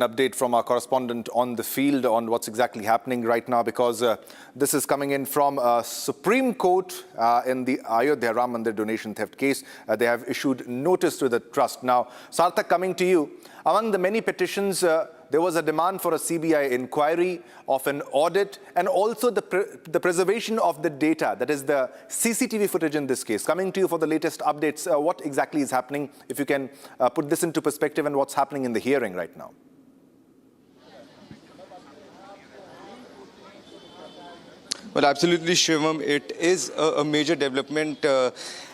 Update from our correspondent on the field on what's exactly happening right now, because this is coming in from Supreme Court in the Ayodhya Ram Mandir donation theft case. They have issued notice to the trust. Now, Sarthak, coming to you, among the many petitions, there was a demand for a CBI inquiry of an audit and also the preservation of the data, that is the CCTV footage in this case. Coming to you for the latest updates, what exactly is happening, if you can put this into perspective, and what's happening in the hearing right now. Well, absolutely, Shivam. It is a major development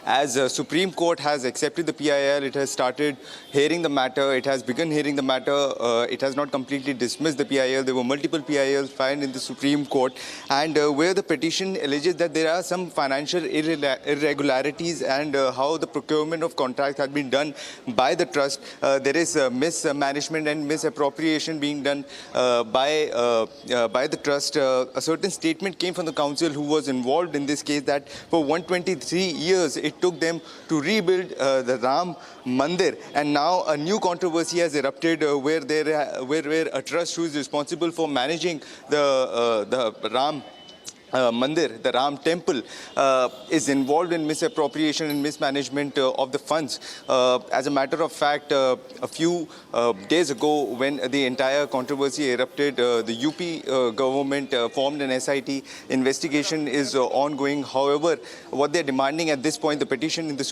as Supreme Court has accepted the PIL. It has started hearing the matter. It has begun hearing the matter. It has not completely dismissed the PIL. There were multiple PILs filed in the Supreme Court, and where the petition alleges that there are some financial irregularities and how the procurement of contracts has been done by the trust. There is mismanagement and misappropriation being done by the trust. A certain statement came from the council who was involved in this case that for 123 years it took them to rebuild the Ram Mandir, and now a new controversy has erupted where a trust who is responsible for managing the Ram Mandir, the Ram temple, is involved in misappropriation and mismanagement of the funds. As a matter of fact, a few days ago, when the entire controversy erupted, the UP government formed an SIT. Investigation is ongoing. However, what they're demanding at this point, the petitioner in the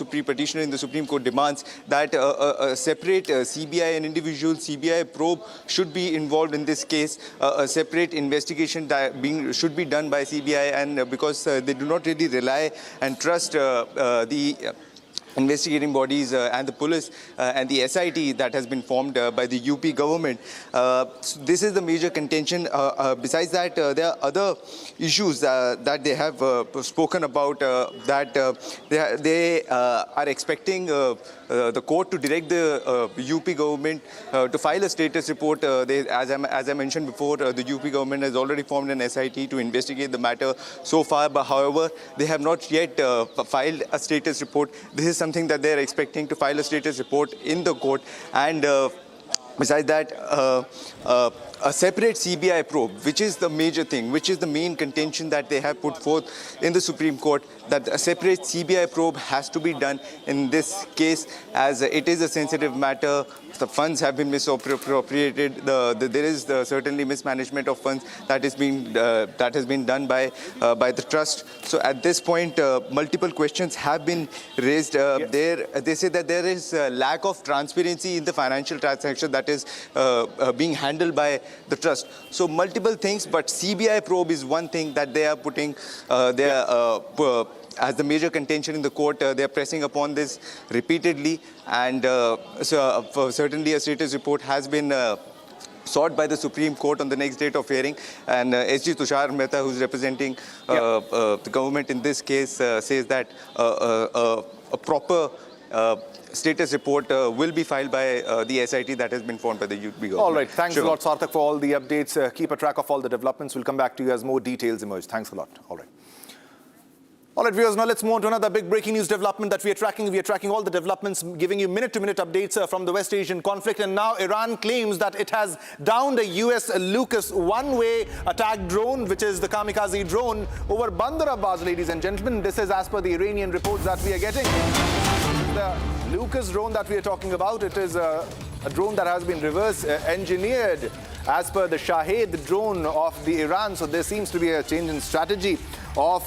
Supreme Court demands that a separate CBI, an individual CBI probe should be involved in this case. A separate investigation should be done by CBI, and because they do not really rely and trust the investigating bodies and the police and the SIT that has been formed by the UP government. So this is the major contention. Besides that, there are other issues that they have spoken about, that they are expecting the court to direct the UP government to file a status report. As I mentioned before, the UP government has already formed an SIT to investigate the matter so far, but however, they have not yet filed a status report. This is something that they are expecting to file a status report in the court. And besides that, a separate CBI probe, which is the major thing, which is the main contention that they have put forth in the Supreme Court, that a separate CBI probe has to be done in this case, as it is a sensitive matter. The funds have been misappropriated. There is certainly mismanagement of funds that has been done by the trust. So at this point, multiple questions have been raised. They say that there is a lack of transparency in the financial transaction that is being handled by the trust. So multiple things, but CBI probe is one thing that they are putting as the major contention in the court. They are pressing upon this repeatedly, and certainly a status report has been sought by the Supreme Court on the next date of hearing, and SG Tushar Mehta, who is representing the government in this case, says that a proper status report will be filed by the SIT that has been formed by the UP government. All right, thanks a lot, Sarthak, for all the updates. Keep a track of all the developments. We'll come back to you as more details emerge. Thanks a lot. All right. All right, viewers, now let's move on to another big breaking news development that we are tracking. We are tracking all the developments, giving you minute-to-minute updates from the West Asian conflict. And now Iran claims that it has downed a US Lucas one-way attack drone, which is the kamikaze drone, over Bandar Abbas, ladies and gentlemen. This is as per the Iranian reports that we are getting. The Lucas drone that we are talking about, it is a drone that has been reverse engineered as per the Shahed drone of the Iran. So there seems to be a change in strategy of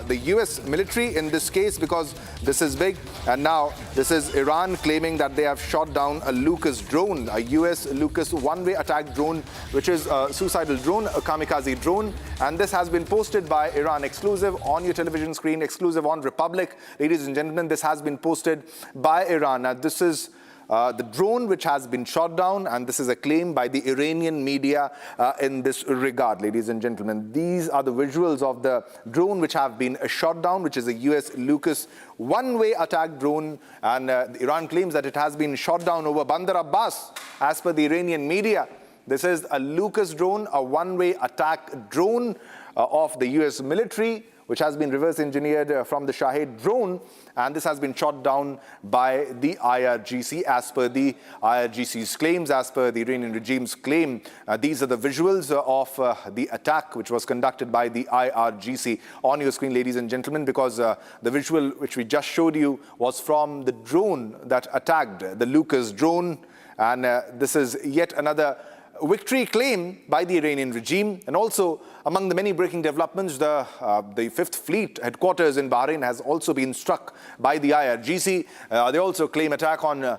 the US military in this case, because this is big. And now this is Iran claiming that they have shot down a Lucas drone, a US Lucas one-way attack drone, which is a suicidal drone, a kamikaze drone. And this has been posted by Iran, exclusive on your television screen, exclusive on Republic. Ladies and gentlemen, this has been posted by Iran. Now this is the drone which has been shot down, and this is a claim by the Iranian media in this regard. Ladies and gentlemen, these are the visuals of the drone which have been shot down, which is a US Lucas one-way attack drone, and Iran claims that it has been shot down over Bandar Abbas as per the Iranian media. This is a Lucas drone, a one-way attack drone of the US military, which has been reverse engineered from the Shahed drone, and this has been shot down by the IRGC. As per the IRGC's claims, as per the Iranian regime's claim, these are the visuals of the attack which was conducted by the IRGC on your screen, ladies and gentlemen, because the visual which we just showed you was from the drone that attacked, the Lucas drone, and this is yet another victory claim by the Iranian regime. And also, among the many breaking developments, the Fifth Fleet headquarters in Bahrain has also been struck by the IRGC. They also claim attack on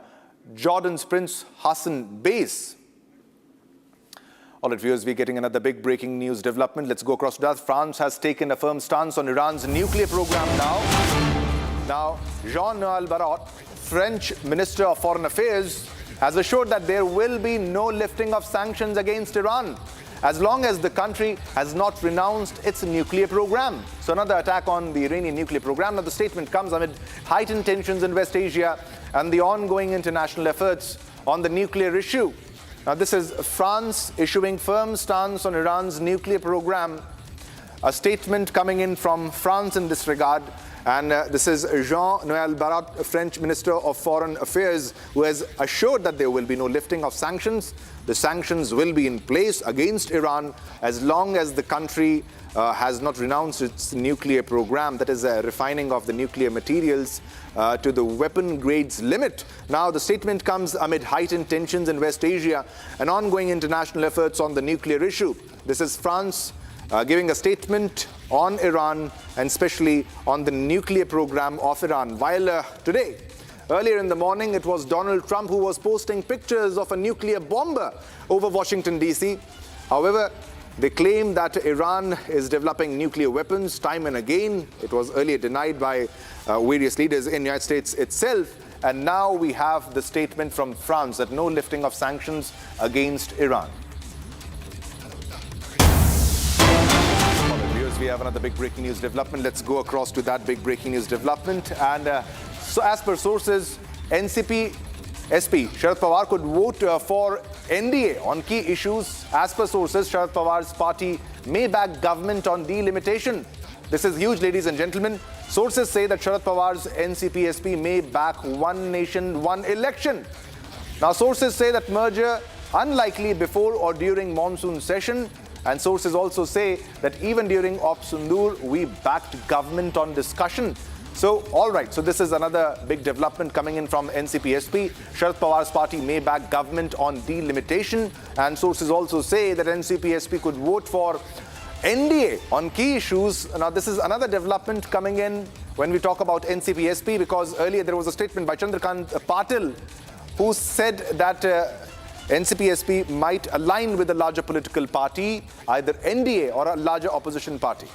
Jordan's Prince Hassan base. All right, viewers, we're getting another big breaking news development. Let's go across to that. France has taken a firm stance on Iran's nuclear program now. Jean-Noël Barrot, French Minister of Foreign Affairs, has assured that there will be no lifting of sanctions against Iran as long as the country has not renounced its nuclear program. So another attack on the Iranian nuclear program. Now the statement comes amid heightened tensions in West Asia and the ongoing international efforts on the nuclear issue. Now this is France issuing firm stance on Iran's nuclear program. A statement coming in from France in this regard. And this is Jean-Noël Barrot, French Minister of Foreign Affairs, who has assured that there will be no lifting of sanctions. The sanctions will be in place against Iran as long as the country has not renounced its nuclear program, that is refining of the nuclear materials to the weapon grades limit. Now, the statement comes amid heightened tensions in West Asia and ongoing international efforts on the nuclear issue. This is France giving a statement on Iran and especially on the nuclear program of Iran. While earlier in the morning, it was Donald Trump who was posting pictures of a nuclear bomber over Washington, D.C. However, they claim that Iran is developing nuclear weapons time and again. It was earlier denied by various leaders in the United States itself. And now we have the statement from France that no lifting of sanctions against Iran. We have another big breaking news development. Let's go across to that big breaking news development. And so as per sources, NCP SP Sharad Pawar could vote for NDA on key issues. As per sources, Sharad Pawar's party may back government on delimitation. This is huge, ladies and gentlemen. Sources say that Sharad Pawar's NCP SP may back one nation, one election. Now, sources say that merger unlikely before or during monsoon session. And sources also say that even during Op Sindoor, we backed government on discussion. So, all right, so this is another big development coming in from NCP-SP. Sharad Pawar's party may back government on delimitation. And sources also say that NCP-SP could vote for NDA on key issues. Now, this is another development coming in when we talk about NCP-SP, because earlier there was a statement by Chandrakant Patil who said that NCP-SP might align with a larger political party, either NDA or a larger opposition party.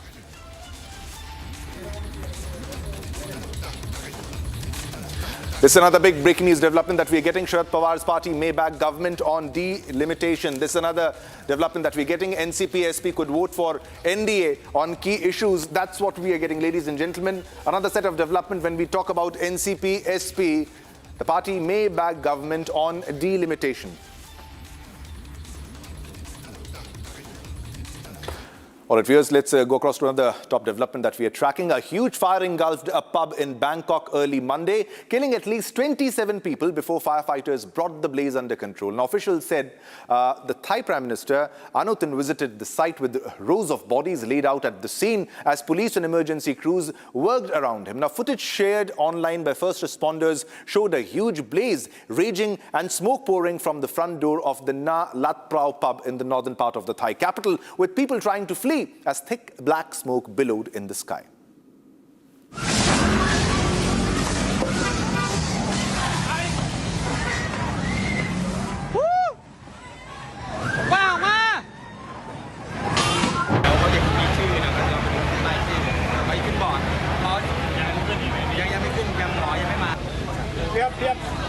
This is another big breaking news development that we are getting. Sharad Pawar's party may back government on delimitation. This is another development that we're getting. NCP-SP could vote for NDA on key issues. That's what we are getting, ladies and gentlemen. Another set of development when we talk about NCP-SP, the party may back government on delimitation. All right, viewers, let's go across to another top development that we are tracking. A huge fire engulfed a pub in Bangkok early Monday, killing at least 27 people before firefighters brought the blaze under control. Now, officials said the Thai Prime Minister Anutin visited the site with rows of bodies laid out at the scene as police and emergency crews worked around him. Now, footage shared online by first responders showed a huge blaze raging and smoke pouring from the front door of the Na Lat Prao pub in the northern part of the Thai capital, with people trying to flee as thick black smoke billowed in the sky.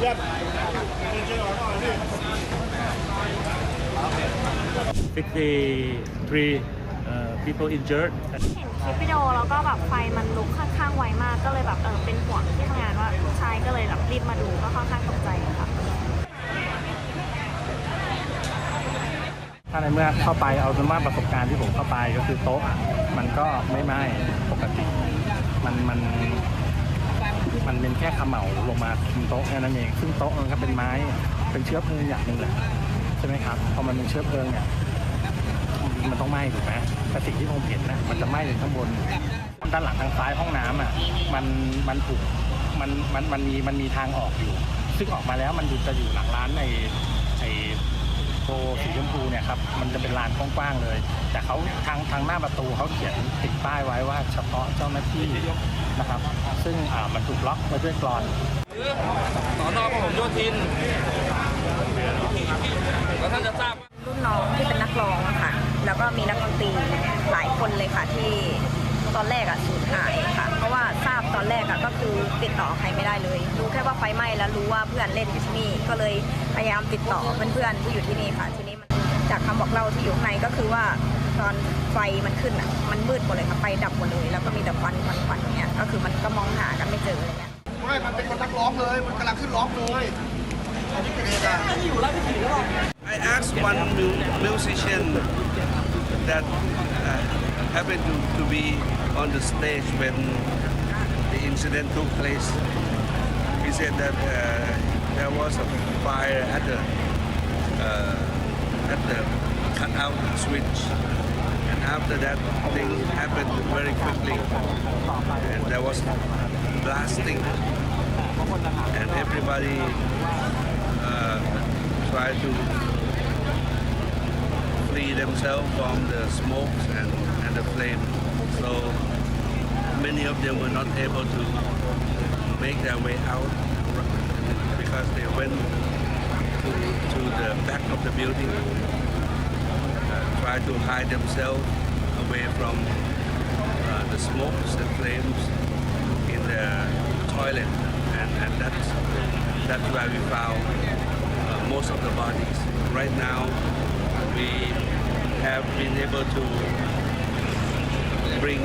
Yep. 53 people injured. เห็นคลิปวิดีโอแล้วก็แบบไฟมันลุกค่อนข้างไวมากก็เลยแบบเป็นห่วงที่ทำงานว่าใช่ก็เลยแบบรีบมาดูก็ค่อนข้างตกใจค่ะ ถ้าในเมื่อเข้าไปเอาเป็นว่าประสบการณ์ที่ผมเข้าไปก็คือโต๊ะมันก็ไม่ไหม้ปกติมันเป็นแค่เขม่าลงมาบนโต๊ะแค่นั้นเองซึ่งโต๊ะมันก็เป็นไม้เป็นเชื้อเพลิงอย่างหนึ่งแหละใช่ไหมครับพอมันเป็นเชื้อเพลิงเนี่ยมันต้องไหม้ถูกไหมแต่สิ่งที่ผมเห็นนะมันจะไหม้เลยข้างบนด้านหลังทางซ้ายห้องน้ำอ่ะมันถูกมันมีทางออกอยู่ซึ่งออกมาแล้วมันจะอยู่หลังร้านไอโตสีชมพูเนี่ยครับมันจะเป็นลานกว้างๆเลยแต่เขาทางหน้าประตูเขาเขียนติดป้ายไว้ว่าเฉพาะเจ้าหน้าที่นะครับซึ่งมันถูกล็อกไว้ด้วยกลอนสน.พหลโยธินแล้วท่านจะทราบรุ่นน้องที่เป็นนักร้องอะค่ะแล้วก็มีนักดนตรีหลายคนเลยค่ะที่ตอนแรกสูญหายค่ะเพราะว่าทราบตอนแรกก็คือติดต่อใครไม่ได้เลยรู้แค่ว่าไฟไหม้แล้วรู้ว่าเพื่อนเล่นอยู่ที่นี่ก็เลยพยายามติดต่อเพื่อนๆที่อยู่ที่นี่ค่ะทีนี้จากคำบอกเล่าที่อยู่ข้างในก็คือว่าตอนไฟมันขึ้นมันมืดหมดเลยค่ะไฟดับหมดเลยแล้วก็มีแต่ควันอย่างเงี้ยก็คือมันก็มองหากันไม่เจออะไรเงี้ยไม่มันเป็นคนนักร้องเลยมันกำลังขึ้นร้องเลยI asked one musician that happened to be on the stage when the incident took place. He said that there was a fire at the cutout switch, and after that thing happened very quickly, and there was blasting, and everybody tried to flee themselves from the smokes and the flame. So many of them were not able to make their way out because they went to the back of the building, tried to hide themselves away from the smokes and flames in the toilet, and that's where we found most of the bodies. Right now, we have been able to bring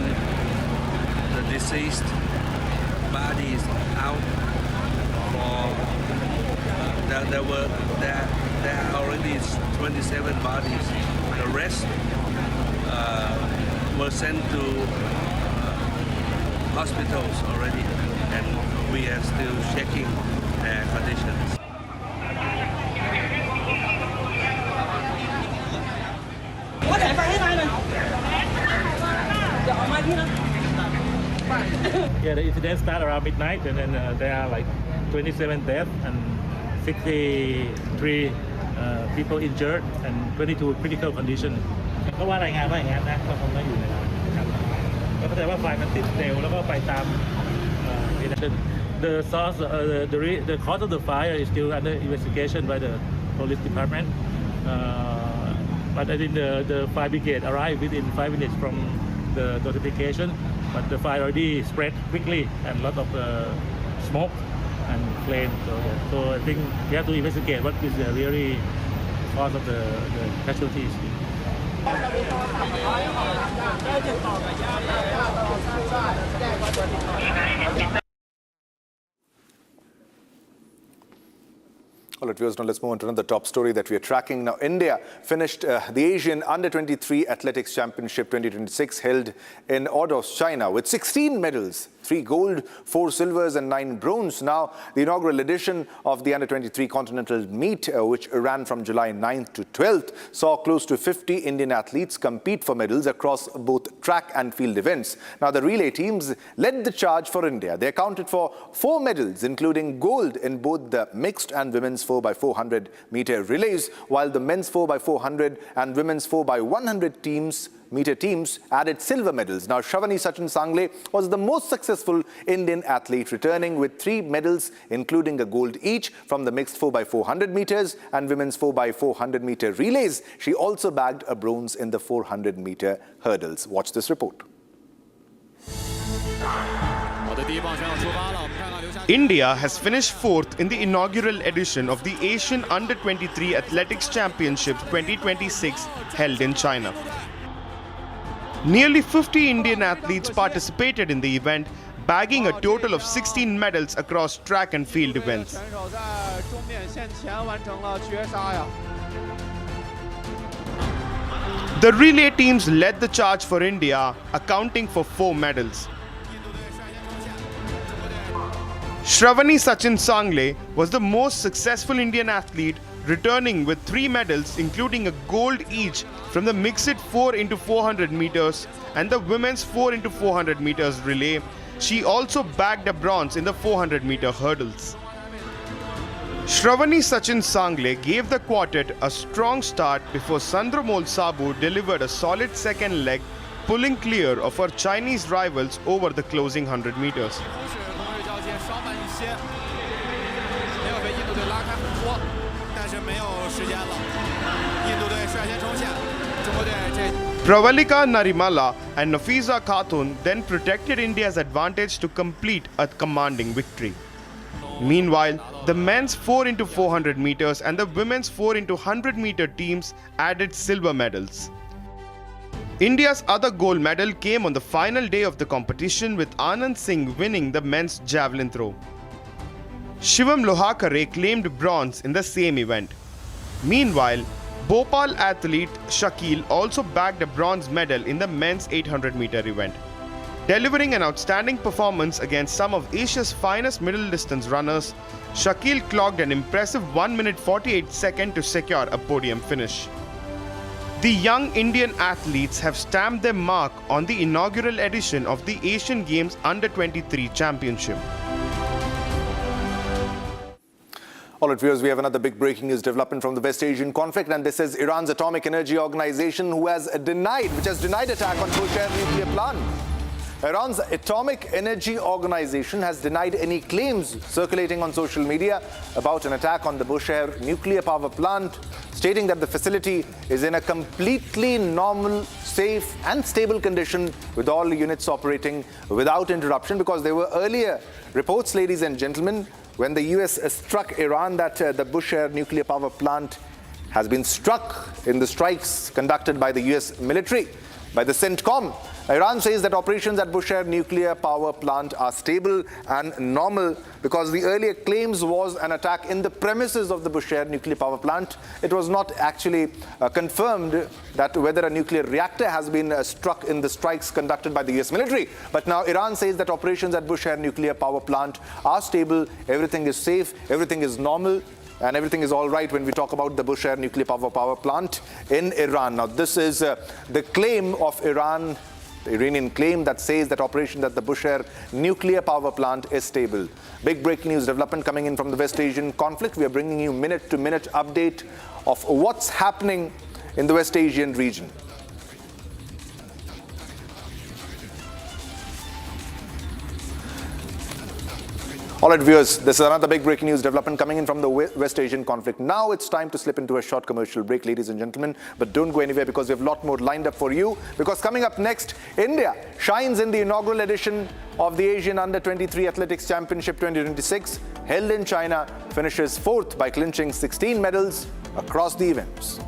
the deceased bodies out. There are already 27 bodies. The rest were sent to hospitals already, and we are still checking their conditions. Yeah, the incident started around midnight, and then there are like 27 deaths and 63 people injured and 22 critical condition. ก็ว่ารายงานว่าอย่างนั้นนะก็คงต้องอยู่ในนั้นนะครับก็เข้าใจว่าไฟมันติดเร็วแล้วก็ไปตามThe source, the cause of the fire is still under investigation by the police department. But I think the fire brigade arrived within 5 minutes from the notification. But the fire already spread quickly and a lot of smoke and flame. So I think we have to investigate what is the really cause of the casualties. All right, viewers, now let's move on to another top story that we are tracking. Now, India finished the Asian Under-23 Athletics Championship 2026 held in Ordos, China, with 16 medals, 3 gold, 4 silvers and 9 bronze. Now, the inaugural edition of the Under-23 Continental Meet, which ran from July 9th to 12th, saw close to 50 Indian athletes compete for medals across both track and field events. Now, the relay teams led the charge for India. They accounted for 4 medals, including gold in both the mixed and women's 4x400 meter relays, while the men's 4x400 and women's 4x100 meter teams added silver medals. Now, Shravani Sachin Sangle was the most successful Indian athlete, returning with 3 medals, including a gold each from the mixed 4x400 meters and women's 4x400 meter relays. She also bagged a bronze in the 400 meter hurdles. Watch this report. India has finished 4th in the inaugural edition of the Asian Under-23 Athletics Championships 2026 held in China. Nearly 50 Indian athletes participated in the event, bagging a total of 16 medals across track and field events. The relay teams led the charge for India, accounting for 4 medals. Shravani Sachin Sangle was the most successful Indian athlete, returning with 3 medals, including a gold each from the mixed 4x400 meters and the women's 4x400 meters relay. She also bagged a bronze in the 400-meter hurdles. Shravani Sachin Sangle gave the quartet a strong start before Sandramol Sabu delivered a solid second leg, pulling clear of her Chinese rivals over the closing 100 meters. Pravalika Narimala and Nafiza Khatun then protected India's advantage to complete a commanding victory. Meanwhile, the men's 4x400 meters and the women's 4x100 meter teams added silver medals. India's other gold medal came on the final day of the competition, with Anand Singh winning the men's javelin throw. Shivam Lohakare claimed bronze in the same event. Meanwhile, Bhopal athlete Shakil also bagged a bronze medal in the men's 800-meter event. Delivering an outstanding performance against some of Asia's finest middle distance runners, Shakil clocked an impressive 1 minute 48 seconds to secure a podium finish. The young Indian athletes have stamped their mark on the inaugural edition of the Asian Games Under-23 Championship. All right, viewers, we have another big breaking news development from the West Asian conflict, and this is Iran's Atomic Energy Organization, which has denied attack on Bushehr nuclear plant. Iran's Atomic Energy Organization has denied any claims circulating on social media about an attack on the Bushehr nuclear power plant, stating that the facility is in a completely normal, safe and stable condition, with all units operating without interruption, because there were earlier reports, ladies and gentlemen, when the US struck Iran, that the Bushehr nuclear power plant has been struck in the strikes conducted by the US military, by the CENTCOM. Iran says that operations at Bushehr nuclear power plant are stable and normal, because the earlier claims was an attack in the premises of the Bushehr nuclear power plant. It was not actually confirmed that whether a nuclear reactor has been struck in the strikes conducted by the US military. But now Iran says that operations at Bushehr nuclear power plant are stable, everything is safe, everything is normal, and everything is all right when we talk about the Bushehr nuclear power plant in Iran. Now, this is the claim of Iran, the Iranian claim that says that operation at the Bushehr nuclear power plant is stable. Big breaking news development coming in from the West Asian conflict. We are bringing you minute-to-minute update of what's happening in the West Asian region. All right, viewers, this is another big breaking news development coming in from the West Asian conflict. Now it's time to slip into a short commercial break, ladies and gentlemen. But don't go anywhere, because we have a lot more lined up for you. Because coming up next, India shines in the inaugural edition of the Asian Under-23 Athletics Championship 2026, held in China, finishes 4th by clinching 16 medals across the events.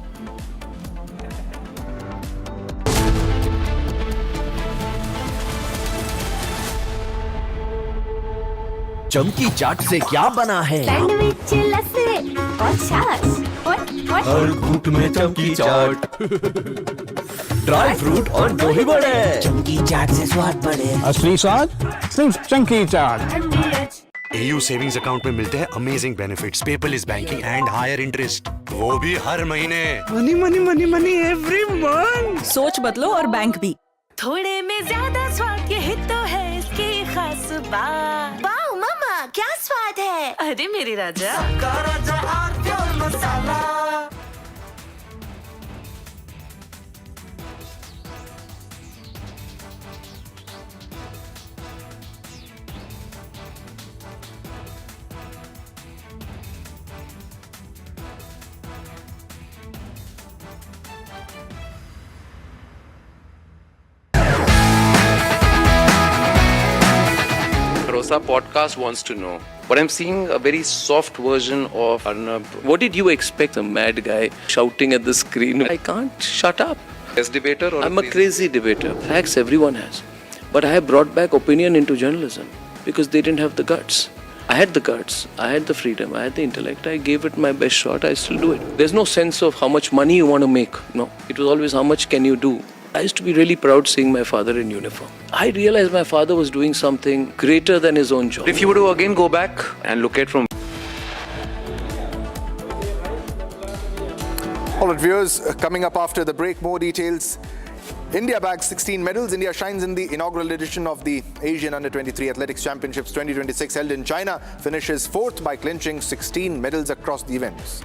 चमकी चाट से क्या बना है? Sandwich, लस्सी और छाछ और हर घूंट में चमकी चाट, ड्राई फ्रूट और दही बड़े। चमकी चाट से स्वाद बढ़े। असली स्वाद सिर्फ चमकी चाट। AU सेविंग्स अकाउंट में मिलते हैं amazing benefits, paperless banking and higher interest, वो भी हर महीने। Money money money money every month. सोच बदलो और बैंक भी। थोड़े में ज्यादा स्वाद, यही तो है इसकी खास बात। वाओ मामा, क्या स्वाद है? अरे मेरे राजा, राजा और pure masala. Rosa podcast wants to know, but I'm seeing a very soft version of Arnab. What did you expect? A mad guy shouting at the screen. I can't shut up. As debater, or I'm a crazy debater. Facts everyone has, but I have brought back opinion into journalism because they didn't have the guts. I had the guts, I had the freedom, I had the intellect, I gave it my best shot, I still do it. There's no sense of how much money you want to make. No, it was always how much can you do. I used to be really proud seeing my father in uniform. I realized my father was doing something greater than his own job. If you were to again go back and look at from... All right, viewers, coming up after the break, more details. India bags 16 medals. India shines in the inaugural edition of the Asian Under-23 Athletics Championships 2026 held in China. Finishes fourth by clinching 16 medals across the events.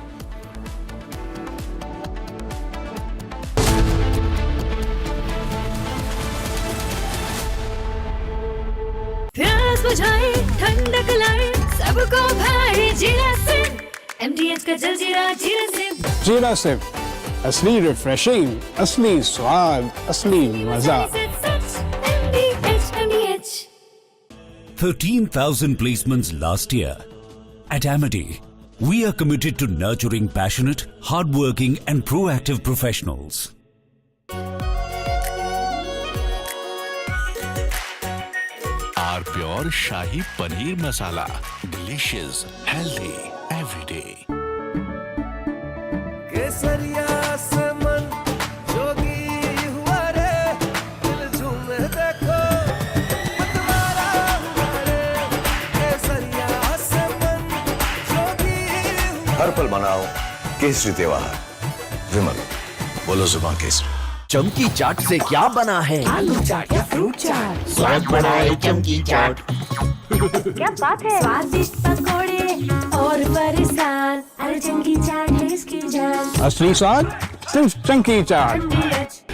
प्यास बुझाए ठंडक लाए सबको भाई जीरा Singh MDH का जलजीरा जीरा सिंह जीरा सिर्फ असली रिफ्रेशिंग, असली स्वाद, असली मजा। MDH 13,000 placements last year. At Amity, we are committed to nurturing passionate, hardworking and proactive professionals. Our pure Shahi Paneer Masala. Delicious, healthy, every day. हर पल मनाओ केसरी त्योहार। विमल, बोलो जुबान केसरी। चमकी चाट से क्या बना है? आलू चाट या फ्रूट चाट, स्वाद बनाए चमकी चाट। क्या बात है? स्वादिष्ट पकोड़े और बरसात, अरे चमकी चाट है इसकी जान। असली स्वाद सिर्फ चंकी चाट।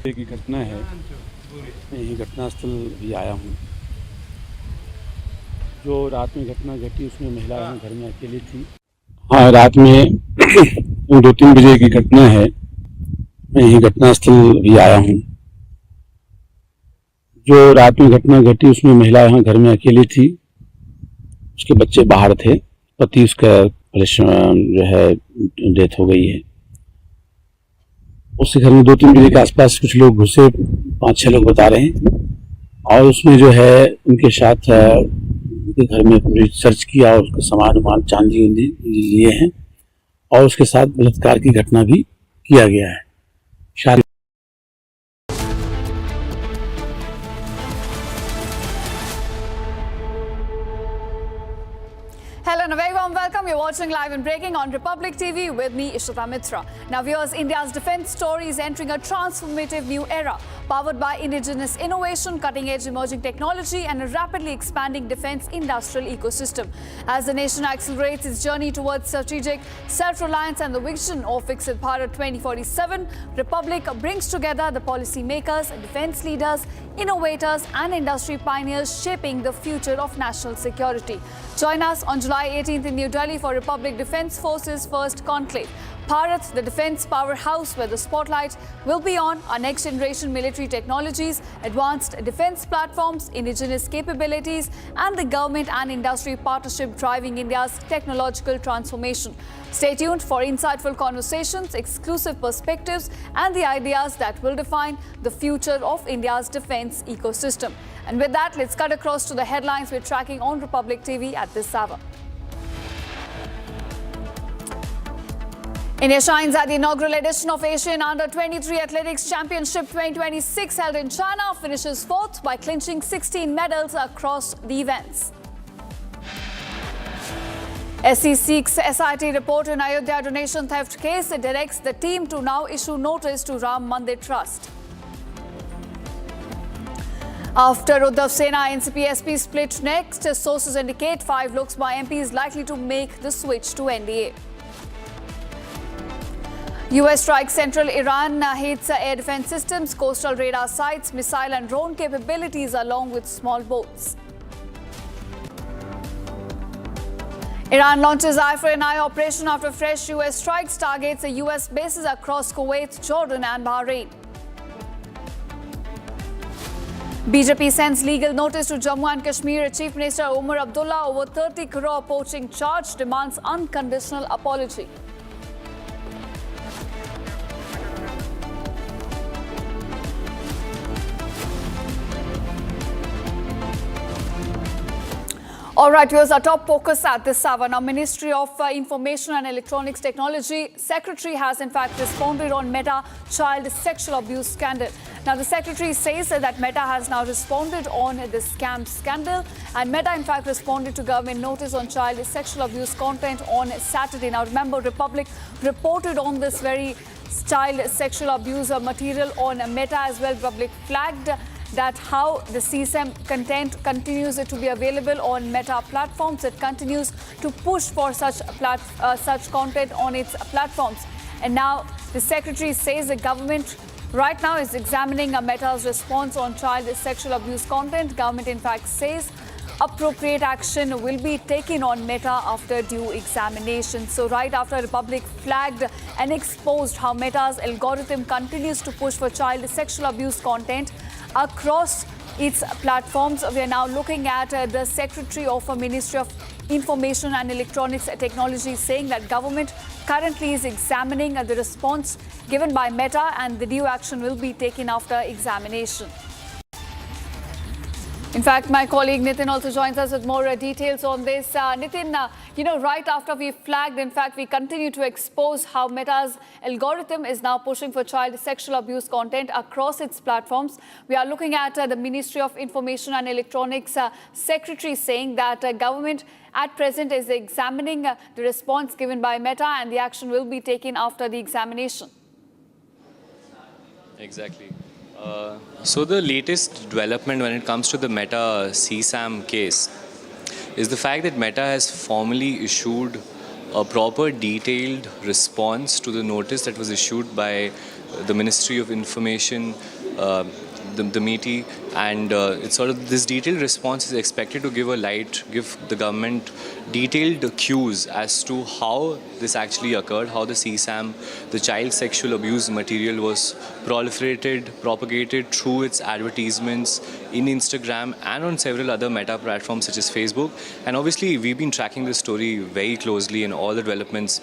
की घटना है, मैं यही घटनास्थल भी आया हूँ। जो रात में घटना घटी उसमें महिला यहाँ घर में अकेली थी। हाँ, रात में 2-3 बजे की घटना है, मैं यही घटनास्थल भी आया हूँ। जो रात में घटना घटी उसमें महिला यहाँ घर में अकेली थी, उसके बच्चे बाहर थे, पति उसका जो है डेथ हो गई है। उसके घर में 2-3 बजे के आसपास कुछ लोग घुसे, 5-6 लोग बता रहे हैं, और उसमें जो है उनके साथ उनके घर में पूरी सर्च किया और उसका सामान चांदी लिए हैं और उसके साथ बलात्कार की घटना भी किया गया है। शादी Hello and a very warm welcome. You're watching Live and Breaking on Republic TV with me, Ishita Mitra. Now viewers, India's defence story is entering a transformative new era, powered by indigenous innovation, cutting-edge emerging technology and a rapidly expanding defence industrial ecosystem. As the nation accelerates its journey towards strategic self-reliance and the vision of Viksit Bharat 2047, Republic brings together the policy makers, defence leaders, innovators and industry pioneers shaping the future of national security. Join us on July 18th in New Delhi for Republic Defence Forces First Conclave. Bharat, the defence powerhouse, where the spotlight will be on our next-generation military technologies, advanced defence platforms, indigenous capabilities, and the government and industry partnership driving India's technological transformation. Stay tuned for insightful conversations, exclusive perspectives, and the ideas that will define the future of India's defence ecosystem. And with that, let's cut across to the headlines we're tracking on Republic TV at this hour. India shines at the inaugural edition of Asian Under-23 Athletics Championship 2026 held in China, finishes fourth by clinching 16 medals across the events. SC seeks SIT report in Ayodhya donation theft case. It directs the team to now issue notice to Ram Mandir Trust. After Uddhav Sena, NCP-SP split next, sources indicate 5 Lok Sabha MPs likely to make the switch to NDA. US strikes central Iran, hits air defense systems, coastal radar sites, missile and drone capabilities along with small boats. Iran launches eye for an eye operation after fresh US strikes targets the US bases across Kuwait, Jordan and Bahrain. BJP sends legal notice to Jammu and Kashmir. Chief Minister Umar Abdullah over 30 crore poaching charge demands unconditional apology. All right, here's our top focus at this hour. Now, Ministry of Information and Electronics Technology Secretary has in fact responded on Meta child sexual abuse scandal. Now, the Secretary says that Meta has now responded on the scam scandal, and Meta in fact responded to government notice on child sexual abuse content on Saturday. Now, remember, Republic reported on this very child sexual abuse material on Meta as well. Republic flagged that how the CSAM content continues to be available on Meta platforms. It continues to push for such content on its platforms. And now the Secretary says the government right now is examining Meta's response on child sexual abuse content. Government in fact says appropriate action will be taken on Meta after due examination. So right after Republic flagged and exposed how Meta's algorithm continues to push for child sexual abuse content across its platforms, we are now looking at the Secretary of Ministry of Information and Electronics Technology saying that government currently is examining the response given by Meta and the due action will be taken after examination. In fact, my colleague Nitin also joins us with more details on this. Nitin, right after we flagged, in fact, we continue to expose how Meta's algorithm is now pushing for child sexual abuse content across its platforms. We are looking at the Ministry of Information and Electronics Secretary saying that government at present is examining the response given by Meta and the action will be taken after the examination. Exactly. So the latest development when it comes to the Meta CSAM case is the fact that Meta has formally issued a proper detailed response to the notice that was issued by the Ministry of Information, the MeitY, and it's sort of this detailed response is expected to give the government detailed cues as to how this actually occurred, how the CSAM, the child sexual abuse material was proliferated, propagated through its advertisements in Instagram and on several other Meta platforms such as Facebook. And obviously we've been tracking this story very closely, and all the developments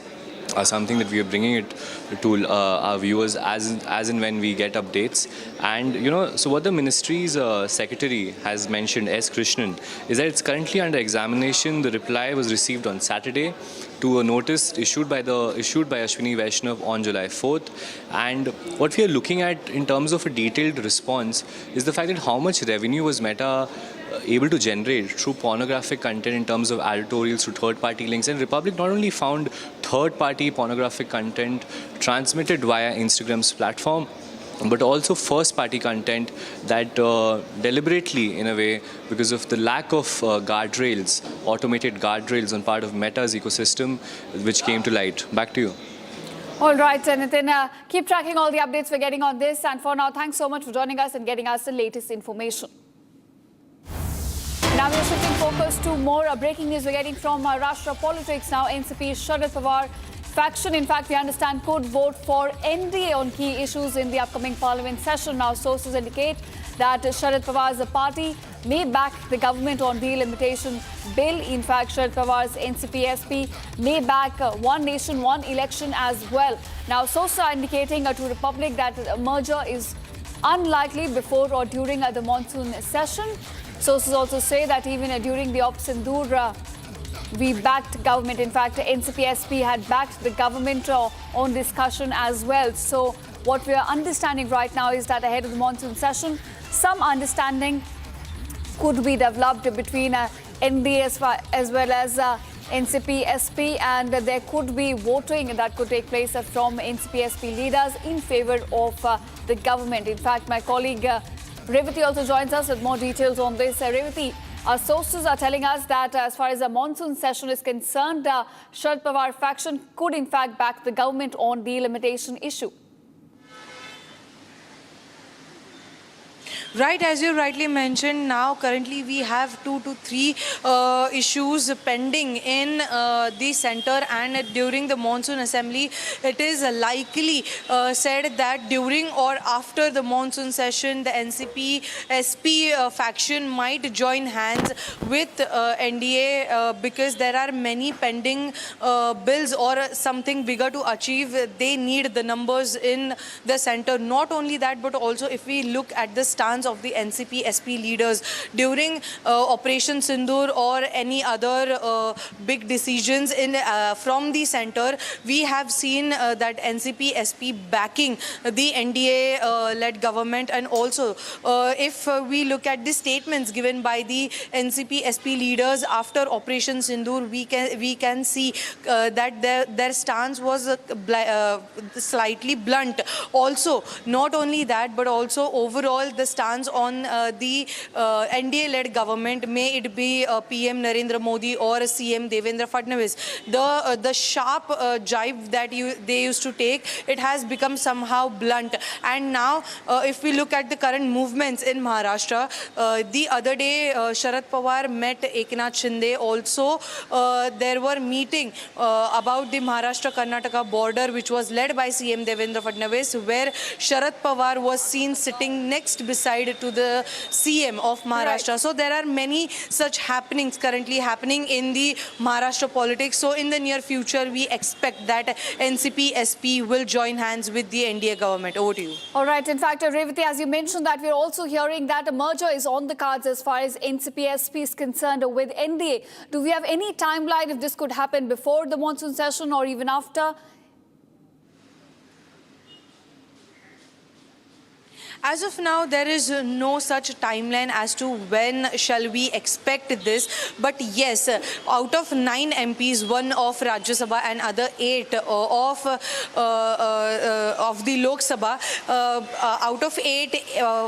are something that we are bringing it to our viewers as and when we get updates. And so what the ministry's secretary has mentioned, S. Krishnan, is that it's currently under examination. The reply was received on Saturday to a notice issued by Ashwini Vaishnav on July 4th. And what we are looking at in terms of a detailed response is the fact that how much revenue was Meta able to generate through pornographic content in terms of editorials to third-party links. And Republic not only found third-party pornographic content transmitted via Instagram's platform, but also first-party content that deliberately, in a way, because of the lack of guardrails, automated guardrails on part of Meta's ecosystem, which came to light. Back to you. All right, Nitin, keep tracking all the updates we're getting on this. And for now, thanks so much for joining us and getting us the latest information. Now we're shifting focus to more breaking news we're getting from Rashtra politics. Now NCP's Sharad Pawar faction, in fact, we understand, could vote for NDA on key issues in the upcoming parliament session. Now sources indicate that Sharad Pawar's party may back the government on delimitation bill. In fact, Sharad Pawar's NCP-SP may back one nation, one election as well. Now sources are indicating to Republic that a merger is unlikely before or during the monsoon session. Sources also say that even during the Op Sindoor, we backed government. In fact, NCP-SP had backed the government on discussion as well. So what we are understanding right now is that ahead of the monsoon session, some understanding could be developed between NDA as well as NCP-SP, and there could be voting that could take place from NCP-SP leaders in favor of the government. In fact, my colleague Revati also joins us with more details on this. Revati, our sources are telling us that as far as the monsoon session is concerned, Sharad Pawar faction could in fact back the government on the delimitation issue. Right, as you rightly mentioned, now currently we have 2 to 3 issues pending in the center, and during the monsoon assembly, it is likely said that during or after the monsoon session, the NCP SP faction might join hands with NDA because there are many pending bills or something bigger to achieve. They need the numbers in the center. Not only that, but also if we look at the stance of the NCP SP leaders during Operation Sindoor or any other big decisions in from the center, we have seen that NCP SP backing the NDA led government. And also if we look at the statements given by the NCP SP leaders after Operation Sindoor, we can see that their stance was slightly blunt. Also, not only that, but also overall the stance on the NDA-led government, may it be PM Narendra Modi or CM Devendra Fadnavis, the sharp jibe that they used to take, it has become somehow blunt. And now, if we look at the current movements in Maharashtra, the other day Sharad Pawar met Eknath Shinde. Also, there were meeting about the Maharashtra-Karnataka border, which was led by CM Devendra Fadnavis, where Sharad Pawar was seen sitting next beside to the CM of Maharashtra. Right. So there are many such happenings currently happening in the Maharashtra politics. So in the near future, we expect that NCP SP will join hands with the NDA government. Over to you. All right. In fact, Revati, as you mentioned that we're also hearing that a merger is on the cards as far as NCP SP is concerned with NDA. Do we have any timeline if this could happen before the monsoon session or even after? As of now, there is no such timeline as to when shall we expect this. But yes, out of 9 MPs, 1 of Rajya Sabha and other 8 of the Lok Sabha, out of 8,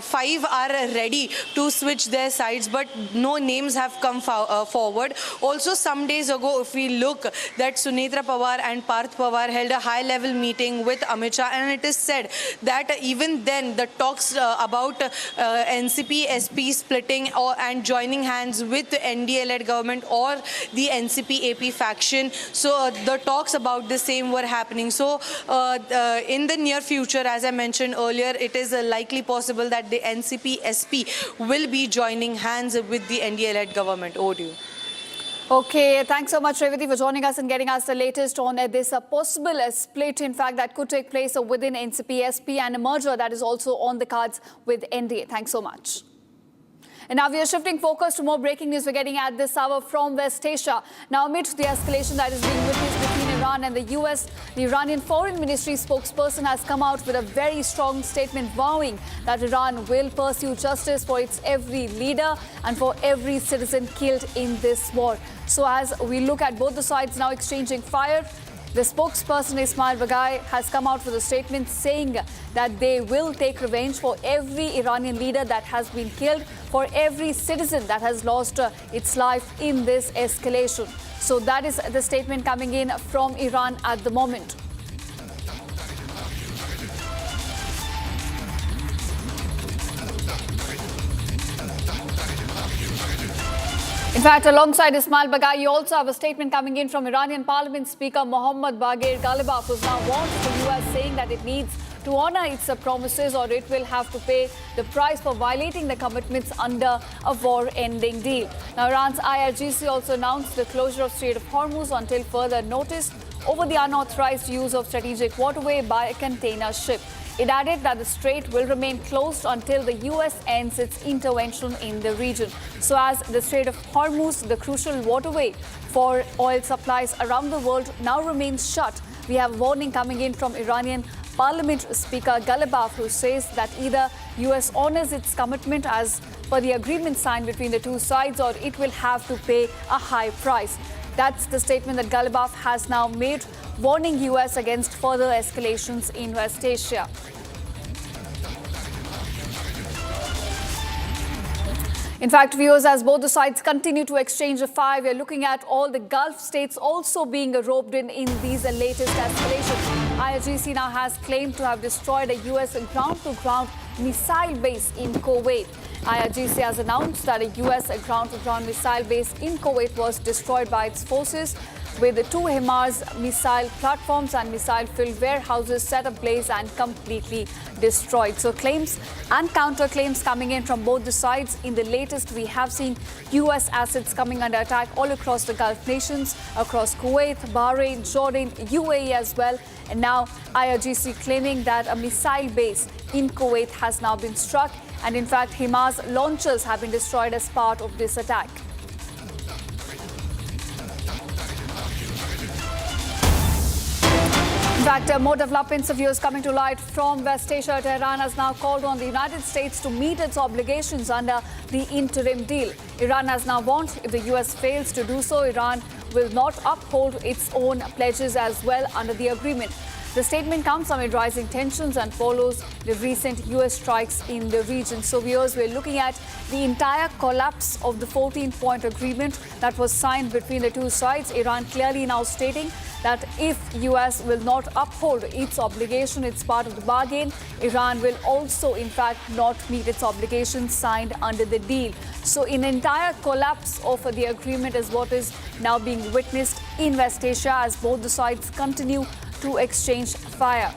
5 are ready to switch their sides, but no names have come forward. Also, some days ago, if we look, that Sunetra Pawar and Parth Pawar held a high-level meeting with Amit Shah, and it is said that even then the talks about NCP SP splitting and joining hands with the NDA-led government or the NCP AP faction. So the talks about the same were happening. So in the near future, as I mentioned earlier, it is likely possible that the NCP SP will be joining hands with the NDA-led government. Over to you. Okay, thanks so much, Revati, for joining us and getting us the latest on this possible split, in fact, that could take place within NCP SP and a merger that is also on the cards with NDA. Thanks so much. And now we are shifting focus to more breaking news we're getting at this hour from West Asia. Now, amidst the escalation that is being witnessed between Iran and the US, the Iranian Foreign Ministry spokesperson has come out with a very strong statement vowing that Iran will pursue justice for its every leader and for every citizen killed in this war. So as we look at both the sides now exchanging fire, the spokesperson Ismail Baghai has come out with a statement saying that they will take revenge for every Iranian leader that has been killed, for every citizen that has lost its life in this escalation. So that is the statement coming in from Iran at the moment. In fact, alongside Ismail Baghai, you also have a statement coming in from Iranian Parliament Speaker Mohammad Bagher Ghalibaf, who's now warned the US, saying that it needs to honor its promises or it will have to pay the price for violating the commitments under a war-ending deal. Now, Iran's IRGC also announced the closure of Strait of Hormuz until further notice over the unauthorized use of strategic waterway by a container ship. It added that the strait will remain closed until the US ends its intervention in the region. So as the Strait of Hormuz, the crucial waterway for oil supplies around the world, now remains shut, we have a warning coming in from Iranian Parliament Speaker Ghalibaf, who says that either US honors its commitment as per the agreement signed between the two sides, or it will have to pay a high price. That's the statement that Ghalibaf has now made, warning US against further escalations in West Asia. In fact, viewers, as both the sides continue to exchange fire, we are looking at all the Gulf states also being roped in these latest escalations. IRGC now has claimed to have destroyed a US ground-to-ground missile base in Kuwait. IRGC has announced that a U.S. ground-to-ground missile base in Kuwait was destroyed by its forces, with the 2 HIMARS missile platforms and missile-filled warehouses set ablaze and completely destroyed. So claims and counterclaims coming in from both the sides. In the latest, we have seen U.S. assets coming under attack all across the Gulf nations, across Kuwait, Bahrain, Jordan, UAE as well. And now IRGC claiming that a missile base in Kuwait has now been struck. And in fact, HIMARS launchers have been destroyed as part of this attack. In fact, more developments of views coming to light from West Asia. Tehran has now called on the United States to meet its obligations under the interim deal. Iran has now warned if the US fails to do so, Iran will not uphold its own pledges as well under the agreement. The statement comes amid rising tensions and follows the recent US strikes in the region. So viewers, we're looking at the entire collapse of the 14-point agreement that was signed between the two sides. Iran clearly now stating that if US will not uphold its obligation, it's part of the bargain, Iran will also in fact not meet its obligations signed under the deal. So an entire collapse of the agreement is what is now being witnessed in West Asia as both the sides continue to exchange fire.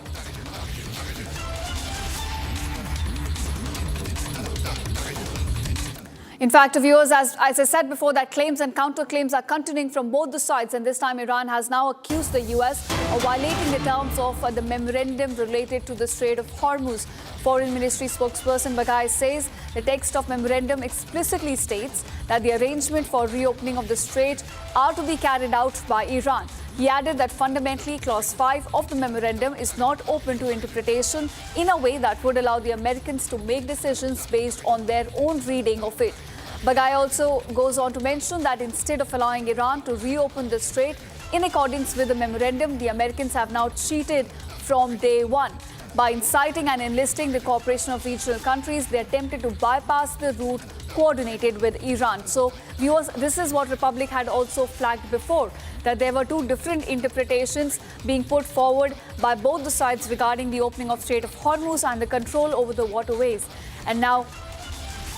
In fact, viewers, as I said before, that claims and counterclaims are continuing from both the sides, and this time Iran has now accused the US of violating the terms of the memorandum related to the Strait of Hormuz. Foreign Ministry spokesperson Baghai says the text of memorandum explicitly states that the arrangement for reopening of the strait are to be carried out by Iran. He added that fundamentally Clause 5 of the memorandum is not open to interpretation in a way that would allow the Americans to make decisions based on their own reading of it. Baghai also goes on to mention that instead of allowing Iran to reopen the strait in accordance with the memorandum, the Americans have now cheated from day one. By inciting and enlisting the cooperation of regional countries, they attempted to bypass the route coordinated with Iran. So, viewers, this is what Republic had also flagged before, that there were two different interpretations being put forward by both the sides regarding the opening of Strait of Hormuz and the control over the waterways. And now,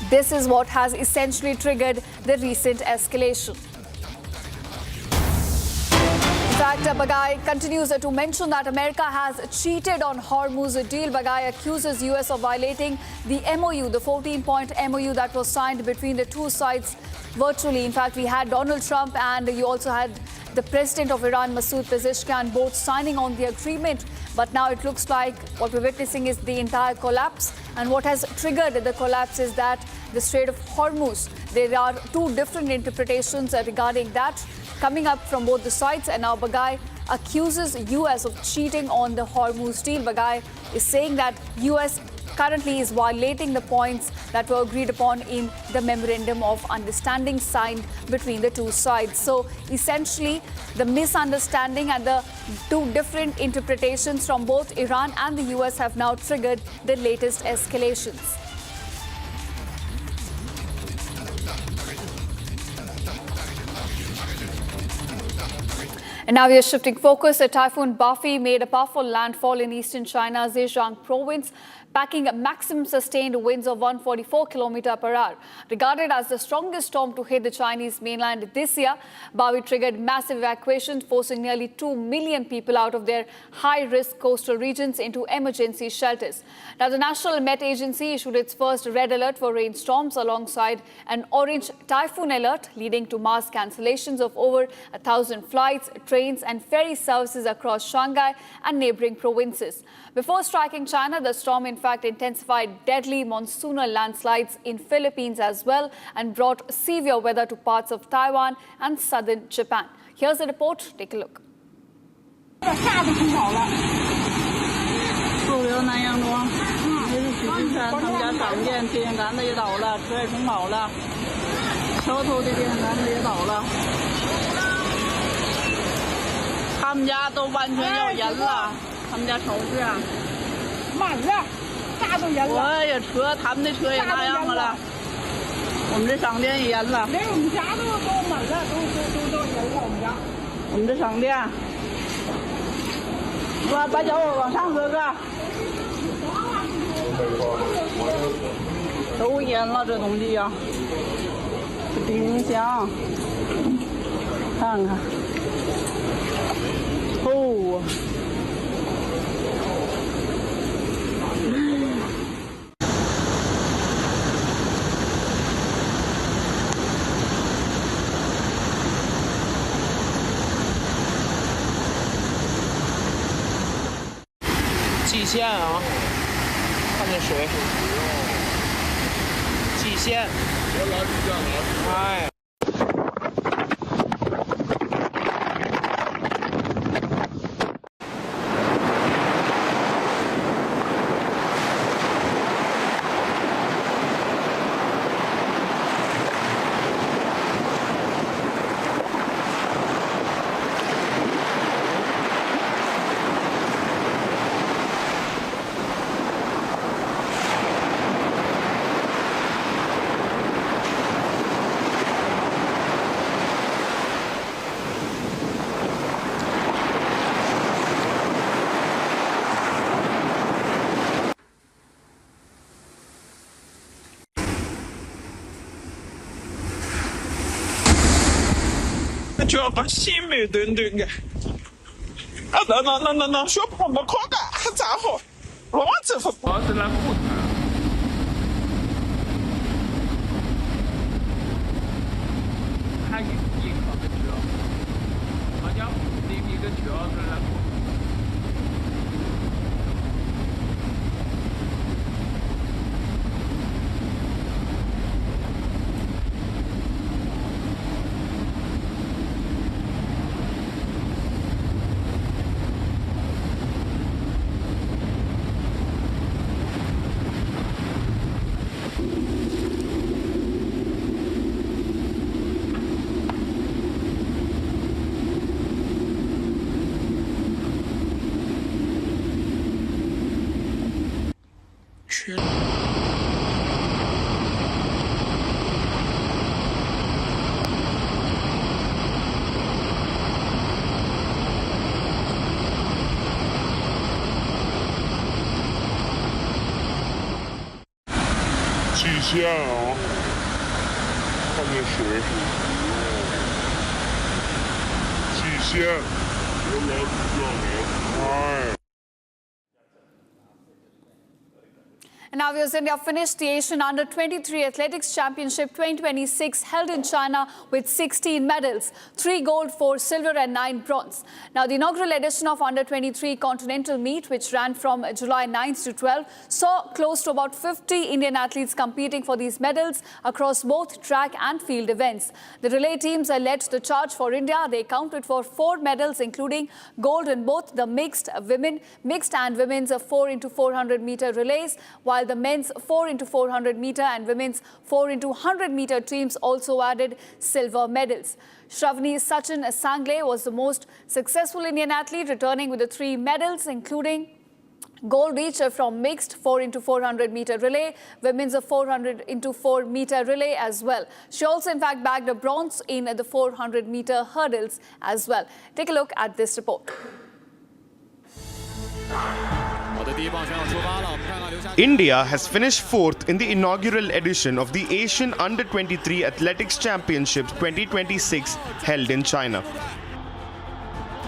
this is what has essentially triggered the recent escalation. In fact, Baghai continues to mention that America has cheated on Hormuz deal. Baghai accuses US of violating the MOU, the 14-point MOU that was signed between the two sides virtually. In fact, we had Donald Trump and you also had the president of Iran, Masoud Pezeshkian, both signing on the agreement. But now it looks like what we're witnessing is the entire collapse. And what has triggered the collapse is that the Strait of Hormuz. There are two different interpretations regarding that coming up from both the sides. And now Baghai accuses US of cheating on the Hormuz deal. Baghai is saying that US currently is violating the points that were agreed upon in the memorandum of understanding signed between the two sides. So essentially, the misunderstanding and the two different interpretations from both Iran and the US have now triggered the latest escalations. And now we are shifting focus. A typhoon Bafi made a powerful landfall in eastern China's Zhejiang province, packing maximum sustained winds of 144 km/h. Regarded as the strongest storm to hit the Chinese mainland this year, Bafi triggered massive evacuations, forcing nearly 2 million people out of their high-risk coastal regions into emergency shelters. Now, the National Met Agency issued its first red alert for rainstorms alongside an orange typhoon alert, leading to mass cancellations of over 1,000 flights, trains and ferry services across Shanghai and neighboring provinces. Before striking China, the storm in fact intensified deadly monsoonal landslides in Philippines as well and brought severe weather to parts of Taiwan and southern Japan. Here's the report. Take a look. 他们家都完全要淹了，他们家超市啊，满了，啥都淹了。我也车，他们的车也那样了，我们这商店也淹了。连我们家都满了，都淹了我们家。我们这商店，把脚往上搁搁。都严了，这东西呀，冰箱，看看，哦。蓟县啊，看这水，蓟县，哎。就要把心美墩墩的，那小朋友看个咋好？老子不。我是来不谈。还一靠个车，好像另一个车是来不。蓟县啊，看这水，蓟县，哎。And now viewers, India finished the Asian Under-23 Athletics Championship 2026 held in China with 16 medals, 3 gold, 4 silver and 9 bronze. Now the inaugural edition of Under-23 Continental Meet, which ran from July 9th to 12th, saw close to about 50 Indian athletes competing for these medals across both track and field events. The relay teams led the charge for India. They counted for 4 medals, including gold in both the mixed and women's 4x400 meter relays, while the men's 4x400 meter and women's 4x100 meter teams also added silver medals. Shravani Sachin Sangle was the most successful Indian athlete, returning with the 3 medals, including gold each from mixed 4x400 meter relay, women's 400x4 meter relay as well. She also in fact bagged a bronze in the 400 meter hurdles as well. Take a look at this report. India has finished 4th in the inaugural edition of the Asian Under-23 Athletics Championships 2026 held in China.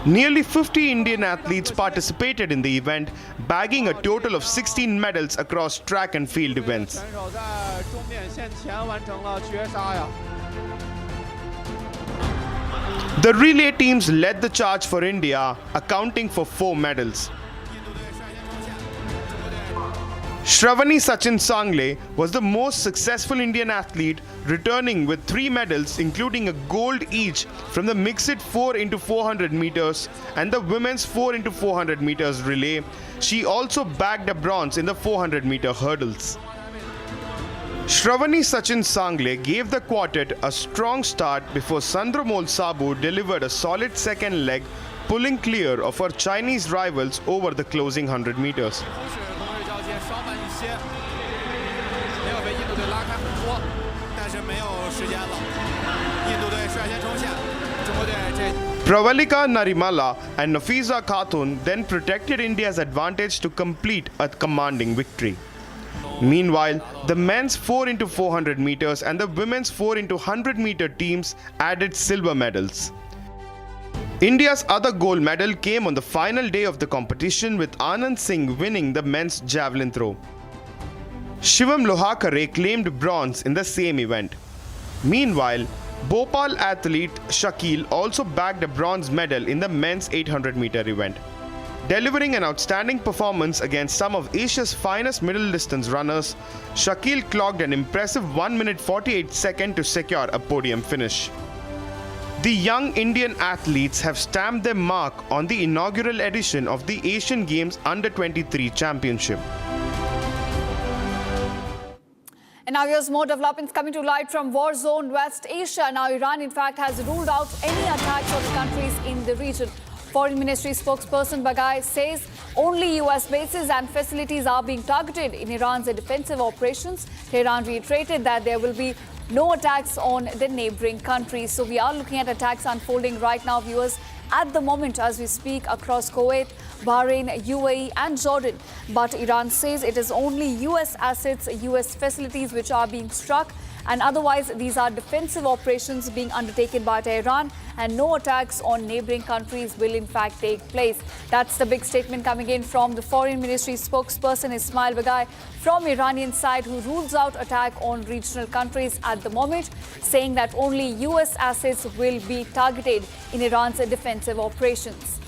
Nearly 50 Indian athletes participated in the event, bagging a total of 16 medals across track and field events. The relay teams led the charge for India, accounting for 4 medals. Shravani Sachin Sangle was the most successful Indian athlete, returning with 3 medals, including a gold each from the mixed 4x400 meters and the women's 4x400 meters relay. She also bagged a bronze in the 400 meter hurdles. Shravani Sachin Sangle gave the quartet a strong start before Sandramol Sabu delivered a solid second leg, pulling clear of her Chinese rivals over the closing 100 meters. Pravalika Narimala and Nafiza Khatun then protected India's advantage to complete a commanding victory. Meanwhile, the men's 4x400 meters and the women's 4x100 meter teams added silver medals. India's other gold medal came on the final day of the competition, with Anand Singh winning the men's javelin throw. Shivam Lohakare claimed bronze in the same event. Meanwhile, Bhopal athlete Shakil also bagged a bronze medal in the men's 800 meter event. Delivering an outstanding performance against some of Asia's finest middle distance runners, Shakil clocked an impressive 1 minute 48 seconds to secure a podium finish. The young Indian athletes have stamped their mark on the inaugural edition of the Asian Games Under-23 Championship. And now here's more developments coming to light from war-zone West Asia. Now Iran, in fact, has ruled out any attacks on the countries in the region. Foreign Ministry spokesperson Baghai says only US bases and facilities are being targeted in Iran's defensive operations. Tehran reiterated that there will be no attacks on the neighboring countries. So we are looking at attacks unfolding right now, viewers, at the moment as we speak across Kuwait, Bahrain, UAE and Jordan. But Iran says it is only US assets, US facilities which are being struck, and otherwise these are defensive operations being undertaken by Tehran, and no attacks on neighboring countries will in fact take place. That's the big statement coming in from the Foreign Ministry spokesperson Ismail Baghai from Iranian side, who rules out attack on regional countries at the moment, saying that only US assets will be targeted in Iran's defensive operations.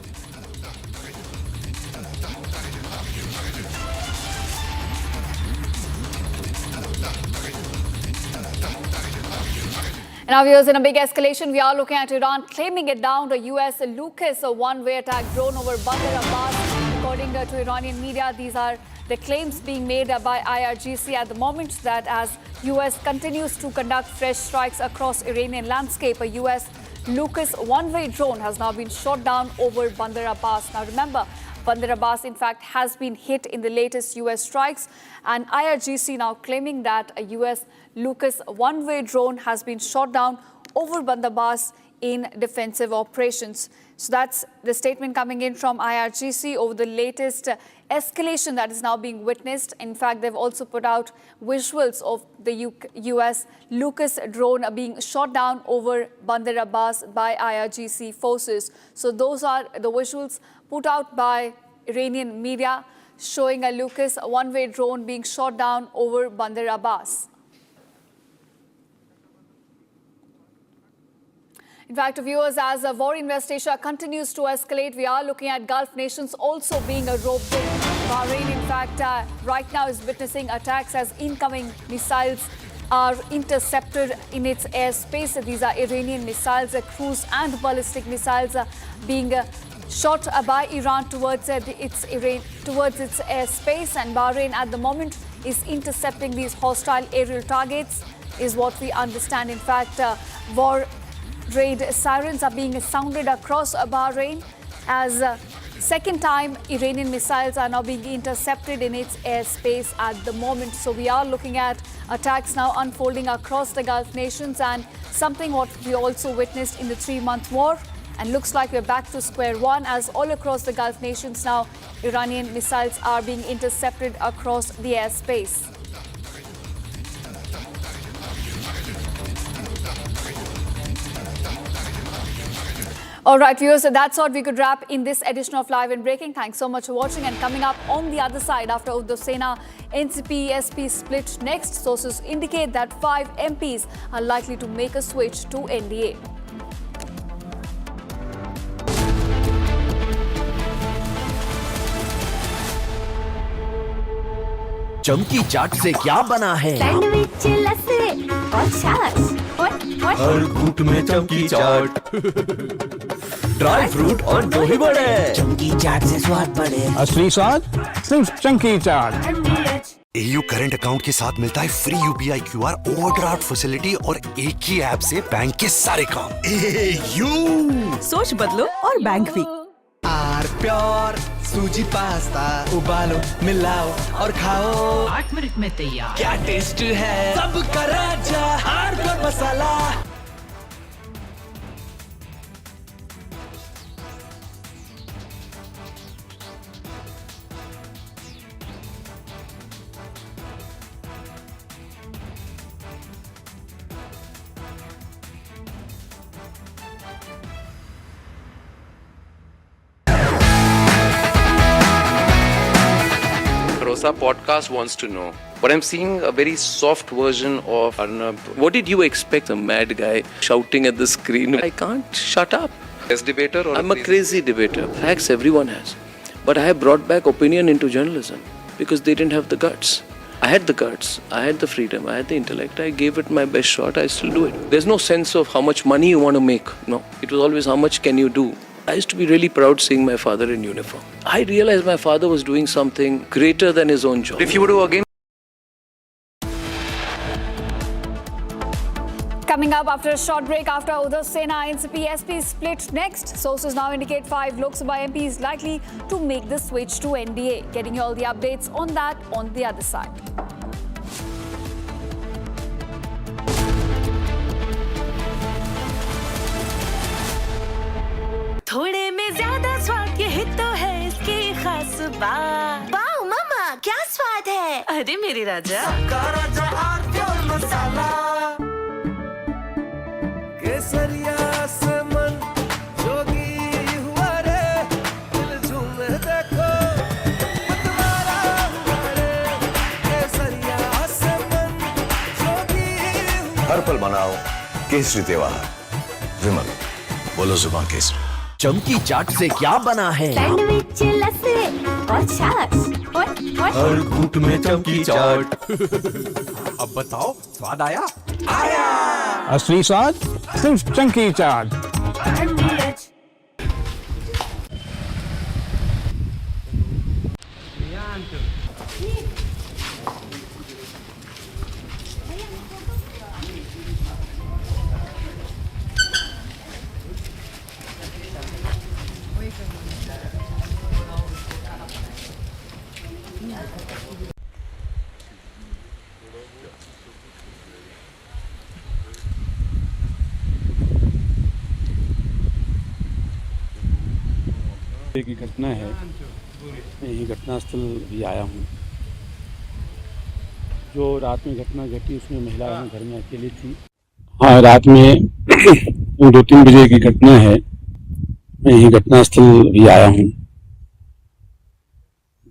And now, viewers, in a big escalation, we are looking at Iran claiming it down a US Lucas, a one-way attack drone over Bandar Abbas. According to Iranian media, these are the claims being made by IRGC at the moment, that as US continues to conduct fresh strikes across Iranian landscape, a US Lucas one-way drone has now been shot down over Bandar Abbas. Now remember, Bandar Abbas, in fact, has been hit in the latest US strikes, and IRGC now claiming that a US Lucas one-way drone has been shot down over Bandar Abbas in defensive operations. So that's the statement coming in from IRGC over the latest escalation that is now being witnessed. In fact, they've also put out visuals of the US Lucas drone being shot down over Bandar Abbas by IRGC forces. So those are the visuals put out by Iranian media showing a Lucas one-way drone being shot down over Bandar Abbas. In fact, viewers, as the war in West Asia continues to escalate, we are looking at Gulf nations also being roped in. Bahrain, in fact, right now is witnessing attacks as incoming missiles are intercepted in its airspace. These are Iranian missiles, cruise and ballistic missiles being shot by Iran towards its airspace, and Bahrain at the moment is intercepting these hostile aerial targets, is what we understand. In fact, war raid sirens are being sounded across Bahrain as second time Iranian missiles are now being intercepted in its airspace at the moment. So we are looking at attacks now unfolding across the Gulf nations, and something what we also witnessed in the 3-month war. And looks like we're back to square one, as all across the Gulf nations now Iranian missiles are being intercepted across the airspace. All right, viewers, so that's what we could wrap in this edition of Live and Breaking. Thanks so much for watching. And coming up on the other side, after Uddhav Sena NCP-SP split next, sources indicate that 5 MPs are likely to make a switch to NDA. चमकी चाट से क्या बना है? Sandwich लस्सी और छाछ हर घूंट में चमकी चाट, ड्राई फ्रूट और दही बड़े, चमकी चाट से स्वाद बढ़े। असली स्वाद सिर्फ चमकी चाट। AU करंट अकाउंट के साथ मिलता है free UPI QR overdraft facility और एक ही ऐप से बैंक के सारे काम। AU सोच बदलो और बैंक भी। आर प्योर सूजी पास्ता उबालो मिलाओ और खाओ, 8 मिनट में तैयार। क्या टेस्ट है सबका राजा R pure masala. Because our podcast wants to know. But I'm seeing a very soft version of Arnab. What did you expect? A mad guy shouting at the screen. I can't shut up. As debater or I'm a crazy debater. Facts everyone has. But I have brought back opinion into journalism because they didn't have the guts. I had the guts, I had the freedom, I had the intellect. I gave it my best shot. I still do it. There's no sense of how much money you want to make. No. It was always how much can you do. I used to be really proud seeing my father in uniform. I realized my father was doing something greater than his own job. If you were to again Coming up after a short break, after Uddhav Sena NCP SP split next, sources now indicate 5 Lok Sabha MPs likely to make the switch to NDA. Getting you all the updates on that on the other side. थोड़े में ज्यादा स्वाद ये ही तो है इसकी खास बात। वाओ मामा क्या स्वाद है? अरे मेरे राजा राजा और प्योर मसाला केसरिया से मन जोगी हुआ रे दिल झूमे देखो तुम्हारा हुआ रे केसरिया से मन जोगी हर पल मनाओ केसरी त्योहार विमल बोलो जुबान केसरी। चमकी चाट से क्या बना है? सैंडविच लस्सी और छाछ और हर घूंट में चमकी चाट। अब बताओ स्वाद आया? आया। असली स्वाद सिर्फ चंकी चाट। की घटना है, मैं यही घटनास्थल भी आया हूँ। जो रात में घटना घटी उसमें महिला यहाँ घर में अकेली थी। हाँ, रात में 2-3 बजे की घटना है, मैं यही घटनास्थल भी आया हूँ।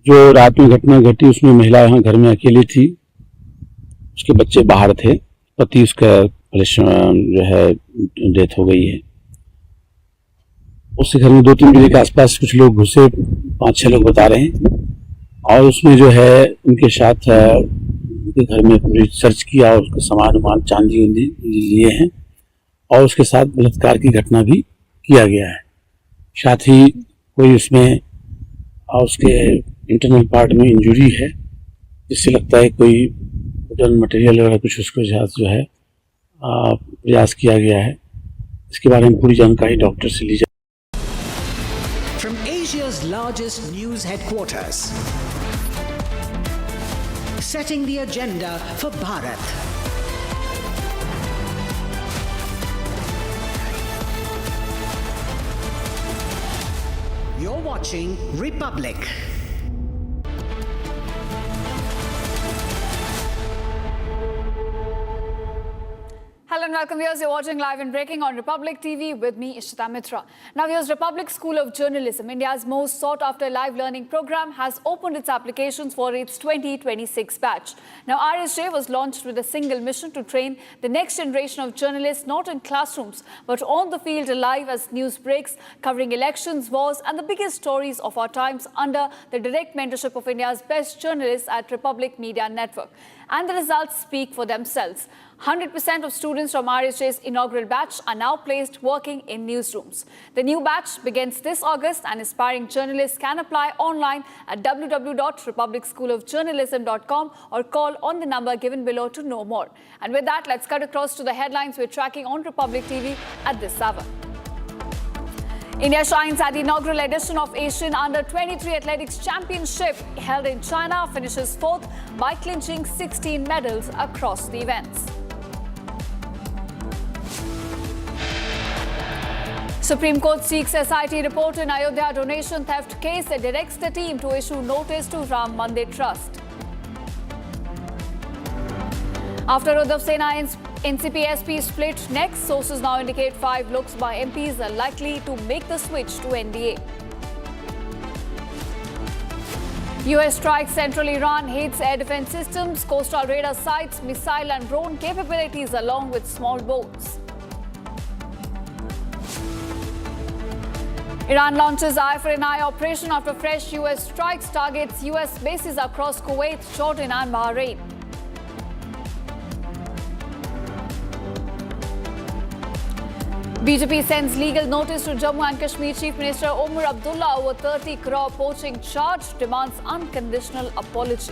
जो रात में घटना घटी उसमें महिला यहाँ घर में अकेली थी, उसके बच्चे बाहर थे, पति उसका जो है डेथ हो गई है। उसके घर में 2-3 बजे के आसपास कुछ लोग घुसे, 5-6 लोग बता रहे हैं, और उसमें जो है उनके साथ उनके घर में पूरी सर्च किया और उसका सामान चांदी लिए हैं और उसके साथ बलात्कार की घटना भी किया गया है। साथ ही कोई उसमें उसके इंटरनल पार्ट में इंजरी है, जिससे लगता है कोई वुडन मटेरियल वगैरह कुछ उसके साथ जो है प्रयास किया गया है। इसके बारे में पूरी जानकारी डॉक्टर से ली जाए। From Asia's largest news headquarters, setting the agenda for Bharat. You're watching Republic. Hello and welcome viewers, you're watching Live and Breaking on Republic TV with me, Ishita Mitra. Now viewers, Republic School of Journalism, India's most sought after live learning program, has opened its applications for its 2026 batch. Now RSJ was launched with a single mission to train the next generation of journalists not in classrooms but on the field live as news breaks, covering elections, wars and the biggest stories of our times under the direct mentorship of India's best journalists at Republic Media Network. And the results speak for themselves. 100% of students from RSJ's inaugural batch are now placed working in newsrooms. The new batch begins this August and aspiring journalists can apply online at www.republicschoolofjournalism.com or call on the number given below to know more. And with that, let's cut across to the headlines we're tracking on Republic TV at this hour. India shines at the inaugural edition of Asian Under-23 Athletics Championship held in China, finishes 4th by clinching 16 medals across the events. Supreme Court seeks SIT report in Ayodhya donation theft case and directs the team to issue notice to Ram Mandir Trust. After Uddhav Sena NCP SP split next, sources now indicate 5 Lok Sabha MPs are likely to make the switch to NDA. US strikes central Iran, hits air defense systems, coastal radar sites, missile and drone capabilities along with small boats. Iran launches eye for an eye operation after fresh US strikes, targets US bases across Kuwait, Jordan and Bahrain. BJP sends legal notice to Jammu and Kashmir Chief Minister Omar Abdullah over 30 crore poaching charge, demands unconditional apology.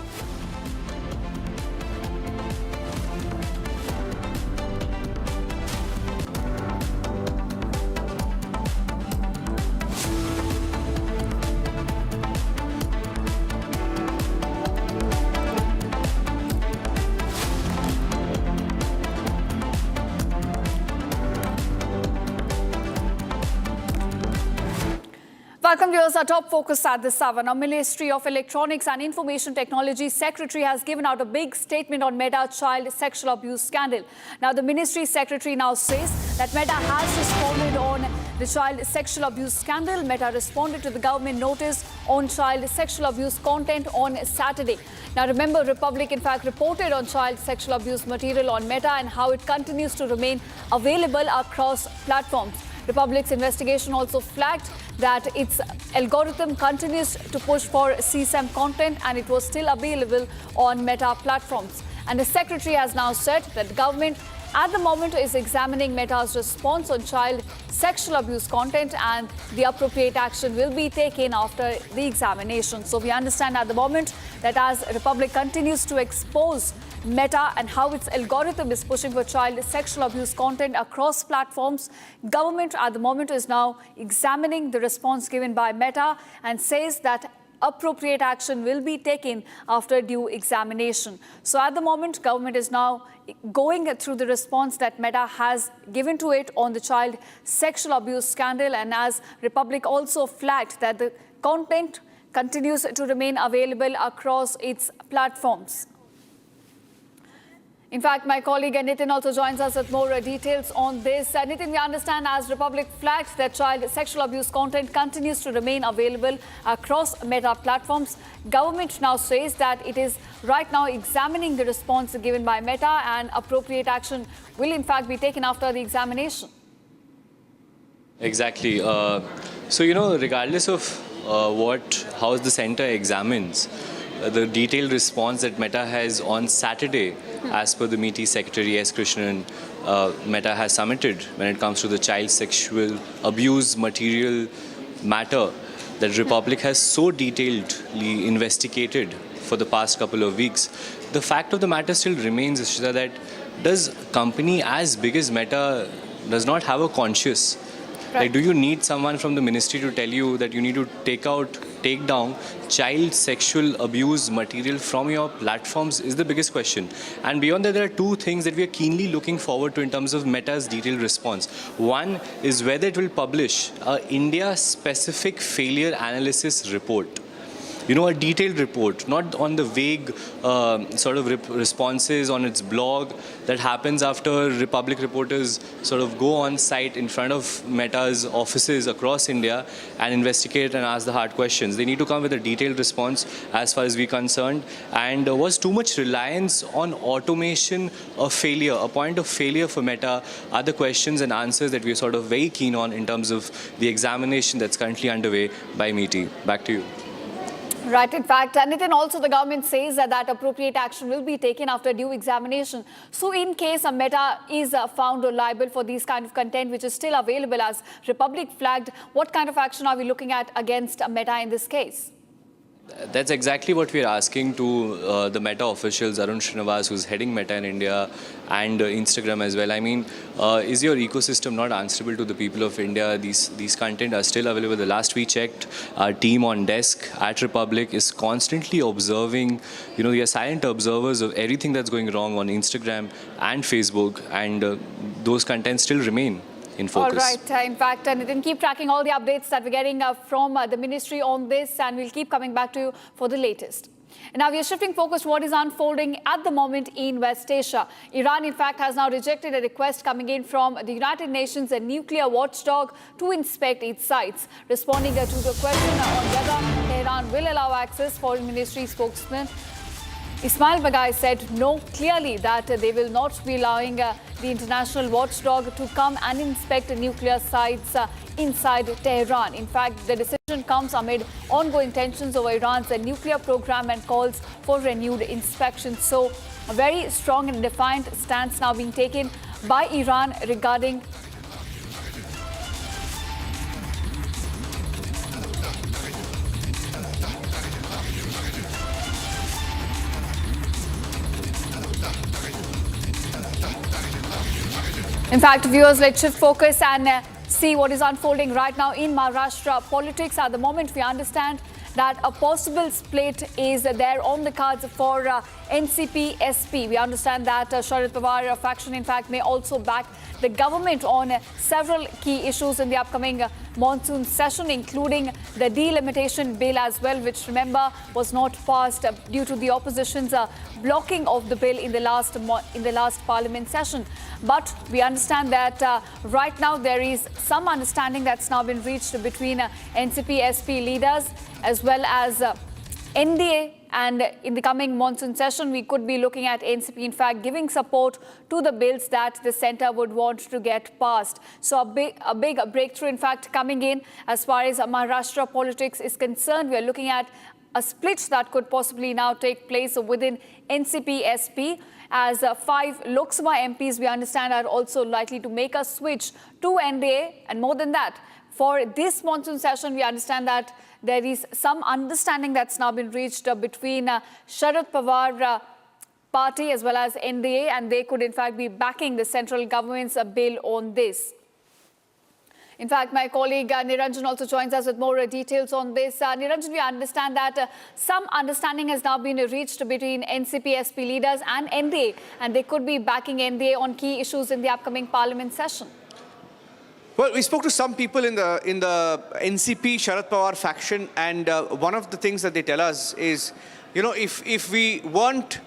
Welcome viewers. Our top focus at this hour. Now, Ministry of Electronics and Information Technology Secretary has given out a big statement on Meta child sexual abuse scandal. Now, the Ministry Secretary now says that Meta has responded on the child sexual abuse scandal. Meta responded to the government notice on child sexual abuse content on Saturday. Now, remember, Republic in fact reported on child sexual abuse material on Meta and how it continues to remain available across platforms. Republic's investigation also flagged that its algorithm continues to push for CSAM content and it was still available on Meta platforms. And the Secretary has now said that the government at the moment is examining Meta's response on child sexual abuse content and the appropriate action will be taken after the examination. So we understand at the moment that as Republic continues to expose Meta and how its algorithm is pushing for child sexual abuse content across platforms, government at the moment is now examining the response given by Meta and says that appropriate action will be taken after due examination. So at the moment, government is now going through the response that Meta has given to it on the child sexual abuse scandal, and as Republic also flagged that the content continues to remain available across its platforms. In fact, my colleague Nitin also joins us with more details on this. Nitin, we understand as Republic flagged that child sexual abuse content continues to remain available across Meta platforms. Government now says that it is right now examining the response given by Meta and appropriate action will in fact be taken after the examination. Exactly. So, regardless of how the center examines, the detailed response that Meta has on Saturday, as per the MeToo Secretary S. Krishnan, Meta has submitted when it comes to the child sexual abuse material matter that Republic has so detailedly investigated for the past couple of weeks. The fact of the matter still remains, Ishita, that does company as big as Meta does not have a conscience? Right. Like, do you need someone from the ministry to tell you that you need to take down child sexual abuse material from your platforms is the biggest question. And beyond that, there are two things that we are keenly looking forward to in terms of Meta's detailed response. One is whether it will publish a India-specific failure analysis report. A detailed report, not on the vague responses on its blog that happens after Republic reporters go on site in front of Meta's offices across India and investigate and ask the hard questions. They need to come with a detailed response as far as we're concerned. And was too much reliance on automation a failure, a point of failure for Meta? Are the questions and answers that we're very keen on in terms of the examination that's currently underway by MeToo. Back to you. Right, in fact, Nitin, also the government says that appropriate action will be taken after due examination. So in case a Meta is found liable for these kind of content which is still available as Republic flagged, what kind of action are we looking at against Meta in this case? That's exactly what we're asking to the Meta officials, Arun Srinivas, who's heading Meta in India, and Instagram as well. I mean, is your ecosystem not answerable to the people of India? These content are still available. The last we checked, our team on desk at Republic is constantly observing, we are silent observers of everything that's going wrong on Instagram and Facebook, and those contents still remain in focus. All right. In fact, Nitin, keep tracking all the updates that we're getting from the ministry on this, and we'll keep coming back to you for the latest. And now we are shifting focus to what is unfolding at the moment in West Asia. Iran, in fact, has now rejected a request coming in from the United Nations, a nuclear watchdog, to inspect its sites. Responding to the question on whether Tehran will allow access, Foreign Ministry spokesman Ismail Baghai said no, clearly that they will not be allowing the international watchdog to come and inspect nuclear sites inside Tehran. In fact, the decision comes amid ongoing tensions over Iran's nuclear program and calls for renewed inspection. So, a very strong and defiant stance now being taken by Iran regarding In fact, viewers, let's shift focus and see what is unfolding right now in Maharashtra politics. At the moment, we understand that a possible split is there on the cards for NCP-SP. We understand that Sharad Pawar faction, in fact, may also back the government on several key issues in the upcoming monsoon session, including the delimitation bill as well, which, remember, was not passed due to the opposition's blocking of the bill in the last parliament session. But we understand that right now there is some understanding that's now been reached between NCP-SP leaders as well as NDA, and in the coming monsoon session, we could be looking at NCP, in fact, giving support to the bills that the centre would want to get passed. So a big breakthrough, in fact, coming in as far as Maharashtra politics is concerned. We are looking at a split that could possibly now take place within NCP-SP, as 5 Lok Sabha MPs, we understand, are also likely to make a switch to NDA. And more than that, for this monsoon session, we understand that there is some understanding that's now been reached between Sharad Pawar party as well as NDA, and they could in fact be backing the central government's bill on this. In fact, my colleague Niranjan also joins us with more details on this. Niranjan, we understand that some understanding has now been reached between NCP-SP leaders and NDA, and they could be backing NDA on key issues in the upcoming parliament session. Well, we spoke to some people in the NCP Sharad Pawar faction, and one of the things that they tell us is, you know, if we weren't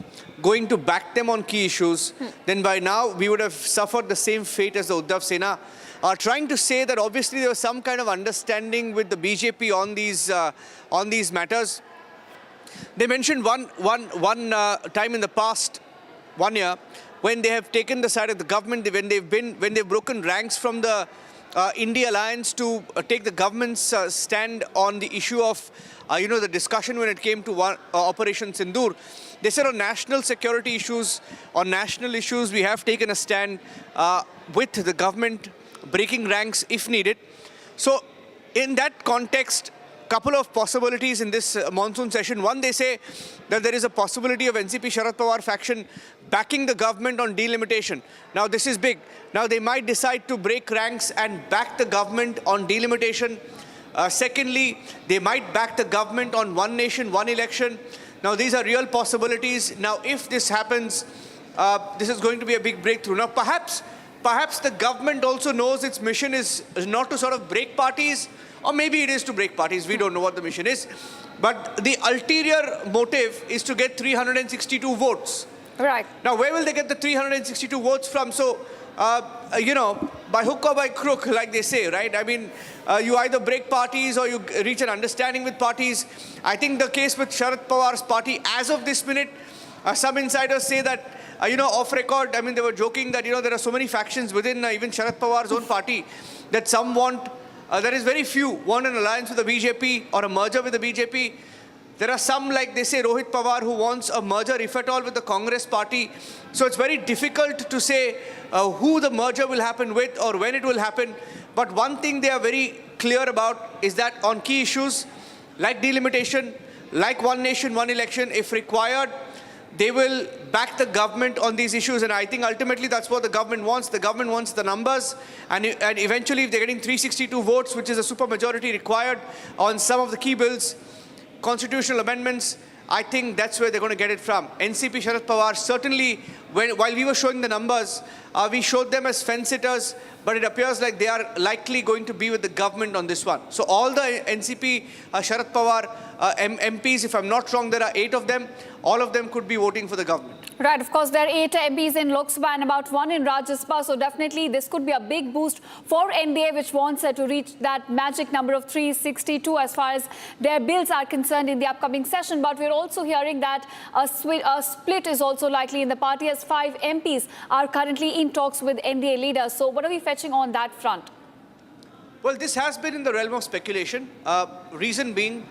going to back them on key issues, then by now we would have suffered the same fate as the Uddhav Sena. Trying to say that obviously there was some kind of understanding with the BJP on these matters. They mentioned one time in the past 1 year when they have taken the side of the government, when they've broken ranks from the India alliance to take the government's stand on the issue of the discussion when it came to Operation Sindoor. They said on national security issues, on national issues, we have taken a stand with the government, breaking ranks if needed. So in that context, couple of possibilities in this monsoon session. One, they say that there is a possibility of NCP Sharad Pawar faction backing the government on delimitation. Now this is big. Now they might decide to break ranks and back the government on delimitation. Secondly, they might back the government on one nation, one election. Now these are real possibilities. Now if this happens, this is going to be a big breakthrough. Now perhaps the government also knows its mission is not to sort of break parties, or maybe it is to break parties. We don't know what the mission is. But the ulterior motive is to get 362 votes. Right. Now, where will they get the 362 votes from? So, by hook or by crook, like they say, right? I mean, you either break parties or you reach an understanding with parties. I think the case with Sharad Pawar's party, as of this minute, some insiders say that, off record, I mean, they were joking that, there are so many factions within even Sharad Pawar's own party that some want, there is very few want an alliance with the BJP or a merger with the BJP. There are some, like they say, Rohit Pawar, who wants a merger, if at all, with the Congress party. So it's very difficult to say who the merger will happen with or when it will happen. But one thing they are very clear about is that on key issues like delimitation, like one nation, one election, if required, they will back the government on these issues. And I think ultimately that's what the government wants. The government wants the numbers. And eventually, if they're getting 362 votes, which is a supermajority required on some of the key bills, constitutional amendments, I think that's where they're going to get it from. NCP Sharad Pawar, certainly, while we were showing the numbers, we showed them as fence-sitters. but it appears like they are likely going to be with the government on this one. So all the NCP, Sharad Pawar MPs, if I'm not wrong, there are 8 of them. All of them could be voting for the government. Right, of course, there are 8 MPs in Lok Sabha and about 1 in Rajya Sabha. So definitely this could be a big boost for NDA, which wants to reach that magic number of 362 as far as their bills are concerned in the upcoming session. But we're also hearing that a split is also likely in the party, as 5 MPs are currently in talks with NDA leaders. So what are we fetching on that front? Well, this has been in the realm of speculation. Reason being,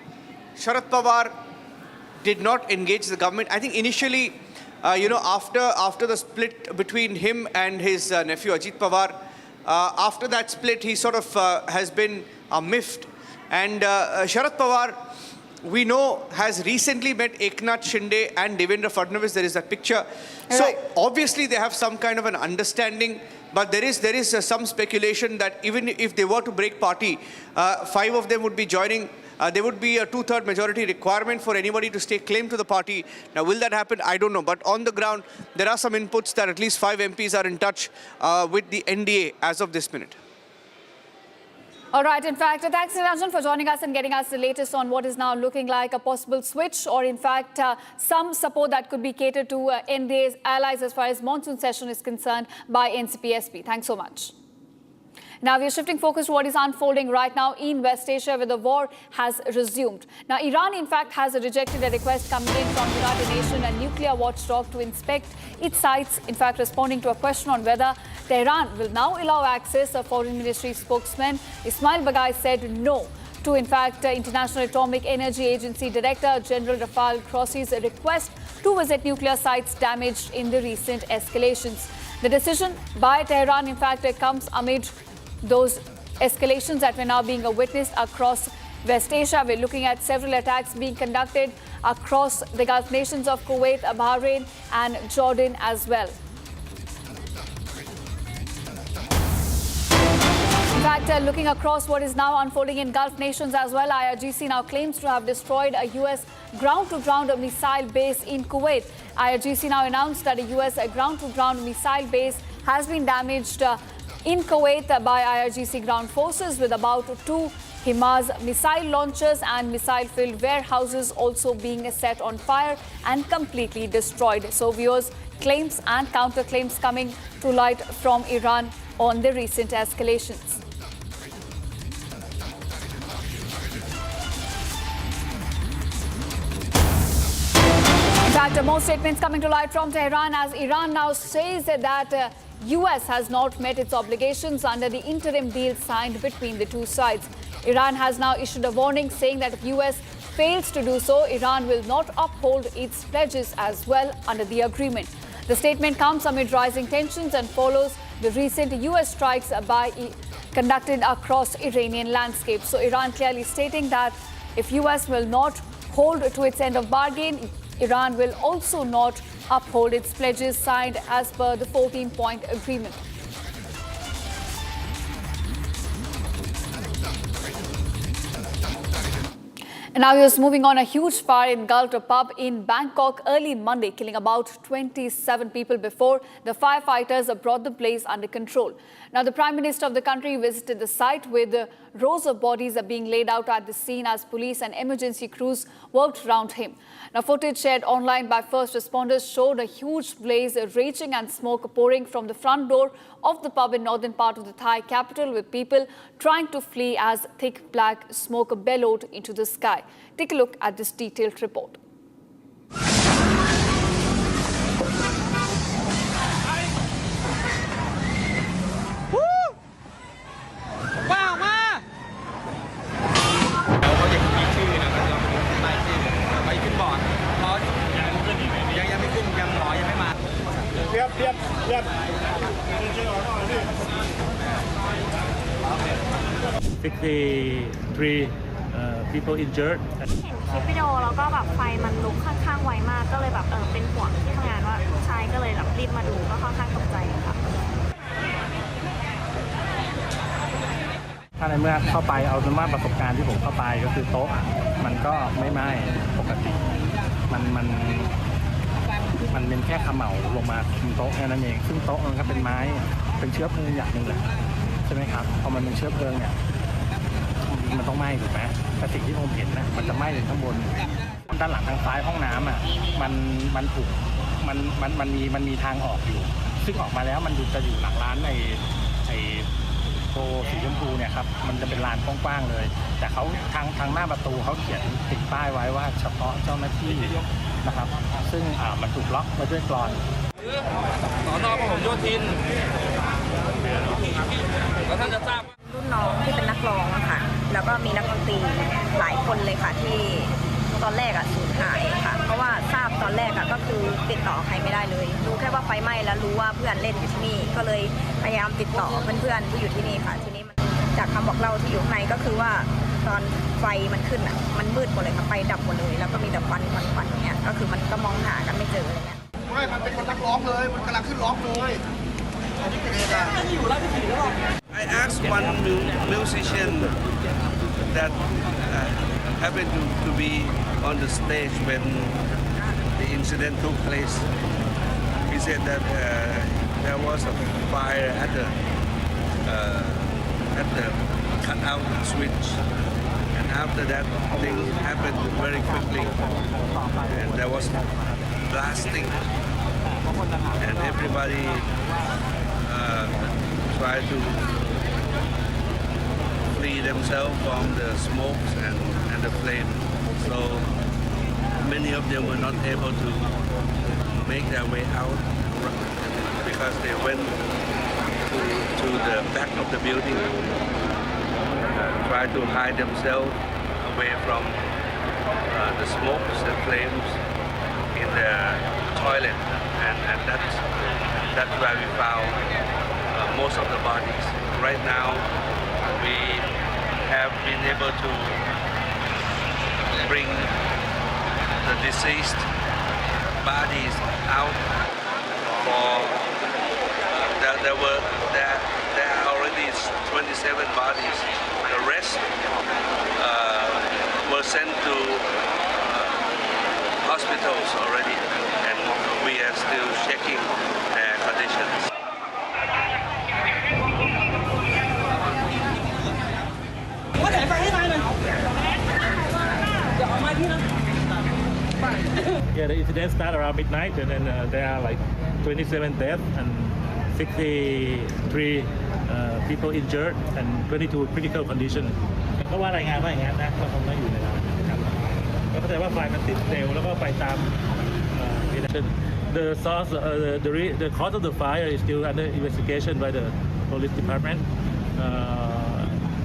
Sharad Pawar did not engage the government. I think initially, after the split between him and his nephew Ajit Pawar, after that split, he sort of has been miffed. And Sharad Pawar, we know, has recently met Eknath Shinde and Devendra Fadnavis. There is that picture. So obviously they have some kind of an understanding. But there is some speculation that even if they were to break party, 5 of them would be joining. There would be a 2/3 majority requirement for anybody to stake claim to the party. Now, will that happen? I don't know. But on the ground, there are some inputs that at least 5 MPs are in touch with the NDA as of this minute. All right. In fact, thanks, Niranjan, for joining us and getting us the latest on what is now looking like a possible switch, or in fact, some support that could be catered to NDA's allies as far as monsoon session is concerned by NCP-SP. Thanks so much. Now, we are shifting focus to what is unfolding right now in West Asia, where the war has resumed. Now, Iran, in fact, has rejected a request coming in from the United Nations, a nuclear watchdog, to inspect its sites, in fact, responding to a question on whether Tehran will now allow access. A foreign ministry spokesman, Ismail Baghai, said no to, in fact, International Atomic Energy Agency Director General Rafael Grossi's request to visit nuclear sites damaged in the recent escalations. The decision by Tehran, in fact, comes amid those escalations that were now being witnessed across West Asia. We're looking at several attacks being conducted across the Gulf nations of Kuwait, Bahrain and Jordan as well. In fact, looking across what is now unfolding in Gulf nations as well, IRGC now claims to have destroyed a U.S. ground-to-ground missile base in Kuwait. IRGC now announced that a U.S. ground-to-ground missile base has been damaged in Kuwait by IRGC ground forces, with about 2 HIMARS missile launchers and missile-filled warehouses also being set on fire and completely destroyed. So viewers, claims and counterclaims coming to light from Iran on the recent escalations. In fact, more statements coming to light from Tehran, as Iran now says that US has not met its obligations under the interim deal signed between the two sides. Iran has now issued a warning saying that if US fails to do so, Iran will not uphold its pledges as well under the agreement. The statement comes amid rising tensions and follows the recent US strikes conducted across Iranian landscape. So Iran clearly stating that if US will not hold to its end of bargain, Iran will also not uphold its pledges signed as per the 14-point agreement. And now here's moving on. A huge fire engulfed a pub in Bangkok early Monday, killing about 27 people before the firefighters brought the blaze under control. Now, the Prime Minister of the country visited the site, with rows of bodies being laid out at the scene as police and emergency crews worked around him. Now, footage shared online by first responders showed a huge blaze raging and smoke pouring from the front door of the pub in northern part of the Thai capital, with people trying to flee as thick black smoke bellowed into the sky. Take a look at this detailed report. People injured. คลิปวิดีโอแล้วก็แบบไฟมันลุกค่อนข้างไวมากก็เลยแบบเป็นห่วงที่ทำงานว่าลูกชายก็เลยแบบรีบมาดูก็ค่อนข้างตกใจค่ะ ถ้าในเมื่อเข้าไปเอาเป็นว่าประสบการณ์ที่ผมเข้าไปก็คือโต๊ะมันก็ไม่ไหม้ปกติมันเป็นแค่เขม่าลงมาบนโต๊ะแค่นั้นเองซึ่งโต๊ะมันก็เป็นไม้เป็นเชื้อเพลิงอย่างหนึ่งแหละ ช่ไหมครับพอมันเป็นเชื้อเพลิงเนี่ยมันต้องไหม้ถูกไหมแต่สิ่งที่ผมเห็นนะมันจะไหม้เลยข้างบนด้านหลังทางซ้ายห้องน้ำอ่ะมันถูกมันมีทางออกอยู่ซึ่งออกมาแล้วมันจะอยู่หลังร้านไอ้โตสีชมพูเนี่ยครับมันจะเป็นลานกว้างๆเลยแต่เขาทางหน้าประตูเขาเขียนติดป้ายไว้ว่าเฉพาะเจ้าหน้าที่นะครับซึ่งมันถูกล็อกไว้ด้วยกลอนสน.พหลโยธินแล้วท่านจะทราบรุ่นน้องที่เป็นนักร้องค่ะแล้วก็มีนักดนตรีหลายคนเลยค่ะที่ตอนแรกสูญหายค่ะเพราะว่าทราบตอนแรกก็คือติดต่อใครไม่ได้เลยรู้แค่ว่าไฟไหม้แล้วรู้ว่าเพื่อนเล่นอยู่ที่นี่ก็เลยพยายามติดต่อเพื่อนๆที่อยู่ที่นี่ค่ะทีนี้จากคำบอกเล่าที่อยู่ข้างในก็คือว่าตอนไฟมันขึ้นมันมืดหมดเลยค่ะไฟดับหมดเลยแล้วก็มีแต่ควันเนี่ยก็คือมันก็มองหากันไม่เจออะไรเงี้ยไม่มันเป็นคนนักร้องเลยมันกำลังขึ้นร้องเลยI asked one musician that happened to be on the stage when the incident took place. He said that there was a fire at the cutout switch, and after that thing happened very quickly, and there was blasting, and everybody tried to free themselves from the smokes and the flame. So many of them were not able to make their way out because they went to the back of the building, tried to hide themselves away from the smokes and flames in the toilet, and that's where we found most of the bodies. Right now, we have been able to bring the deceased bodies out. There are already 27 bodies. The rest were sent to hospitals already, and we are still checking their conditions. Yeah, the incident started around midnight, and then there are like 27 deaths and 63 people injured and 22 critical condition. ก็ว่ารายงานว่าอย่างนั้นนะก็คงต้องอยู่ในนั้นนะครับก็เข้าใจว่าไฟมันติดเร็วแล้วก็ไปตามThe source, the cause of the fire is still under investigation by the police department.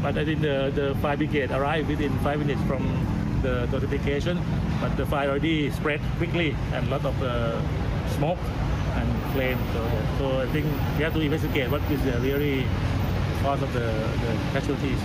But I think the fire brigade arrived within 5 minutes from the notification. But the fire already spread quickly and a lot of smoke and flame. So I think we have to investigate what is the really cause of the casualties.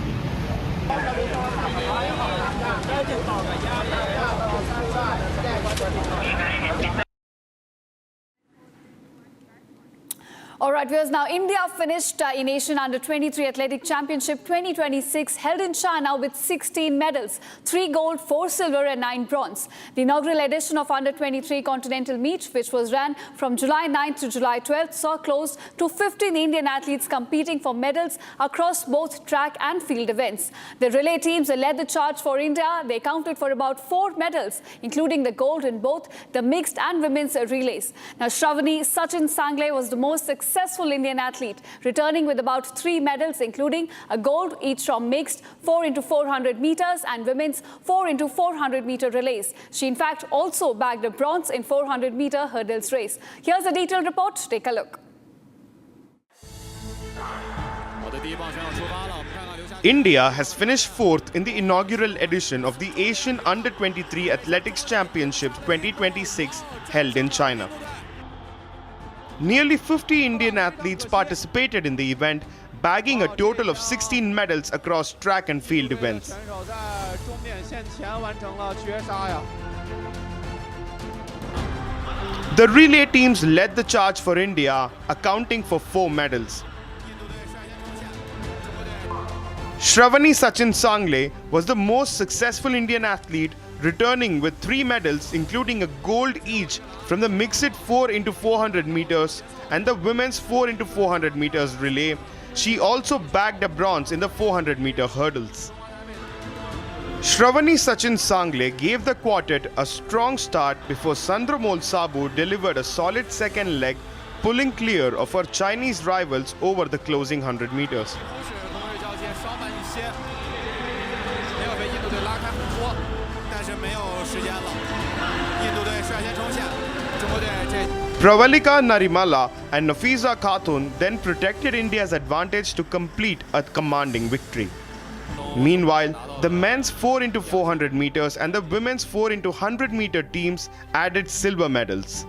All right, viewers, now India finished in Asian Under-23 Athletic Championship 2026 held in China with 16 medals, 3 gold, 4 silver and 9 bronze. The inaugural edition of Under-23 Continental Meet, which was ran from July 9th to July 12th, saw close to 15 Indian athletes competing for medals across both track and field events. The relay teams led the charge for India. They counted for about 4 medals, including the gold in both the mixed and women's relays. Now, Shravani Sachin Sangle was the most successful Indian athlete, returning with about 3 medals, including a gold each from mixed 4x400 meters and women's 4x400 meter relays. She in fact also bagged a bronze in 400 meter hurdles race. Here's a detailed report. Take a look. India has finished 4th in the inaugural edition of the Asian Under-23 Athletics Championships 2026 held in China. Nearly 50 Indian athletes participated in the event, bagging a total of 16 medals across track and field events. The relay teams led the charge for India, accounting for 4 medals. Shravani Sachin Sangle was the most successful Indian athlete, returning with 3 medals, including a gold each from the mixed 4x400 meters and the women's 4x400 meters relay. She also bagged a bronze in the 400-meter hurdles. Shravani Sachin Sangle gave the quartet a strong start before Sandramol Sabu delivered a solid second leg, pulling clear of her Chinese rivals over the closing 100 meters. Pravalika Narimala and Nafiza Khatun then protected India's advantage to complete a commanding victory. Meanwhile, the men's 4x400 meters and the women's 4x100-meter teams added silver medals.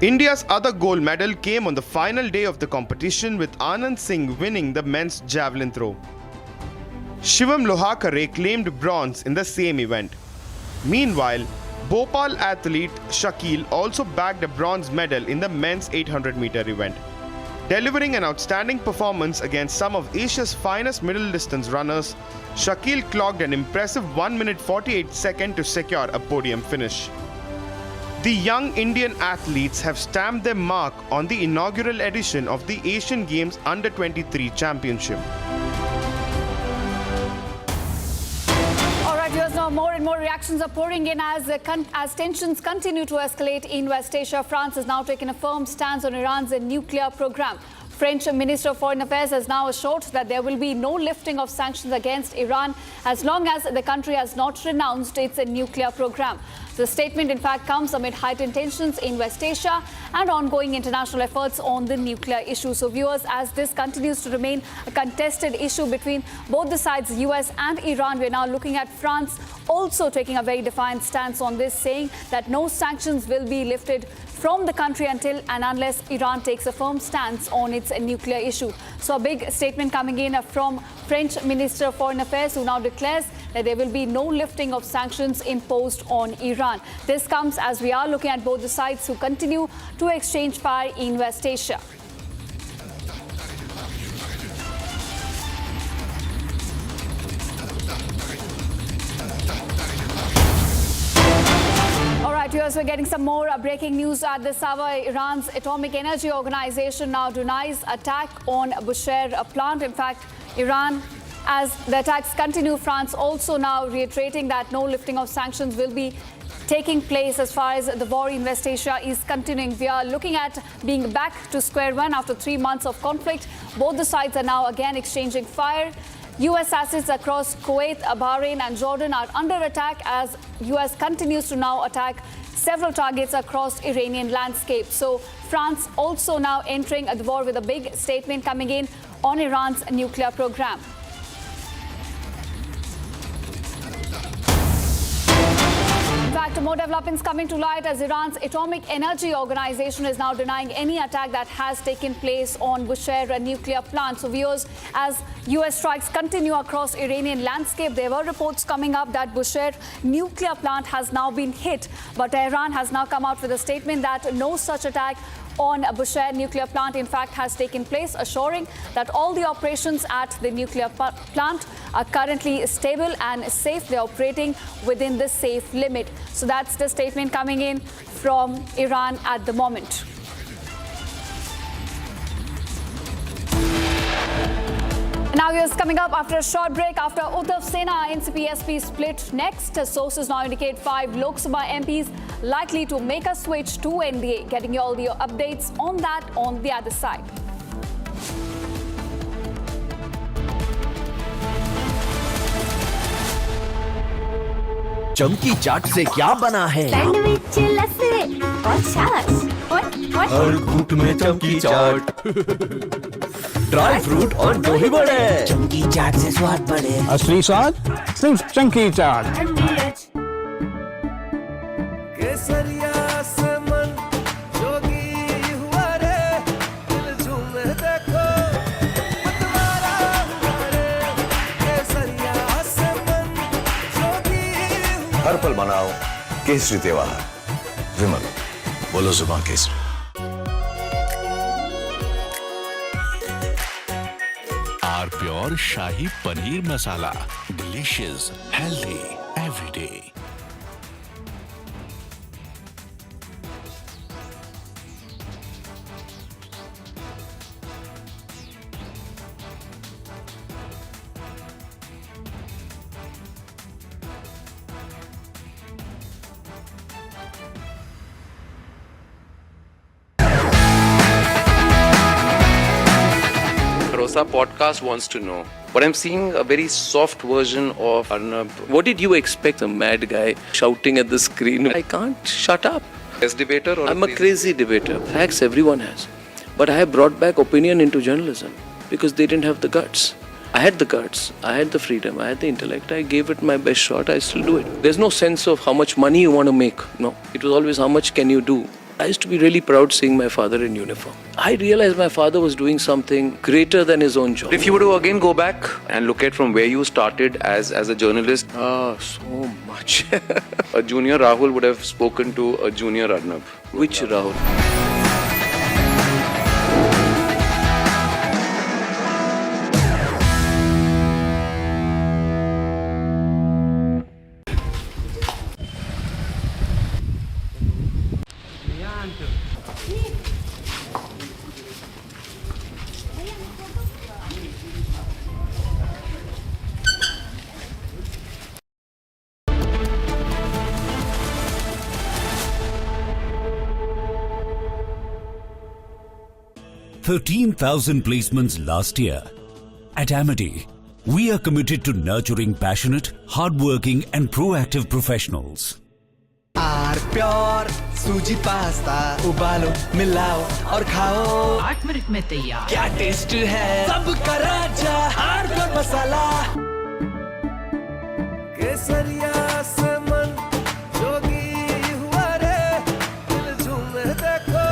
India's other gold medal came on the final day of the competition, with Anand Singh winning the men's javelin throw. Shivam Lohakare claimed bronze in the same event. Meanwhile, Bhopal athlete Shakil also bagged a bronze medal in the men's 800-meter event. Delivering an outstanding performance against some of Asia's finest middle distance runners, Shakil clocked an impressive 1 minute 48 seconds to secure a podium finish. The young Indian athletes have stamped their mark on the inaugural edition of the Asian Games Under-23 Championship. Viewers, now more and more reactions are pouring in as tensions continue to escalate in West Asia. France has now taken a firm stance on Iran's nuclear program. French Minister of Foreign Affairs has now assured that there will be no lifting of sanctions against Iran as long as the country has not renounced its nuclear program. The statement, in fact, comes amid heightened tensions in West Asia and ongoing international efforts on the nuclear issue. So, viewers, as this continues to remain a contested issue between both the sides, US and Iran, we're now looking at France also taking a very defiant stance on this, saying that no sanctions will be lifted from the country until and unless Iran takes a firm stance on its nuclear issue. So, a big statement coming in from French Minister of Foreign Affairs, who now declares that there will be no lifting of sanctions imposed on Iran. This comes as we are looking at both the sides who continue to exchange fire in West Asia. All right, viewers, we're getting some more breaking news at this hour. Iran's Atomic Energy Organization now denies attack on Bushehr plant. In fact, Iran, as the attacks continue, France also now reiterating that no lifting of sanctions will be taking place as far as the war in West Asia is continuing. We are looking at being back to square one after 3 months of conflict. Both the sides are now again exchanging fire. US assets across Kuwait, Bahrain and Jordan are under attack as US continues to now attack several targets across Iranian landscape. So France also now entering the war with a big statement coming in on Iran's nuclear program. In fact, more developments coming to light as Iran's Atomic Energy Organization is now denying any attack that has taken place on Bushehr nuclear plant. So, viewers, as US strikes continue across Iranian landscape, there were reports coming up that Bushehr nuclear plant has now been hit. But Tehran has now come out with a statement that no such attack on Bushehr nuclear plant in fact has taken place, assuring that all the operations at the nuclear plant are currently stable and safe. They're operating within the safe limit. So that's the statement coming in from Iran at the moment. Now, here's coming up after a short break. After Uddhav Sena NCP-SP split next, sources now indicate 5 Lok Sabha MPs likely to make a switch to NDA. Getting you all the updates on that on the other side. चमकी चाट से क्या बना है? Sandwich लस्सी और छाछ हर घूंट में चमकी चाट, ड्राई फ्रूट और दही बड़े। चमकी चाट से स्वाद बढ़े। असली स्वाद सिर्फ चमकी चाट। केसरिया से मन जोगी हुआ रे, दिल झूमे देखो मतवारा हुआ रे। केसरिया से मन जोगी हुआ। हर पल मनाओ केसरी त्योहार। विमल, बोलो जुबान Kesari. Pure shahi paneer masala, delicious, healthy every day. Because our podcast wants to know. But I'm seeing a very soft version of Arnab. What did you expect? A mad guy shouting at the screen. I can't shut up. Best debater or I'm a crazy debater. Facts everyone has. But I have brought back opinion into journalism because they didn't have the guts. I had the guts, I had the freedom, I had the intellect. I gave it my best shot. I still do it. There's no sense of how much money you want to make. No. It was always how much can you do. I used to be really proud seeing my father in uniform. I realized my father was doing something greater than his own job. If you were to again go back and look at from where you started as a journalist, so much. A junior Rahul would have spoken to a junior Arnab. Which Rahul? 13,000 placements last year. At Amity, we are committed to nurturing passionate, hardworking and proactive professionals. Pure सूजी pasta उबालो मिलाओ और खाओ 8 minute में तैयार। क्या taste है सबका राजा आर प्योर मसाला केसरिया से मन जोगी हुआ रे दिल झूमे देखो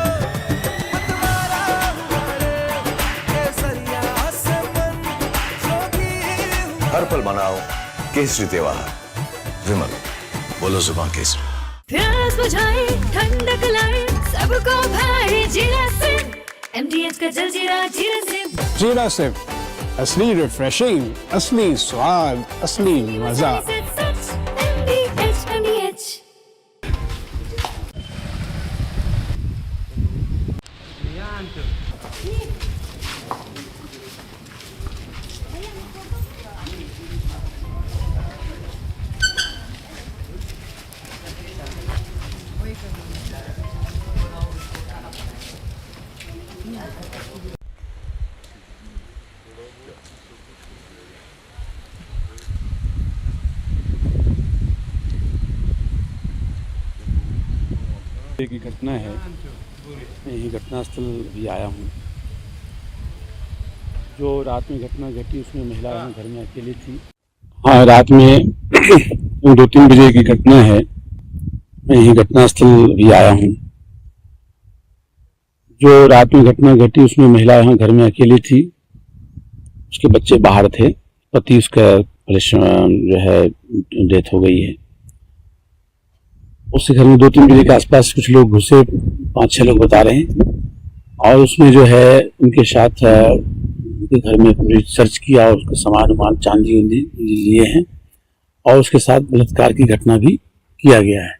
मतवारा हुआ रे केसरिया से मन जोगी हर पल मनाओ केसरी त्योहार विमल बोलो जुबान केसरी प्यास बुझाए ठंडक लाए सबको भाई जीरा से MDH का जलजीरा जीरा से जीरा से असली रिफ्रेशिंग, असली स्वाद, असली मजा। MDH एक घटना है, मैं यही घटनास्थल भी आया हूँ। जो रात में घटना घटी उसमें महिला यहाँ घर में अकेली थी। हाँ, रात में 2-3 बजे की घटना है, मैं यही घटनास्थल भी आया हूँ। जो रात में घटना घटी उसमें महिला यहाँ घर में अकेली थी, उसके बच्चे बाहर थे, पति उसका जो है डेथ हो गई है। उसके घर में 2-3 बजे के आसपास कुछ लोग घुसे, 5-6 लोग बता रहे हैं, और उसमें जो है उनके साथ उनके घर में पूरी सर्च किया और उसका सामान चांदी लिए हैं और उसके साथ बलात्कार की घटना भी किया गया है।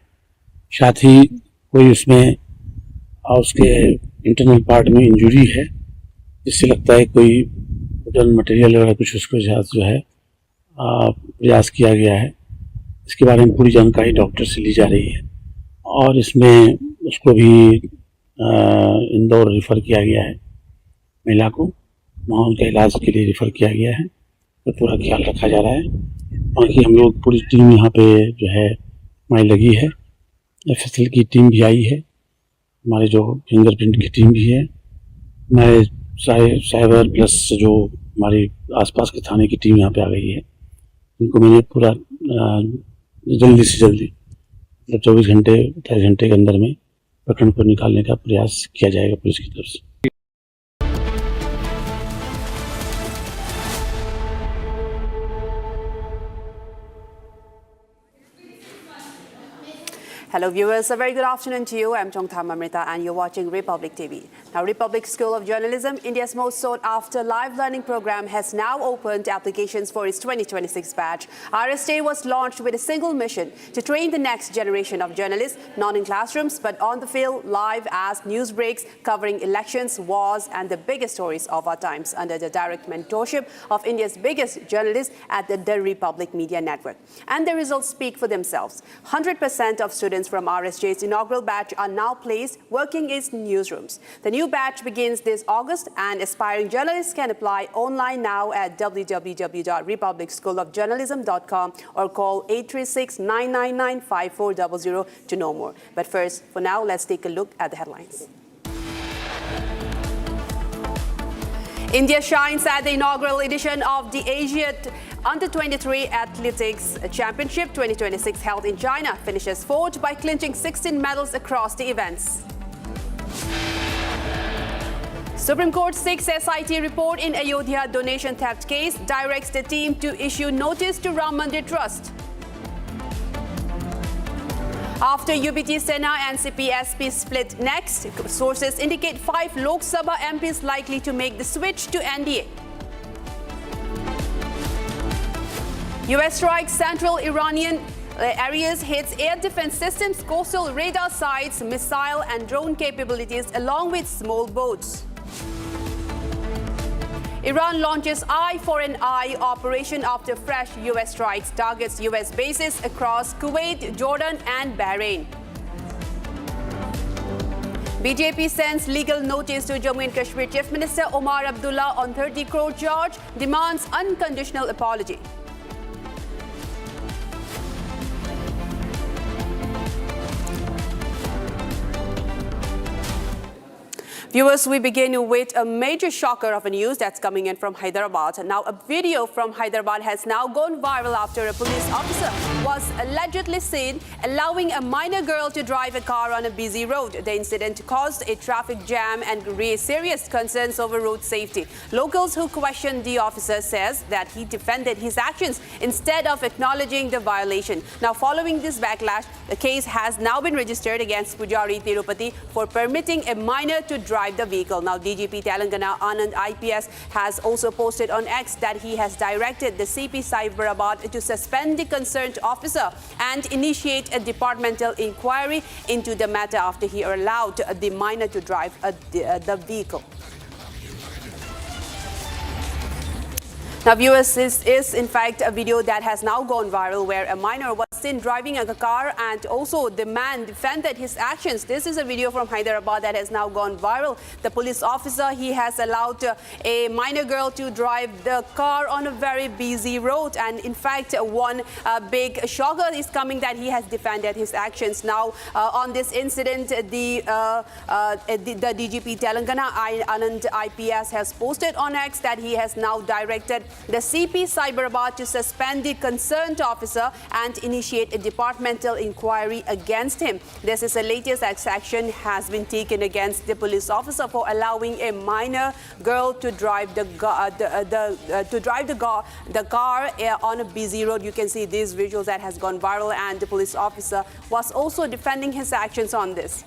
साथ ही कोई उसमें उसके इंटरनल पार्ट में इंजरी है, जिससे लगता है कोई वुडन मटेरियल वगैरह कुछ उसके साथ जो है प्रयास किया गया है। इसके बारे में पूरी जानकारी डॉक्टर से ली जा रही है और इसमें उसको भी इंदौर रेफ़र किया गया है, महिला को वहाँ उनके इलाज के लिए रेफ़र किया गया है, तो पूरा ख्याल रखा जा रहा है। बाकी हम लोग पूरी टीम यहाँ पे जो है हमारी लगी है, FSL की टीम भी आई है, हमारे जो फिंगरप्रिंट की टीम भी है, हमारे साइबर प्लस जो हमारी आसपास के थाने की टीम यहाँ पे आ गई है। इनको मैंने पूरा जल्दी से जल्दी मतलब 24 घंटे 28 घंटे के अंदर में प्रकरण को निकालने का प्रयास किया जाएगा पुलिस की तरफ से। Hello viewers, a very good afternoon to you. I'm Chongtham Amrita and you're watching Republic TV. Now Republic School of Journalism, India's most sought after live learning program, has now opened applications for its 2026 batch. RSJ was launched with a single mission to train the next generation of journalists, not in classrooms but on the field, live as news breaks covering elections, wars and the biggest stories of our times under the direct mentorship of India's biggest journalists at the Republic Media Network. And the results speak for themselves. 100% of students from RSJ's inaugural batch are now placed working in newsrooms. The new batch begins this August, and aspiring journalists can apply online now at www.republicschoolofjournalism.com or call 836-999-5400 to know more. But first, for now, let's take a look at the headlines. India shines at the inaugural edition of the Asian Under-23 Athletics Championship 2026 held in China. Finishes fourth by clinching 16 medals across the events. Supreme Court seeks SIT report in Ayodhya donation theft case, directs the team to issue notice to Ram Mandir Trust. After UBT Sena and CPSP split next, sources indicate 5 Lok Sabha MPs likely to make the switch to NDA. US strikes central Iranian areas, hits air defense systems, coastal radar sites, missile and drone capabilities, along with small boats. Iran launches Eye for an Eye operation after fresh US strikes, targets US bases across Kuwait, Jordan and Bahrain. BJP sends legal notice to Jammu and Kashmir Chief Minister Omar Abdullah on 30 crore charge, demands unconditional apology. Viewers, we begin with a major shocker of a news that's coming in from Hyderabad. Now, a video from Hyderabad has now gone viral after a police officer was allegedly seen allowing a minor girl to drive a car on a busy road. The incident caused a traffic jam and raised serious concerns over road safety. Locals who questioned the officer says that he defended his actions instead of acknowledging the violation. Now, following this backlash, the case has now been registered against Pujari Tirupati for permitting a minor to drive the vehicle. Now, DGP Telangana Anand IPS has also posted on X that he has directed the CP Cyberabad to suspend the concerned officer and initiate a departmental inquiry into the matter after he allowed the minor to drive the vehicle. Now, viewers, this is in fact a video that has now gone viral where a minor was seen driving a car and also the man defended his actions. This is a video from Hyderabad that has now gone viral. The police officer, he has allowed a minor girl to drive the car on a very busy road, and in fact one big shocker is coming that he has defended his actions. Now, on this incident, the DGP Telangana Anand IPS has posted on X that he has now directed the CP Cyberabad to suspend the concerned officer and initiate a departmental inquiry against him. This is the latest action has been taken against the police officer for allowing a minor girl to drive the car on a busy road. You can see these visuals that has gone viral, and the police officer was also defending his actions on this.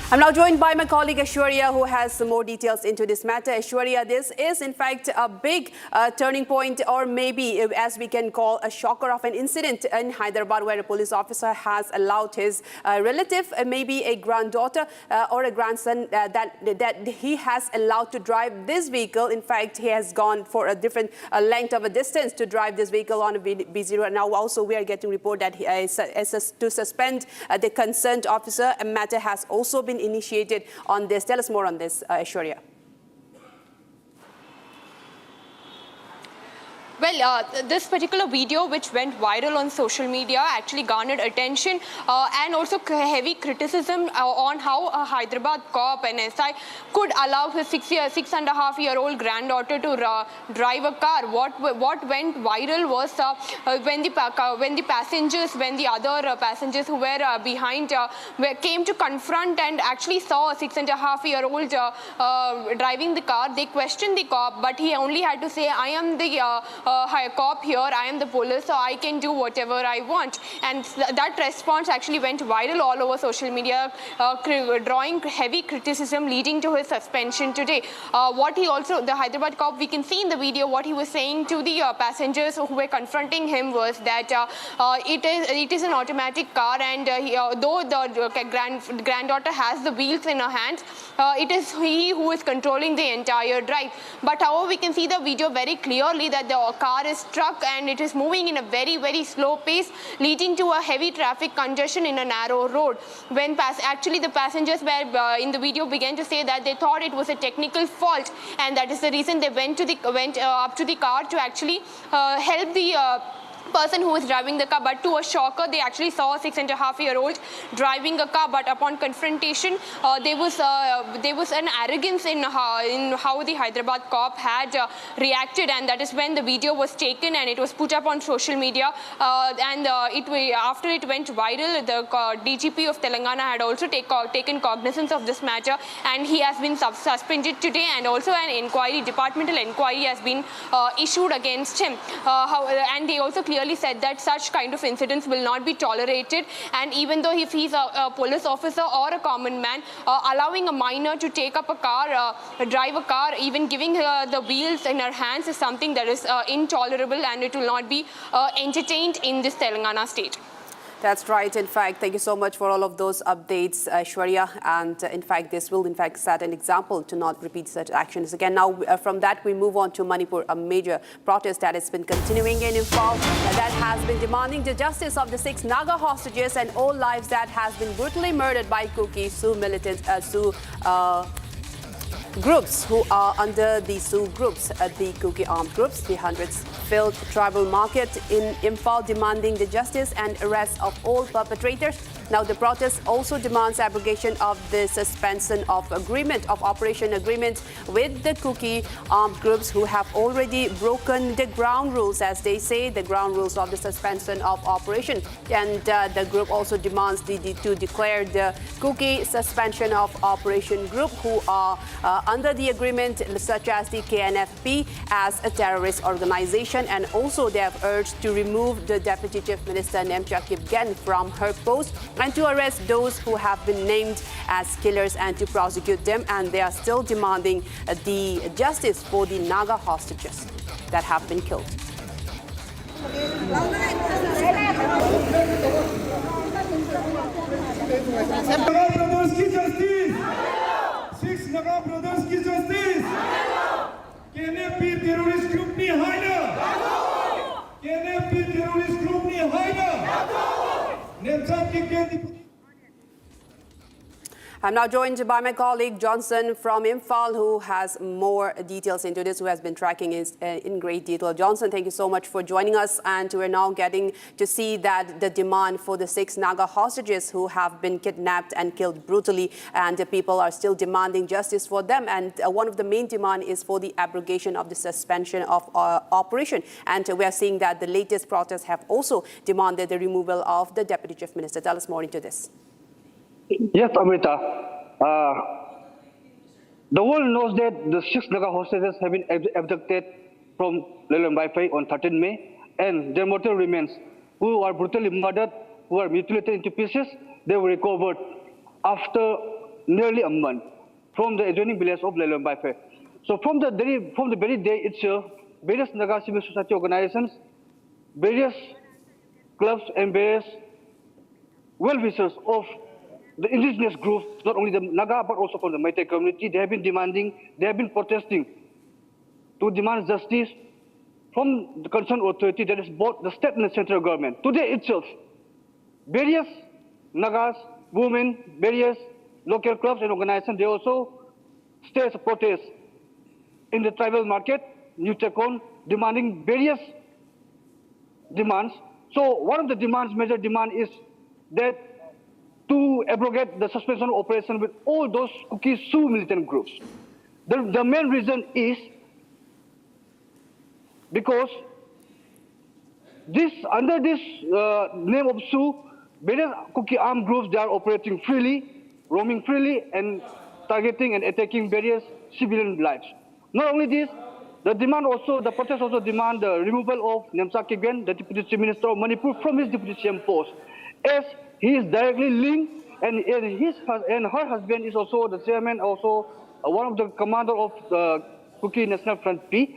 I'm now joined by my colleague Aishwarya, who has some more details into this matter. Aishwarya, this is in fact a big turning point, or maybe as we can call a shocker of an incident in Hyderabad where a police officer has allowed his relative, maybe a granddaughter or a grandson, that he has allowed to drive this vehicle. In fact, he has gone for a different length of a distance to drive this vehicle on a busy road. Now also we are getting report that to suspend the concerned officer, a matter has also been initiated on this. Tell us more on this, Aishwarya. Well, this particular video, which went viral on social media, actually garnered attention and also heavy criticism on how a Hyderabad cop, an SI, could allow his 6.5-year-old granddaughter to drive a car. What went viral was when the other passengers who were behind came to confront and actually saw a 6.5-year-old driving the car. They questioned the cop, but he only had to say, "I am the cop here, I am the police, so I can do whatever I want." And that response actually went viral all over social media, drawing heavy criticism, leading to his suspension today. The Hyderabad cop, we can see in the video, what he was saying to the passengers who were confronting him was that it is an automatic car, and though the granddaughter has the wheels in her hands, it is he who is controlling the entire drive. But however, we can see the video very clearly that the car is struck and it is moving in a very, very slow pace, leading to a heavy traffic congestion in a narrow road. When actually the passengers were in the video began to say that they thought it was a technical fault, and that is the reason they went up to the car to actually help the person who was driving the car. But to a shocker, they actually saw a 6.5-year-old driving a car. But upon confrontation, there was an arrogance in how the Hyderabad cop had reacted, and that is when the video was taken and it was put up on social media. After it went viral, the DGP of Telangana had also taken cognizance of this matter, and he has been suspended today, and also an departmental inquiry has been issued against him. And they also clearly said that such kind of incidents will not be tolerated, and even though if he's a police officer or a common man, allowing a minor to take up a car, drive a car, even giving her the wheels in her hands is something that is intolerable, and it will not be entertained in this Telangana state. That's right. In fact, thank you so much for all of those updates, Shwarya. And in fact, this will in fact set an example to not repeat such actions again. Now, from that, we move on to Manipur, a major protest that has been continuing in Imphal that has been demanding the justice of the 6 Naga hostages and all lives that has been brutally murdered by Kuki Sioux militants, groups who are under the Sioux groups, the Kuki armed groups. The hundreds filled tribal market in Imphal demanding the justice and arrest of all perpetrators. Now the protest also demands abrogation of the suspension of operation agreement with the Kuki armed groups who have already broken the ground rules, as they say, the ground rules of the suspension of operation. And the group also demands to declare the Kuki suspension of operation group who are under the agreement, such as the KNFP, as a terrorist organization. And also they have urged to remove the Deputy Chief Minister Nemcha Kipgen from her post and to arrest those who have been named as killers and to prosecute them. And they are still demanding the justice for the Naga hostages that have been killed. Six Naga brothers की justice. KNFP terrorist group ni haina. KNFP terrorist group ni haina. Nemcha Kipgen. I'm now joined by my colleague Johnson from Imphal, who has more details into this, who has been tracking it in great detail. Johnson, thank you so much for joining us. And we're now getting to see that the demand for the 6 Naga hostages who have been kidnapped and killed brutally, and the people are still demanding justice for them. And one of the main demand is for the abrogation of the suspension of operation. And we are seeing that the latest protests have also demanded the removal of the Deputy Chief Minister. Tell us more into this. Yes, Amrita. The world knows that the 6 Naga hostages have been abducted from Lelembaipai on 13 May, and their mortal remains, who are brutally murdered, who are mutilated into pieces, they were recovered after nearly a month from the adjoining village of Lelembaipai. So from the very day itself, various Naga civil society organizations, various clubs, and various well-wishers of the indigenous groups, not only the Naga, but also from the Meitei community, they have been protesting to demand justice from the concerned authority, that is both the state and the central government. Today itself, various Nagas, women, various local clubs and organizations, they also staged a protest in the tribal market, New Tekon, demanding various demands. So one of the major demand is that to abrogate the suspension of operation with all those Kuki Sioux militant groups. The main reason is because under this name of Sioux, various Kuki armed groups, they are operating freely, roaming freely, and targeting and attacking various civilian lives. Not only this, the protest also demand the removal of Nemcha Kipgen, the Deputy Chief Minister of Manipur, from his Deputy CM post, as he is directly linked, and her husband is also the chairman, also one of the commander of the Kuki National Front P.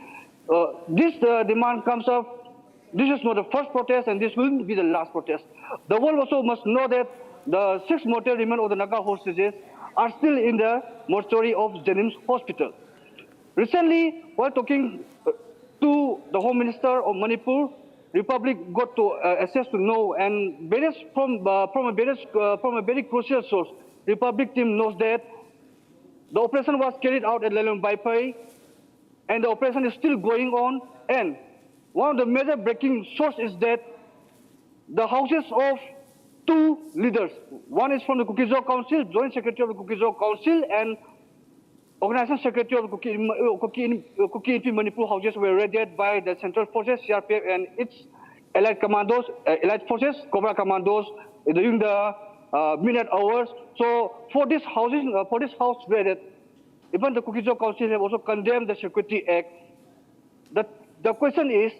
This demand comes up. This is not the first protest, and this will be the last protest. The world also must know that the 6 mortal remains of the Naga hostages are still in the mortuary of Jennings Hospital. Recently, while talking to the Home Minister of Manipur, Republic got to access to know, and from a very crucial source, Republic team knows that the operation was carried out at Lelong Baipai, and the operation is still going on. And one of the major breaking sources is that the houses of two leaders, one is from the Kukizo Council, Joint Secretary of the Kukizo Council, and Organization Secretary of the Kuki Infi Manipur houses were raided by the Central Forces, CRPF, and its allied commandos, allied forces, Cobra commandos during the midnight hours. So for this house raided, even the Kukizo Council have also condemned the Security Act. The question is,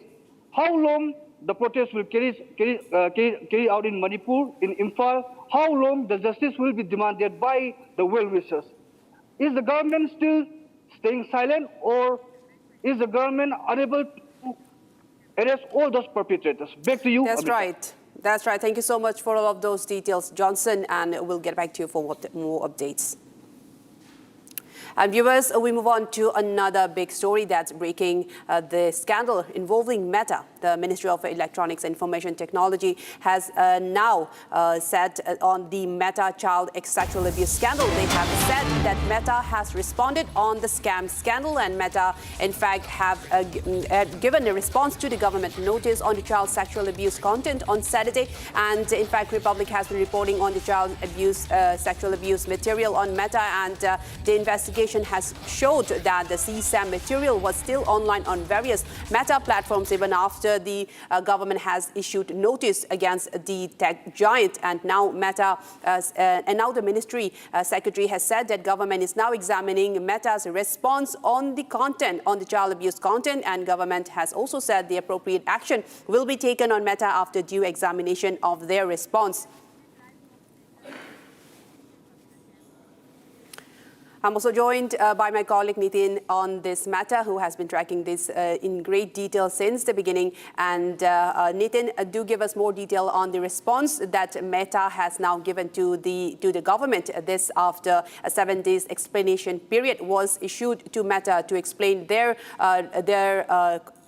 how long the protest will carry out in Manipur, in Imphal? How long the justice will be demanded by the well-wishers? Is the government still staying silent, or is the government unable to arrest all those perpetrators? Back to you. That's Amrita. right. That's right. Thank you so much for all of those details, Johnson, and we'll get back to you for more updates. And viewers, we move on to another big story that's breaking, the scandal involving Meta. The Ministry of Electronics and Information Technology has now said on the Meta child sexual abuse scandal. They have said that Meta has responded on the scam scandal, and Meta, in fact, have given a response to the government notice on the child sexual abuse content on Saturday. And in fact, Republic has been reporting on the child abuse, sexual abuse material on Meta, and the investigation has showed that the CSAM material was still online on various Meta platforms even after the government has issued notice against the tech giant. And now Meta, and now the ministry secretary has said that government is now examining Meta's response on the content, on the child abuse content, and government has also said the appropriate action will be taken on Meta after due examination of their response. I'm also joined by my colleague Nitin on this matter, who has been tracking this in great detail since the beginning. And Nitin, do give us more detail on the response that Meta has now given to the government. This after a 7 days explanation period was issued to Meta to explain their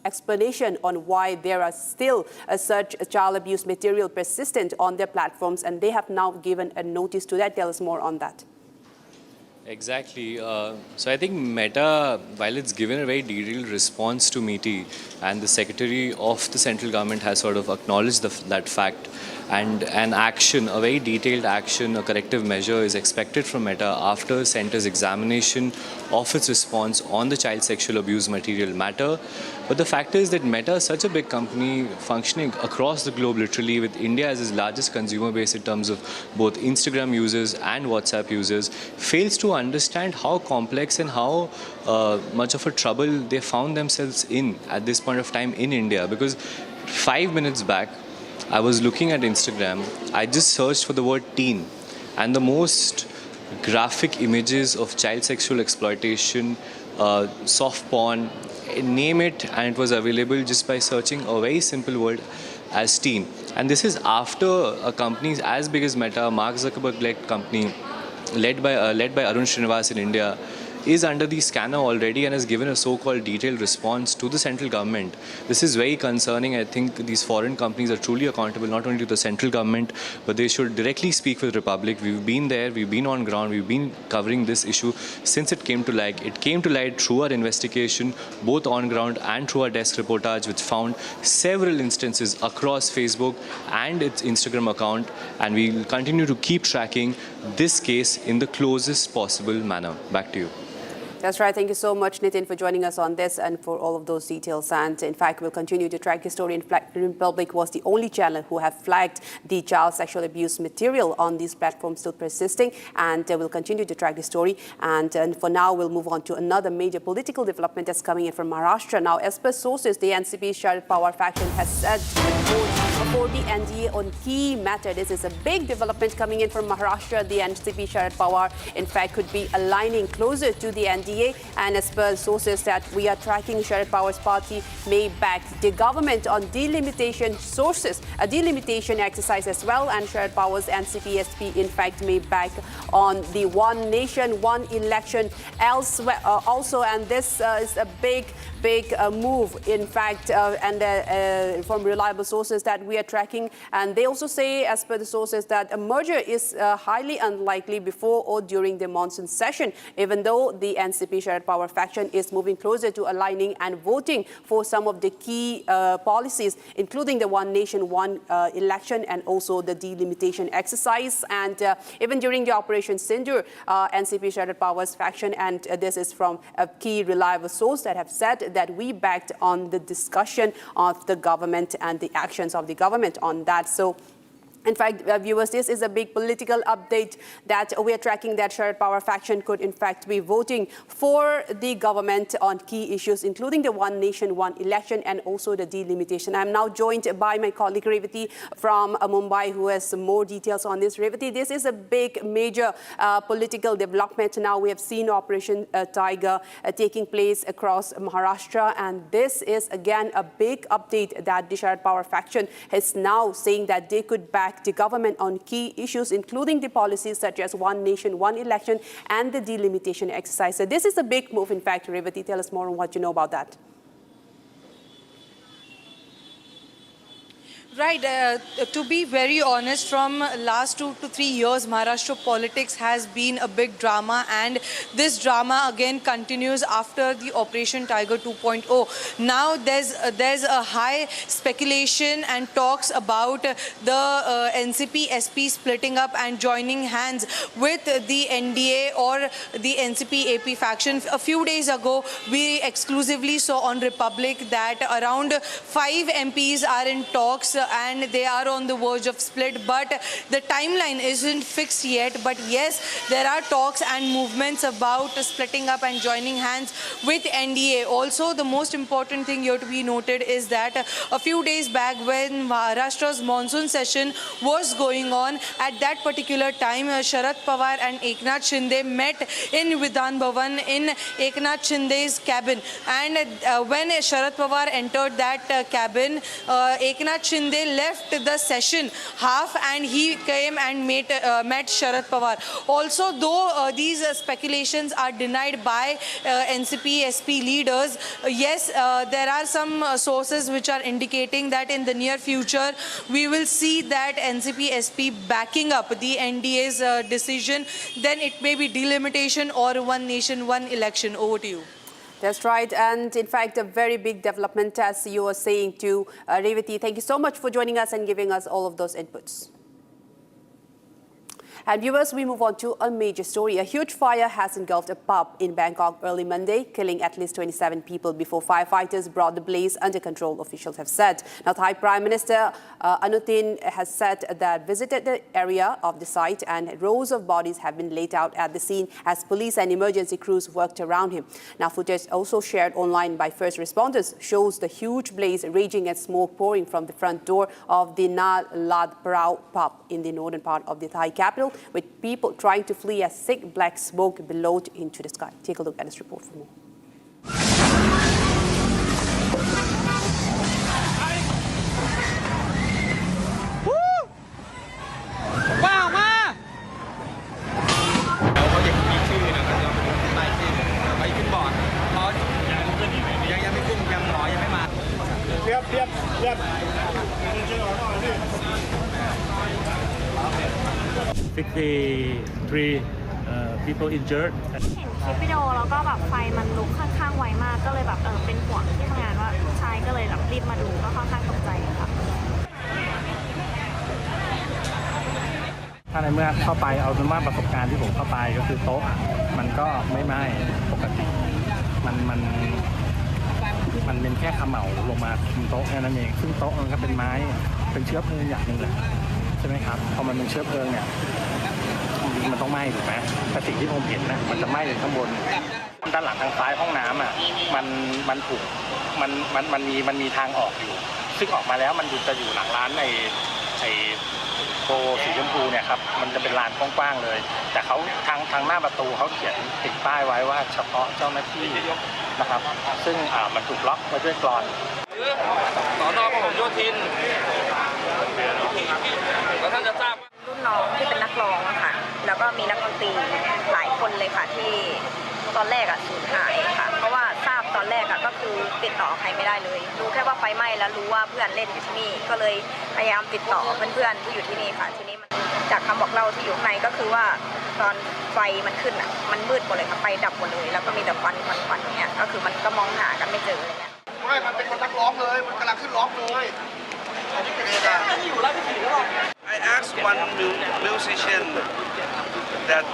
explanation on why there are still such child abuse material persistent on their platforms, and they have now given a notice to that. Tell us more on that. Exactly. So I think Meta, while it's given a very detailed response to MeToo, and the Secretary of the central government has sort of acknowledged that fact, and an action, a very detailed action, a corrective measure is expected from Meta after Centre's examination of its response on the child sexual abuse material matter. But the fact is that Meta is such a big company functioning across the globe, literally, with India as its largest consumer base in terms of both Instagram users and WhatsApp users, fails to understand how complex and how much of a trouble they found themselves in at this point of time in India. Because 5 minutes back, I was looking at Instagram, I just searched for the word teen, and the most graphic images of child sexual exploitation, soft porn, name it, and it was available just by searching a very simple word as teen. And this is after a company as big as Meta, Mark Zuckerberg-led company, led by Arun Srinivas in India, is under the scanner already and has given a so-called detailed response to the central government. This is very concerning. I think these foreign companies are truly accountable not only to the central government, but they should directly speak with Republic. We've been there, we've been on ground, we've been covering this issue since it came to light. It came to light through our investigation, both on ground and through our desk reportage, which found several instances across Facebook and its Instagram account, and we'll continue to keep tracking this case in the closest possible manner. Back to you. That's right. Thank you so much, Nitin, for joining us on this and for all of those details. And in fact, we'll continue to track the story. In fact, Republic was the only channel who have flagged the child sexual abuse material on these platforms still persisting. And we'll continue to track the story. And for now, we'll move on to another major political development that's coming in from Maharashtra. Now, as per sources, the NCP Sharad Pawar faction has said for the NDA on key matter. This is a big development coming in from Maharashtra. The NCP Sharad Pawar, in fact, could be aligning closer to the NDA. And as per sources that we are tracking, Sharad Pawar's party may back the government on delimitation sources, a delimitation exercise as well. And Sharad Pawar's NCP-SP, in fact, may back on the one nation, one election elsewhere also. And this is a big big move, in fact, and from reliable sources that we are tracking. And they also say, as per the sources, that a merger is highly unlikely before or during the monsoon session, even though the NCP Sharad Pawar faction is moving closer to aligning and voting for some of the key policies, including the One Nation, One election and also the delimitation exercise. And even during the Operation Sindur, NCP Sharad Pawar's faction, and this is from a key reliable source that have said that we backed on the discussion of the government and the actions of the government on that. So in fact, viewers, this is a big political update that we are tracking, that Sharad Pawar faction could in fact be voting for the government on key issues, including the One Nation, One election and also the delimitation. I'm now joined by my colleague Revati from Mumbai, who has some more details on this. Revati, this is a big, major political development. Now we have seen Operation Tiger taking place across Maharashtra, and this is again a big update that the Sharad Pawar faction is now saying that they could back the government on key issues, including the policies such as One Nation, One election and the delimitation exercise. So this is a big move, in fact. Revati, tell us more on what you know about that. Right. To be very honest, from last 2 to 3 years, Maharashtra politics has been a big drama, and this drama again continues after the Operation Tiger 2.0. Now there's a high speculation and talks about the NCP SP splitting up and joining hands with the NDA or the NCP AP faction. A few days ago, we exclusively saw on Republic that around 5 MPs are in talks and they are on the verge of split, but the timeline isn't fixed yet. But yes, there are talks and movements about splitting up and joining hands with NDA. Also, the most important thing here to be noted is that a few days back, when Maharashtra's monsoon session was going on, at that particular time, Sharad Pawar and Eknath Shinde met in Vidhan Bhavan in Eknath Shinde's cabin. And when Sharad Pawar entered that cabin, Eknath Shinde left the session half and he came and met Sharad Pawar. Also, though these speculations are denied by NCP SP leaders, yes, there are some sources which are indicating that in the near future we will see that NCP SP backing up the NDA's decision. Then it may be delimitation or One Nation, One election. Over to you. That's right. And in fact, a very big development, as you were saying to Revati. Thank you so much for joining us and giving us all of those inputs. And viewers, we move on to a major story. A huge fire has engulfed a pub in Bangkok early Monday, killing at least 27 people before firefighters brought the blaze under control, officials have said. Now, Thai Prime Minister Anutin has said that visited the area of the site and rows of bodies have been laid out at the scene as police and emergency crews worked around him. Now, footage also shared online by first responders shows the huge blaze raging and smoke pouring from the front door of the Na Lad Prao pub in the northern part of the Thai capital, with people trying to flee as thick black smoke billowed into the sky. Take a look at this report for more. People injured. เห็นคลิปวิดีโอแล้วก็แบบไฟมันลุกค่อนข้างไวมากก็เลยแบบเป็นห่วงที่ทำงานว่าใช่ก็เลยแบบรีบมาดูก็ค่อนข้างตกใจค่ะ ถ้าในเมื่อเข้าไปเอาเป็นว่าประสบการณ์ที่ผมเข้าไปก็คือโต๊ะมันก็ไม่ไหม้ปกติมันเป็นแค่เขม่าลงมาบนโต๊ะแค่นั้นเองซึ่งโต๊ะมันก็เป็นไม้เป็นเชื้อเพลิงอย่างหนึ่งแหละใช่ไหมครับพอมันเป็นเชื้อเพลิงเนี่ยมันต้องไหม้ถูกไหมแต่สิ่งที่ผมเห็นนะมันจะไหม้จากข้างบนด้านหลังทางซ้ายห้องน้ำอ่ะมันถูกมันมีทางออกอยู่ซึ่งออกมาแล้วมันจะอยู่หลังร้านในโบสีชมพูเนี่ยครับมันจะเป็นลานกว้างๆเลยแต่เขาทางหน้าประตูเขาเขียนติดป้ายไว้ว่าเฉพาะเจ้าหน้าที่นะครับซึ่งมันถูกล็อกไว้ด้วยกลอนสน.พหลโยธินแล้วท่านจะทราบรุ่นน้องที่เป็นนักร้องค่ะแล้วก็มีนักดนตรีหลายคนเลยค่ะที่ตอนแรกสูญหายค่ะเพราะว่าทราบ ตอนแรกก็คือติดต่อใครไม่ได้เลยรู้แค่ว่าไฟไหม้แล้วรู้ว่าเพื่อนเล่นอยู่ที่นี่ก็เลยพยายามติดต่อเพื่อนๆที่อยู่ที่นี่ค่ะทีนี้จากคำบอกเล่าที่อยู่ข้างในก็คือว่าตอนไฟมันขึ้นมันมืดหมดเลยค่ะไฟดับหมดเลยแล้วก็มีแต่ควันเนี่ยก็คือมันก็มองหากันไม่เจออะไรเงี้ยไม่มันเป็นคนนักร้องเลยมันกำลังขึ้นร้องเลย I asked one musician that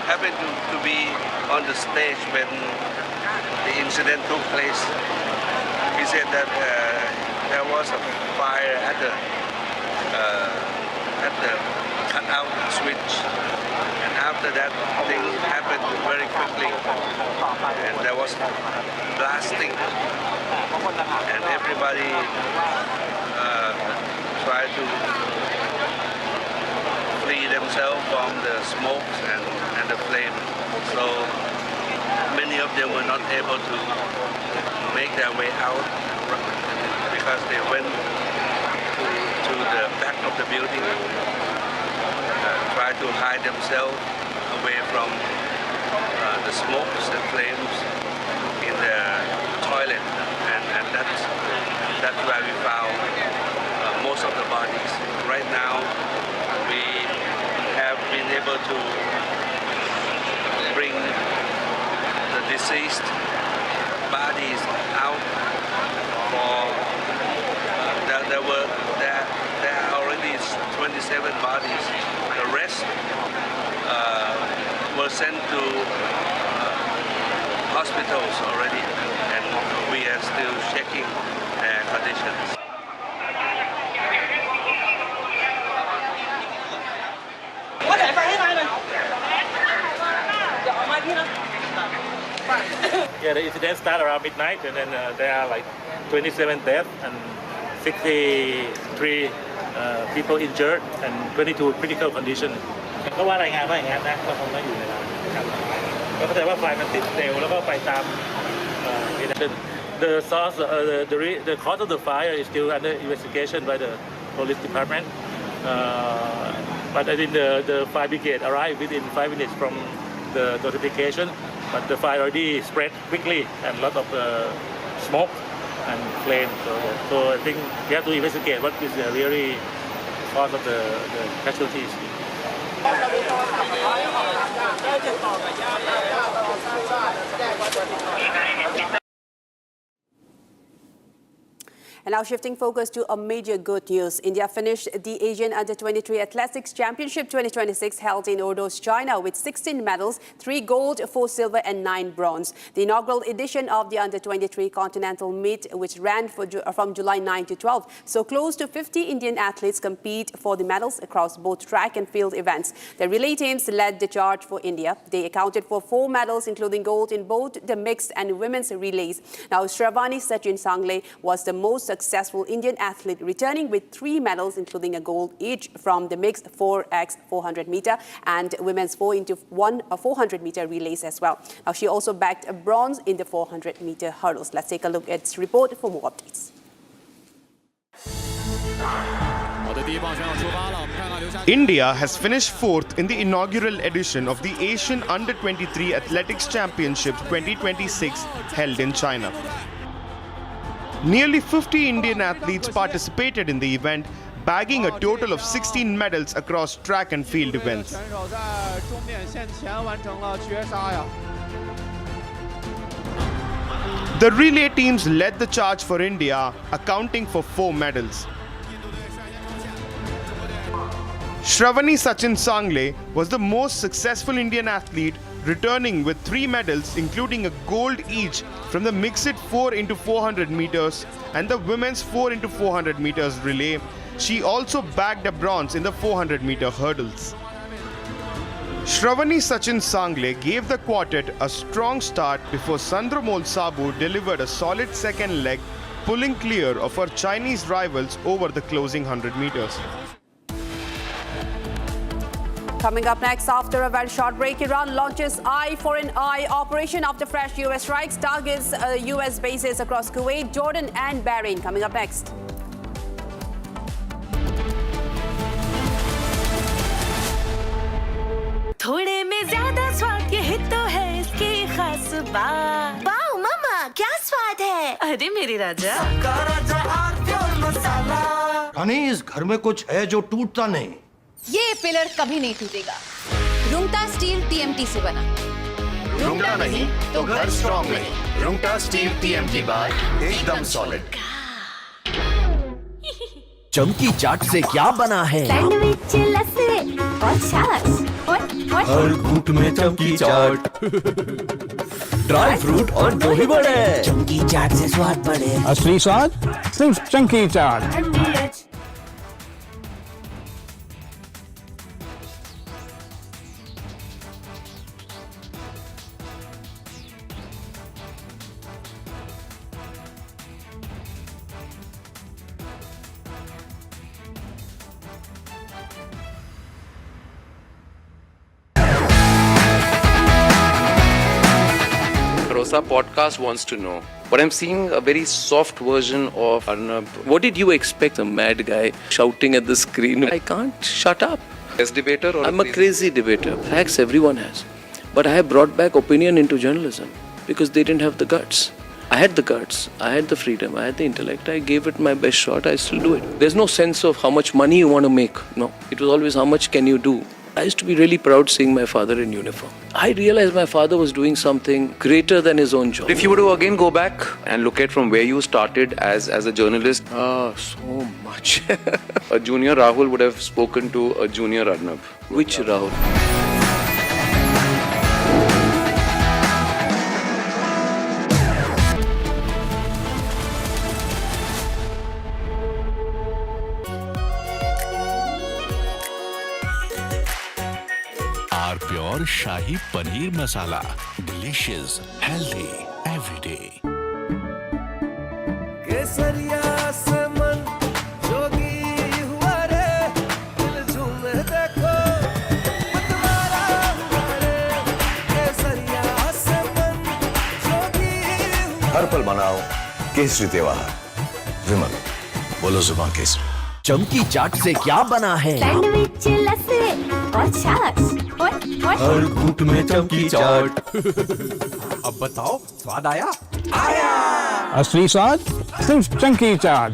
happened to be on the stage when the incident took place. He said that there was a fire at the cutout switch, and after that things happened very quickly, and there was blasting, and everybody tried to free themselves from the smoke and the flame. So many of them were not able to make their way out because they went to the back of the building, tried to hide themselves away from the smokes and flames in the toilet, and that's where we found most of the bodies. Right now, we have been able to bring the deceased bodies out. For there are already 27 bodies. The rest were sent to hospitals already, and we are still checking their conditions. Yeah, the incident started around midnight, and then there are like 27 deaths and 63 people injured and 22 critical condition. ก็ว่ารายงานว่าอย่างนั้นนะก็คงต้องอยู่ในนั้นนะครับก็เข้าใจว่าไฟมันติดเร็วแล้วก็ไปตาม The source, the cause of the fire is still under investigation by the police department. But I think the fire brigade arrived within 5 minutes from the notification. But the fire already spread quickly and a lot of smoke and flame. So I think we have to investigate what is the really cause of the casualties. And now shifting focus to a major good news. India finished the Asian Under-23 Athletics Championship 2026 held in Ordos, China with 16 medals, 3 gold, 4 silver and 9 bronze. The inaugural edition of the Under-23 Continental Meet, which ran from July 9 to 12. So close to 50 Indian athletes compete for the medals across both track and field events. The relay teams led the charge for India. They accounted for 4 medals, including gold in both the mixed and women's relays. Now, Shravani Sachin Sangle was the most successful Indian athlete, returning with 3 medals, including a gold each from the mixed 4x 400 meter and women's 4x1 400 meter relays as well. Now, she also bagged a bronze in the 400 meter hurdles. Let's take a look at this report for more updates. India has finished 4th in the inaugural edition of the Asian Under-23 Athletics Championships 2026 held in China. Nearly 50 Indian athletes participated in the event, bagging a total of 16 medals across track and field events. The relay teams led the charge for India, accounting for 4 medals. Shravani Sachin Sangle was the most successful Indian athlete, returning with 3 medals, including a gold each from the mixed 4x400 meters and the women's 4x400 meters relay. She also bagged a bronze in the 400 meter hurdles. Shravani Sachin Sangle gave the quartet a strong start before Sandramol Sabu delivered a solid second leg, pulling clear of her Chinese rivals over the closing 100 meters. Coming up next, after a very short break, Iran launches Eye for an Eye operation after fresh US strikes, targets US bases across Kuwait, Jordan and Bahrain. Coming up next. थोड़े में ज्यादा स्वाद ये तो है इसकी खास बात। वाओ मम्मा अरे मेरे राजा। रानी, इस घर में कुछ है जो टूटता नहीं। ये पिलर कभी नहीं टूटेगा। रुंगटा स्टील TMT से बना। रुंगटा नहीं तो घर स्ट्रॉन्ग नहीं। रुंगटा स्टील TMT बार एकदम सॉलिड। चमकी चाट से क्या बना है? सैंडविच, लस्सी और छाछ और हर घूंट में चमकी चाट। ड्राई फ्रूट और दही बड़े। चमकी चाट से स्वाद बढ़े। असली स्वाद सिर्फ चंकी चाट। Rosa podcast wants to know, but I'm seeing a very soft version of Arnab. What did you expect? A mad guy shouting at the screen. I can't shut up. As debater or I'm a crazy debater. Facts everyone has. But I have brought back opinion into journalism because they didn't have the guts. I had the guts, I had the freedom, I had the intellect. I gave it my best shot. I still do it. There's no sense of how much money you want to make. No. It was always how much can you do. I used to be really proud seeing my father in uniform. I realized my father was doing something greater than his own job. If you were to again go back and look at from where you started as a journalist, so much. A junior Rahul would have spoken to a junior Arnab. Which Rahul? Pure shahi paneer masala, delicious, healthy, everyday. केसरिया से मन जोगी हुआ रे, दिल झूमे देखो मतवारा हुआ रे। केसरिया से मन जोगी हुआ। हर पल मनाओ केसरी त्योहार। विमल, बोलो जुबान केसरी। चमकी चाट से क्या बना है? सैंडविच, लस्सी और छाछ और हर घूंट में चमकी चाट। अब बताओ, स्वाद आया? आया। असली स्वाद सिर्फ चंकी चाट।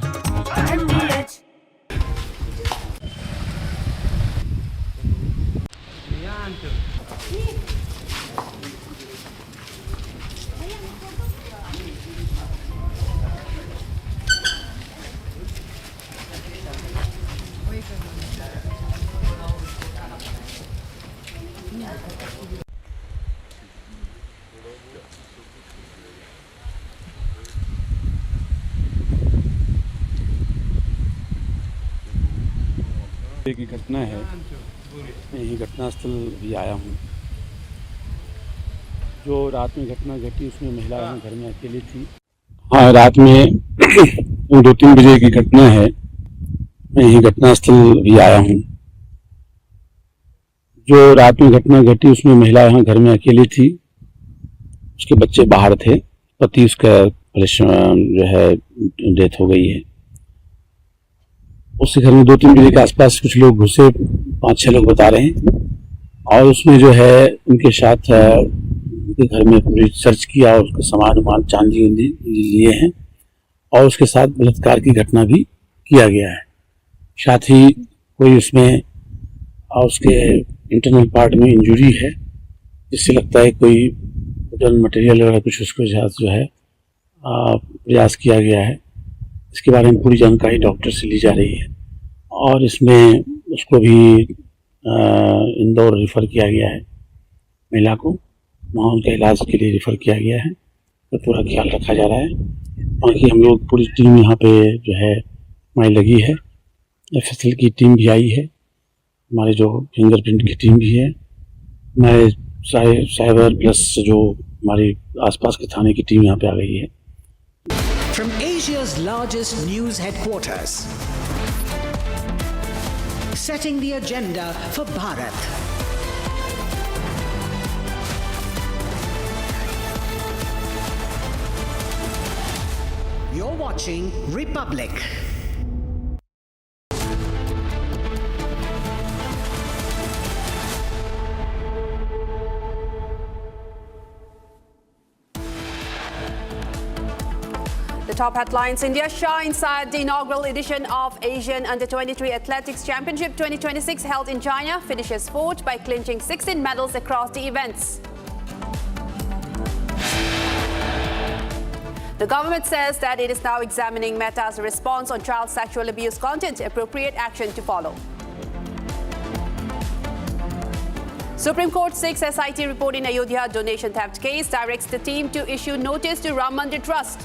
की घटना है, मैं यही घटनास्थल भी आया हूँ। जो रात में घटना घटी उसमें महिला घर में अकेली थी। हाँ, रात में 2-3 बजे की घटना है, मैं यही घटनास्थल भी आया हूँ। जो रात में घटना घटी उसमें महिला यहाँ घर में अकेली थी। उसके बच्चे बाहर थे। पति उसका जो है डेथ हो गई है। उसके घर में 2-3 बजे के आसपास कुछ लोग घुसे, 5-6 लोग बता रहे हैं, और उसमें जो है उनके साथ उनके घर में पूरी सर्च किया और उसका सामान चांदी लिए हैं, और उसके साथ बलात्कार की घटना भी किया गया है। साथ ही कोई उसमें उसके इंटरनल पार्ट में इंजरी है, जिससे लगता है कोई वुडन मटेरियल वगैरह कुछ उसके साथ जो है प्रयास किया गया है। इसके बारे में पूरी जानकारी डॉक्टर से ली जा रही है, और इसमें उसको भी इंदौर रेफ़र किया गया है। महिला को वहाँ उनके इलाज के लिए रेफ़र किया गया है, तो पूरा ख्याल रखा जा रहा है। बाकी हम लोग पूरी टीम यहाँ पे जो है हमारी लगी है। FSL की टीम भी आई है, हमारे जो फिंगरप्रिंट की टीम भी है, हमारे साइबर प्लस जो हमारी आसपास के थाने की टीम यहाँ पे आ गई है। From Asia's largest news headquarters, setting the agenda for Bharat. You're watching Republic. The top headlines: India shines at the inaugural edition of Asian Under-23 Athletics Championship 2026 held in China, finishes fourth by clinching 16 medals across the events. The government says that it is now examining Meta's response on child sexual abuse content, appropriate action to follow. Supreme Court 6 SIT report in Ayodhya donation theft case directs the team to issue notice to Ram Mandir Trust.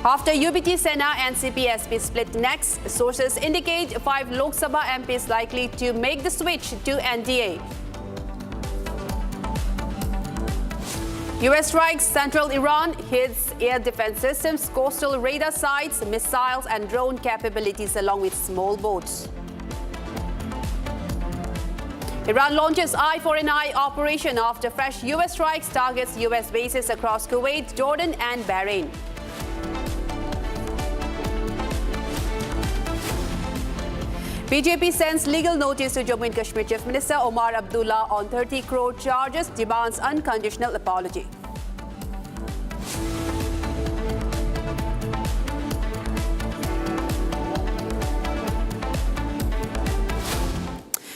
After UBT Sena and CPSP split next, sources indicate 5 Lok Sabha MPs likely to make the switch to NDA. US strikes central Iran, hits air defense systems, coastal radar sites, missiles and drone capabilities along with small boats. Iran launches Eye for an Eye operation after fresh US strikes targets US bases across Kuwait, Jordan and Bahrain. BJP sends legal notice to Jammu and Kashmir Chief Minister Omar Abdullah on 30 crore charges, demands unconditional apology.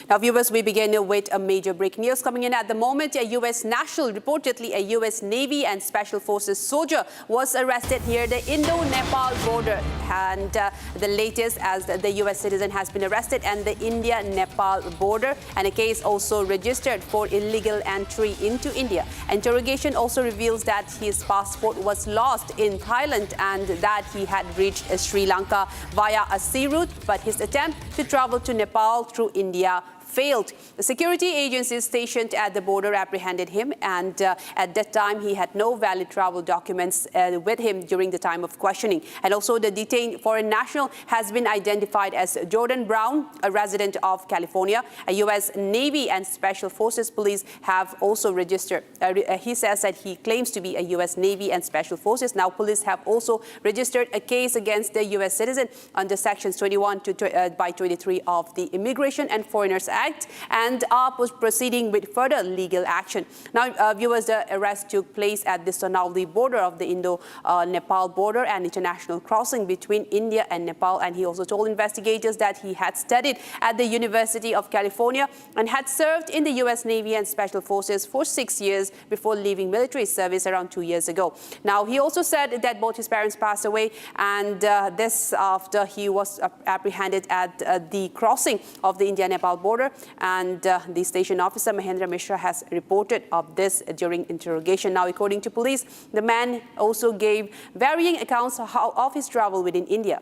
Now, viewers, we begin with a major breaking news coming in at the moment. A U.S. national, reportedly a U.S. Navy and Special Forces soldier, was arrested near the Indo-Nepal border. And the latest, as the U.S. citizen has been arrested and the India-Nepal border, and a case also registered for illegal entry into India. Interrogation also reveals that his passport was lost in Thailand and that he had reached Sri Lanka via a sea route, but his attempt to travel to Nepal through India failed. The security agencies stationed at the border apprehended him, and at that time he had no valid travel documents with him during the time of questioning. And also the detained foreign national has been identified as Jordan Brown, a resident of California. A U.S. Navy and Special Forces police have also registered. He says that he claims to be a U.S. Navy and Special Forces. Now police have also registered a case against the U.S. citizen under sections 21 by 23 of the Immigration and Foreigners Act, and are proceeding with further legal action. Now, viewers, the arrest took place at the Sonauli border of the Indo-Nepal border and international crossing between India and Nepal. And he also told investigators that he had studied at the University of California and had served in the U.S. Navy and Special Forces for 6 years before leaving military service around 2 years ago. Now, he also said that both his parents passed away, and this after he was apprehended at the crossing of the India-Nepal border. And the station officer, Mahendra Mishra, has reported of this during interrogation. Now, according to police, the man also gave varying accounts of his travel within India.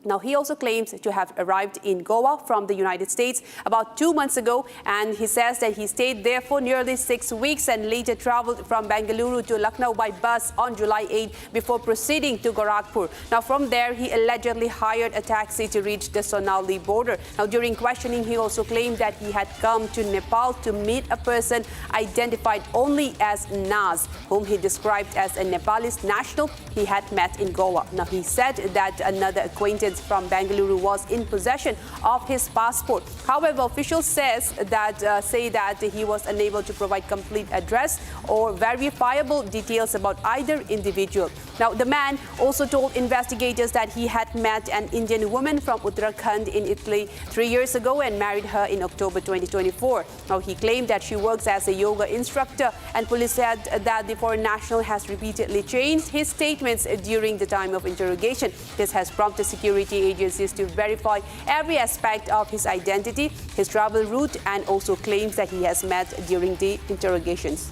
Now, he also claims to have arrived in Goa from the United States about 2 months ago, and he says that he stayed there for nearly 6 weeks and later traveled from Bengaluru to Lucknow by bus on July 8 before proceeding to Gorakhpur. Now, from there, he allegedly hired a taxi to reach the Sonauli border. Now, during questioning, he also claimed that he had come to Nepal to meet a person identified only as Naz, whom he described as a Nepalese national he had met in Goa. Now, he said that another acquaintance from Bengaluru was in possession of his passport. However, officials say that he was unable to provide complete address or verifiable details about either individual. Now, the man also told investigators that he had met an Indian woman from Uttarakhand in Italy 3 years ago and married her in October 2024. Now, he claimed that she works as a yoga instructor, and police said that the foreign national has repeatedly changed his statements during the time of interrogation. This has prompted security agencies to verify every aspect of his identity, his travel route, and also claims that he has met during the interrogations.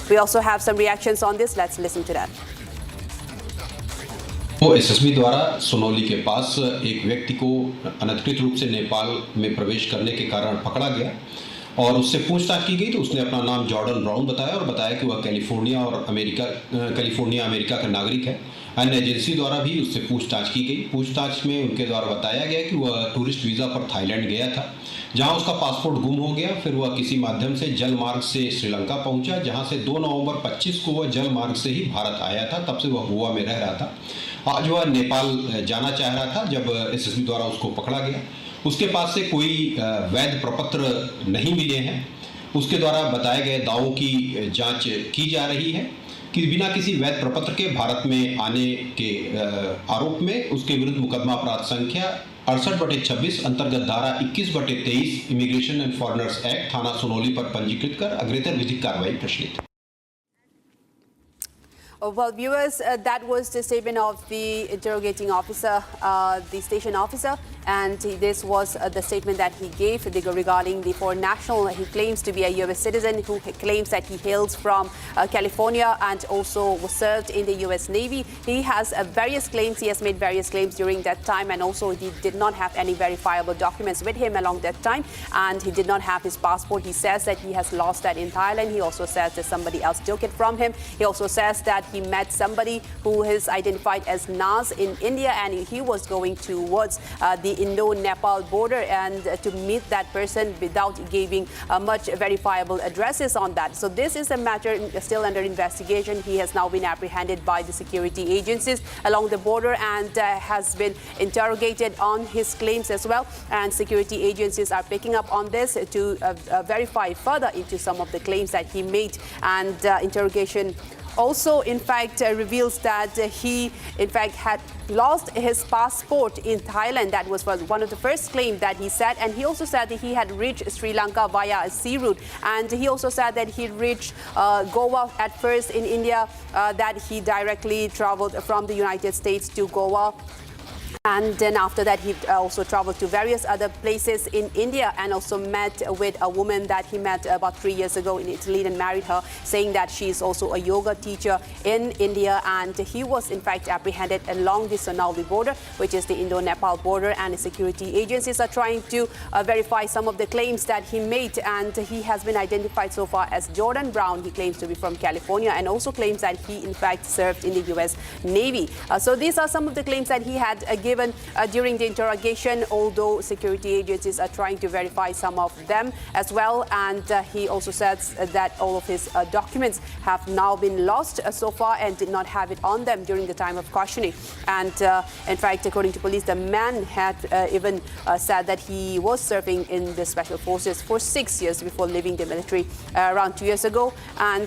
We also have some reactions on this. Let's listen to that. SSB द्वारा सोनौली के पास एक व्यक्ति को अनधिकृत रूप से नेपाल में प्रवेश करने के कारण पकड़ा गया और उससे पूछताछ की गई तो उसने अपना नाम जॉर्डन ब्राउन बताया और बताया कि वह कैलिफोर्निया अमेरिका का नागरिक है। अन्य एजेंसी द्वारा भी उससे पूछताछ की गई। पूछताछ में उनके द्वारा बताया गया कि वह टूरिस्ट वीज़ा पर थाईलैंड गया था, जहां उसका पासपोर्ट गुम हो गया। फिर वह किसी माध्यम से जल मार्ग से श्रीलंका पहुंचा, जहां से 2 नवंबर 25 को वह जल मार्ग से ही भारत आया था। तब से वह गोवा में रह रहा था। आज वह नेपाल जाना चाह रहा था जब एसएसबी द्वारा उसको पकड़ा गया। उसके पास से कोई वैध प्रपत्र नहीं मिले हैं उसके द्वारा बताए गए दावों की जांच की जा रही है कि बिना किसी वैध प्रपत्र के भारत में आने के आरोप में उसके विरुद्ध मुकदमा अपराध संख्या 68/26 अंतर्गत धारा 21/23 इमिग्रेशन एंड फॉरेनर्स एक्ट थाना सोनोली पर पंजीकृत कर अग्रेतर विधिक कार्रवाई प्रचलित है। Well, viewers, that was the statement of the interrogating officer, the station officer, and this was the statement that he gave regarding the foreign national. He claims to be a U.S. citizen who claims that he hails from California and also was served in the U.S. Navy. He has various claims. He has made various claims during that time, and also he did not have any verifiable documents with him along that time, and he did not have his passport. He says that he has lost that in Thailand. He also says that somebody else took it from him. He also says that he met somebody who is identified as Nas in India, and he was going towards the Indo-Nepal border and to meet that person without giving much verifiable addresses on that. So this is a matter still under investigation. He has now been apprehended by the security agencies along the border and has been interrogated on his claims as well. And security agencies are picking up on this to verify further into some of the claims that he made, and interrogation also, in fact, reveals that he, in fact, had lost his passport in Thailand. That was one of the first claims that he said. And he also said that he had reached Sri Lanka via a sea route. And he also said that he reached Goa at first in India, that he directly traveled from the United States to Goa. And then after that, he also traveled to various other places in India and also met with a woman that he met about 3 years ago in Italy and married her, saying that she is also a yoga teacher in India. And he was in fact apprehended along the Sonauli border, which is the Indo-Nepal border, and the security agencies are trying to verify some of the claims that he made. And he has been identified so far as Jordan Brown. He claims to be from California and also claims that he in fact served in the U.S. Navy. So these are some of the claims that he had given during the interrogation, although security agencies are trying to verify some of them as well. And he also says that all of his documents have now been lost so far and did not have it on them during the time of questioning. And in fact, according to police, the man had even said that he was serving in the special forces for 6 years before leaving the military around 2 years ago. And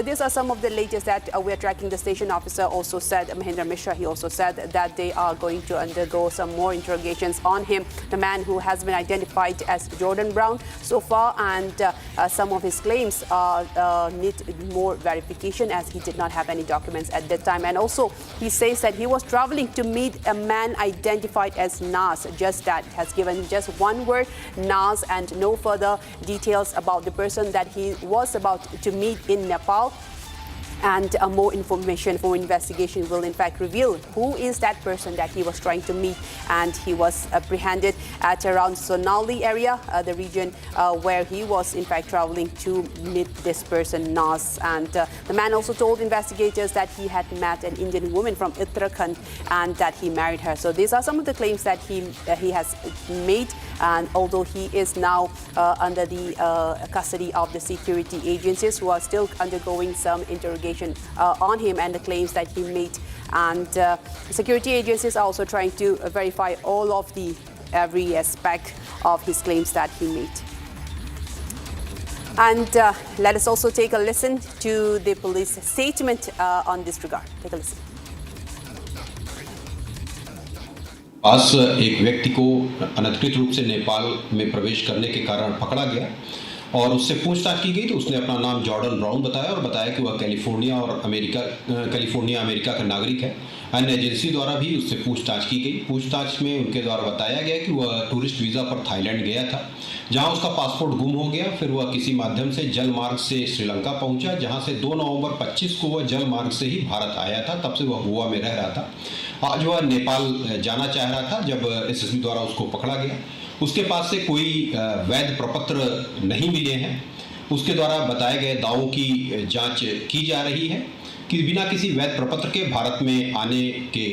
these are some of the latest that we're tracking. The station officer also said, Mahindra Mishra, he also said that they are going to undergo some more interrogations on him, the man who has been identified as Jordan Brown so far, and some of his claims need more verification as he did not have any documents at that time. And also he says that he was traveling to meet a man identified as Nas, just that, has given just one word, Nas, and no further details about the person that he was about to meet in Nepal. And more information for investigation will in fact reveal who is that person that he was trying to meet. And he was apprehended at around Sonauli area, the region where he was in fact traveling to meet this person, Nas. And the man also told investigators that he had met an Indian woman from Uttarakhand and that he married her. So these are some of the claims that he has made. And although he is now under the custody of the security agencies, who are still undergoing some interrogation on him and the claims that he made. And security agencies are also trying to verify all of every aspect of his claims that he made. And let us also take a listen to the police statement on this regard. Take a listen. पास एक व्यक्ति को अनधिकृत रूप से नेपाल में प्रवेश करने के कारण पकड़ा गया और उससे पूछताछ की गई तो उसने अपना नाम जॉर्डन ब्राउन बताया और बताया कि वह कैलिफोर्निया अमेरिका का नागरिक है। अन्य एजेंसी द्वारा भी उससे पूछताछ की गई। पूछताछ में उनके द्वारा बताया गया कि वह टूरिस्ट वीज़ा पर थाईलैंड गया था, जहां उसका पासपोर्ट गुम हो गया। फिर वह किसी माध्यम से जल मार्ग से श्रीलंका पहुंचा, जहां से 2 नवंबर 25 को वह जल मार्ग से ही भारत आया था। तब से वह गोवा में रह रहा था। आज वह नेपाल जाना चाह रहा था जब एसएसबी द्वारा उसको पकड़ा गया। उसके पास से कोई वैध प्रपत्र नहीं मिले हैं। उसके द्वारा बताए गए दावों की जांच की जा रही है कि बिना किसी वैध प्रपत्र के भारत में आने के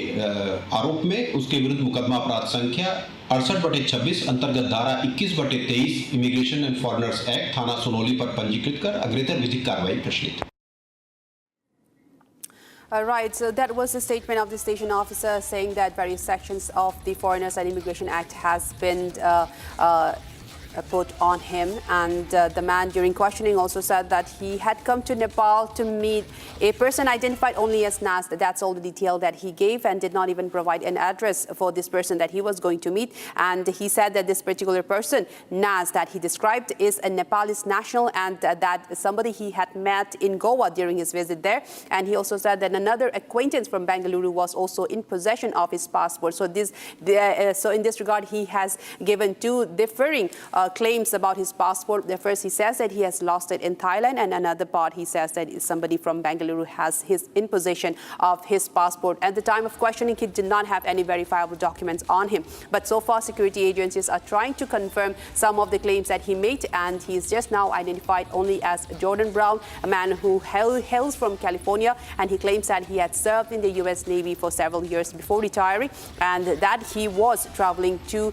आरोप में उसके विरुद्ध मुकदमा अपराध संख्या 68/26 अंतर्गत धारा 21/23 इमिग्रेशन एंड फॉरेनर्स एक्ट थाना सोनोली पर पंजीकृत कर अग्रेतर विधिक कार्रवाई प्रचलित है। Right, so that was the statement of the station officer saying that various sections of the Foreigners and Immigration Act has been put on him, and the man during questioning also said that he had come to Nepal to meet a person identified only as Nas. That's all the detail that he gave, and did not even provide an address for this person that he was going to meet. And he said that this particular person, Nas, that he described is a Nepalese national, and that somebody he had met in Goa during his visit there. And he also said that another acquaintance from Bengaluru was also in possession of his passport. So in this regard, he has given two differing claims about his passport. The first, he says that he has lost it in Thailand, and another part, he says that somebody from Bengaluru has in possession of his passport. At the time of questioning, he did not have any verifiable documents on him. But so far, security agencies are trying to confirm some of the claims that he made, and he is just now identified only as Jordan Brown, a man who hails from California, and he claims that he had served in the U.S. Navy for several years before retiring, and that he was traveling to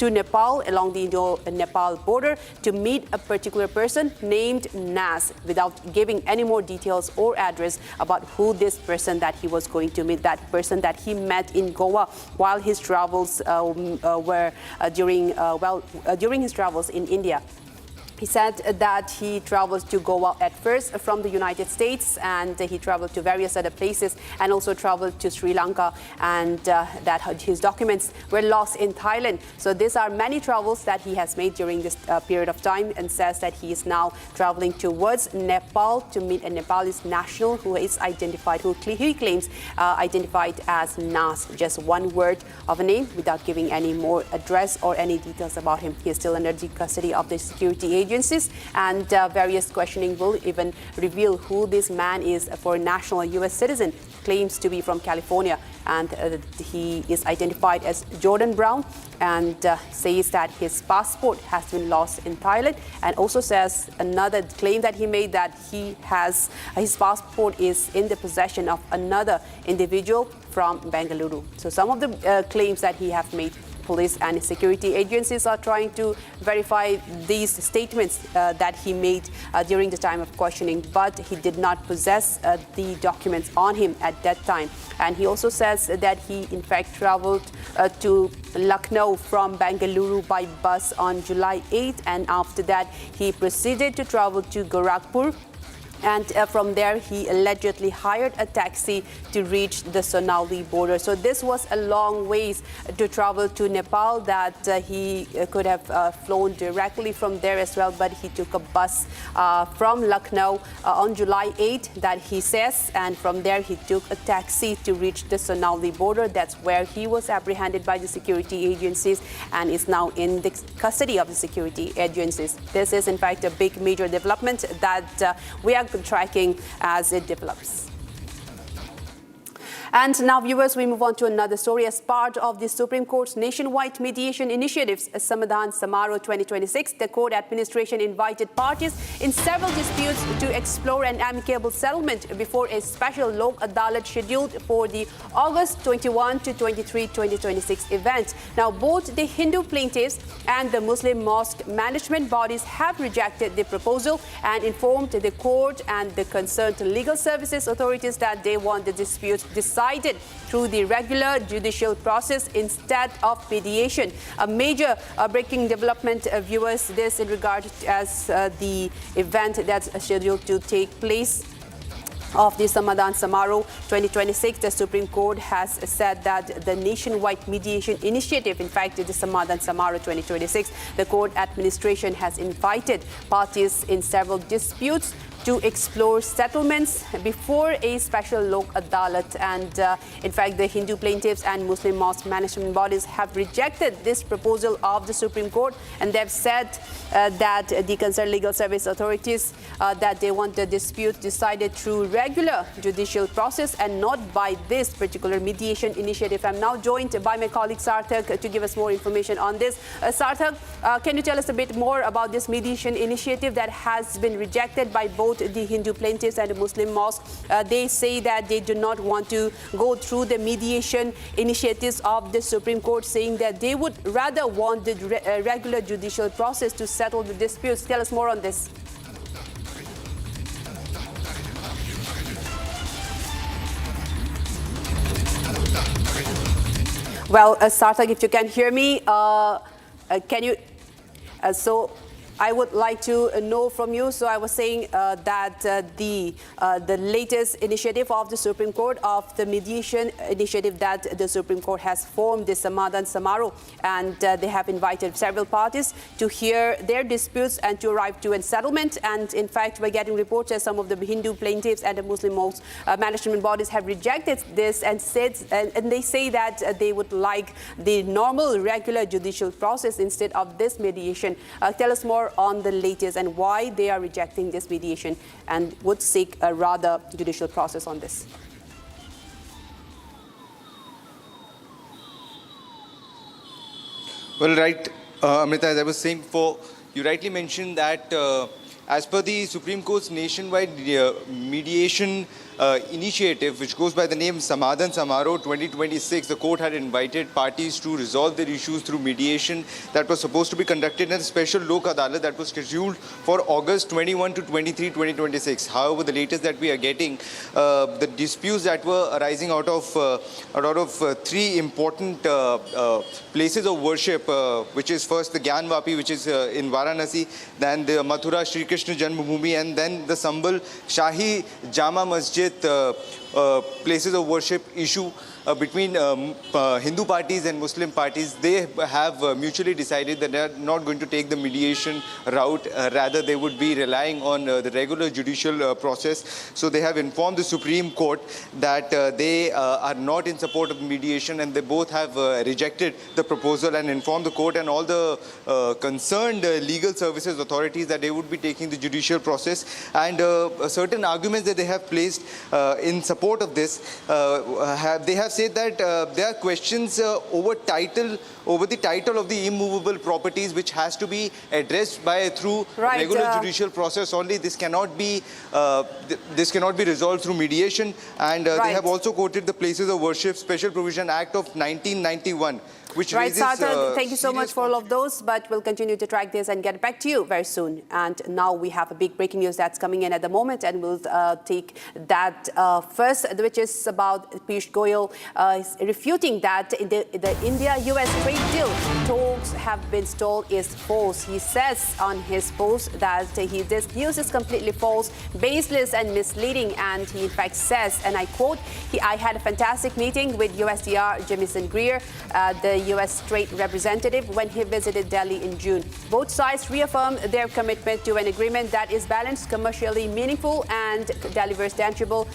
Nepal along the Indo-Nepal border to meet a particular person named Nas, without giving any more details or address about who this person that he was going to meet, that person that he met in Goa while his travels during his travels in India. He said that he traveled to Goa at first from the United States, and he traveled to various other places, and also traveled to Sri Lanka, and that his documents were lost in Thailand. So these are many travels that he has made during this period of time, and says that he is now traveling towards Nepal to meet a Nepalese national who is identified, who he claims identified as Nas. Just one word of a name without giving any more address or any details about him. He is still under the custody of the security agencies, and various questioning will even reveal who this man is. For a national U.S. citizen, claims to be from California, and he is identified as Jordan Brown, and says that his passport has been lost in Thailand, and also says another claim that he made, that his passport is in the possession of another individual from Bengaluru. So some of the claims that he has made, police and security agencies are trying to verify these statements that he made during the time of questioning, but he did not possess the documents on him at that time. And he also says that he in fact traveled to Lucknow from Bengaluru by bus on July 8th, and after that he proceeded to travel to Gorakhpur. And from there, he allegedly hired a taxi to reach the Sonauli border. So this was a long ways to travel to Nepal, that he could have flown directly from there as well. But he took a bus from Lucknow on July 8th, that he says. And from there, he took a taxi to reach the Sonauli border. That's where he was apprehended by the security agencies and is now in the custody of the security agencies. This is, in fact, a big major development that we are tracking as it develops. And now, viewers, we move on to another story. As part of the Supreme Court's nationwide mediation initiatives, Samadhan Samaro 2026, the court administration invited parties in several disputes to explore an amicable settlement before a special Lok Adalat scheduled for the August 21 to 23, 2026 event. Now, both the Hindu plaintiffs and the Muslim mosque management bodies have rejected the proposal and informed the court and the concerned legal services authorities that they want the disputes decided through the regular judicial process instead of mediation. A major breaking development, viewers, this in regard as the event that's scheduled to take place of the Samadhan Samaro 2026. The Supreme Court has said that the nationwide mediation initiative, in fact, the Samadhan Samaro 2026, the court administration has invited parties in several disputes to explore settlements before a special Lok Adalat. And in fact, the Hindu plaintiffs and Muslim mosque management bodies have rejected this proposal of the Supreme Court, and they've said that the concerned legal service authorities that they want the dispute decided through regular judicial process and not by this particular mediation initiative. I'm now joined by my colleague Sarthak to give us more information on this. Sarthak, can you tell us a bit more about this mediation initiative that has been rejected by both the Hindu plaintiffs and the Muslim mosque? They say that they do not want to go through the mediation initiatives of the Supreme Court, saying that they would rather want the regular judicial process to settle the disputes. Tell us more on this. Well, Sarthak, if you can hear me, can you... So I would like to know from you. So I was saying that the latest initiative of the Supreme Court, of the mediation initiative that the Supreme Court has formed, this Samadhan Samaro, and they have invited several parties to hear their disputes and to arrive to a settlement. And in fact, we're getting reports that some of the Hindu plaintiffs and the Muslim mosque management bodies have rejected this and said, and they say that they would like the normal, regular judicial process instead of this mediation. Tell us more on the latest and why they are rejecting this mediation and would seek a rather judicial process on this. Well, right, Amrita, as I was saying before, you rightly mentioned that as per the Supreme Court's nationwide mediation initiative, which goes by the name Samadhan Samaro 2026, the court had invited parties to resolve their issues through mediation that was supposed to be conducted in a special Lok Adalat that was scheduled for August 21 to 23, 2026. However, the latest that we are getting, the disputes that were arising out of three important places of worship, which is first the Gyan Vapi, which is in Varanasi, then the Mathura Shri Krishna Janmabhoomi, and then the Sambal Shahi Jama Masjid places of worship issue between Hindu parties and Muslim parties. They have mutually decided that they are not going to take the mediation route. Rather, they would be relying on the regular judicial process. So they have informed the Supreme Court that they are not in support of mediation, and they both have rejected the proposal and informed the court and all the concerned legal services authorities that they would be taking the judicial process. And certain arguments that they have placed in support of this, they have said that there are questions over the title of the immovable properties, which has to be addressed through regular judicial process only. This cannot be resolved through mediation. And they have also quoted the Places of Worship Special Provision Act of 1991. Which raises, Sarthak, thank you so much for all of those, but we'll continue to track this and get back to you very soon. And now we have a big breaking news that's coming in at the moment, and we'll take that first, which is about Piyush Goyal refuting that the India-US trade deal talks have been stalled is false. He says on his post that this news is completely false, baseless and misleading, and he in fact says, and I quote, I had a fantastic meeting with USTR Jamieson Greer, the U.S. Trade Representative, when he visited Delhi in June. Both sides reaffirmed their commitment to an agreement that is balanced, commercially meaningful, and delivers tangible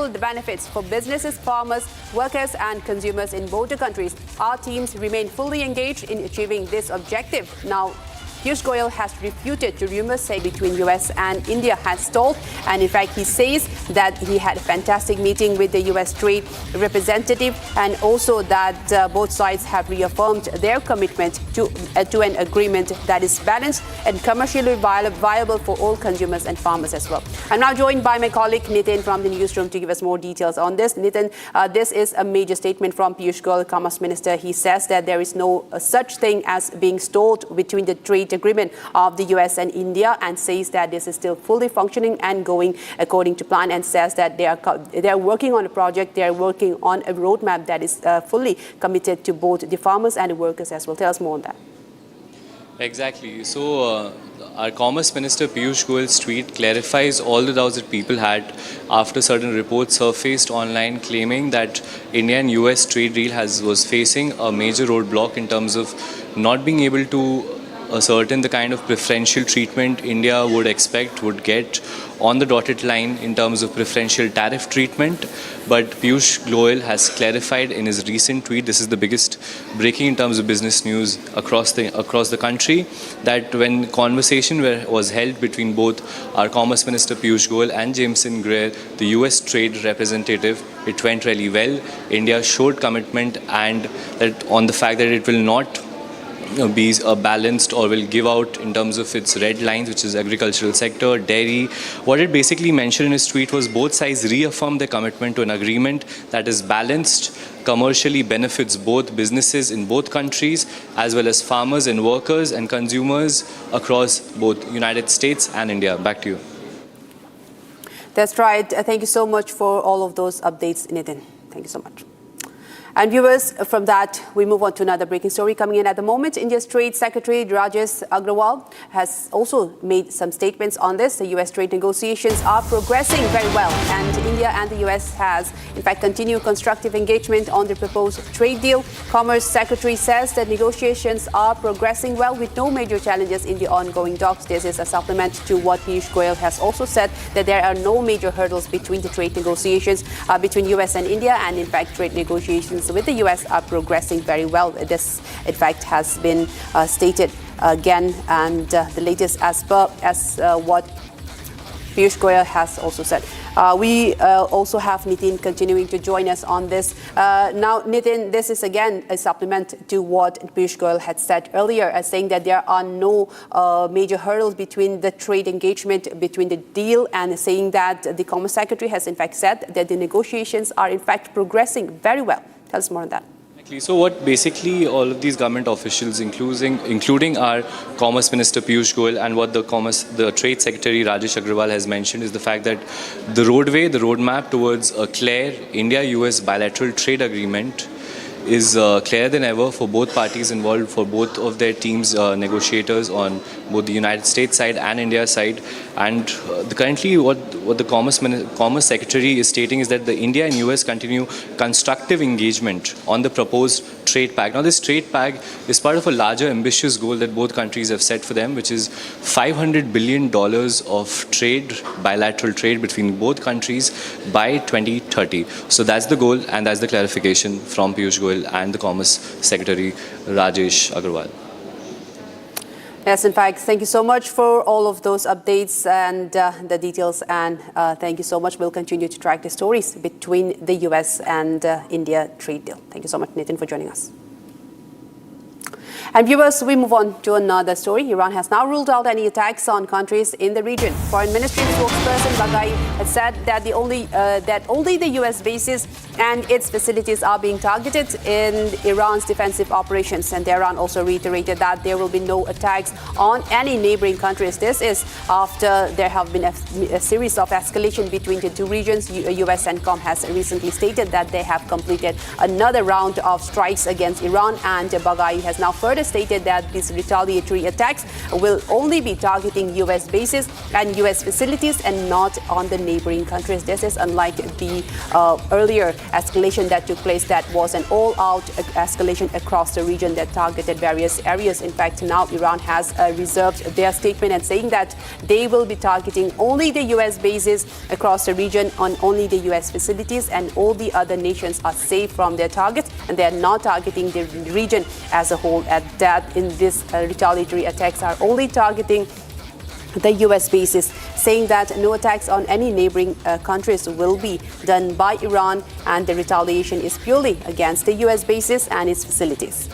benefits for businesses, farmers, workers, and consumers in both the countries. Our teams remain fully engaged in achieving this objective. Now, Piyush Goyal has refuted the rumors say between US and India has stalled, and in fact he says that he had a fantastic meeting with the US Trade Representative, and also that both sides have reaffirmed their commitment to an agreement that is balanced and commercially viable for all consumers and farmers as well. I'm now joined by my colleague Nitin from the newsroom to give us more details on this. Nitin, this is a major statement from Piyush Goyal, Commerce Minister. He says that there is no such thing as being stalled between the trade agreement of the US and India, and says that this is still fully functioning and going according to plan, and says that they are working on a project, they are working on a roadmap that is fully committed to both the farmers and the workers as well. Tell us more on that. Exactly. So our Commerce Minister Piyush Goyal's tweet clarifies all the doubts that people had after certain reports surfaced online claiming that India and US trade deal was facing a major roadblock in terms of not being able to ascertain the kind of preferential treatment India would get on the dotted line in terms of preferential tariff treatment. But Piyush Goyal has clarified in his recent tweet, this is the biggest breaking in terms of business news across the country, that when conversation was held between both our Commerce Minister Piyush Goyal and Jamieson Greer, the US Trade Representative, it went really well. India showed commitment and that on the fact that it will not be balanced or will give out in terms of its red lines, which is agricultural sector, dairy. What it basically mentioned in his tweet was both sides reaffirmed their commitment to an agreement that is balanced, commercially benefits both businesses in both countries, as well as farmers and workers and consumers across both United States and India. Back to you. That's right. Thank you so much for all of those updates, Nitin. Thank you so much. And viewers, from that, we move on to another breaking story coming in at the moment. India's Trade Secretary Rajesh Agrawal has also made some statements on this. The U.S. trade negotiations are progressing very well, and India and the U.S. has, in fact, continued constructive engagement on the proposed trade deal. Commerce Secretary says that negotiations are progressing well with no major challenges in the ongoing talks. This is a supplement to what Piyush Goyal has also said, that there are no major hurdles between the trade negotiations between U.S. and India, and in fact, trade negotiations with the U.S. are progressing very well. This, in fact, has been stated again, and the latest as what Piyush Goyal has also said. We also have Nitin continuing to join us on this. Now, Nitin, this is again a supplement to what Piyush Goyal had said earlier, saying that there are no major hurdles between the trade engagement, between the deal, and saying that the Commerce Secretary has in fact said that the negotiations are in fact progressing very well. Tell us more on that. So what basically all of these government officials, including our Commerce Minister Piyush Goyal, and what the Trade Secretary Rajesh Agrawal has mentioned, is the fact that the roadmap towards a clear India-US bilateral trade agreement is clearer than ever for both parties involved, for both of their teams, negotiators on both the United States side and India side. And currently what the Commerce Secretary is stating is that the India and US continue constructive engagement on the proposed trade pact. Now, this trade pact is part of a larger ambitious goal that both countries have set for them, which is $500 billion of trade, bilateral trade between both countries by 2030. So that's the goal, and that's the clarification from Piyush Goyal and the Commerce Secretary Rajesh Agrawal. Yes, in fact, thank you so much for all of those updates and the details, and thank you so much. We'll continue to track the stories between the US and India trade deal. Thank you so much, Nitin, for joining us. And viewers, we move on to another story. Iran has now ruled out any attacks on countries in the region. Foreign Ministry spokesperson Baghai has said that only the US bases and its facilities are being targeted in Iran's defensive operations. And Tehran also reiterated that there will be no attacks on any neighboring countries. This is after there have been a series of escalation between the two regions. US CENTCOM has recently stated that they have completed another round of strikes against Iran, and Baghai has now further stated that these retaliatory attacks will only be targeting US bases and US facilities and not on the neighboring countries. This is unlike the earlier escalation that took place, that was an all-out escalation across the region that targeted various areas. In fact, now Iran has reserved their statement and saying that they will be targeting only the US bases across the region, on only the US facilities, and all the other nations are safe from their targets, and they are not targeting the region as a whole. At that, in this retaliatory attacks are only targeting the US bases, saying that no attacks on any neighboring countries will be done by Iran, and the retaliation is purely against the US bases and its facilities.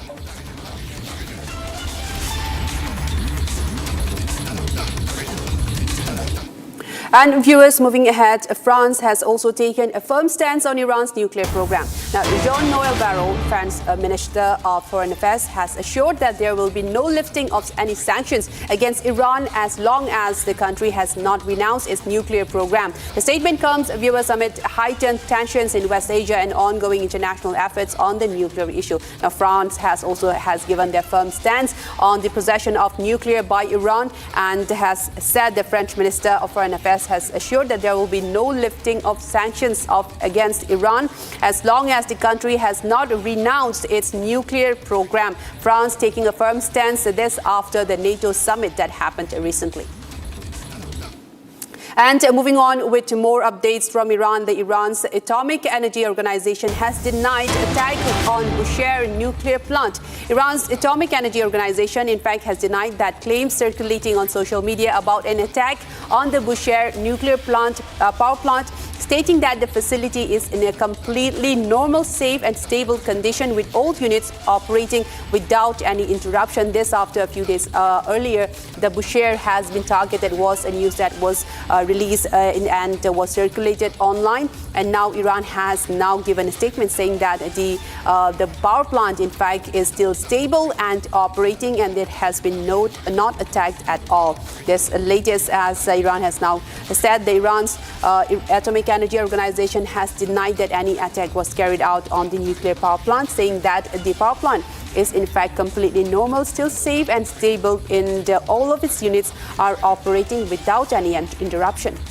And viewers, moving ahead, France has also taken a firm stance on Iran's nuclear program. Now, Jean-Noël Barrot, France Minister of Foreign Affairs, has assured that there will be no lifting of any sanctions against Iran as long as the country has not renounced its nuclear program. The statement comes, viewers, amid heightened tensions in West Asia and ongoing international efforts on the nuclear issue. Now, France has given their firm stance on the possession of nuclear by Iran, and has said, the French Minister of Foreign Affairs has assured that there will be no lifting of sanctions against Iran as long as the country has not renounced its nuclear program. France taking a firm stance, this after the NATO summit that happened recently. And moving on with more updates from Iran, Iran's Atomic Energy Organization has denied attack on Bushehr nuclear plant. Iran's Atomic Energy Organization, in fact, has denied that claims circulating on social media about an attack on the Bushehr nuclear plant, power plant, stating that the facility is in a completely normal, safe and stable condition with all units operating without any interruption. This after a few days earlier, the Bushehr has been targeted, was a news that was released and was circulated online. And now Iran has now given a statement saying that the power plant, in fact, is still stable and operating, and it has been not attacked at all. This latest, as Iran has now said, Iran's Atomic Energy Organization has denied that any attack was carried out on the nuclear power plant, saying that the power plant is in fact completely normal, still safe and stable, and all of its units are operating without any interruption.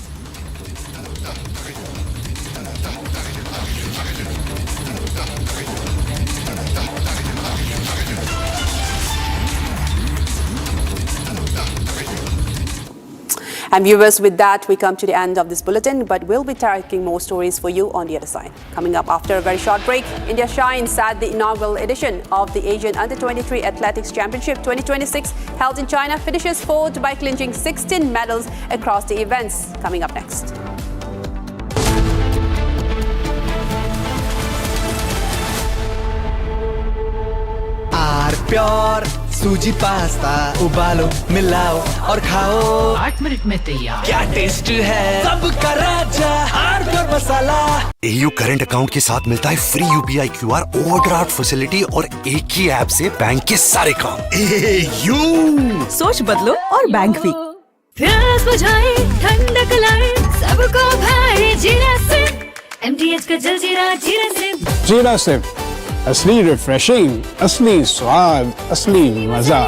And viewers, with that, we come to the end of this bulletin, but we'll be tracking more stories for you on the other side. Coming up after a very short break, India shines at the inaugural edition of the Asian Under-23 Athletics Championship 2026 held in China, finishes fourth by clinching 16 medals across the events. Coming up next. Pure सूजी pasta उबालो मिलाओ और खाओ 8 minute में तैयार। क्या taste है सबका राजा R pure masala. AU current account के साथ मिलता है free UPI QR overdraft facility और एक ही ऐप से बैंक के सारे काम। AU सोच बदलो और बैंक भी। प्यास बुझाए ठंडक लाए सबको भाए जीरा से MTH का जलजीरा जीरा से। जीरा से असली रिफ्रेशिंग, असली स्वाद, असली मजा।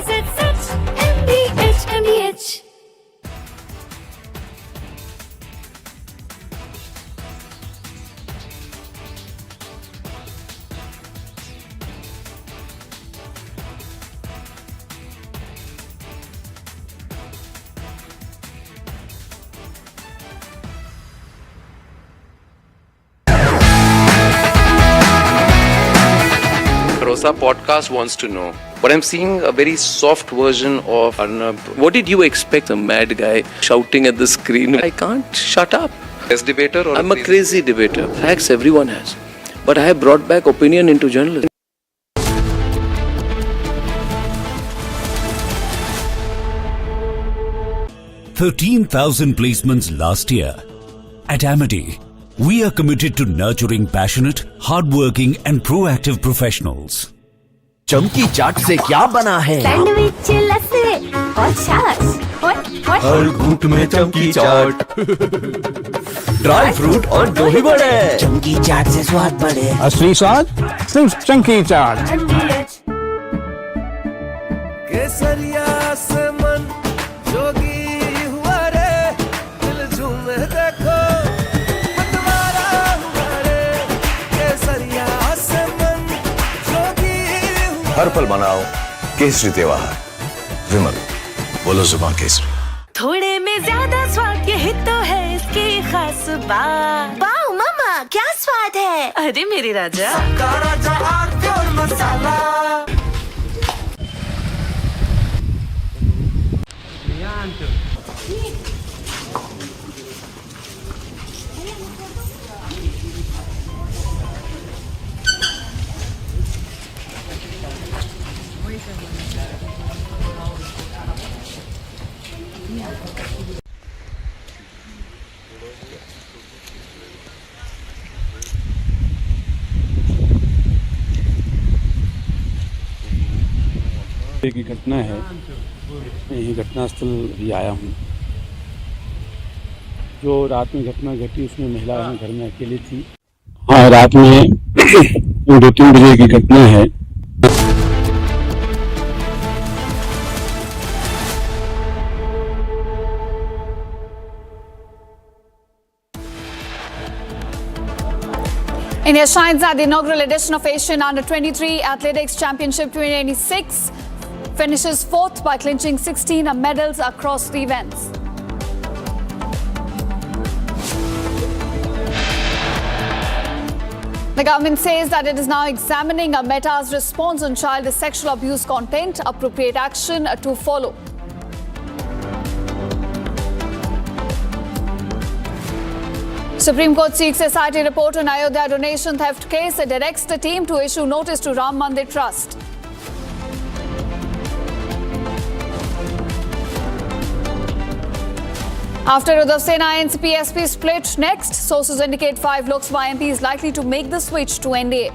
Rosa podcast wants to know, but I'm seeing a very soft version of Arnab. What did you expect? A mad guy shouting at the screen. I can't shut up. Best debater or I'm a crazy debater. Facts everyone has. But I have brought back opinion into journalism. $13,000 placements last year. At Amity, we are committed to nurturing passionate, hardworking and proactive professionals. चमकी चाट से क्या बना है? Sandwich लस्सी और छाछ हर घूंट में चमकी चाट। ड्राई फ्रूट और दही बड़े। चमकी चाट से स्वाद बढ़े। असली स्वाद सिर्फ चंकी चाट। केसरिया से मन जोगी हुआ रे, दिल झूमे देखो मतवारा हुआ रे। केसरिया से मन जोगी हुआ। हर पल मनाओ केसरी त्योहार। विमल बोलो जुबान केसरी। थोड़े में ज्यादा स्वाद यही तो है इसकी खास बात। वाओ मामा क्या स्वाद है। अरे मेरे राजा सबका राजा आर प्योर मसाला। की घटना है, यही घटनास्थल भी आया हूँ। जो रात में घटना घटी उसमें महिला घर में अकेली थी। हाँ, रात में 2-3 बजे की घटना है। India shines at the inaugural edition of Asian Under-23 Athletics Championship 2026. Finishes fourth by clinching 16 medals across the events. The government says that it is now examining Meta's response on child sexual abuse content. Appropriate action to follow. Supreme Court seeks SIT report on Ayodhya donation theft case. It directs the team to issue notice to Ram Mandir Trust. After Uddhav Sena NCP SP split next, sources indicate 5 Lok Sabha MPs likely to make the switch to NDA.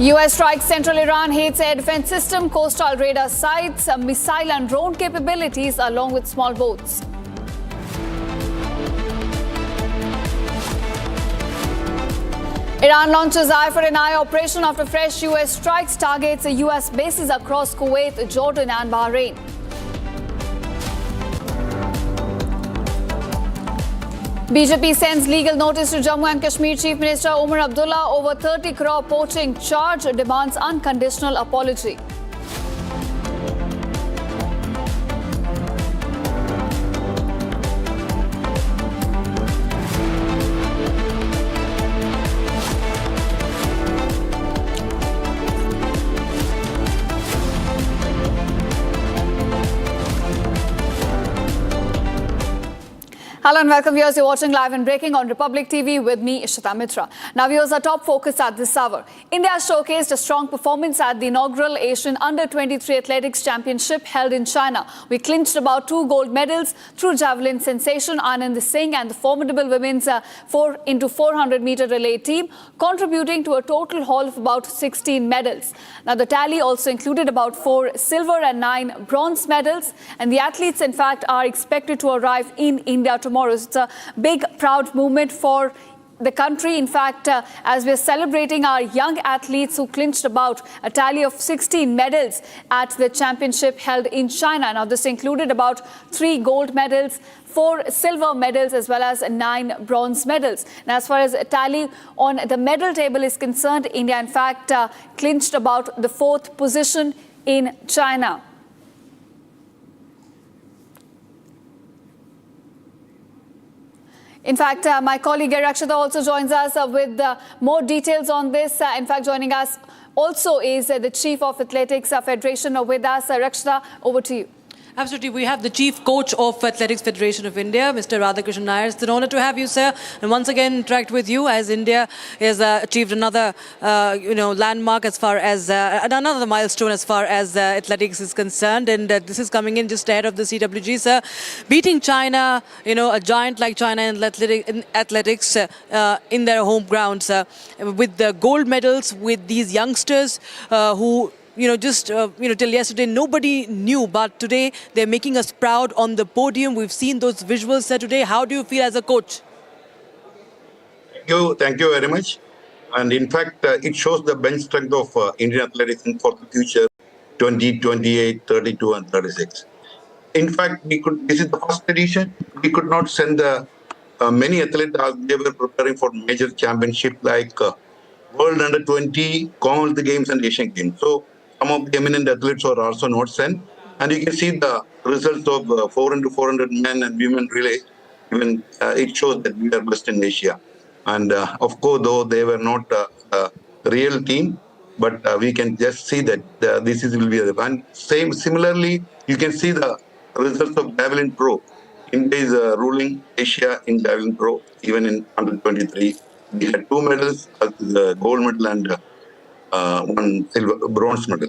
US strikes central Iran, hates air defense system, coastal radar sites, missile and drone capabilities along with small boats. Iran launches eye for an eye operation after fresh US strikes targets US bases across Kuwait, Jordan and Bahrain. BJP sends legal notice to Jammu and Kashmir Chief Minister Umar Abdullah over 30 crore poaching charge, demands unconditional apology. Hello and welcome viewers. You're watching live and breaking on Republic TV with me, Ishita Mitra. Now viewers, our top focus at this hour. India showcased a strong performance at the inaugural Asian Under-23 Athletics Championship held in China. We clinched about 2 gold medals through javelin sensation Anand Singh and the formidable women's 4x400 meter relay team, contributing to a total haul of about 16 medals. Now the tally also included about 4 silver and 9 bronze medals, and the athletes in fact are expected to arrive in India tomorrow. It's a big, proud movement for the country. In fact, as we're celebrating our young athletes who clinched about a tally of 16 medals at the championship held in China. Now, this included about 3 gold medals, 4 silver medals, as well as 9 bronze medals. Now, as far as a tally on the medal table is concerned, India, in fact, clinched about the 4th position in China. In fact, my colleague Rakshita also joins us with more details on this. In fact, joining us also is the Chief of Athletics Federation with us. Rakshita, over to you. Absolutely. We have the Chief Coach of Athletics Federation of India, Mr. Radhakrishnan Nair. It's an honor to have you, sir, and once again interact with you as India has achieved another, landmark as far as another milestone as far as athletics is concerned. And this is coming in just ahead of the CWG, sir. Beating China, a giant like China in athletics in their home grounds with the gold medals with these youngsters who till yesterday nobody knew, but today they're making us proud on the podium. We've seen those visuals today. How do you feel as a coach? Thank you very much. And in fact, it shows the bench strength of Indian athletics for the future 20, 28, 32 and 36. In fact, this is the first edition. We could not send the many athletes as they were preparing for major championship like World Under-20, Commonwealth Games and Asian Games. So some of the eminent athletes were also not sent. And you can see the results of 4x400 men and women relay. Even it shows that we are best in Asia. And of course, though they were not a real team, but we can just see that this will be the one. Similarly, you can see the results of Javelin Pro. India is ruling Asia in Javelin Pro, even in Under-23. We had 2 medals, the gold medal and 1 bronze medal.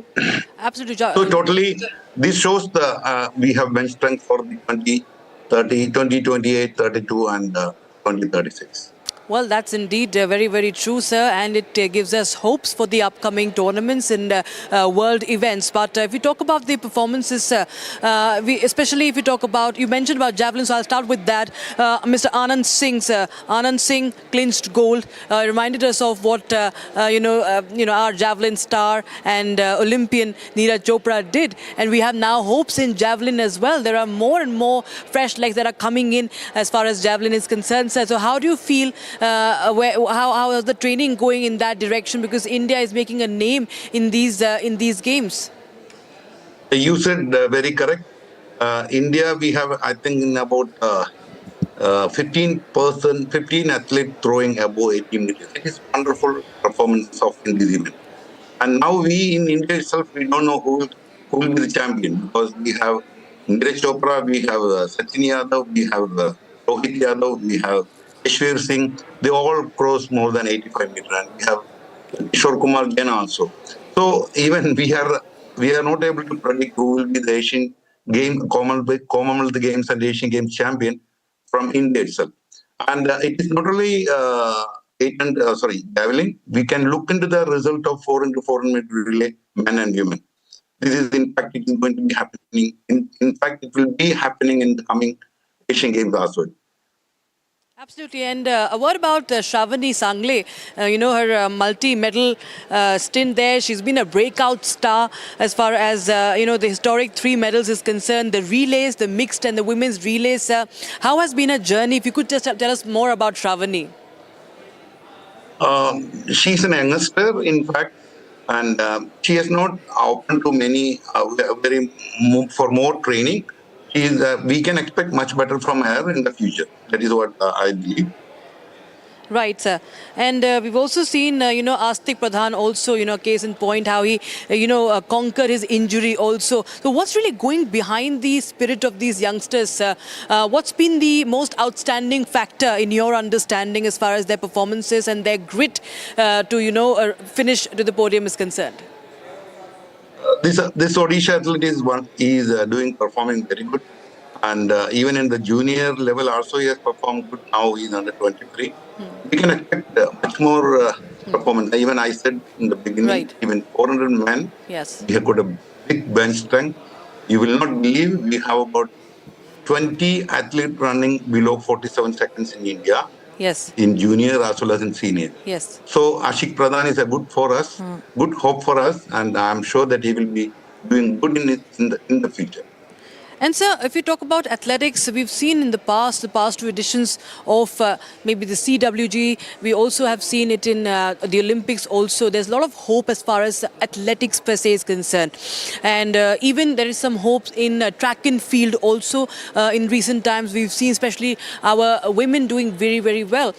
Absolutely. So totally, this shows the we have bench strength for the 2030, 2028, 32 and 2036. Well, that's indeed very, very true, sir, and it gives us hopes for the upcoming tournaments and world events. But if we talk about the performances, especially if you talk about, you mentioned about javelin, so I'll start with that. Mr. Anand Singh, sir. Anand Singh clinched gold, reminded us of what our javelin star and Olympian Neeraj Chopra did, and we have now hopes in javelin as well. There are more and more fresh legs that are coming in as far as javelin is concerned, sir. So how do you feel? How is the training going in that direction? Because India is making a name in these games. You said very correct. India, we have, I think, in about 15 athletes throwing above 18 meters. It is wonderful performance of in this event. And now we in India itself, we don't know who will be the champion, because we have Neeraj Chopra, we have Sachin Yadav, we have Rohit Yadav, we have Ishwar Singh. They all cross more than 85 meters, and we have Kishore Kumar Jain also. So even we are not able to predict who will be the Asian game, Commonwealth Games and Asian Games champion from India itself. And it is not only javelin. We can look into the result of 4x400 meter relay, men and women. This is, in fact, it is going to be happening. In fact, it will be happening in the coming Asian Games as well. Absolutely. And a word about Shravani Sangle. Her multi-medal stint there. She's been a breakout star as far as, the historic 3 medals is concerned. The relays, the mixed and the women's relays. How has been her journey? If you could just tell us more about Shravani. She's an youngster, in fact, and she is not open to many for more training. We can expect much better from her in the future. That is what I believe. Right, sir. And we've also seen, Astik Pradhan also, case in point, how he, conquered his injury also. So what's really going behind the spirit of these youngsters, sir? What's been the most outstanding factor in your understanding as far as their performances and their grit to, finish to the podium is concerned? This Odisha athlete is performing very good. And even in the junior level also he has performed good. Now he's under 23. We can expect much more performance. Even I said in the beginning, even 400 men, we have got a big bench strength. You will not believe we have about 20 athletes running below 47 seconds in India. Yes. In junior as well as in senior. Yes. So Ashik Pradhan is a good for us, good hope for us, and I'm sure that he will be doing good in the future. And sir, if you talk about athletics, we've seen in the past 2 editions of maybe the CWG. We also have seen it in the Olympics also. There's a lot of hope as far as athletics per se is concerned. And even there is some hopes in track and field also. In recent times, we've seen especially our women doing very, very well.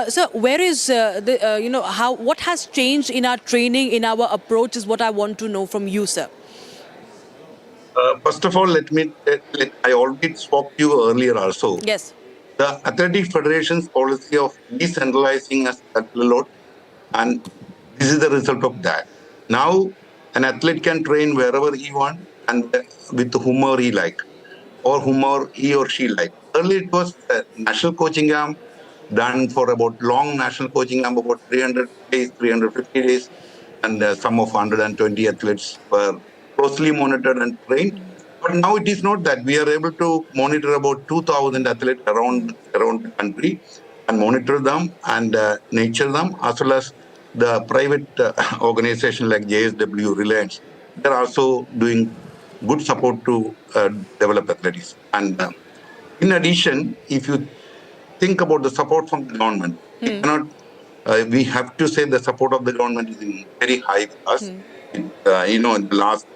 So where is, what has changed in our training, in our approach is what I want to know from you, sir. First of all, I already spoke to you earlier also. Yes. The Athletic Federation's policy of decentralizing us a lot, and this is the result of that. Now, an athlete can train wherever he wants and with whomever he like, or whomever he or she like. Earlier it was a national coaching camp done for about long national coaching camp, about 300 days, 350 days, and some of 120 athletes were closely monitored and trained. But now it is not that. We are able to monitor about 2,000 athletes around the country and monitor them and nurture them, as well as the private organization like JSW, Reliance. They're also doing good support to develop athletics. And in addition, if you think about the support from the government, we have to say the support of the government is very high for us. In the last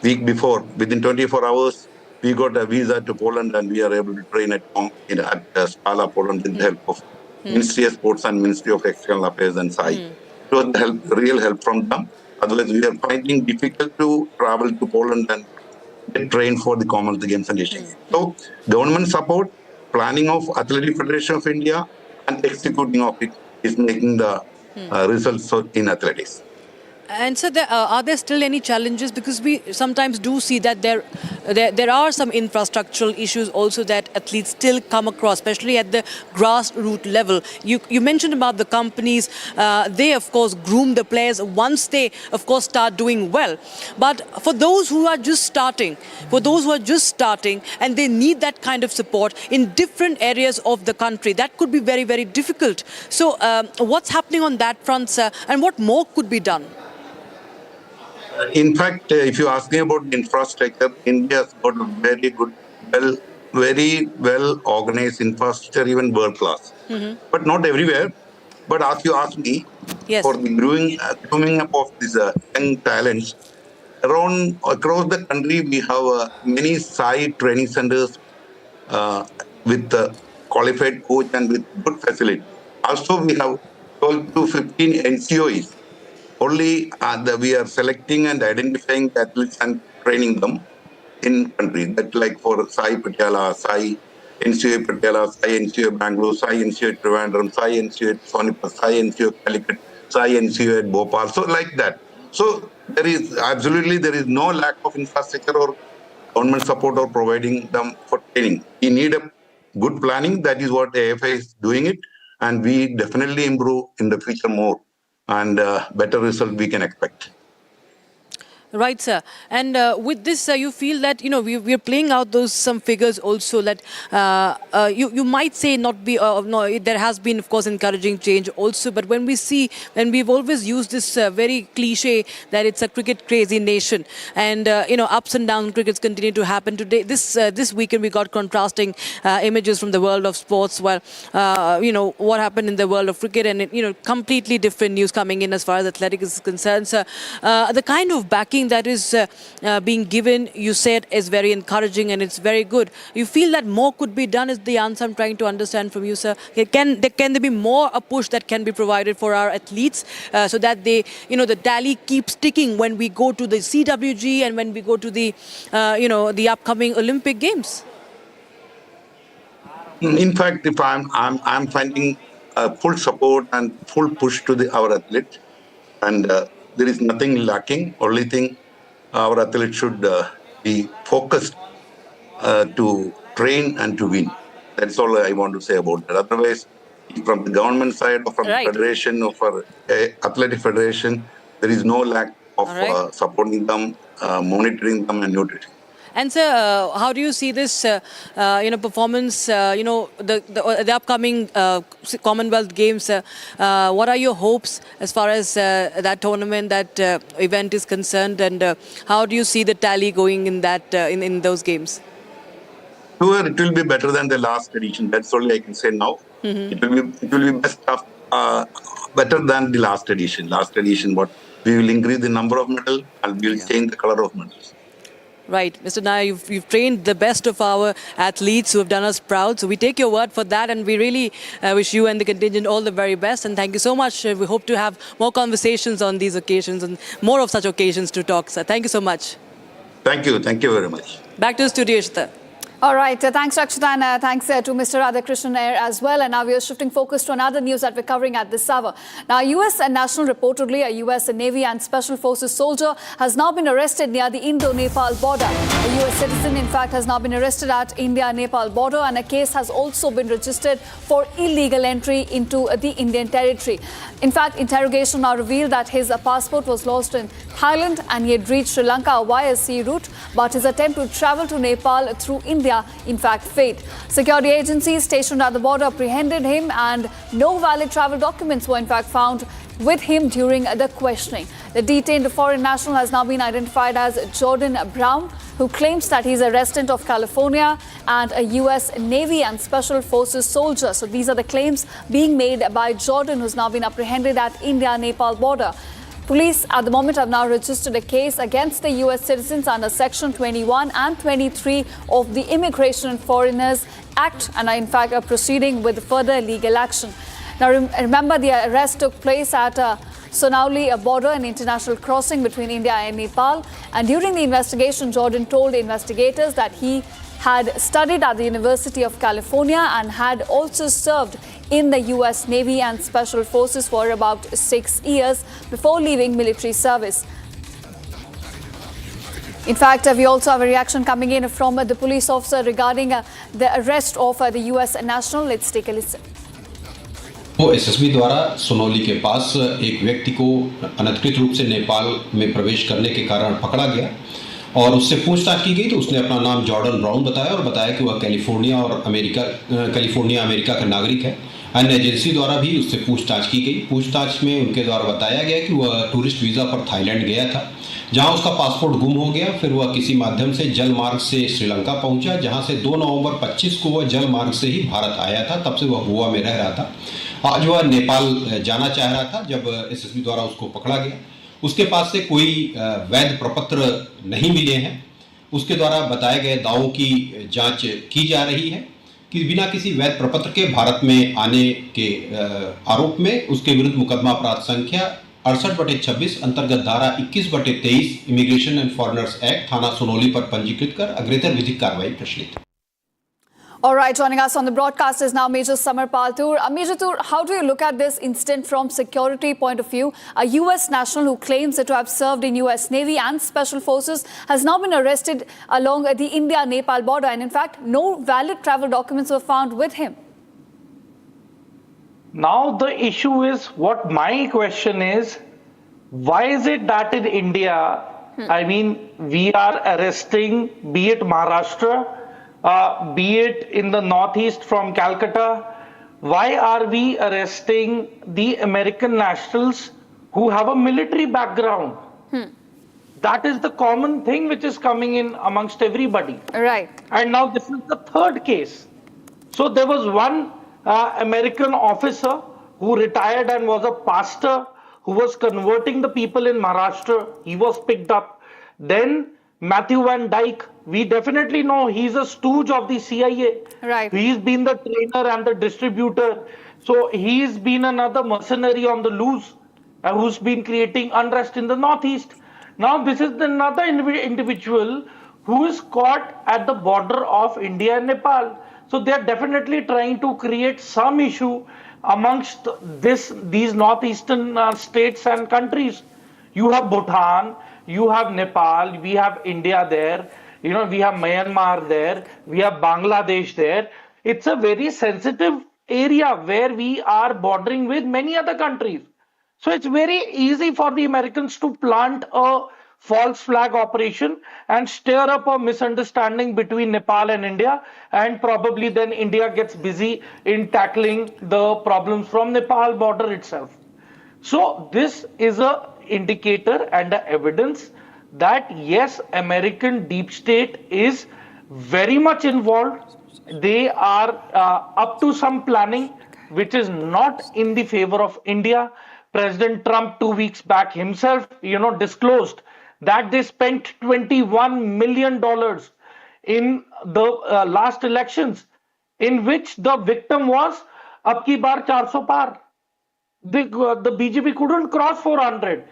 week before, within 24 hours, we got a visa to Poland and we are able to train at home at Spala, Poland, with the help of Ministry of Sports and Ministry of External Affairs and SAI. It was real help from them. Otherwise, we are finding difficult to travel to Poland and get trained for the Commonwealth Games and Asian Games. So, government support, planning of Athletic Federation of India, and executing of it is making the results in athletics. And so, are there still any challenges? Because we sometimes do see that there are some infrastructural issues also that athletes still come across, especially at the grassroots level. You mentioned about the companies. They, of course, groom the players once they, of course, start doing well. But for those who are just starting, and they need that kind of support in different areas of the country, that could be very, very difficult. So what's happening on that front, sir, and what more could be done? In fact, if you ask me about infrastructure, India has got a very well organized infrastructure, even world class. But not everywhere. But as you ask me, for the grooming up of these young talents, across the country, we have many SAI training centers with qualified coach and with good facility. Also, we have 12 to 15 NCOEs. Only we are selecting and identifying the athletes and training them in country. That like for Sai Patiala, Sai NCA Patiala, Sai NCA Bangalore, Sai NCA Trivandrum, Sai NCA Sonipat, Sai NCA Calicut, Sai NCA at Bhopal. So like that. So there is no lack of infrastructure or government support or providing them for training. We need a good planning. That is what AFI is doing it. And we definitely improve in the future more. And better result we can expect. Right, sir. And with this, you feel that we are playing out those some figures also that you might say not be no. There has been, of course, encouraging change also. But when we've always used this very cliche that it's a cricket crazy nation, and ups and downs crickets continue to happen. Today, this weekend we got contrasting images from the world of sports. Where what happened in the world of cricket, and completely different news coming in as far as athletics is concerned. So, the kind of backing that is being given, you said, is very encouraging and it's very good. You feel that more could be done is the answer I'm trying to understand from you, sir. Can there be more a push that can be provided for our athletes so that they, the tally keeps ticking when we go to the CWG and when we go to the, the upcoming Olympic Games? In fact, if I'm finding full support and full push to our athletes, and there is nothing lacking. Only thing, our athletes should be focused to train and to win. That's all I want to say about that. Otherwise, from the government side or from the federation or for athletic federation, there is no lack of supporting them, monitoring them, and nutrition. And sir, how do you see this, performance? The upcoming Commonwealth Games. What are your hopes as far as that tournament, that event is concerned, and how do you see the tally going in that in those games? Sure, it will be better than the last edition. That's all I can say now. It will be better than the last edition. Last edition, we will increase the number of medals and we will change the color of medals. Right. Mr. Nair, you've trained the best of our athletes who have done us proud. So we take your word for that, and we really wish you and the contingent all the very best. And thank you so much. We hope to have more conversations on these occasions and more of such occasions to talk, sir. Thank you so much. Thank you. Thank you very much. Back to the studio, Ishita. All right, thanks Rakshita, and thanks to Mr. Radhakrishnan as well. And now we are shifting focus to another news that we're covering at this hour. Now, US national, reportedly a US Navy and Special Forces soldier, has now been arrested near the Indo-Nepal border. A US citizen, in fact, has now been arrested at India-Nepal border, and a case has also been registered for illegal entry into the Indian territory. In fact, interrogation now revealed that his passport was lost in Thailand and he had reached Sri Lanka via sea route, but his attempt to travel to Nepal through India in fact failed. Security agencies stationed at the border apprehended him, and no valid travel documents were in fact found with him during the questioning. The detained foreign national has now been identified as Jordan Brown, who claims that he's a resident of California and a US Navy and Special Forces soldier. So these are the claims being made by Jordan, who's now been apprehended at India-Nepal border. Police at the moment have now registered a case against the US citizens under Section 21 and 23 of the Immigration and Foreigners Act, and are in fact proceeding with further legal action. Now remember, the arrest took place at Sonauli, a border and international crossing between India and Nepal. And during the investigation, Jordan told investigators that he had studied at the University of California and had also served in the US Navy and Special Forces for about 6 years before leaving military service. In fact, we also have a reaction coming in from the police officer regarding the arrest of the US national. Let's take a listen. वो SSB द्वारा सोनौली के पास एक व्यक्ति को अनधिकृत रूप से नेपाल में प्रवेश करने के कारण पकड़ा गया और उससे पूछताछ की गई तो उसने अपना नाम जॉर्डन ब्राउन बताया और बताया कि वह कैलिफोर्निया अमेरिका का नागरिक है। अन्य एजेंसी द्वारा भी उससे पूछताछ की गई। पूछताछ में उनके द्वारा बताया गया कि वह टूरिस्ट वीज़ा पर थाईलैंड गया था, जहां उसका पासपोर्ट गुम हो गया। फिर वह किसी माध्यम से जल मार्ग से श्रीलंका पहुंचा, जहां से 2 नवंबर 25 को वह जल मार्ग से ही भारत आया था। तब से वह गोवा में रह रहा था। आज वह नेपाल जाना चाह रहा था जब एसएसबी द्वारा उसको पकड़ा गया। उसके पास से कोई वैध प्रपत्र नहीं मिले हैं। उसके द्वारा बताए गए दावों की जांच की जा रही है कि बिना किसी वैध प्रपत्र के भारत में आने के आरोप में उसके विरुद्ध मुकदमा अपराध संख्या 68/26 अंतर्गत धारा 21/23 इमिग्रेशन एंड फॉरेनर्स एक्ट थाना सोनौली पर पंजीकृत कर अग्रेतर विधिक कार्रवाई प्रचलित। All right, joining us on the broadcast is now Major Samar Paltur. Major Tur, how do you look at this incident from security point of view? A US national who claims to have served in US Navy and Special Forces has now been arrested along the India-Nepal border, and in fact, no valid travel documents were found with him. Now the issue is, what my question is, why is it that in India I mean, we are arresting, be it Maharashtra, be it in the Northeast from Calcutta. Why are we arresting the American nationals who have a military background? That is the common thing which is coming in amongst everybody. Right. And now this is the third case. So there was one American officer who retired and was a pastor who was converting the people in Maharashtra. He was picked up. Then Matthew Van Dyke, we definitely know he's a stooge of the CIA. Right. He's been the trainer and the distributor. So he's been another mercenary on the loose who's been creating unrest in the Northeast. Now this is another individual who is caught at the border of India and Nepal. So they are definitely trying to create some issue amongst these northeastern states and countries. You have Bhutan, you have Nepal, we have India there, we have Myanmar there, we have Bangladesh there. It's a very sensitive area where we are bordering with many other countries. So it's very easy for the Americans to plant a false flag operation and stir up a misunderstanding between Nepal and India, and probably then India gets busy in tackling the problems from Nepal border itself. So this is a indicator and a evidence that yes, American deep state is very much involved. They are up to some planning which is not in the favor of India. President Trump 2 weeks back himself, disclosed that they spent $21 million in the last elections, in which the victim was ab ki baar 400 par. The BJP couldn't cross 400,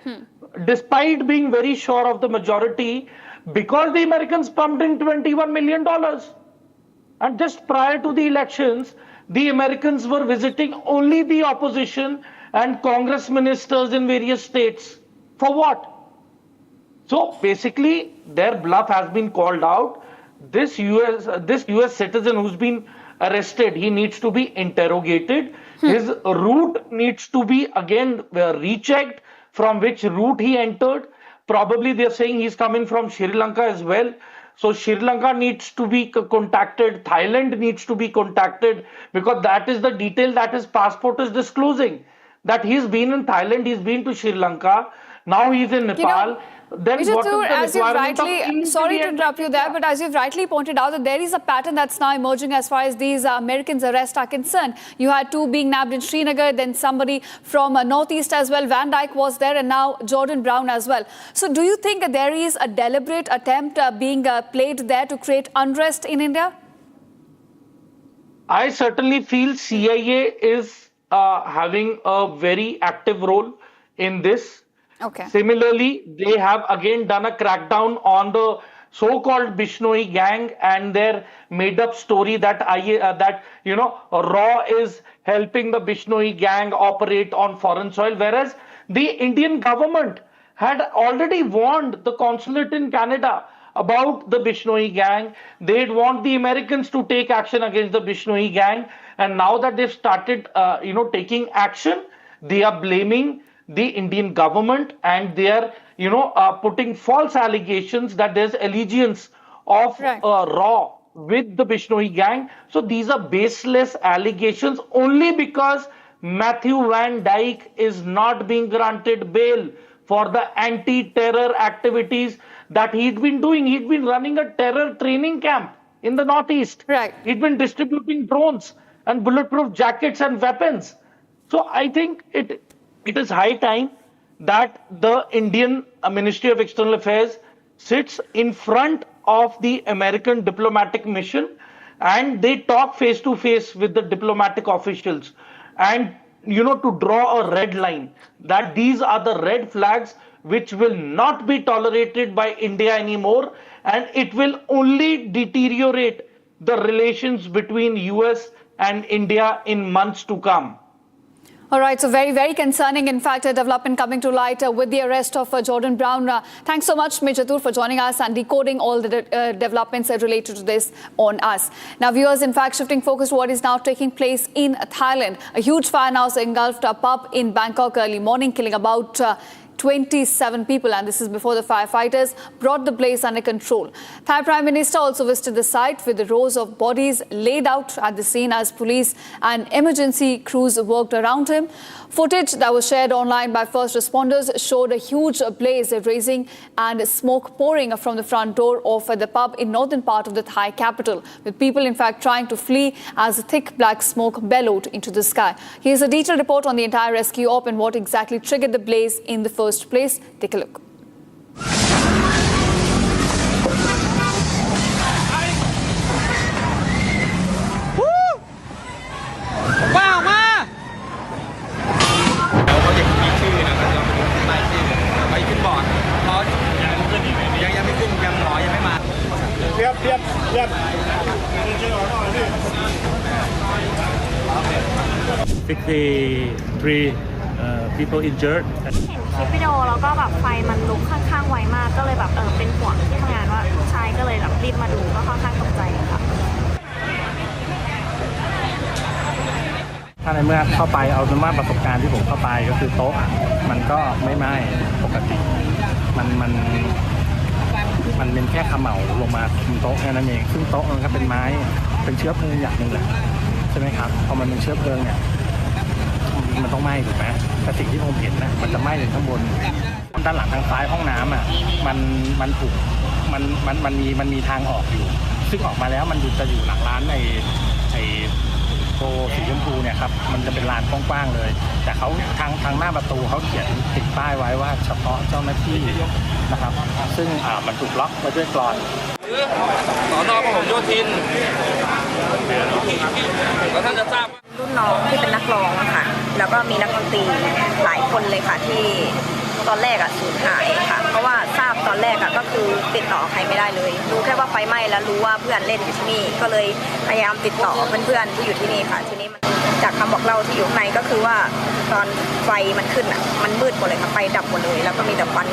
despite being very sure of the majority, because the Americans pumped in $21 million. And just prior to the elections, the Americans were visiting only the opposition and Congress ministers in various states. For what? So basically, their bluff has been called out. This US citizen who's been arrested, he needs to be interrogated. His route needs to be again rechecked, from which route he entered. Probably they're saying he's coming from Sri Lanka as well. So Sri Lanka needs to be contacted. Thailand needs to be contacted, because that is the detail that his passport is disclosing. That he's been in Thailand, he's been to Sri Lanka, now he's in Nepal. Then what is the requirement of sorry to interrupt you there, but as you've rightly pointed out, that there is a pattern that's now emerging as far as these Americans' arrests are concerned. You had two being nabbed in Srinagar, then somebody from Northeast as well. Van Dyke was there, and now Jordan Brown as well. So do you think that there is a deliberate attempt being played there to create unrest in India? I certainly feel CIA is having a very active role in this. Okay. Similarly, they have again done a crackdown on the so-called Bishnoi gang and their made-up story that Raw is helping the Bishnoi gang operate on foreign soil, whereas the Indian government had already warned the consulate in Canada about the Bishnoi gang. They'd want the Americans to take action against the Bishnoi gang, and now that they've started, taking action, they are blaming the Indian government, and they are, putting false allegations that there's allegiance of Raw with the Bishnoi gang. So these are baseless allegations only because Matthew Van Dyke is not being granted bail for the anti-terror activities that he'd been doing. He'd been running a terror training camp in the Northeast. Right. He'd been distributing drones and bulletproof jackets and weapons. So I think it is high time that the Indian Ministry of External Affairs sits in front of the American diplomatic mission and they talk face to face with the diplomatic officials and, to draw a red line that these are the red flags which will not be tolerated by India anymore, and it will only deteriorate the relations between US and India in months to come. All right, so very, very concerning, in fact, a development coming to light with the arrest of Jordan Brown. Thanks so much, Major Tur, for joining us and decoding all the developments related to this on us. Now, viewers, in fact, shifting focus to what is now taking place in Thailand. A huge fire now engulfed a pub in Bangkok early morning, killing about 27 people, and this is before the firefighters brought the blaze under control. Thai Prime Minister also visited the site with the rows of bodies laid out at the scene as police and emergency crews worked around him. Footage that was shared online by first responders showed a huge blaze rising and smoke pouring from the front door of the pub in northern part of the Thai capital, with people in fact trying to flee as thick black smoke bellowed into the sky. Here's a detailed report on the entire rescue op and what exactly triggered the blaze in the first place. Take a look. People injured. เห็นคลิปวิดีโอแล้วก็แบบไฟมันลุกค่อนข้างไวมากก็เลยแบบเป็นห่วงที่ทำงานว่าใช่ก็เลยแบบรีบมาดูก็ค่อนข้างตกใจค่ะ ถ้าในเมื่อเข้าไปเอาเป็นว่าประสบการณ์ที่ผมเข้าไปก็คือโต๊ะมันก็ไม่ไหม้ปกติมันเป็นแค่เขม่าลงมาบนโต๊ะแค่นั้นเองซึ่งโต๊ะมันก็เป็นไม้เป็นเชื้อเพลิงอย่างหนึ่งแหละใช่ไหมครับพอมันเป็นเชื้อเพลิงเนี่ยมันต้องไหม้ถูกไหมแต่สิ่งที่ผมเห็นนะมันจะไหม้ถึงข้างบนด้านหลังทางซ้ายห้องน้ำอ่ะมันถูกมันมีทางออกอยู่ซึ่งออกมาแล้วมันจะอยู่หลังร้านไอโตสีชมพูเนี่ยครับมันจะเป็นลานกว้างๆเลยแต่เขาทางหน้าประตูเขาเขียนติดป้ายไว้ว่าเฉพาะเจ้าหน้าที่นะครับซึ่งมันถูกล็อกไว้ด้วยกลอนสน.พหลโยธินแล้วท่านจะทราบรุ่นน้องที่เป็นนักร้องอะค่ะแล้วก็มีนักดนตรีหลายคนเลยค่ะที่ตอนแรกสูญหายค่ะเพราะว่าทราบตอนแรกก็คือติดต่อใครไม่ได้เลยรู้แค่ว่าไฟไหม้แล้วรู้ว่าเพื่อนเล่นอยู่ที่นี่ก็เลยพยายามติดต่อเพื่อนๆที่อยู่ที่นี่ค่ะทีนี้จากคำบอกเล่าที่อยู่ในก็คือว่าตอนไฟมันขึ้นมันมืดหมดเลยค่ะไฟดับหมดเลยแล้วก็มีแต่ควัน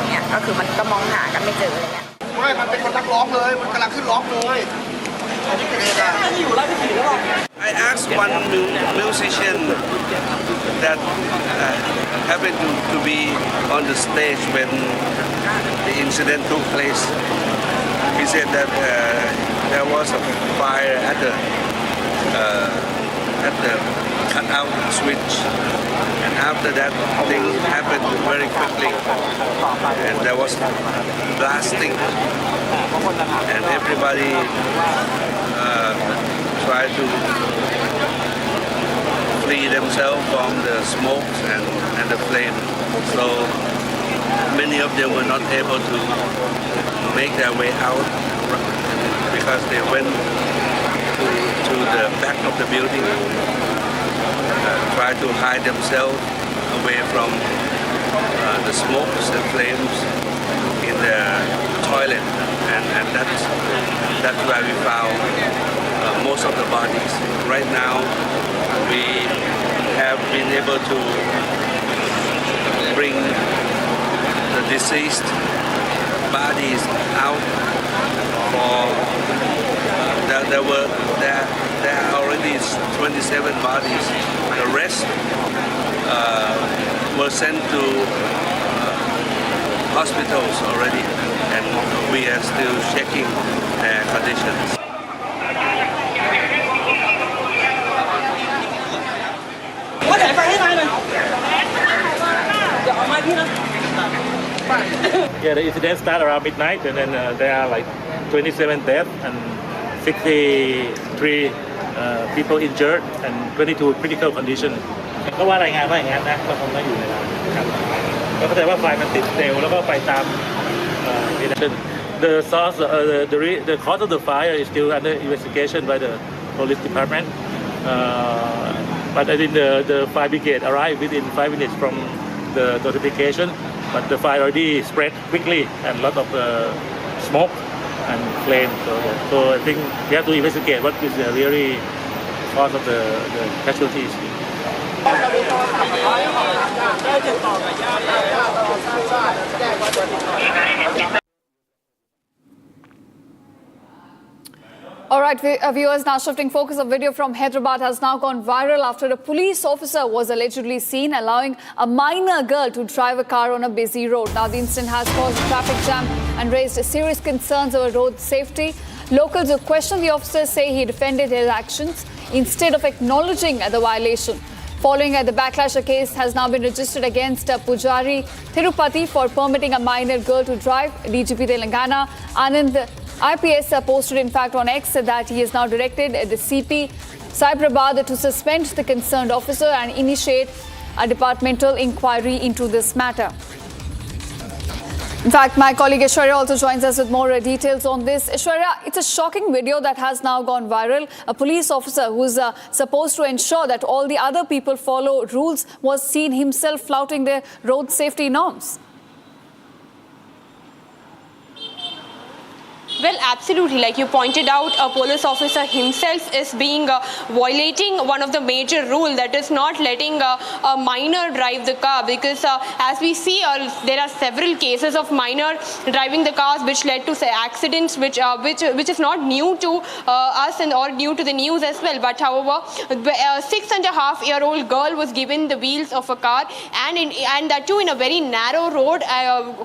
เนี่ยก็คือมันก็มองหากันไม่เจออะไรเงี้ยไม่มันเป็นคนนักร้องเลยมันกำลังขึ้นร้องเลยI asked one musician that happened to be on the stage when the incident took place. He said that there was a fire at the cutout switch, and after that things happened very quickly, and there was blasting, and everybody tried to flee themselves from the smoke and the flame. So many of them were not able to make their way out because they went to the back of the building, tried to hide themselves away from the smokes and flames in the toilet, and that's where we found most of the bodies. Right now, we have been able to bring the deceased bodies out. For there are already 27 bodies. The rest were sent to hospitals already, and we are still checking their conditions. Yeah, the incident started around midnight, and then there are like 27 deaths and 63 people injured and 22 critical condition. ก็ว่ารายงานว่าอย่างนั้นนะก็คงต้องอยู่ในร้านครับก็เข้าใจว่าไฟมันติดเร็วแล้วก็ไฟตามThe source, the cause of the fire is still under investigation by the police department. But I think the fire brigade arrived within 5 minutes from the notification. But the fire already spread quickly and a lot of smoke and flame. So I think we have to investigate what is the really cause of the casualties. All right, viewers, now shifting focus of video from Hyderabad has now gone viral after a police officer was allegedly seen allowing a minor girl to drive a car on a busy road. Now, the incident has caused a traffic jam and raised serious concerns over road safety. Locals who question the officer say he defended his actions instead of acknowledging the violation. Following the backlash, a case has now been registered against Pujari Tirupati for permitting a minor girl to drive. DGP Telangana Anand IPS posted, in fact, on X that he has now directed the CP Cyberabad to suspend the concerned officer and initiate a departmental inquiry into this matter. In fact, my colleague Aishwarya also joins us with more details on this. Aishwarya, it's a shocking video that has now gone viral. A police officer who's supposed to ensure that all the other people follow rules was seen himself flouting the road safety norms. Well, absolutely. Like you pointed out, a police officer himself is being violating one of the major rules, that is not letting a minor drive the car, because as we see, there are several cases of minor driving the cars which led to accidents, which is not new to us or new to the news as well. But however, a 6.5-year-old girl was given the wheels of a car, and that too in a very narrow road,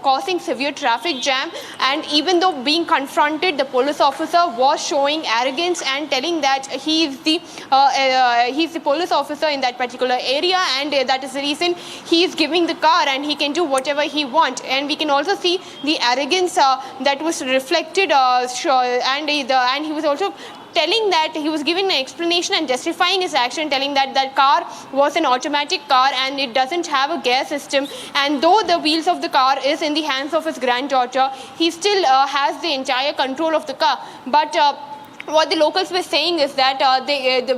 causing severe traffic jam. And even though being confronted, the police officer was showing arrogance and telling that he is the police officer in that particular area, and that is the reason he is giving the car and he can do whatever he wants. And we can also see the arrogance that was reflected, and he was also telling that he was giving an explanation and justifying his action, telling that that car was an automatic car and it doesn't have a gear system. And though the wheels of the car is in the hands of his granddaughter, he still has the entire control of the car. But what the locals were saying is that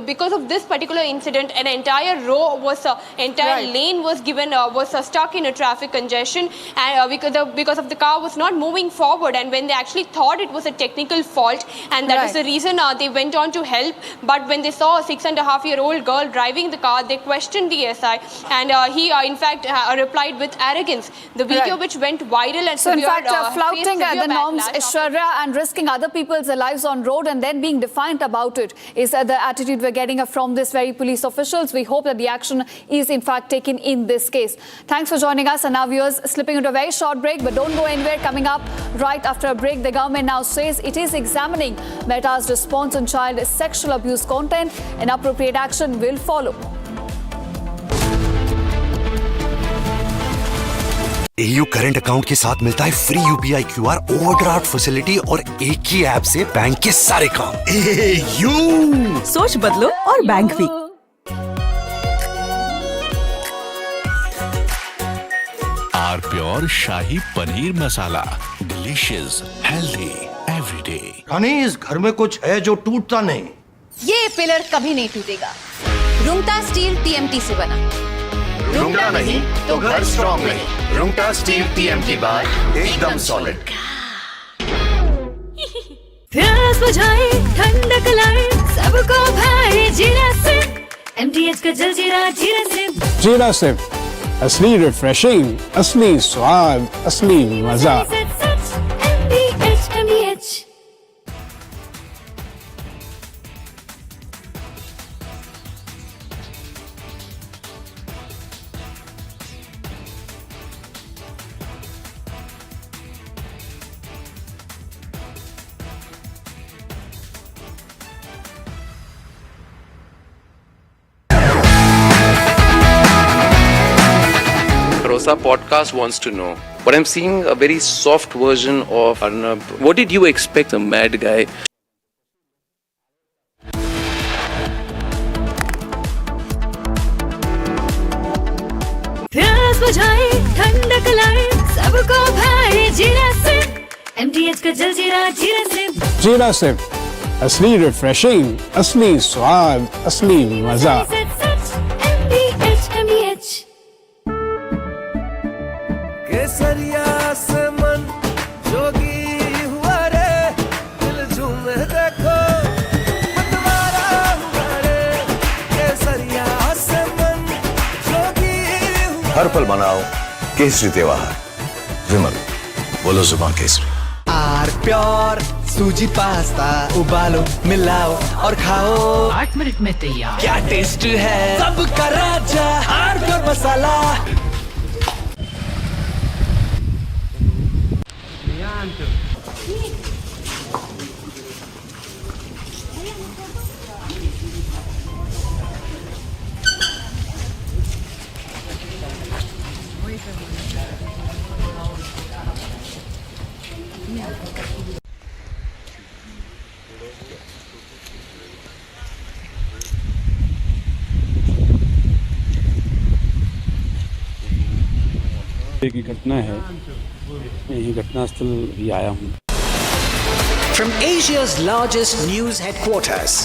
because of this particular incident, an entire lane was stuck in a traffic congestion, and because of the car was not moving forward. And when they actually thought it was a technical fault, and that is the reason they went on to help. But when they saw a 6.5-year-old girl driving the car, they questioned the SI, and he in fact replied with arrogance. The video which went viral and so in fact flouting the norms, Aishwarya, and risking other people's lives on road and then being defiant about it is the attitude we're getting from this very police officials. We hope that the action is in fact taken in this case. Thanks for joining us. And now, viewers, slipping into a very short break, but don't go anywhere. Coming up right after a break, the government now says it is examining Meta's response on child sexual abuse content, and appropriate action will follow. AU current account के साथ मिलता है free UPI QR, overdraft facility और एक ही app से bank के सारे काम। AU सोच बदलो और बैंक भी। R pure shahi paneer masala, delicious, healthy everyday. रानी, इस घर में कुछ है जो टूटता नहीं। ये पिलर कभी नहीं टूटेगा। रुंगटा स्टील टीएमटी से बना। रुंगटा नहीं तो घर स्ट्रॉन्ग नहीं। रुंगटा स्टील टीएमटी बार एकदम सॉलिड। प्यास बुझाए, ठंडक लाए, सबको भाए जीरा से। MTH का जल जीरा, जीरा से। जीरा से असली रिफ्रेशिंग, असली स्वाद, असली मजा। MTH। Rosa podcast wants to know, but I'm seeing a very soft version of Arnab. What did you expect, a mad guy? प्यास बुझाए, ठंडक लाए, सबको भाए जीरा से। MTH का जल जीरा, जीरा से। जीरा से असली रिफ्रेशिंग, असली स्वाद, असली मजा। MTH। केसरिया से मन जोगी हुआ रे, दिल झूमे देखो मतवारा हुआ रे। केसरिया से मन जोगी हुआ। हर पल मनाओ केसरी त्योहार। विमल, बोलो जुबान केसरी। आर प्योर सूजी पास्ता उबालो मिलाओ और खाओ 8 मिनट में तैयार। क्या टेस्ट है सबका राजा आर्नब मसाला। की घटना है, यही घटनास्थल भी आया हूँ। From Asia's largest news headquarters,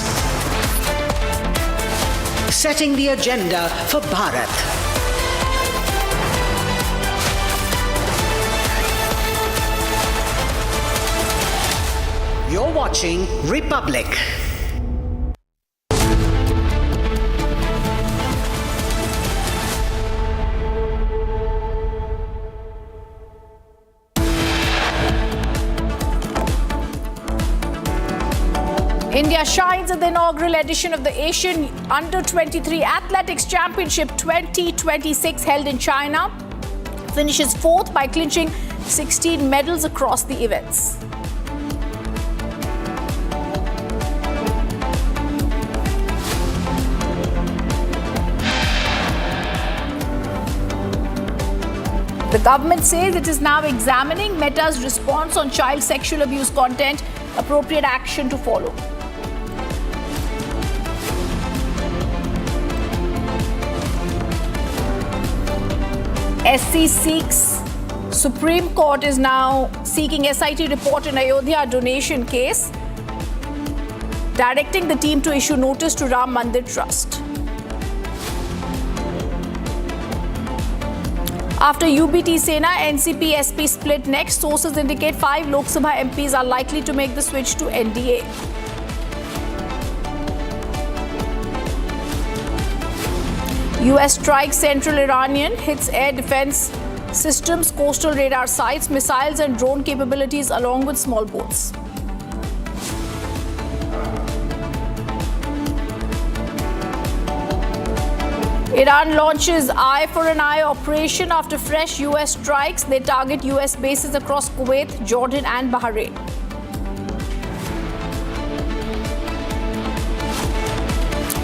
setting the agenda for Bharat. You're watching Republic. India shines at the inaugural edition of the Asian Under-23 Athletics Championship 2026 held in China. Finishes fourth by clinching 16 medals across the events. The government says it is now examining Meta's response on child sexual abuse content. Appropriate action to follow. SC seeks Supreme Court is now seeking SIT report in Ayodhya donation case, directing the team to issue notice to Ram Mandir Trust. After UBT Sena, NCP SP split next, sources indicate 5 Lok Sabha MPs are likely to make the switch to NDA. US strikes central Iranian, hits air defense systems, coastal radar sites, missiles and drone capabilities along with small boats. Iran launches Eye for an Eye operation after fresh US strikes. They target US bases across Kuwait, Jordan and Bahrain.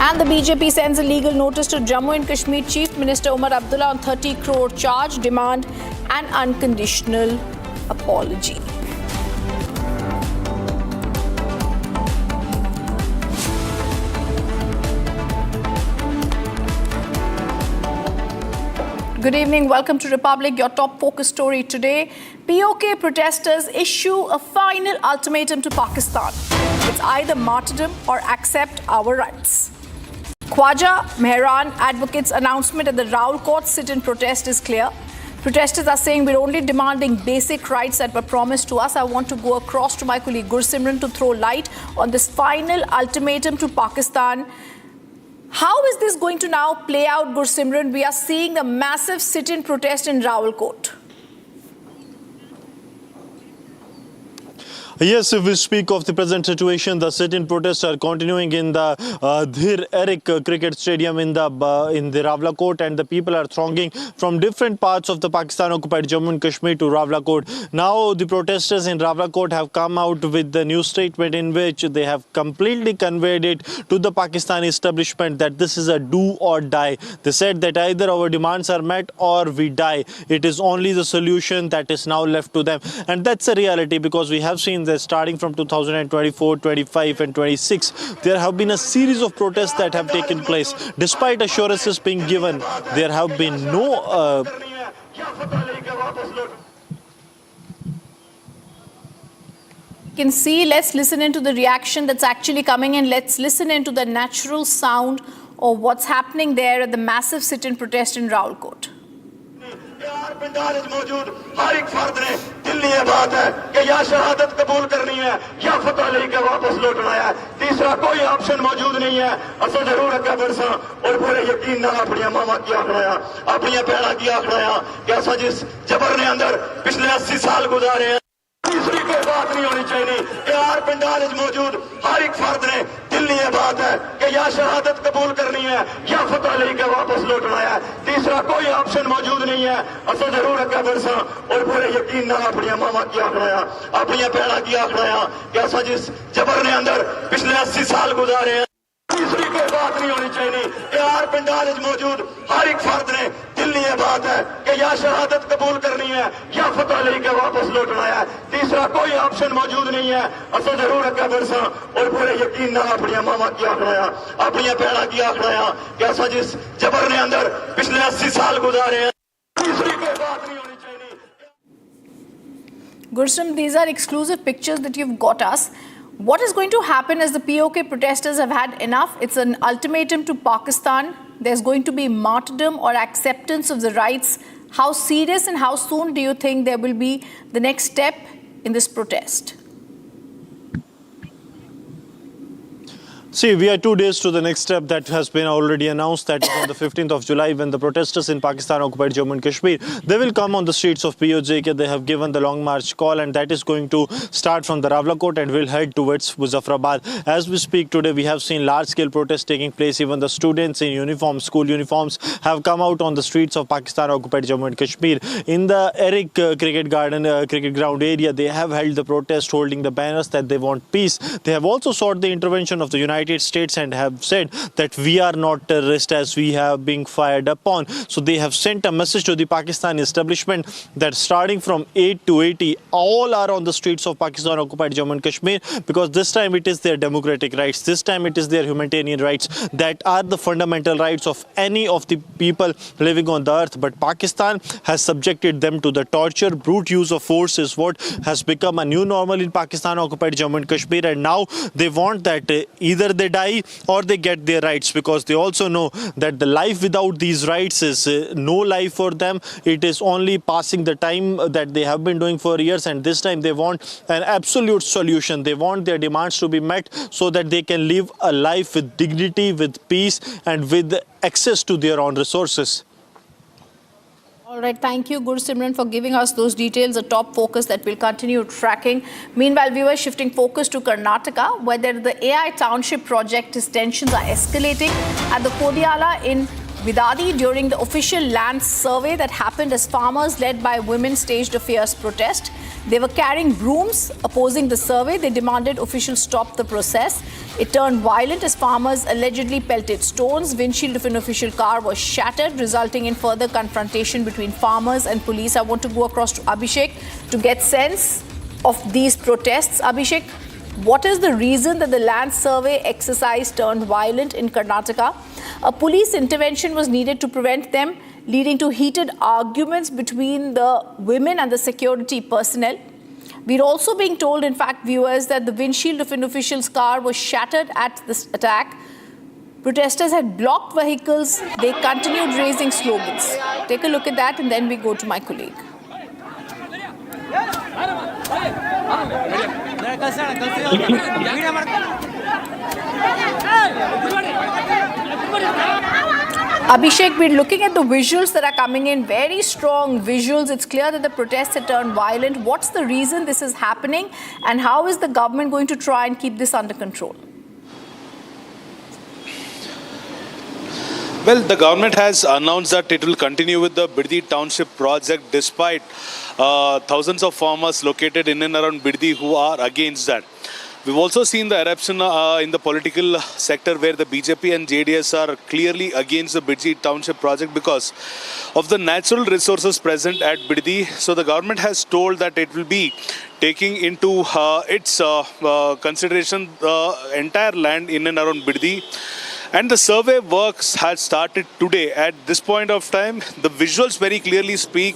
And the BJP sends a legal notice to Jammu and Kashmir Chief Minister Umar Abdullah on 30 crore charge, demand an unconditional apology. Good evening. Welcome to Republic. Your top focus story today. POK protesters issue a final ultimatum to Pakistan. It's either martyrdom or accept our rights. Khwaja Mehran advocates' announcement at the Raul Court sit-in protest is clear. Protesters are saying we're only demanding basic rights that were promised to us. I want to go across to my colleague Gursimran to throw light on this final ultimatum to Pakistan. How is this going to now play out, Gursimran? We are seeing a massive sit-in protest in Raul Court. Yes, if we speak of the present situation, the sit-in protests are continuing in the Dhir Eric Cricket Stadium in the Ravla Court, and the people are thronging from different parts of the Pakistan-occupied Jammu and Kashmir to Ravla Court. Now, the protesters in Ravla Court have come out with the new statement in which they have completely conveyed it to the Pakistani establishment that this is a do or die. They said that either our demands are met or we die. It is only the solution that is now left to them. And that's a reality, because we have seen that starting from 2024, 25 and 26, there have been a series of protests that have taken place. Despite assurances being given, there have been no can see, let's listen into the reaction that's actually coming in. Let's listen into the natural sound of what's happening there at the massive sit-in protest in Raul Court. मौजूद हर एक फर्द ने दिल में बात है कि या शहादत कबूल करनी है या फतह लेके वापस लौटना है। तीसरा कोई ऑप्शन मौजूद नहीं है। असो जरूर अग्गे बढ़सा और पूरे यकीन नाल अपनी मामा की आखड़ाया अपनी भैणा की आखड़ाया कि असा जिस जबर ने अंदर पिछले 80 साल गुजारे हैं तीसरी कोई बात नहीं होनी चाहिए कि यार पंडाल में मौजूद हर एक फर्द ने दिल ये बात है कि या शहादत कबूल करनी है या फतह लेके वापस लौटना है। तीसरा कोई ऑप्शन मौजूद नहीं है। असं जरूर अगर बरसा और पूरे यकीन नाल अपनी मामा की आखना अपनी भैन की आखना कि असा जिस जबर ने अंदर पिछले 80 साल गुजारे हैं। तीसरी कोई बात नहीं होनी चाहिए कि यार पंडाल में मौजूद हर एक फर्द ने दिल ये बात है कि या शहादत कबूल करनी है या फतह लेके वापस लौटना है। तीसरा कोई ऑप्शन मौजूद नहीं है। असं जरूर अगर बरसा और पूरे यकीन नाल अपनी मामा की आखना अपनी भैन की आखना कि असा जिस जबर ने अंदर पिछले 80 साल गुजारे हैं। तीसरी कोई बात नहीं होनी चाहिए। Gursum, these are exclusive pictures that you've got us. What is going to happen as the POK protesters have had enough? It's an ultimatum to Pakistan. There's going to be martyrdom or acceptance of the rights. How serious and how soon do you think there will be the next step in this protest? See, we are 2 days to the next step that has been already announced. That is on the 15th of July, when the protesters in Pakistan-occupied Jammu and Kashmir, they will come on the streets of POJK. They have given the long march call, and that is going to start from the Rawalakot and will head towards Muzaffarabad. As we speak today, we have seen large-scale protests taking place. Even the students in uniforms, school uniforms, have come out on the streets of Pakistan-occupied Jammu and Kashmir. In the Eric cricket ground area, they have held the protest, holding the banners that they want peace. They have also sought the intervention of the United States and have said that we are not terrorists as we have been fired upon. So they have sent a message to the Pakistan establishment that starting from 8 to 80, all are on the streets of Pakistan-occupied Jammu and Kashmir, because this time it is their democratic rights, this time it is their humanitarian rights that are the fundamental rights of any of the people living on the earth. But Pakistan has subjected them to the torture. Brute use of force is what has become a new normal in Pakistan-occupied Jammu and Kashmir, and now they want that either they die or they get their rights, because they also know that the life without these rights is no life for them. It is only passing the time that they have been doing for years, and this time they want an absolute solution. They want their demands to be met so that they can live a life with dignity, with peace, and with access to their own resources. All right, thank you, Gursimran, for giving us those details, a top focus that we'll continue tracking. Meanwhile, viewers, shifting focus to Karnataka, where the AI Township project tensions are escalating at the Kodiala in Vidadi during the official land survey that happened as farmers led by women staged a fierce protest. They were carrying brooms opposing the survey. They demanded officials stop the process. It turned violent as farmers allegedly pelted stones. Windshield of an official car was shattered, resulting in further confrontation between farmers and police. I want to go across to Abhishek to get sense of these protests. Abhishek, what is the reason that the land survey exercise turned violent in Karnataka? A police intervention was needed to prevent them, leading to heated arguments between the women and the security personnel. We're also being told, in fact, viewers, that the windshield of an official's car was shattered at this attack. Protesters had blocked vehicles. They continued raising slogans. Take a look at that, and then we go to my colleague. Abhishek, we're looking at the visuals that are coming in, very strong visuals. It's clear that the protests have turned violent. What's the reason this is happening, and how is the government going to try and keep this under control? Well, the government has announced that it will continue with the Biddi Township project despite thousands of farmers located in and around Biddi who are against that. We've also seen the eruption in the political sector where the BJP and JDS are clearly against the Biddi Township project because of the natural resources present at Biddi. So the government has told that it will be taking into its consideration the entire land in and around Biddi. And the survey works had started today. At this point of time, the visuals very clearly speak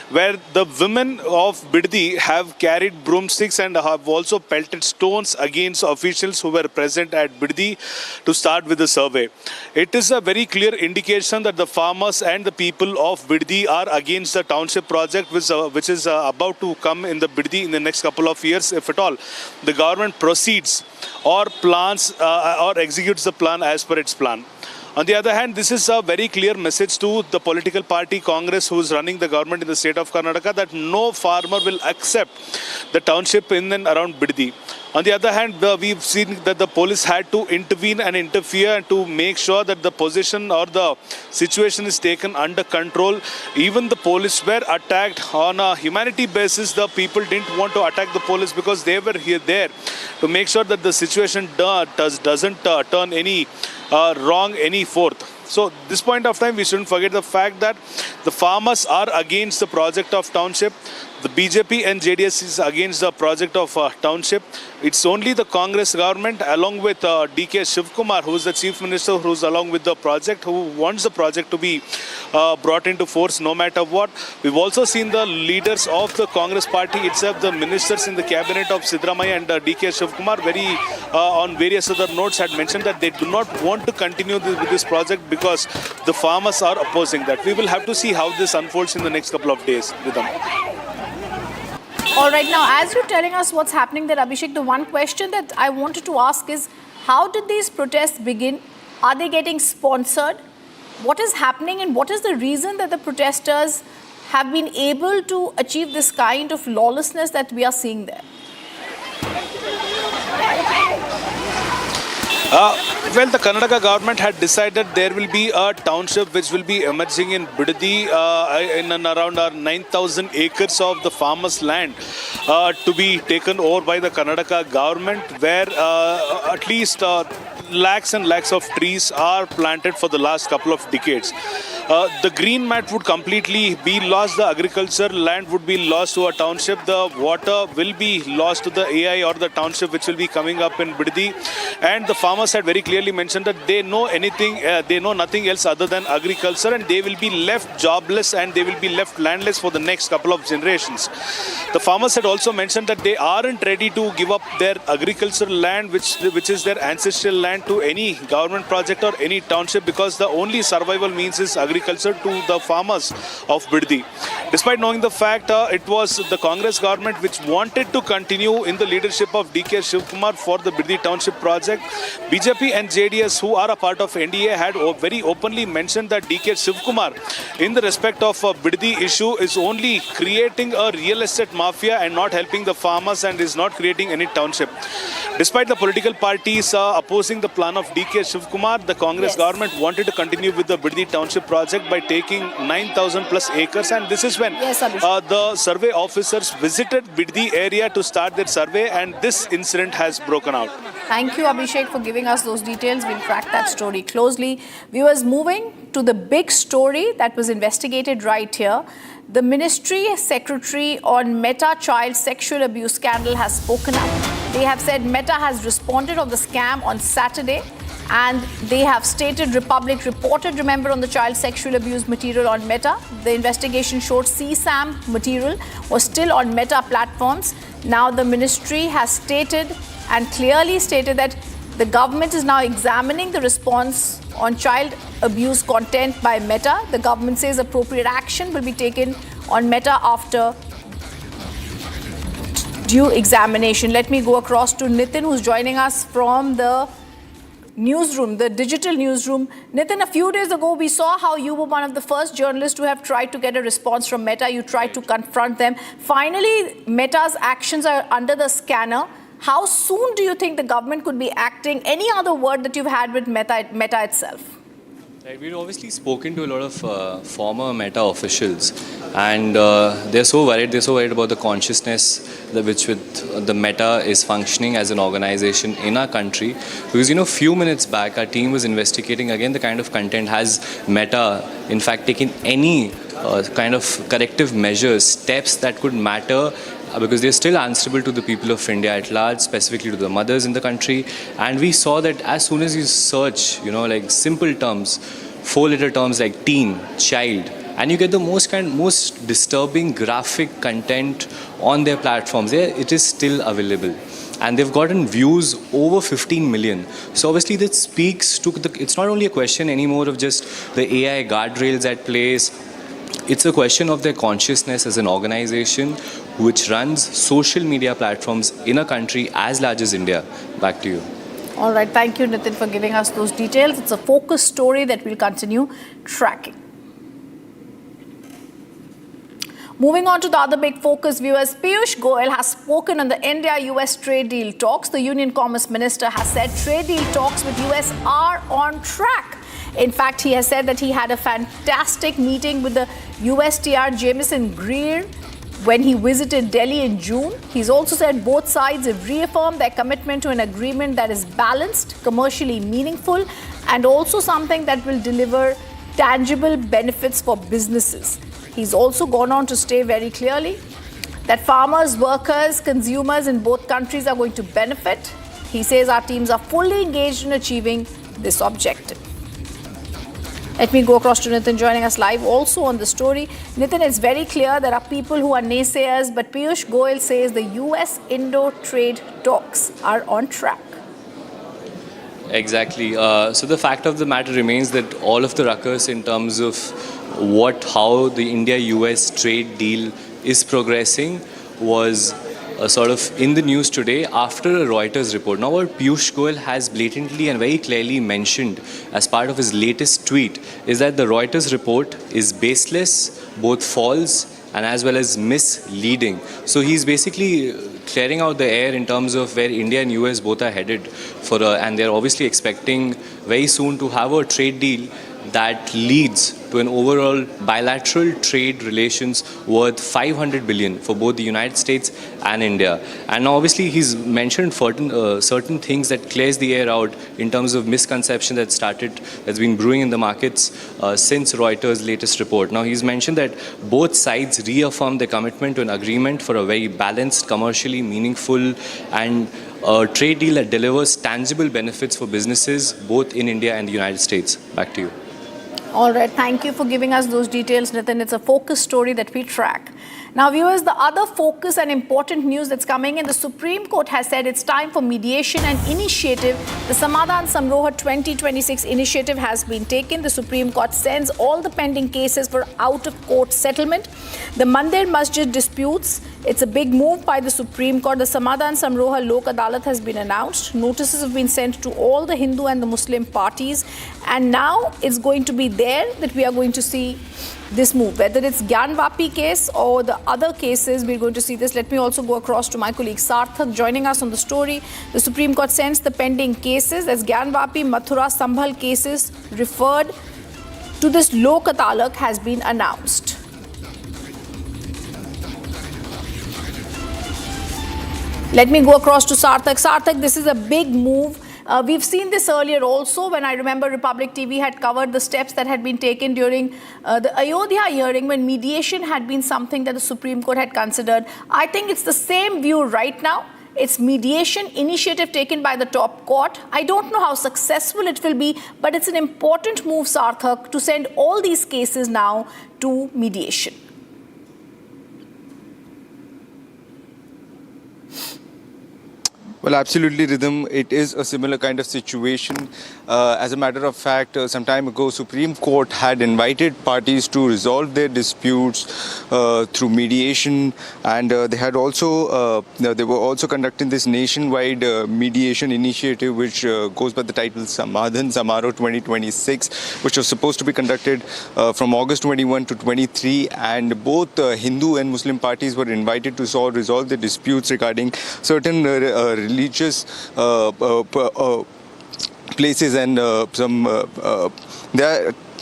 where the women of Biddi have carried broomsticks and have also pelted stones against officials who were present at Biddi to start with the survey. It is a very clear indication that the farmers and the people of Biddi are against the township project which is about to come in the Biddi in the next couple of years, if at all the government proceeds or plans or executes the plan as per its plan. On the other hand, this is a very clear message to the political party Congress who is running the government in the state of Karnataka that no farmer will accept the township in and around Biddi. On the other hand, we've seen that the police had to intervene and interfere to make sure that the position or the situation is taken under control. Even the police were attacked on a humanity basis. The people didn't want to attack the police because they were there to make sure that the situation doesn't turn any wrong any forth. So at this point of time, we shouldn't forget the fact that the farmers are against the project of township. The BJP and JDS is against the project of township. It's only the Congress government along with DK Shivkumar, who is the Chief Minister, who's along with the project, who wants the project to be brought into force no matter what. We've also seen the leaders of the Congress party itself, the ministers in the cabinet of Sidramaya and DK Shivkumar, on various other notes had mentioned that they do not want to continue with this project because the farmers are opposing that. We will have to see how this unfolds in the next couple of days. All right, now as you're telling us what's happening there, Abhishek, the one question that I wanted to ask is, how did these protests begin? Are they getting sponsored? What is happening and what is the reason that the protesters have been able to achieve this kind of lawlessness that we are seeing there? Well, the Karnataka government had decided there will be a township which will be emerging in Biddi in and around 9,000 acres of the farmers' land to be taken over by the Karnataka government, where at least lakhs and lakhs of trees are planted for the last couple of decades. The green mat would completely be lost. The agriculture land would be lost to a township. The water will be lost to the AI or the township which will be coming up in Biddi. And the farmers had very clearly mentioned that they know nothing else other than agriculture, and they will be left jobless and they will be left landless for the next couple of generations. The farmers had also mentioned that they aren't ready to give up their agricultural land, which is their ancestral land, to any government project or any township, because the only survival means is agriculture to the farmers of Biddi. Despite knowing the fact, it was the Congress government which wanted to continue in the leadership of DK Shivkumar for the Biddi township project. BJP and JDS, who are a part of NDA, had very openly mentioned that DK Shivkumar, in the respect of Biddi issue, is only creating a real estate mafia and not helping the farmers, and is not creating any township. Despite the political parties opposing the plan of DK Shivkumar, the Congress government wanted to continue with the Biddi township project by taking 9,000 plus acres, and this is when the survey officers visited Biddi area to start their survey, and this incident has broken out. Thank you, Abhishek, for giving us those details. We'll track that story closely. Viewers, moving to the big story that was investigated right here. The Ministry Secretary on Meta child sexual abuse scandal has spoken up. They have said Meta has responded on the scam on Saturday, and they have stated Republic reported, remember, on the child sexual abuse material on Meta. The investigation showed CSAM material was still on Meta platforms. Now the ministry has stated and clearly stated that the government is now examining the response on child abuse content by Meta. The government says appropriate action will be taken on Meta after due examination. Let me go across to Nitin, who's joining us from the newsroom, the digital newsroom. Nitin, a few days ago, we saw how you were one of the first journalists to have tried to get a response from Meta. You tried to confront them. Finally, Meta's actions are under the scanner. How soon do you think the government could be acting? Any other word that you've had with Meta itself? Right, we've obviously spoken to a lot of former Meta officials, and they're so worried about the consciousness which with the Meta is functioning as an organization in our country. Because, you know, few minutes back, our team was investigating again the kind of content. Has Meta, in fact, taken any kind of corrective measures, steps that could matter, because they're still answerable to the people of India at large, specifically to the mothers in the country. And we saw that as soon as you search, you know, like simple terms, 4-letter terms like teen, child, and you get the most disturbing graphic content on their platforms. It is still available. And they've gotten views over 15 million. So obviously that speaks to it's not only a question anymore of just the AI guardrails at place. It's a question of their consciousness as an organization which runs social media platforms in a country as large as India. Back to you. All right, thank you, Nitin, for giving us those details. It's a focus story that we'll continue tracking. Moving on to the other big focus, viewers, Piyush Goyal has spoken on the India-US trade deal talks. The Union Commerce Minister has said trade deal talks with US are on track. In fact, he has said that he had a fantastic meeting with the USTR Jameson Greer when he visited Delhi in June. He's also said both sides have reaffirmed their commitment to an agreement that is balanced, commercially meaningful, and also something that will deliver tangible benefits for businesses. He's also gone on to state very clearly that farmers, workers, consumers in both countries are going to benefit. He says our teams are fully engaged in achieving this objective. Let me go across to Nitin joining us live also on the story. Nitin, it's very clear there are people who are naysayers, but Piyush Goyal says the US-Indo trade talks are on track. Exactly. So the fact of the matter remains that all of the ruckus in terms of how the India-US trade deal is progressing was sort of in the news today after a Reuters report. Now what Piyush Goyal has blatantly and very clearly mentioned as part of his latest tweet is that the Reuters report is baseless, both false and as well as misleading. So he's basically clearing out the air in terms of where India and US both are headed and they're obviously expecting very soon to have a trade deal that leads to an overall bilateral trade relations worth 500 billion for both the United States and India. And now obviously he's mentioned certain things that clears the air out in terms of misconception that's been brewing in the markets since Reuters' latest report. Now he's mentioned that both sides reaffirm their commitment to an agreement for a very balanced, commercially meaningful and a trade deal that delivers tangible benefits for businesses both in India and the United States. Back to you. All right, thank you for giving us those details, Nitin. It's a focus story that we track. Now, viewers, the other focus and important news that's coming in, the Supreme Court has said it's time for mediation and initiative. The Samadhan Samroha 2026 initiative has been taken. The Supreme Court sends all the pending cases for out-of-court settlement. The Mandir Masjid disputes, it's a big move by the Supreme Court. The Samadhan Samroha Lok Adalat has been announced. Notices have been sent to all the Hindu and the Muslim parties. And now it's going to be there that we are going to see this move. Whether it's Gyanvapi case or the other cases, we're going to see this. Let me also go across to my colleague Sarthak joining us on the story. The Supreme Court sends the pending cases as Gyanvapi, Mathura, Sambhal cases referred to this Lok Adalat has been announced. Let me go across to Sarthak. Sarthak, this is a big move. We've seen this earlier also when I remember Republic TV had covered the steps that had been taken during the Ayodhya hearing when mediation had been something that the Supreme Court had considered. I think it's the same view right now. It's mediation initiative taken by the top court. I don't know how successful it will be, but it's an important move, Sarthak, to send all these cases now to mediation. Well, absolutely, Rhythm. It is a similar kind of situation. As a matter of fact, some time ago, Supreme Court had invited parties to resolve their disputes through mediation, and they were also conducting this nationwide mediation initiative, which goes by the title Samadhan Samaro 2026, which was supposed to be conducted from August 21 to 23, and both Hindu and Muslim parties were invited to resolve the disputes regarding certain religious places and there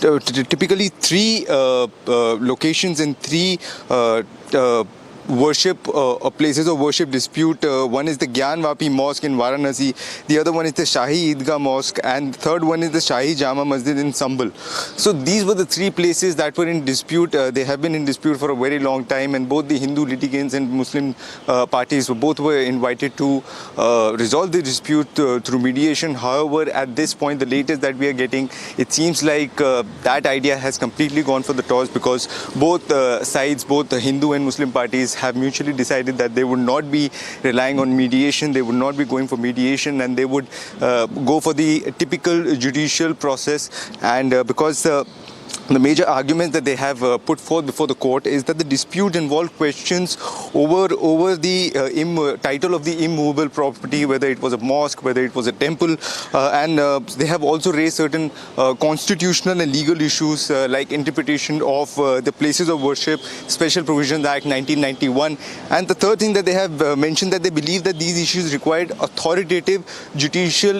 are typically three locations and three worship places of worship dispute. One is the Gyanvapi Mosque in Varanasi, the other one is the Shahi Idgah Mosque, and the third one is the Shahi Jama Masjid in Sambhal. So these were the three places that were in dispute. They have been in dispute for a very long time, and both the Hindu litigants and Muslim parties were invited to resolve the dispute through mediation. However, at this point, the latest that we are getting, it seems like that idea has completely gone for the toss, because both sides, both the Hindu and Muslim parties, have mutually decided that they would not be relying on mediation, they would not be going for mediation, and they would go for the typical judicial process. And because the major argument that they have put forth before the court is that the dispute involved questions over the title of the immovable property, whether it was a mosque, whether it was a temple, and they have also raised certain constitutional and legal issues like interpretation of the Places of Worship Special Provisions Act 1991. And the third thing that they have mentioned, that they believe that these issues required authoritative judicial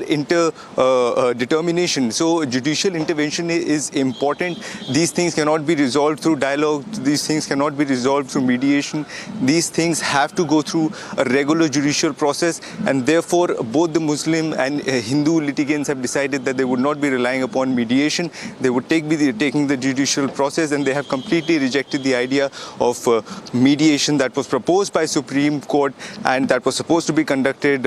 determination. So judicial intervention is important. These things cannot be resolved through dialogue. These things cannot be resolved through mediation. These things have to go through a regular judicial process, and therefore both the Muslim and Hindu litigants have decided that they would not be relying upon mediation. They would be taking the judicial process, and they have completely rejected the idea of mediation that was proposed by Supreme Court and that was supposed to be conducted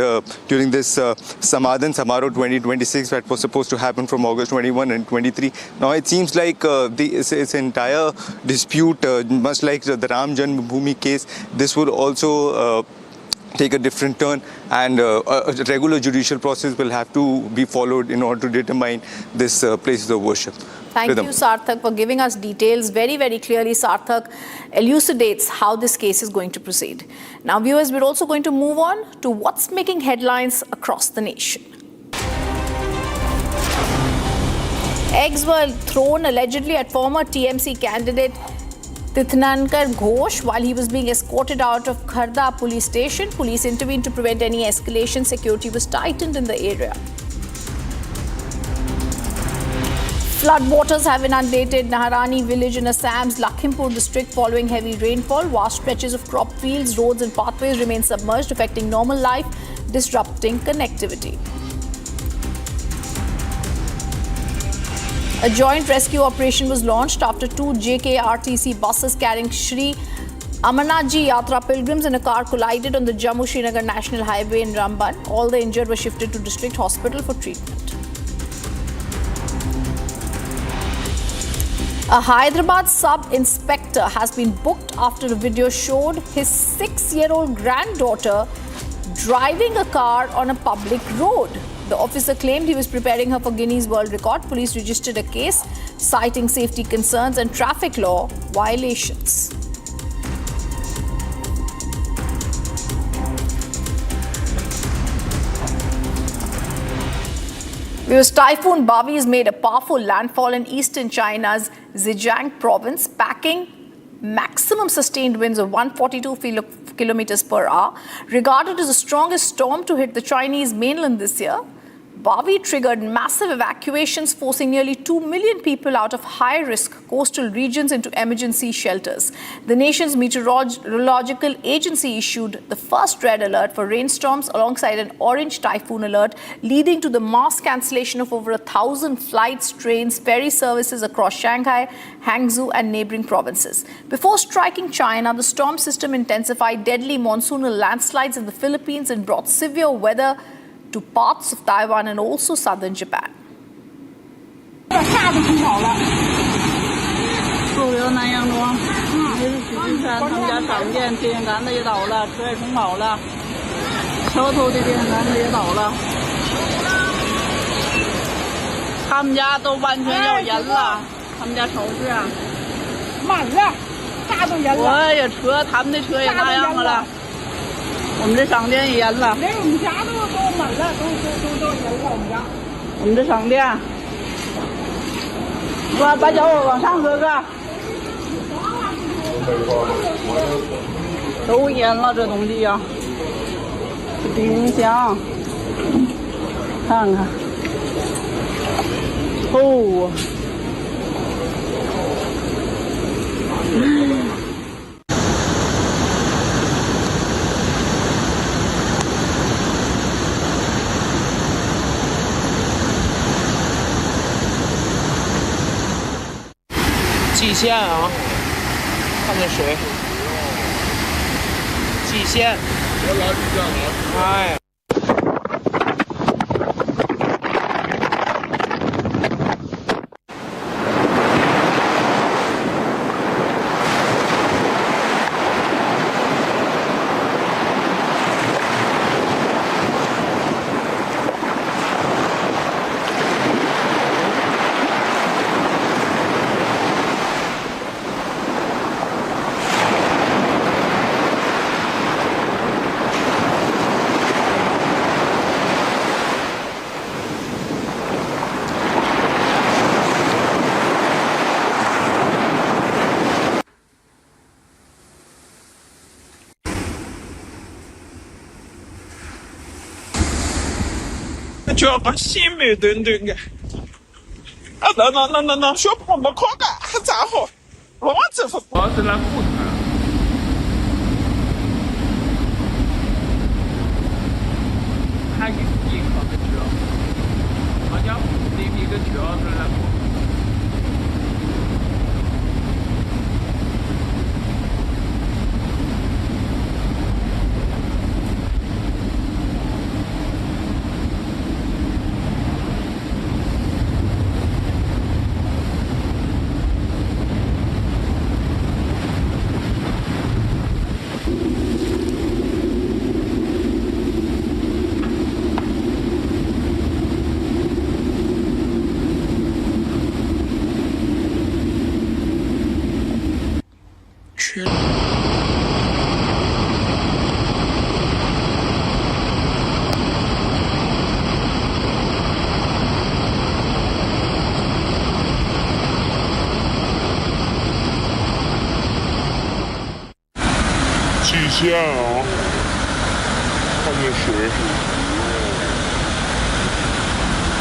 during this Samadhan Samaro 2026 that was supposed to happen from August 21 and 23. Now it seems like this entire dispute, much like the Ram Janmabhoomi case, this will also take a different turn, and a regular judicial process will have to be followed in order to determine this places of worship. Thank you, Sarthak, for giving us details. Very, very clearly, Sarthak elucidates how this case is going to proceed. Now, viewers, we're also going to move on to what's making headlines across the nation. Eggs were thrown allegedly at former TMC candidate Tirthankar Ghosh while he was being escorted out of Kharda police station. Police intervened to prevent any escalation. Security was tightened in the area. Floodwaters have inundated Naharani village in Assam's Lakhimpur district following heavy rainfall. Vast stretches of crop fields, roads and pathways remain submerged, affecting normal life, disrupting connectivity. A joint rescue operation was launched after two JKRTC buses carrying Shri Amarnath Ji Yatra pilgrims in a car collided on the Jammu-Srinagar National Highway in Ramban. All the injured were shifted to district hospital for treatment. A Hyderabad sub-inspector has been booked after a video showed his 6-year-old granddaughter driving a car on a public road. The officer claimed he was preparing her for Guinness World Record. Police registered a case citing safety concerns and traffic law violations. Typhoon Bavi has made a powerful landfall in eastern China's Zhejiang province, packing maximum sustained winds of 142 kilometers per hour. Regarded as the strongest storm to hit the Chinese mainland this year, Bavi triggered massive evacuations, forcing nearly 2 million people out of high-risk coastal regions into emergency shelters. The nation's meteorological agency issued the first red alert for rainstorms alongside an orange typhoon alert, leading to the mass cancellation of over 1,000 flights, trains, ferry services across Shanghai, Hangzhou and neighboring provinces. Before striking China, the storm system intensified deadly monsoonal landslides in the Philippines and brought severe weather to parts of Taiwan and also southern Japan. 就要把心美等等的。那小朋友看个还咋好？老子不。老子来不谈。还有一个车，好像另一个车是来不。极限啊！看见谁？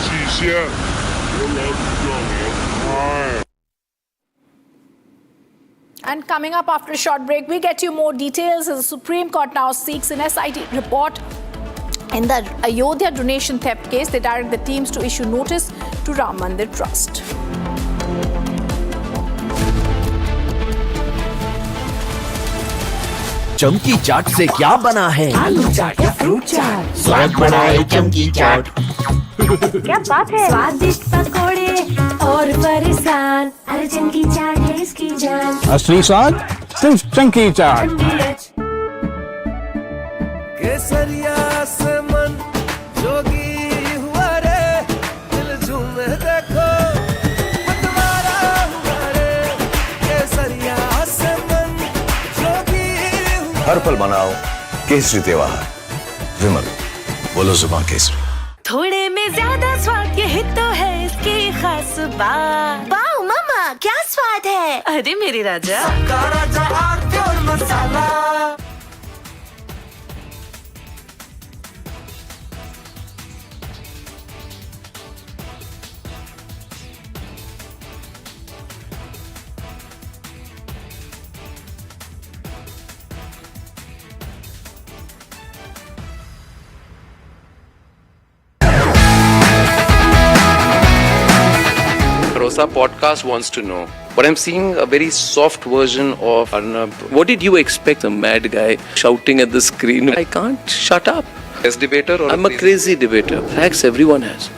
极限！我老子叫你。 And coming up after a short break, we get you more details as the Supreme Court now seeks an SIT report in the Ayodhya donation theft case. They direct the teams to issue notice to Ram Mandir Trust. चमकी चाट से क्या बना है? आलू चाट या fruit चाट, स्वाद बढ़ाए चमकी चाट। क्या बात है? स्वादिष्ट पकोड़े और फरसान, अरे चमकी चाट है इसकी जान। असली स्वाद सिर्फ चंकी चाट। केसरिया से मन जोगी हुआ रे, दिल झूमे देखो मतवारा हुआ रे। केसरिया से मन जोगी हुआ। हर पल मनाओ केसरी त्योहार। विमल, बोलो जुबान केसरी। थोड़े में ज्यादा स्वाद, यही तो है इसकी खास बात। वाओ मामा, क्या स्वाद है? अरे मेरी राजा, सबका राजा आरती और मसाला। Rosa podcast wants to know. But I'm seeing a very soft version of Arnab. What did you expect? A mad guy shouting at the screen. I can't shut up. As debater or I'm a crazy debater. Facts everyone has.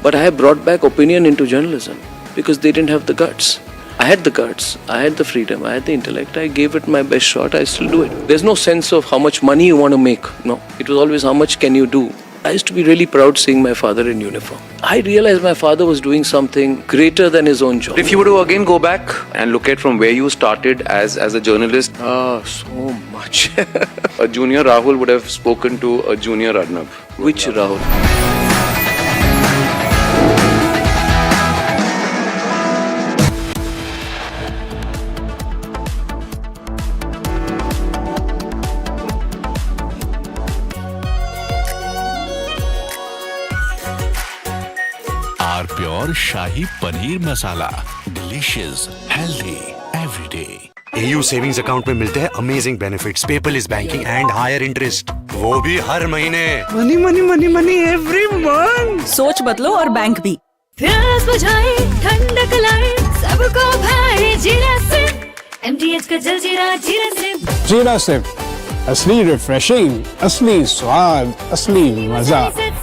But I have brought back opinion into journalism because they didn't have the guts. I had the guts, I had the freedom, I had the intellect. I gave it my best shot. I still do it. There's no sense of how much money you want to make. No. It was always how much can you do. I used to be really proud seeing my father in uniform. I realized my father was doing something greater than his own job. If you were to again go back and look at from where you started as a journalist, so much. a junior Rahul would have spoken to a junior Arnab. Which Rahul? R pure shahi paneer masala, delicious, healthy everyday. AU savings account में मिलते हैं amazing benefits, paperless banking and higher interest, वो भी हर महीने। Money money money money every month. सोच बदलो और बैंक भी। प्यास बुझाए, ठंडक लाए, सबको भाए जीरा सिप। MTH का जल जीरा, जीरा सिप। जीरा सिप, असली रिफ्रेशिंग, असली स्वाद, असली मजा। MTH।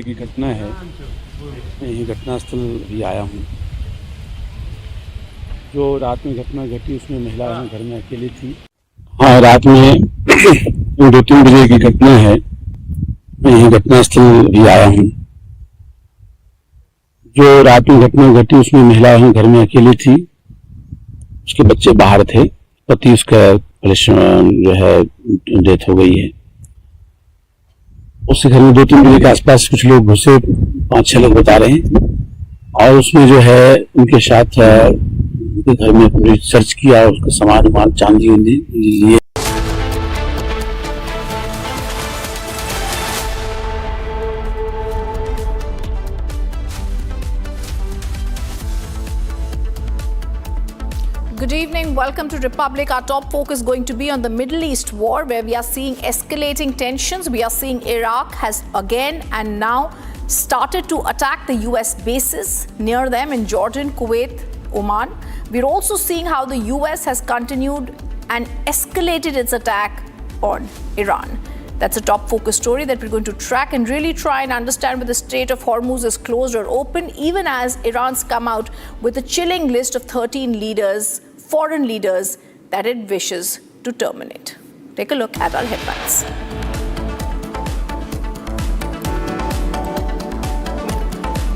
की घटना है, यही घटनास्थल भी आया हूँ। जो रात में घटना घटी उसमें महिला घर में अकेली थी। हाँ, रात में 2-3 बजे की घटना है। मैं यही घटनास्थल भी आया हूँ। जो रात में घटना घटी उसमें महिला घर में अकेली थी, उसके बच्चे बाहर थे, पति उसका जो है डेथ हो गई है। उसके घर में 2-3 बजे के आसपास कुछ लोग घुसे, 5-6 लोग बता रहे हैं, और उसमें जो है उनके साथ उनके घर में पूरी सर्च किया, उसका सामान चांदी लिए। Good evening. Welcome to Republic. Our top focus is going to be on the Middle East war, where we are seeing escalating tensions. We are seeing Iraq has again and now started to attack the US bases near them in Jordan, Kuwait, Oman. We're also seeing how the US has continued and escalated its attack on Iran. That's a top focus story that we're going to track and really try and understand whether the Strait of Hormuz is closed or open, even as Iran's come out with a chilling list of 13 leaders, foreign leaders, that it wishes to terminate. Take a look at our headlines.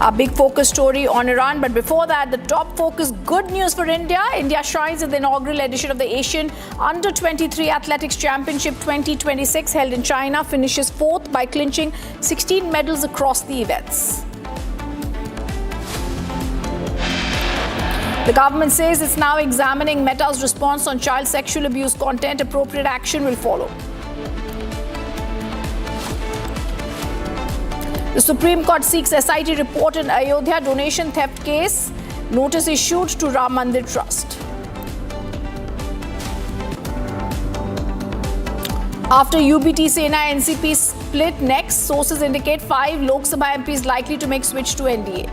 A big focus story on Iran, but before that, the top focus, good news for India. India shines at the inaugural edition of the Asian Under-23 Athletics Championship 2026 held in China, finishes 4th by clinching 16 medals across the events. The government says it's now examining Meta's response on child sexual abuse content. Appropriate action will follow. The Supreme Court seeks SIT report in Ayodhya donation theft case. Notice issued to Ram Mandir Trust. After UBT Sena NCP split next, sources indicate 5 Lok Sabha MPs likely to make switch to NDA.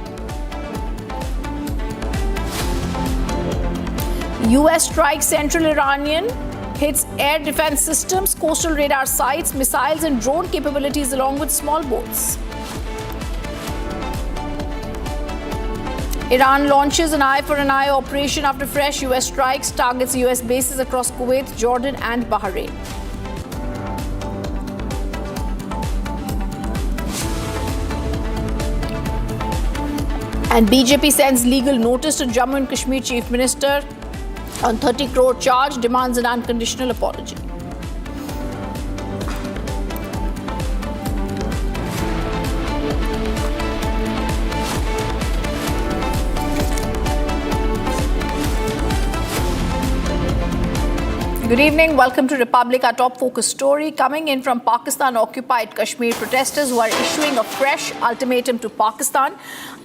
US strikes central Iranian, hits air defense systems, coastal radar sites, missiles and drone capabilities along with small boats. Iran launches an eye for an eye operation after fresh US strikes, targets US bases across Kuwait, Jordan and Bahrain. And BJP sends legal notice to Jammu and Kashmir Chief Minister on 30 crore charge, demands an unconditional apology. Good evening. Welcome to Republic. Our top focus story coming in from Pakistan-occupied Kashmir. Protesters who are issuing a fresh ultimatum to Pakistan.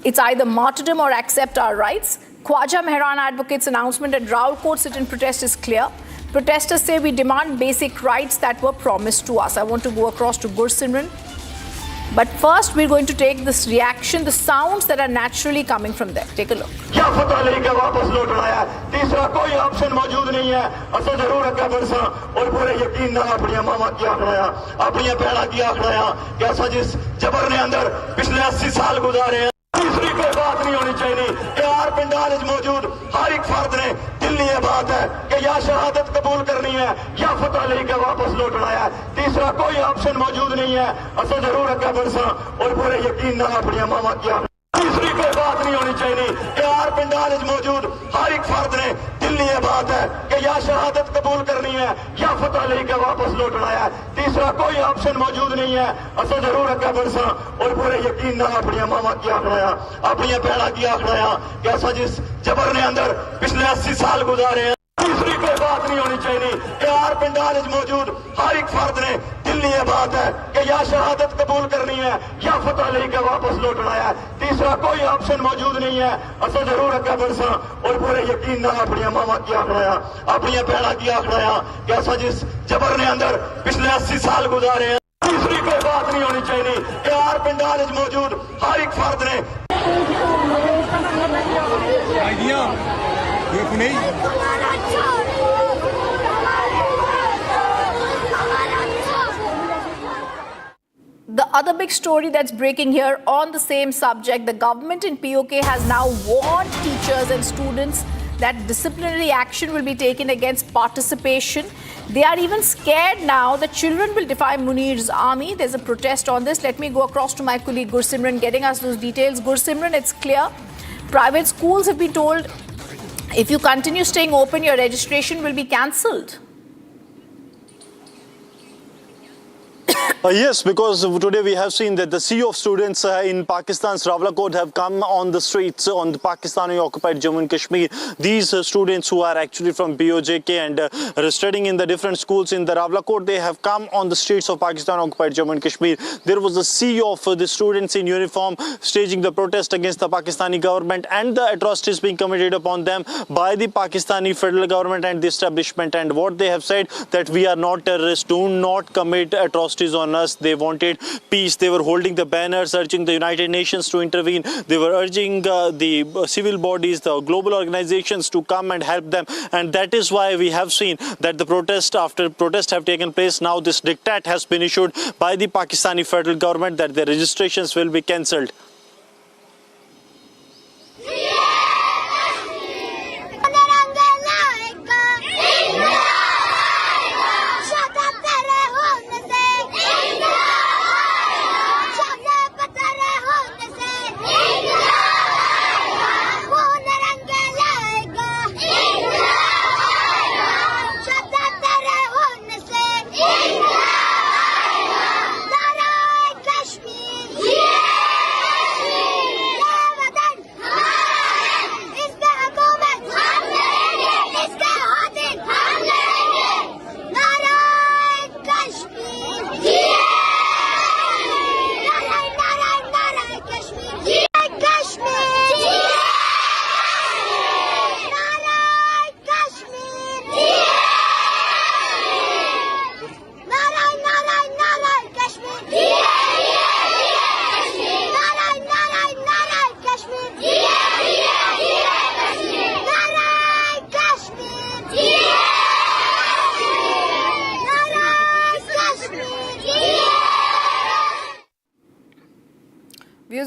It's either martyrdom or accept our rights. Khwaja Mehran advocates' announcement at Rawalkot sit-in protest is clear. Protesters say we demand basic rights that were promised to us. I want to go across to Gursimran. But first, we're going to take this reaction, the sounds that are naturally coming from there. Take a look. क्या फतवा लेके वापस लौटना है, तीसरा कोई option मौजूद नहीं है, असल जरूर अगर बरसा और पूरे यकीन ना अपनी मामा की आखड़ाया, अपनी बहना की आखड़ाया, कैसा जिस जबर ने अंदर पिछले 80 साल गुजारे हैं, तीसरी कोई बात नहीं होनी चाहिए। यार पिंडाल मौजूद हर एक फर्द ने दिल में ये बात है कि या शहादत कबूल करनी है या फतवा लेके वापस लौटना है, तीसरा कोई ऑप्शन मौजूद नहीं है, असल जरूर अगर बरसा और पूरे यकीन ना अपनी मामा की आखड़ाया, तीसरी कोई बात नहीं होनी चाहिए। यार पिंडाल मौजूद हर एक फर्द ने दिल में ये बात है कि या शहादत कबूल करनी है या फतवा लेके वापस लौटना है, तीसरा कोई ऑप्शन मौजूद नहीं है, असल जरूर अगर बरसा और पूरे यकीन ना अपनी मामा की आखड़ाया, अपनी बहना की आखड़ाया, कैसा जिस जबर ने अंदर पिछले 80 साल गुजारे हैं, तीसरी कोई बात नहीं होनी चाहिए। यार पिंडाल मौजूद हर एक फर्द ने दिल में ये बात है कि या शहादत कबूल करनी है या फतवा लेके वापस लौटना है, तीसरा कोई ऑप्शन मौजूद नहीं है, असल जरूर अगर बरसा और पूरे यकीन ना अपनी मामा की आखड़ाया, अपनी बहना की आखड़ाया, कैसा जिस जबर ने अंदर पिछले 80 साल गुजारे हैं, तीसरी कोई बात नहीं होनी चाहिए। यार पिंडाल मौजूद हर एक फर्द ने The other big story that's breaking here on the same subject, the government in POK has now warned teachers and students that disciplinary action will be taken against participation. They are even scared now that children will defy Munir's army. There's a protest on this. Let me go across to my colleague Gursimran getting us those details. Gursimran, it's clear. Private schools have been told if you continue staying open, your registration will be cancelled. Yes, because today we have seen that the sea of students in Pakistan's Rawalakot have come on the streets on the Pakistani-occupied Jammu and Kashmir. These students who are actually from BOJK and studying in the different schools in the Rawalakot, they have come on the streets of Pakistan-occupied Jammu and Kashmir. There was a sea of the students in uniform staging the protest against the Pakistani government and the atrocities being committed upon them by the Pakistani federal government and the establishment. And what they have said, that we are not terrorists, do not commit atrocities on us. They wanted peace. They were holding the banners urging the United Nations to intervene. They were urging the civil bodies, the global organizations to come and help them. And that is why we have seen that the protest after protest have taken place. Now this diktat has been issued by the Pakistani federal government that their registrations will be cancelled.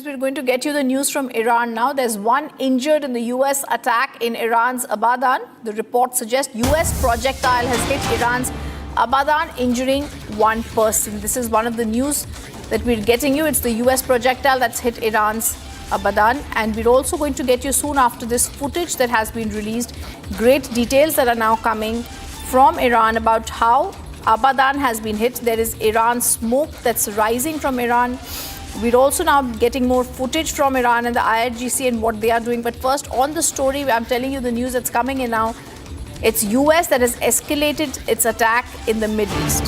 We're going to get you the news from Iran now. There's one injured in the US attack in Iran's Abadan. The report suggests US projectile has hit Iran's Abadan, injuring one person. This is one of the news that we're getting you. It's the US projectile that's hit Iran's Abadan. And we're also going to get you soon after this footage that has been released. Great details that are now coming from Iran about how Abadan has been hit. There is Iran smoke that's rising from Iran. We're also now getting more footage from Iran and the IRGC and what they are doing. But first, on the story, I'm telling you the news that's coming in now. It's US that has escalated its attack in the Middle East.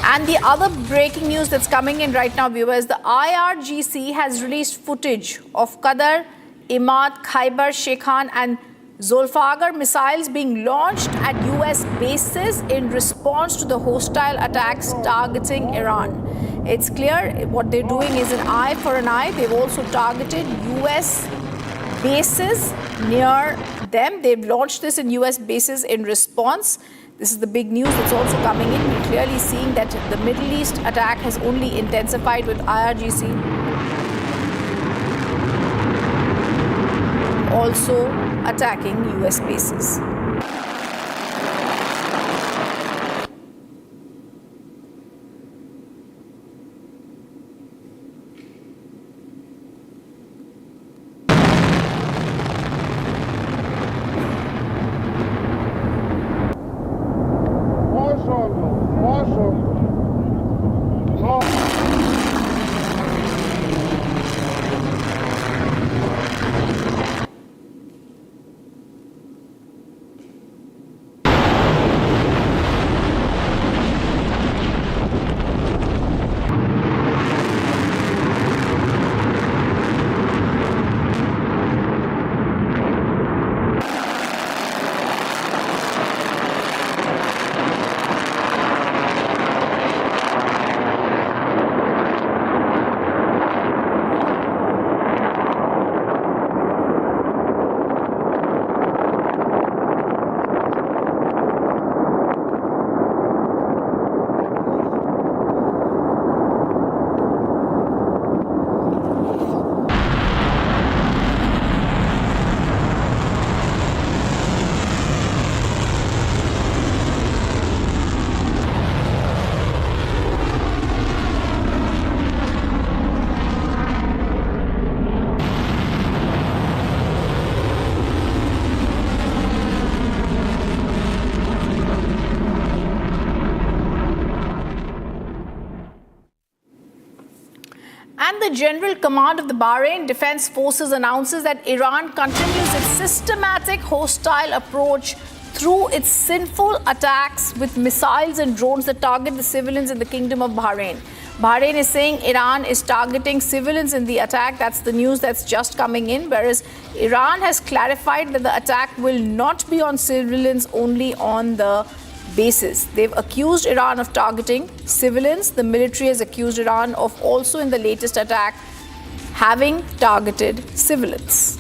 And the other breaking news that's coming in right now, viewers, the IRGC has released footage of Qadar, Imad, Khyber, Shekhan and Zulfagar missiles being launched at US bases in response to the hostile attacks targeting Iran. It's clear what they're doing is an eye for an eye. They've also targeted US bases near them. They've launched this in US bases in response. This is the big news that's also coming in. We're clearly seeing that the Middle East attack has only intensified with IRGC also attacking US bases. And the General Command of the Bahrain Defense Forces announces that Iran continues its systematic hostile approach through its sinful attacks with missiles and drones that target the civilians in the Kingdom of Bahrain. Bahrain is saying Iran is targeting civilians in the attack. That's the news that's just coming in, whereas Iran has clarified that the attack will not be on civilians, only on the bases. They've accused Iran of targeting civilians. The military has accused Iran of also in the latest attack having targeted civilians.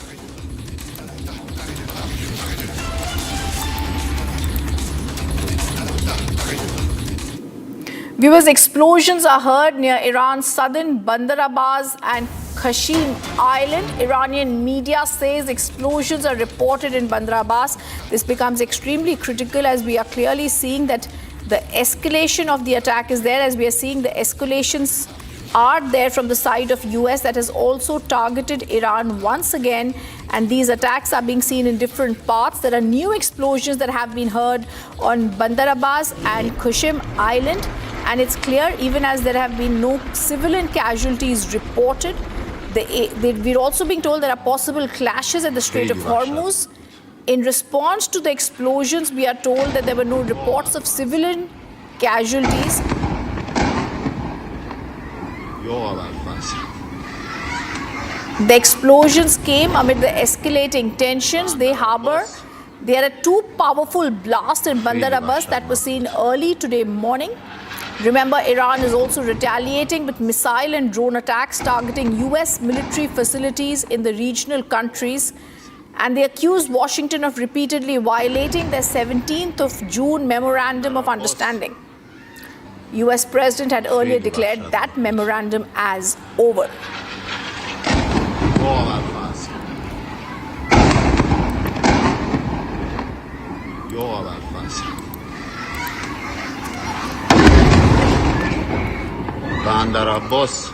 Viewers, explosions are heard near Iran's southern Bandar Abbas and Qashim Island. Iranian media says explosions are reported in Bandar Abbas. This becomes extremely critical as we are clearly seeing that the escalation of the attack is there, as we are seeing the escalations are there from the side of US that has also targeted Iran once again, and these attacks are being seen in different parts. There are new explosions that have been heard on Bandar Abbas and Qashim Island, and it's clear even as there have been no civilian casualties reported. We're also being told there are possible clashes at the Strait of Hormuz. In response to the explosions, we are told that there were no reports of civilian casualties. The explosions came amid the escalating tensions. There are two powerful blasts in Bandar Abbas that were seen early today morning. Remember, Iran is also retaliating with missile and drone attacks targeting US military facilities in the regional countries. And they accused Washington of repeatedly violating their 17th of June Memorandum of Understanding. US President had earlier declared that memorandum as over. Bandar Abbas.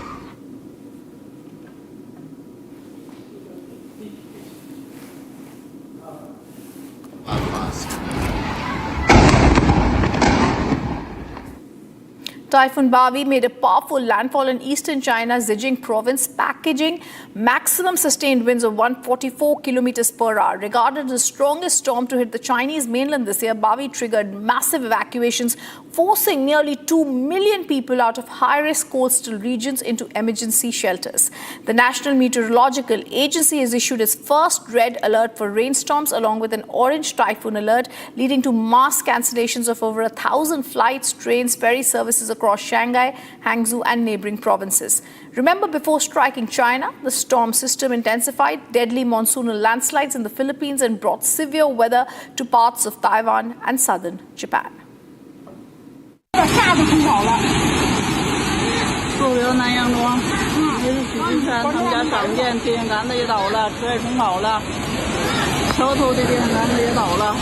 Typhoon Bavi made a powerful landfall in eastern China's Zhejiang province, packaging maximum sustained winds of 144 kilometers per hour. Regarded as the strongest storm to hit the Chinese mainland this year, Bavi triggered massive evacuations, forcing nearly 2 million people out of high-risk coastal regions into emergency shelters. The National Meteorological Agency has issued its first red alert for rainstorms along with an orange typhoon alert, leading to mass cancellations of over 1,000 flights, trains, ferry services across Shanghai, Hangzhou and neighboring provinces. Remember, before striking China, the storm system intensified deadly monsoonal landslides in the Philippines and brought severe weather to parts of Taiwan and southern Japan. 下都冲跑了，后流南阳庄，许金山他们家厂建电线杆子也倒了，车也冲跑了，桥头的电线杆子也倒了，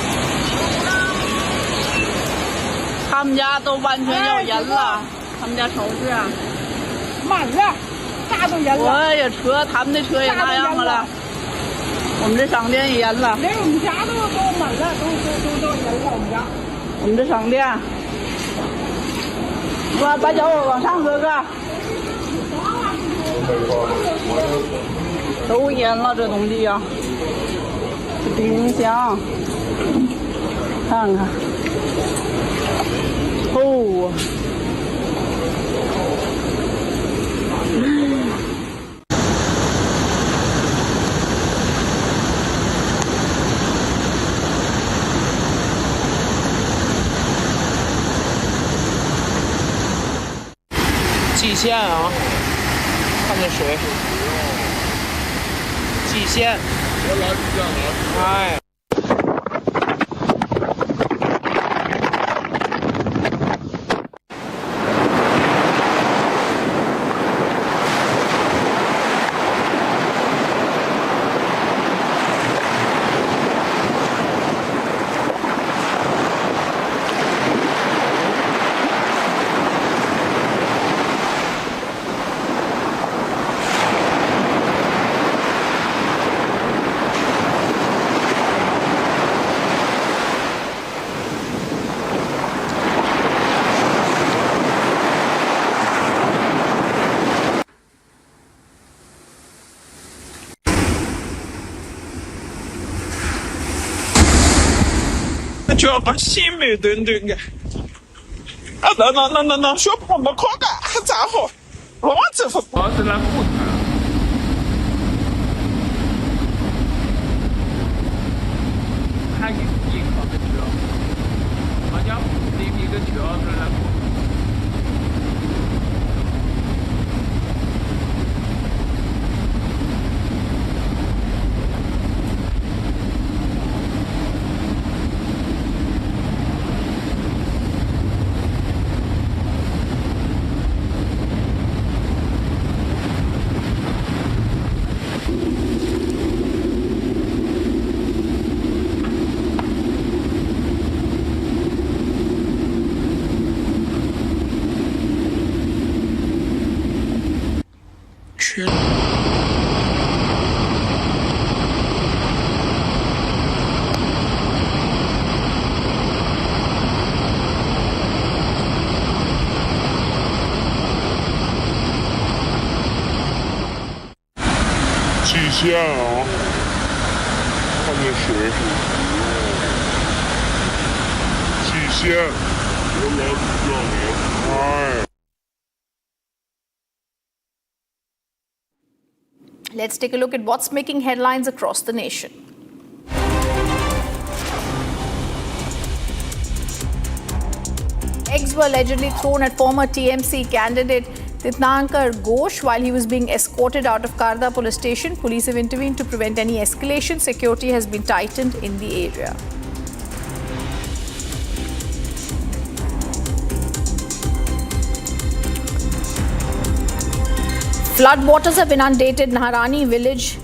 他们家都完全要淹了，他们家超市啊，满了，啥都淹了。我也车，他们的车也那样了，我们这商店也淹了，连我们家都满了，都淹了我们家，我们这商店。 把脚往上，哥哥，都淹了这东西呀、这冰箱，看看，厚啊！蓟县啊，看这水，蓟县，哎。就要把心美墩墩的。那说我们可干咋好？我这副包子那不谈。还有一个的车，好像那边的车子那不。极限啊！看见谁？极限！我来不了，哎。Let's take a look at what's making headlines across the nation. Eggs were allegedly thrown at former TMC candidate Titnankar Ghosh while he was being escorted out of Karda police station. Police have intervened to prevent any escalation. Security has been tightened in the area. Flood waters have inundated Naharani village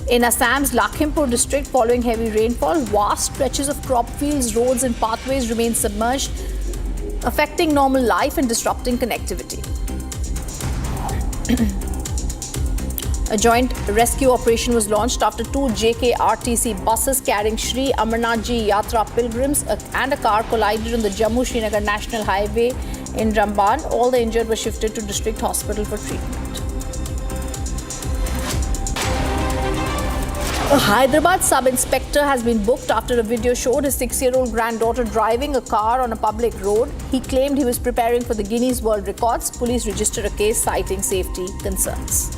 in Assam's Lakhimpur district following heavy rainfall. Vast stretches of crop fields, roads and pathways remain submerged, affecting normal life and disrupting connectivity. A joint rescue operation was launched after two JKRTC buses carrying Shri Amarnath Ji Yatra pilgrims and a car collided on the Jammu-Srinagar National Highway in Ramban. All the injured were shifted to district hospital for treatment. A Hyderabad sub-inspector has been booked after a video showed his 6-year-old granddaughter driving a car on a public road. He claimed he was preparing for the Guinness World Records. Police registered a case citing safety concerns.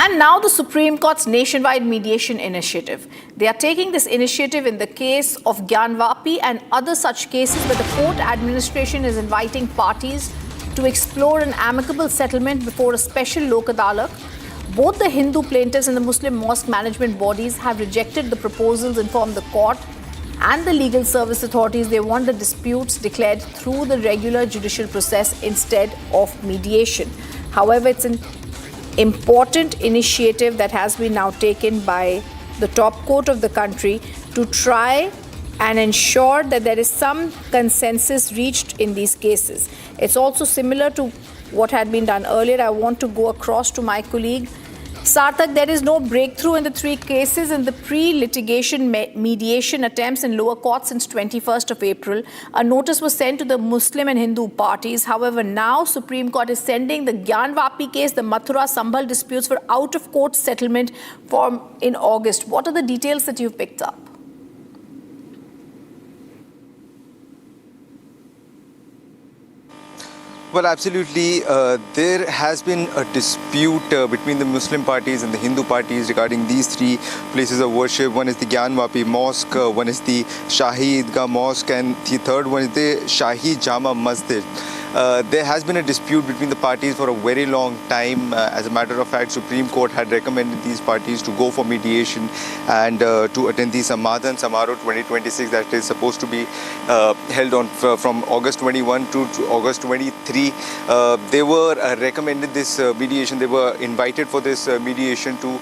And now the Supreme Court's nationwide mediation initiative. They are taking this initiative in the case of Gyanvapi and other such cases where the court administration is inviting parties to explore an amicable settlement before a special Lok Adalat. Both the Hindu plaintiffs and the Muslim mosque management bodies have rejected the proposals, informed the court and the legal service authorities. They want the disputes declared through the regular judicial process instead of mediation. However, it's an important initiative that has been now taken by the top court of the country to try and ensure that there is some consensus reached in these cases. It's also similar to what had been done earlier. I want to go across to my colleague Sarthak. There is no breakthrough in the three cases in the pre-litigation mediation attempts in lower court since 21st of April. A notice was sent to the Muslim and Hindu parties. However, now Supreme Court is sending the Gyanvapi case, the Mathura Sambhal disputes for out-of-court settlement in August. What are the details that you've picked up? Well, absolutely. There has been a dispute between the Muslim parties and the Hindu parties regarding these three places of worship. One is the Gyanvapi Mosque, one is the Shahi Idgah Mosque, and the third one is the Shahi Jama Masjid. There has been a dispute between the parties for a very long time. As a matter of fact, Supreme Court had recommended these parties to go for mediation and to attend the Samadhan Samaroh 2026 that is supposed to be held on from August 21 to August 23. They were recommended this mediation. They were invited for this mediation to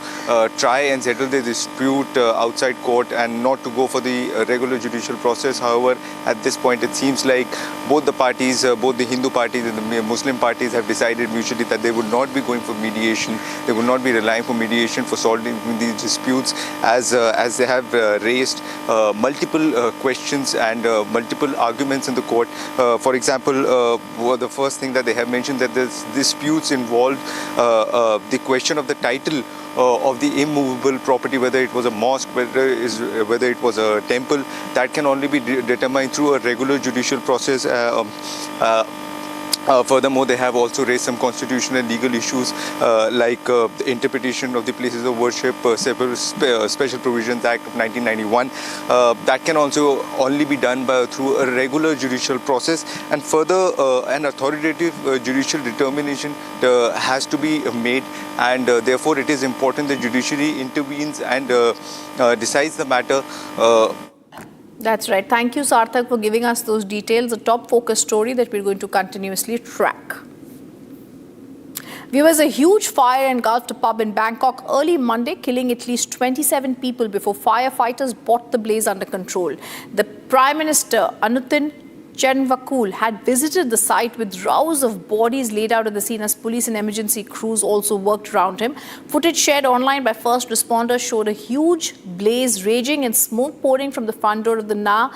try and settle the dispute outside court and not to go for the regular judicial process. However, at this point, it seems like both the parties, both the Hindu Hindu parties and the Muslim parties have decided mutually that they would not be going for mediation. They would not be relying for mediation for solving these disputes, as they have raised multiple questions and multiple arguments in the court. For example, the first thing that they have mentioned that there's disputes involved the question of the title of the immovable property, whether it was a mosque, whether it was a temple, that can only be determined through a regular judicial process. Furthermore, they have also raised some constitutional and legal issues like the interpretation of the places of worship, Special Provisions Act of 1991. That can also only be done through a regular judicial process, and further an authoritative judicial determination has to be made, and therefore it is important the judiciary intervenes and decides the matter. That's right. Thank you, Sarthak, for giving us those details. A top focus story that we're going to continuously track. Viewers, a huge fire engulfed a pub in Bangkok early Monday, killing at least 27 people before firefighters brought the blaze under control. The Prime Minister, Anutin Charnvirakul, had visited the site with rows of bodies laid out at the scene as police and emergency crews also worked around him. Footage shared online by first responders showed a huge blaze raging and smoke pouring from the front door of the Na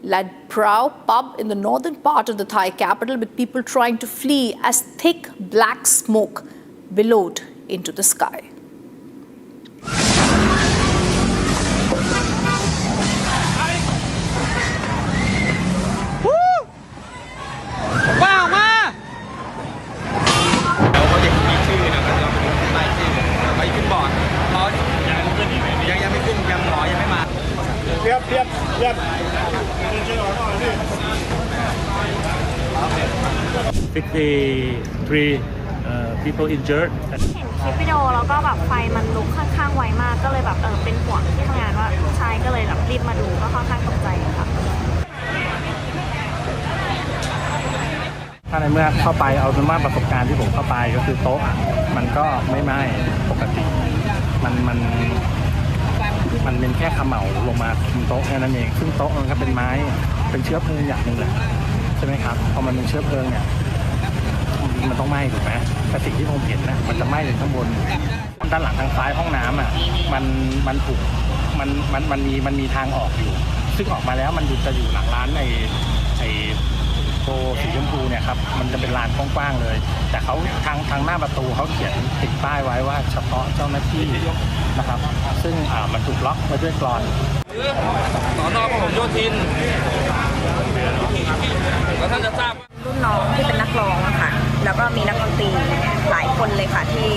Lad Prao pub in the northern part of the Thai capital, with people trying to flee as thick black smoke billowed into the sky. People injured. คลิปวิดีโอแล้วก็แบบไฟมันลุกค่อนข้างไวมากก็เลยแบบเป็นห่วงที่ทำงานว่าใช่ก็เลยแบบรีบมาดูก็ค่อนข้างตกใจค่ะ ถ้าในเมื่อเข้าไปเอาเป็นว่าประสบการณ์ที่ผมเข้าไปก็คือโต๊ะมันก็ไม่ไหม้ปกติมันเป็นแค่ขมเหลาลงมาคุมโต๊ะแค่นั้นเองซึ่งโต๊ะมันก็เป็นไม้เป็นเชื้อเพลิงอย่างหนึ่งแหละใช่ไหมครับพอมันเป็นเชื้อเพลิงเนี่ยมันต้องไหม้ถูกไหมแต่สิ่งที่ผมเห็นนะมันจะไหม้ถึงข้างบนด้านหลังทางซ้ายห้องน้ำอ่ะมันถูกมันมีทางออกอยู่ซึ่งออกมาแล้วมันจะอยู่หลังร้านไอ้โตสีชมพูเนี่ยครับมันจะเป็นลานกว้างๆเลยแต่เขาทางหน้าประตูเขาเขียนติดป้ายไว้ว่าเฉพาะเจ้าหน้าที่นะครับซึ่งมันถูกล็อกไว้ด้วยกลอนสน.พหลโยธินแล้วท่านจะทราบรุ่นน้องที่เป็นนักร้องค่ะแล้วก็มีนักดนตรีหลายคนเลยค่ะที่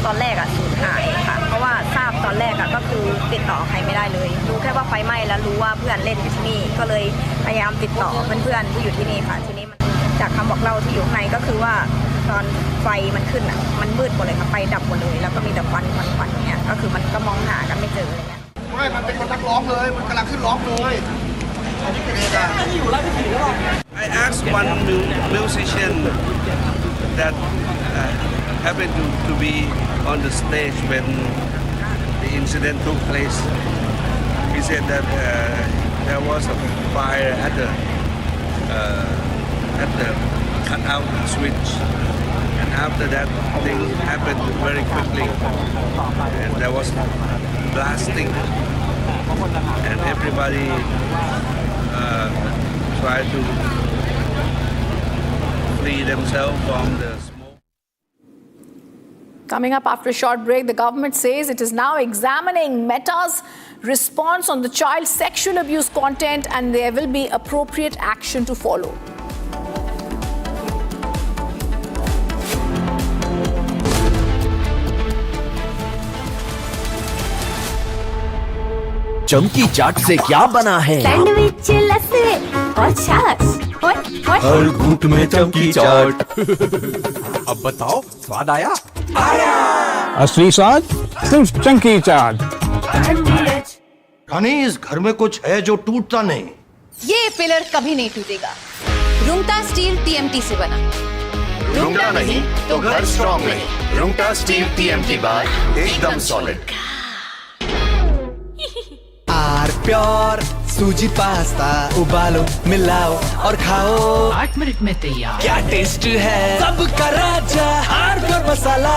ตอนแรกสูญหายค่ะเพราะว่าทราบตอนแรกก็คือติดต่อใครไม่ได้เลยรู้แค่ว่าไฟไหม้แล้วรู้ว่าเพื่อนเล่นอยู่ที่นี่ก็เลยพยายามติดต่อเพื่อนๆที่อยู่ที่นี่ค่ะทีนี้มันจากคำบอกเล่าที่อยู่ข้างในก็คือว่าตอนไฟมันขึ้นมันมืดหมดเลยค่ะไฟดับหมดเลยแล้วก็มีแต่ควันเนี่ยก็คือมันก็มองหากันไม่เจออะไรเงี้ยไม่มันเป็นคนนักร้องเลยมันกำลังขึ้นร้องเลย I asked one musician that happened to be on the stage when the incident took place. He said that there was a fire at the cutout switch, and after that thing happened very quickly, and there was blasting, and everybody tried to free themselves from the smoke. Coming up after a short break, the government says it is now examining Meta's response on the child sexual abuse content, and there will be appropriate action to follow. चमकी चाट से क्या बना है? Sandwich लस्सी और छाछ। हर घूंट में चमकी चाट। अब बताओ स्वाद आया? असली स्वाद सिर्फ चंकी चाट। रानी, इस घर में कुछ है जो टूटता नहीं। ये पिलर कभी नहीं टूटेगा। रुंगटा स्टील TMT से बना। रुंगटा नहीं तो घर स्ट्रॉन्ग नहीं। रुंगटा स्टील TMT बार एकदम सॉलिड। प्योर सूजी पास्ता उबालो मिलाओ और खाओ 8 मिनट में तैयार। क्या टेस्ट है सबका राजा R pure masala.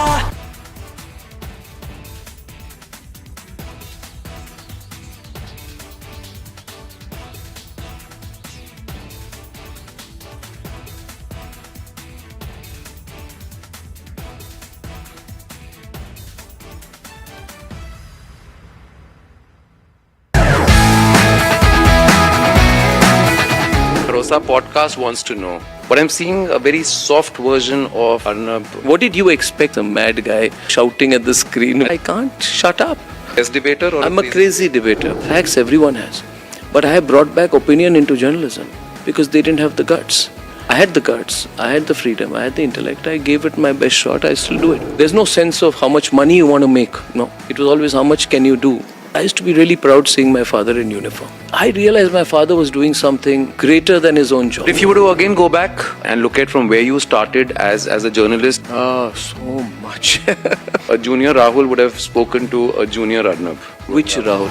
Rosa podcast wants to know, but I'm seeing a very soft version of Arnab. What did you expect? A mad guy shouting at the screen. I can't shut up. As debater or I'm a crazy debater. Facts everyone has. But I have brought back opinion into journalism because they didn't have the guts. I had the guts, I had the freedom, I had the intellect. I gave it my best shot. I still do it. There's no sense of how much money you want to make. No, it was always how much can you do. I used to be really proud seeing my father in uniform. I realized my father was doing something greater than his own job. If you were to again go back and look at from where you started as a journalist, so much. a junior Rahul would have spoken to a junior Arnab. Which Rahul?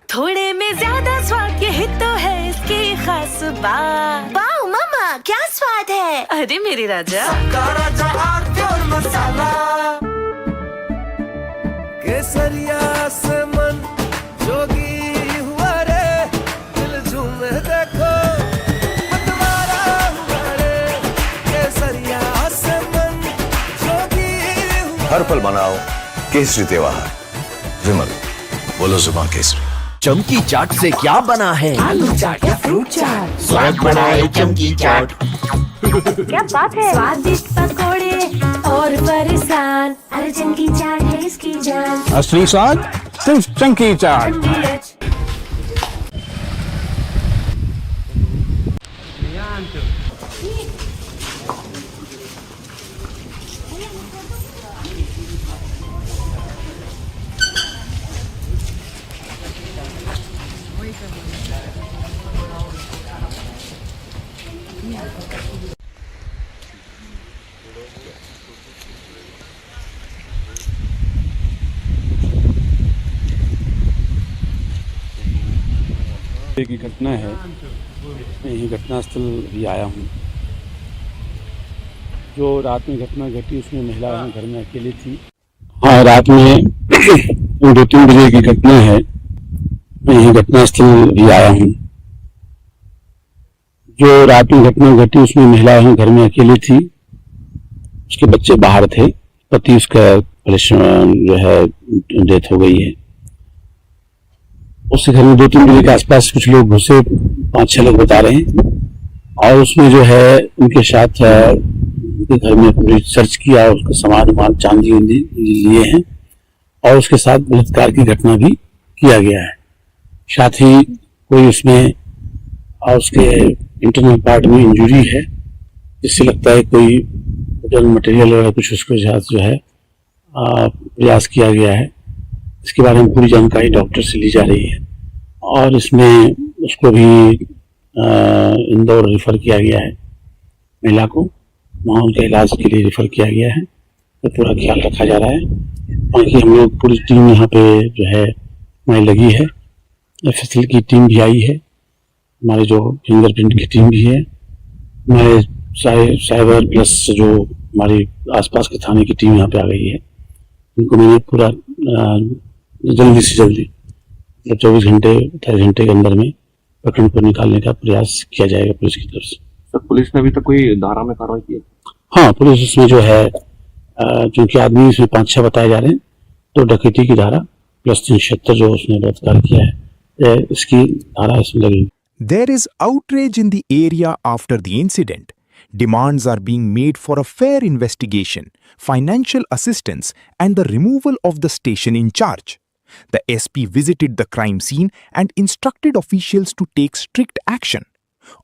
थोड़े में ज्यादा स्वाद यही तो है इसकी खास बात। वाओ मामा क्या स्वाद है। अरे मेरे राजा सबका राजा आर प्योर मसाला। केसरिया से मन जोगी हुआ रे दिल झूमे देखो मतवारा हुआ रे केसरिया से मन जोगी हुआ। हर पल मनाओ केसरी त्योहार। विमल बोलो जुबान केसरी। चमकी चाट से क्या बना है आलू चाट या फ्रूट चाट। स्वाद बढ़ाए चमकी चाट। क्या बात है। स्वादिष्ट पकोड़े और फरसान। अरे चमकी चाट है इसकी जान। असली स्वाद सिर्फ चंकी चाट। की घटना है, मैं यही घटनास्थल भी आया हूँ। जो रात में घटना घटी उसमें महिला घर में अकेली थी। हाँ, रात में 2-3 बजे की घटना है, मैं यही घटनास्थल भी आया हूँ। जो रात में घटना घटी उसमें महिला घर में अकेली थी, उसके बच्चे बाहर थे, पति उसका जो है डेथ हो गई है। उसके घर में 2-3 बजे के आसपास कुछ लोग घुसे, 5-6 लोग बता रहे हैं, और उसमें जो है उनके साथ उनके घर में पूरी सर्च किया, उसका सामान चांदी लिए हैं, और उसके साथ बलात्कार की घटना भी किया गया है। साथ ही कोई उसमें और उसके इंटरनल पार्ट में इंजरी है, जिससे लगता है कोई मटेरियल वगैरह कुछ उसके साथ जो है प्रयास किया गया है। इसके बारे में पूरी जानकारी डॉक्टर से ली जा रही है, और इसमें उसको भी इंदौर रेफर किया गया है, महिला को वहाँ उनके इलाज के लिए रेफर किया गया है, तो पूरा ख्याल रखा जा रहा है। बाकी हम लोग पूरी टीम यहाँ पे जो है हमारी लगी है, एफएसएल की टीम भी आई है, हमारे जो फिंगरप्रिंट की टीम भी है, हमारे साइबर प्लस जो हमारी आसपास के थाने की टीम यहाँ पे आ गई है। उनको मैंने पूरा जल्दी से जल्दी मतलब 24 घंटे 28 घंटे के अंदर में पकड़ को निकालने का प्रयास किया जाएगा पुलिस की तरफ से। सर, पुलिस ने अभी तक कोई धारा में कार्रवाई की है? हाँ, पुलिस इसमें जो है क्योंकि आदमी इसमें 5-6 बताए जा रहे हैं, तो डकैती की धारा प्लस 376 जो उसने बलात्कार किया है, इसकी धारा इसमें लगेगी। There is outrage in the area after the incident. demands are being made for a fair investigation, financial assistance, and the removal of the station in charge. The SP visited the crime scene and instructed officials to take strict action.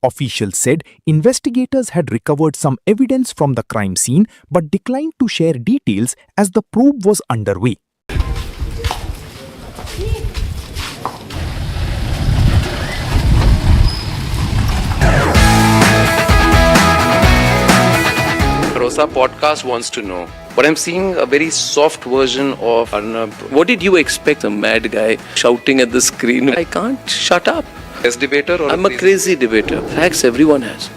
Officials said investigators had recovered some evidence from the crime scene but declined to share details as the probe was underway. Rosa podcast wants to know, but I'm seeing a very soft version of Arnab. What did you expect? A mad guy shouting at the screen. I can't shut up. As debater or I'm a crazy debater. Facts everyone has.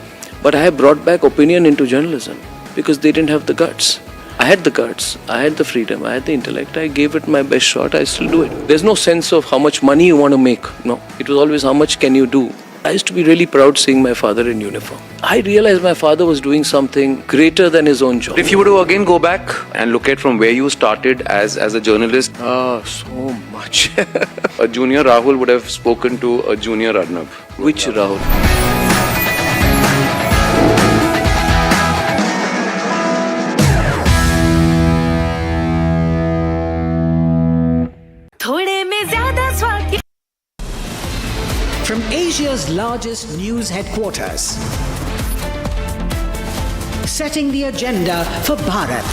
But I have brought back opinion into journalism because they didn't have the guts. I had the guts, I had the freedom, I had the intellect. I gave it my best shot. I still do it. There's no sense of how much money you want to make. No, it was always how much can you do. I used to be really proud seeing my father in uniform. I realized my father was doing something greater than his own job. If you were to again go back and look at from where you started as a journalist, so much. A junior Rahul would have spoken to a junior Arnab. Which Rahul? From Asia's largest news headquarters, setting the agenda for Bharat.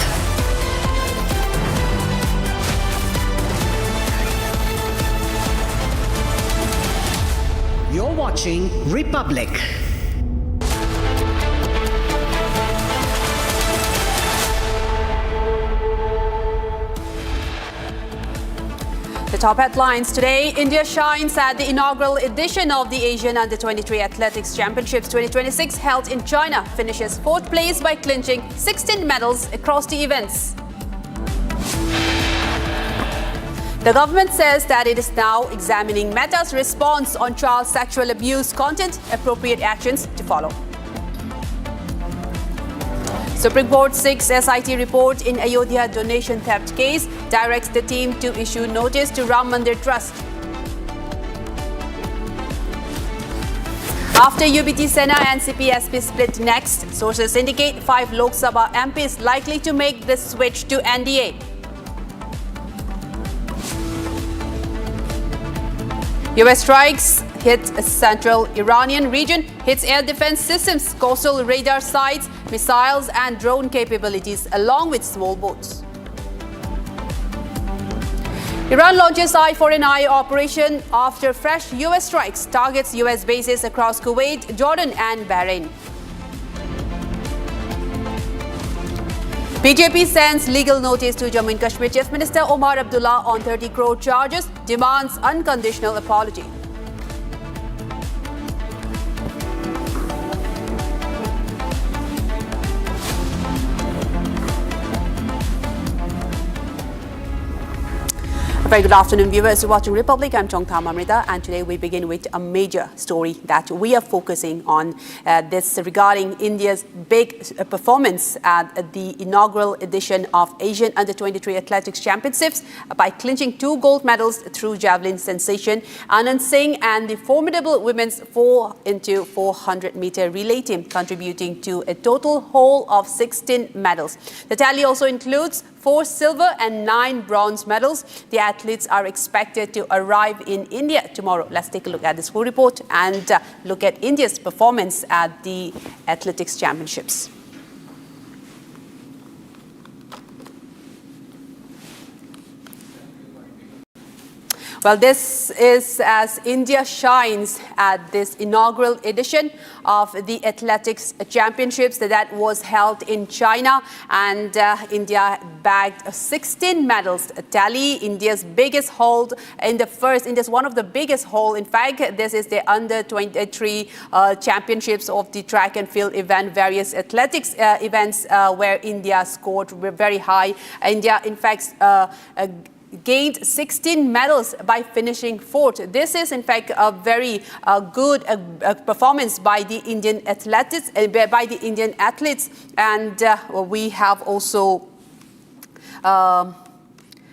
You're watching Republic. The top headlines today: India shines at the inaugural edition of the Asian Under-23 Athletics Championships 2026 held in China. Finishes 4th place by clinching 16 medals across the events. The government says that it is now examining Meta's response on child sexual abuse content. Appropriate actions to follow. Supreme Court 6 SIT report in Ayodhya donation theft case directs the team to issue notice to Ram Mandir Trust. After UBT Sena and CPSP split next, sources indicate 5 Lok Sabha MPs likely to make the switch to NDA. US strikes hit central Iranian region, hits air defense systems, coastal radar sites, missiles and drone capabilities along with small boats. Iran launches eye for an eye operation after fresh US strikes, targets US bases across Kuwait, Jordan and Bahrain. BJP sends legal notice to Jammu and Kashmir Chief Minister Omar Abdullah on 30 crore charges, demands unconditional apology. A very good afternoon, viewers. You're watching Republic. I'm Chongtham Amrita, and today we begin with a major story that we are focusing on. This regarding India's big performance at the inaugural edition of Asian Under-23 Athletics Championships by clinching 2 gold medals through javelin sensation Anand Singh and the formidable women's 4x400 meter relay team, contributing to a total haul of 16 medals. The tally also includes 4 silver and 9 bronze medals. The athletes are expected to arrive in India tomorrow. Let's take a look at this full report and look at India's performance at the Athletics Championships. Well, this is as India shines at this inaugural edition of the Athletics Championships that was held in China, and India bagged 16 medals tally, India's biggest haul in the first, India's one of the biggest haul. In fact, this is the Under-23 Championships of the track and field event, various athletics events where India scored very high. India, in fact, gained 16 medals by finishing 4th. This is in fact a very good performance by the Indian athletes, and we have also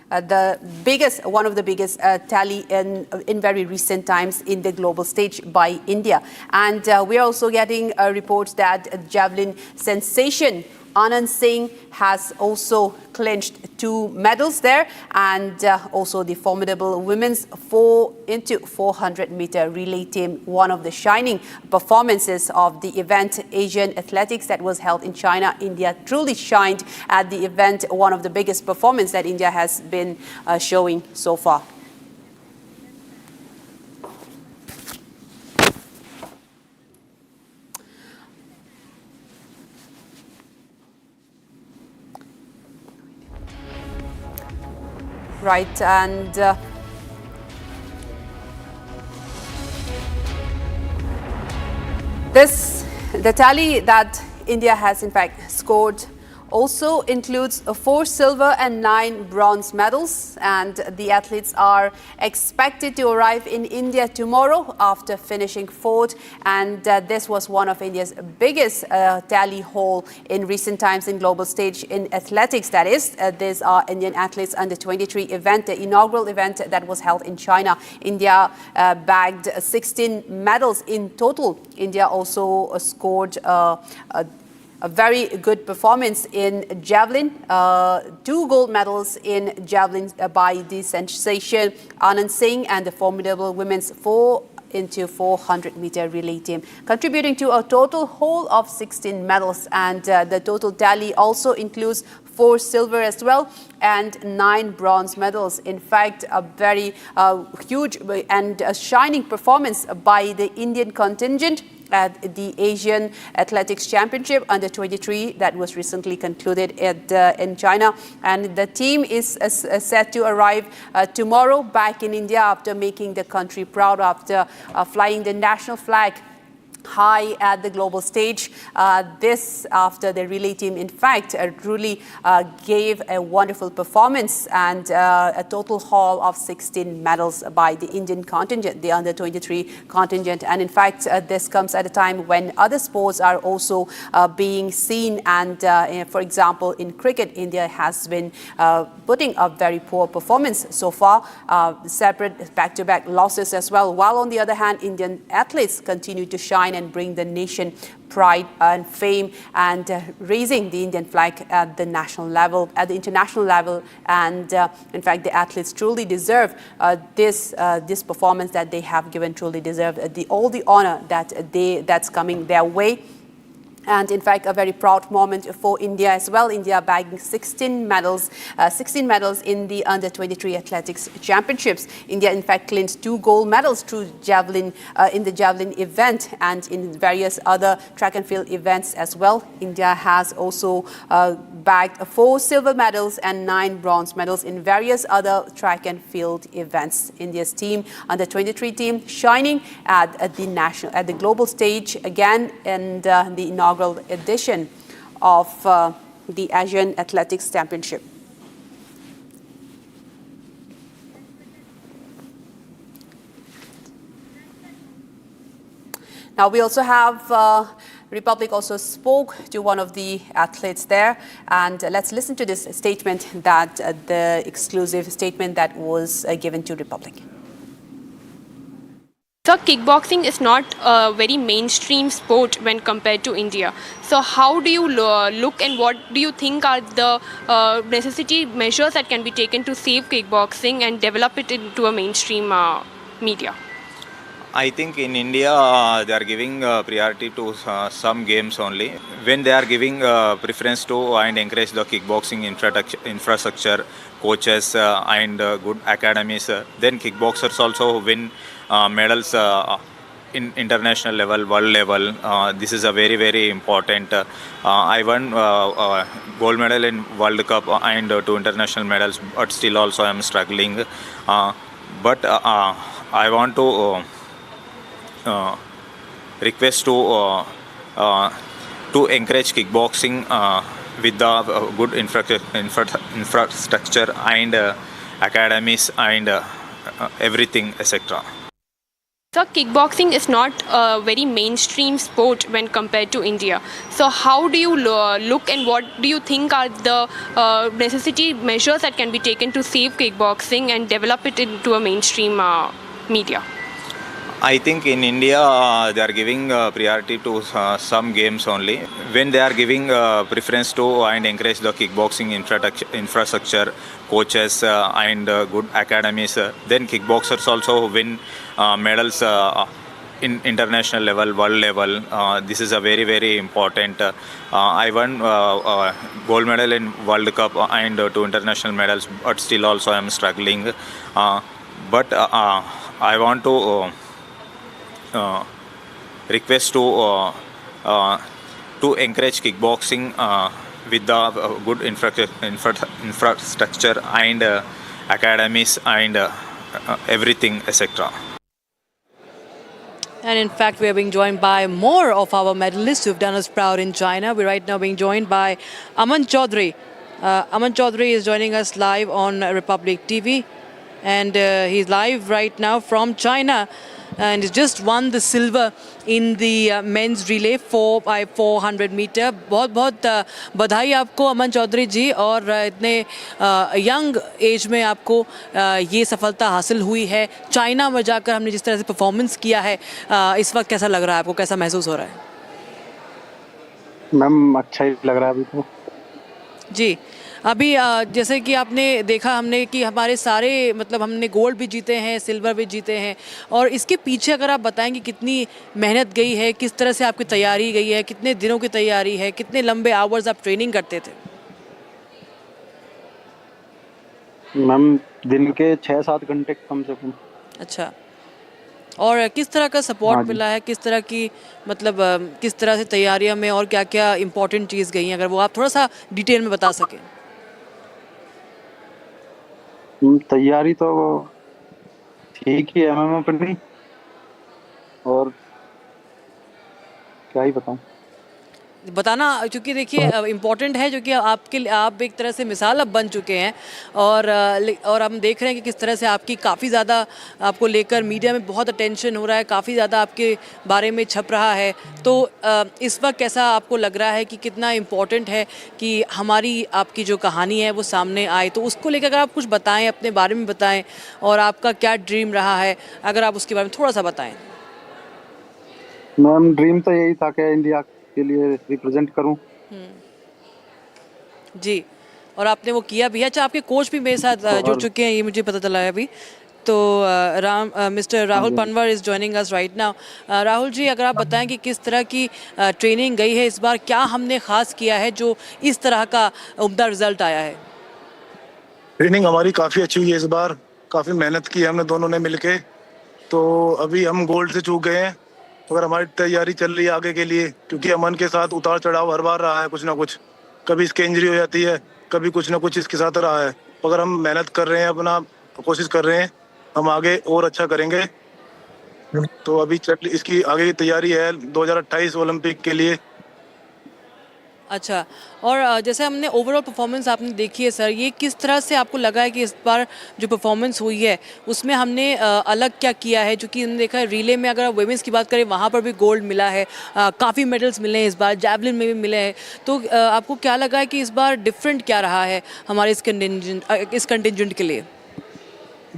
one of the biggest tally in very recent times in the global stage by India. And we are also getting reports that javelin sensation Anand Singh has also clinched 2 medals there, and also the formidable women's 4x400 meter relay team, one of the shining performances of the event, Asian Athletics, that was held in China. India truly shined at the event, one of the biggest performances that India has been showing so far. Right, and the tally that India has in fact scored also includes 4 silver and 9 bronze medals, and the athletes are expected to arrive in India tomorrow after finishing 4th, and this was one of India's biggest tally haul in recent times in global stage in athletics. That is, these are Indian athletes under 23 event, the inaugural event that was held in China. India bagged 16 medals in total. India also scored a very good performance in javelin, 2 gold medals in javelin by the sensation Anand Singh and the formidable women's 4x400 meter relay team, contributing to a total whole of 16 medals. And the total tally also includes 4 silver as well and 9 bronze medals. In fact, a very huge and shining performance by the Indian contingent at the Asian Athletics Championship under 23 that was recently concluded in China. And the team is set to arrive tomorrow back in India after making the country proud, after flying the national flag high at the global stage. This after the relay team in fact truly gave a wonderful performance, and a total haul of 16 medals by the Indian contingent, the under 23 contingent. And in fact this comes at a time when other sports are also being seen, and for example in cricket, India has been putting a very poor performance so far, separate back-to-back losses as well, while on the other hand Indian athletes continue to shine and bring the nation pride and fame, and raising the Indian flag at the national level, at the international level. And in fact, the athletes truly deserve this performance that they have given. Truly deserve all the honor that's coming their way. And in fact, a very proud moment for India as well. India bagging 16 medals in the under 23 athletics championships. India in fact clinched 2 gold medals through javelin in the javelin event, and in various other track and field events as well. India has also bagged 4 silver medals and 9 bronze medals in various other track and field events. India's team, under 23 team, shining at the global stage again in the inaugural edition of the Asian Athletics Championship. Now we also have Republic also spoke to one of the athletes there, and let's listen to this statement, that the exclusive statement that was given to Republic. So kickboxing is not a very mainstream sport when compared to India. So how do you look, and what do you think are the necessity measures that can be taken to save kickboxing and develop it into a mainstream media? I think in India they are giving priority to some games only. When they are giving preference to and encourage the kickboxing infrastructure, coaches and good academies, then kickboxers also win medals in international level, world level. This is a very, very important. I won gold medal in World Cup and 2 international medals, but still also I am struggling. But I want to request to encourage kickboxing with the good infrastructure and academies and everything, etc. So kickboxing is not a very mainstream sport when compared to India. So how do you look and what do you think are the necessity measures that can be taken to save kickboxing and develop it into a mainstream media? I think in India they are giving priority to some games only. When they are giving preference to and encourage the kickboxing infrastructure, coaches and good academies, then kickboxers also win medals in international level, world level. This is a very, very important. I won gold medal in World Cup and 2 international medals, but still also I am struggling. But I want to request to encourage kickboxing with the good infrastructure and academies and everything, etc. And in fact, we are being joined by more of our medalists who've done us proud in China. We're right now being joined by Aman Chaudhary. Aman Chaudhary is joining us live on Republic TV. And he's live right now from China. And he's just won the silver in the men's relay 4x400 meter. बहुत बहुत बधाई आपको अमन चौधरी जी, और इतने young age में आपको ये सफलता हासिल हुई है। चाइना में जाकर हमने जिस तरह से परफॉर्मेंस किया है, इस वक्त कैसा लग रहा है आपको, कैसा महसूस हो रहा है? मैम अच्छा ही लग रहा है अभी तो जी। अभी जैसे कि आपने देखा हमने कि हमारे सारे मतलब हमने गोल्ड भी जीते हैं, सिल्वर भी जीते हैं, और इसके पीछे अगर आप बताएंगे कितनी मेहनत गई है, किस तरह से आपकी तैयारी गई है, कितने दिनों की तैयारी है, कितने लंबे आवर्स आप ट्रेनिंग करते थे? मैम दिन के 6-7 घंटे कम से कम। अच्छा, और किस तरह का सपोर्ट मिला है, किस तरह की मतलब किस तरह से तैयारियों में और क्या क्या इम्पोर्टेंट चीज़ गई हैं, अगर वो आप थोड़ा सा डिटेल में बता सकें? तैयारी तो ठीक ही है मैम अपनी, और क्या ही बताऊं। बताना, क्योंकि देखिए इम्पॉर्टेंट है, जो कि आपके आप एक तरह से मिसाल अब बन चुके हैं, और हम देख रहे हैं कि किस तरह से आपकी काफ़ी ज़्यादा आपको लेकर मीडिया में बहुत अटेंशन हो रहा है, काफ़ी ज़्यादा आपके बारे में छप रहा है। तो इस वक्त कैसा आपको लग रहा है कि कितना इम्पॉर्टेंट है कि हमारी आपकी जो कहानी है वो सामने आए? तो उसको लेकर अगर आप कुछ बताएँ, अपने बारे में बताएँ, और आपका क्या ड्रीम रहा है, अगर आप उसके बारे में थोड़ा सा बताएँ। मैम ड्रीम तो यही था कि इंडिया के लिए रिप्रेजेंट करूं। जी, और आपने वो किया भी है। अच्छा, आपके कोच भी मेरे साथ जुड़ चुके हैं, ये मुझे पता चला है अभी। तो mister Rahul Panwar is joining us right now. Rahul ji, अगर आप बताएं कि किस तरह की ट्रेनिंग गई है इस बार, क्या हमने ख़ास किया है जो इस तरह का उम्दा रिजल्ट आया है? ट्रेनिंग हमारी काफ़ी अच्छी हुई है इस बार, काफ़ी मेहनत की है हमने दोनों ने मिलके। तो अभी हम गोल्ड से चूक गए हैं, अगर हमारी तैयारी चल रही है आगे के लिए, क्योंकि अमन के साथ उतार चढ़ाव हर बार रहा है, कुछ ना कुछ, कभी इसके इंजरी हो जाती है, कभी कुछ ना कुछ इसके साथ रहा है। अगर हम मेहनत कर रहे हैं, अपना कोशिश कर रहे हैं, हम आगे और अच्छा करेंगे। तो अभी इसकी आगे की तैयारी है 2028 ओलंपिक के लिए। अच्छा, और जैसे हमने ओवरऑल परफॉर्मेंस आपने देखी है सर, ये किस तरह से आपको लगा है कि इस बार जो परफॉर्मेंस हुई है उसमें हमने अलग क्या किया है? क्योंकि हमने देखा है रिले में, अगर वुमेंस की बात करें वहाँ पर भी गोल्ड मिला है, काफ़ी मेडल्स मिले हैं इस बार, जैवलिन में भी मिले हैं। तो आपको क्या लगा है कि इस बार डिफरेंट क्या रहा है हमारे इस कंटिजेंट के लिए?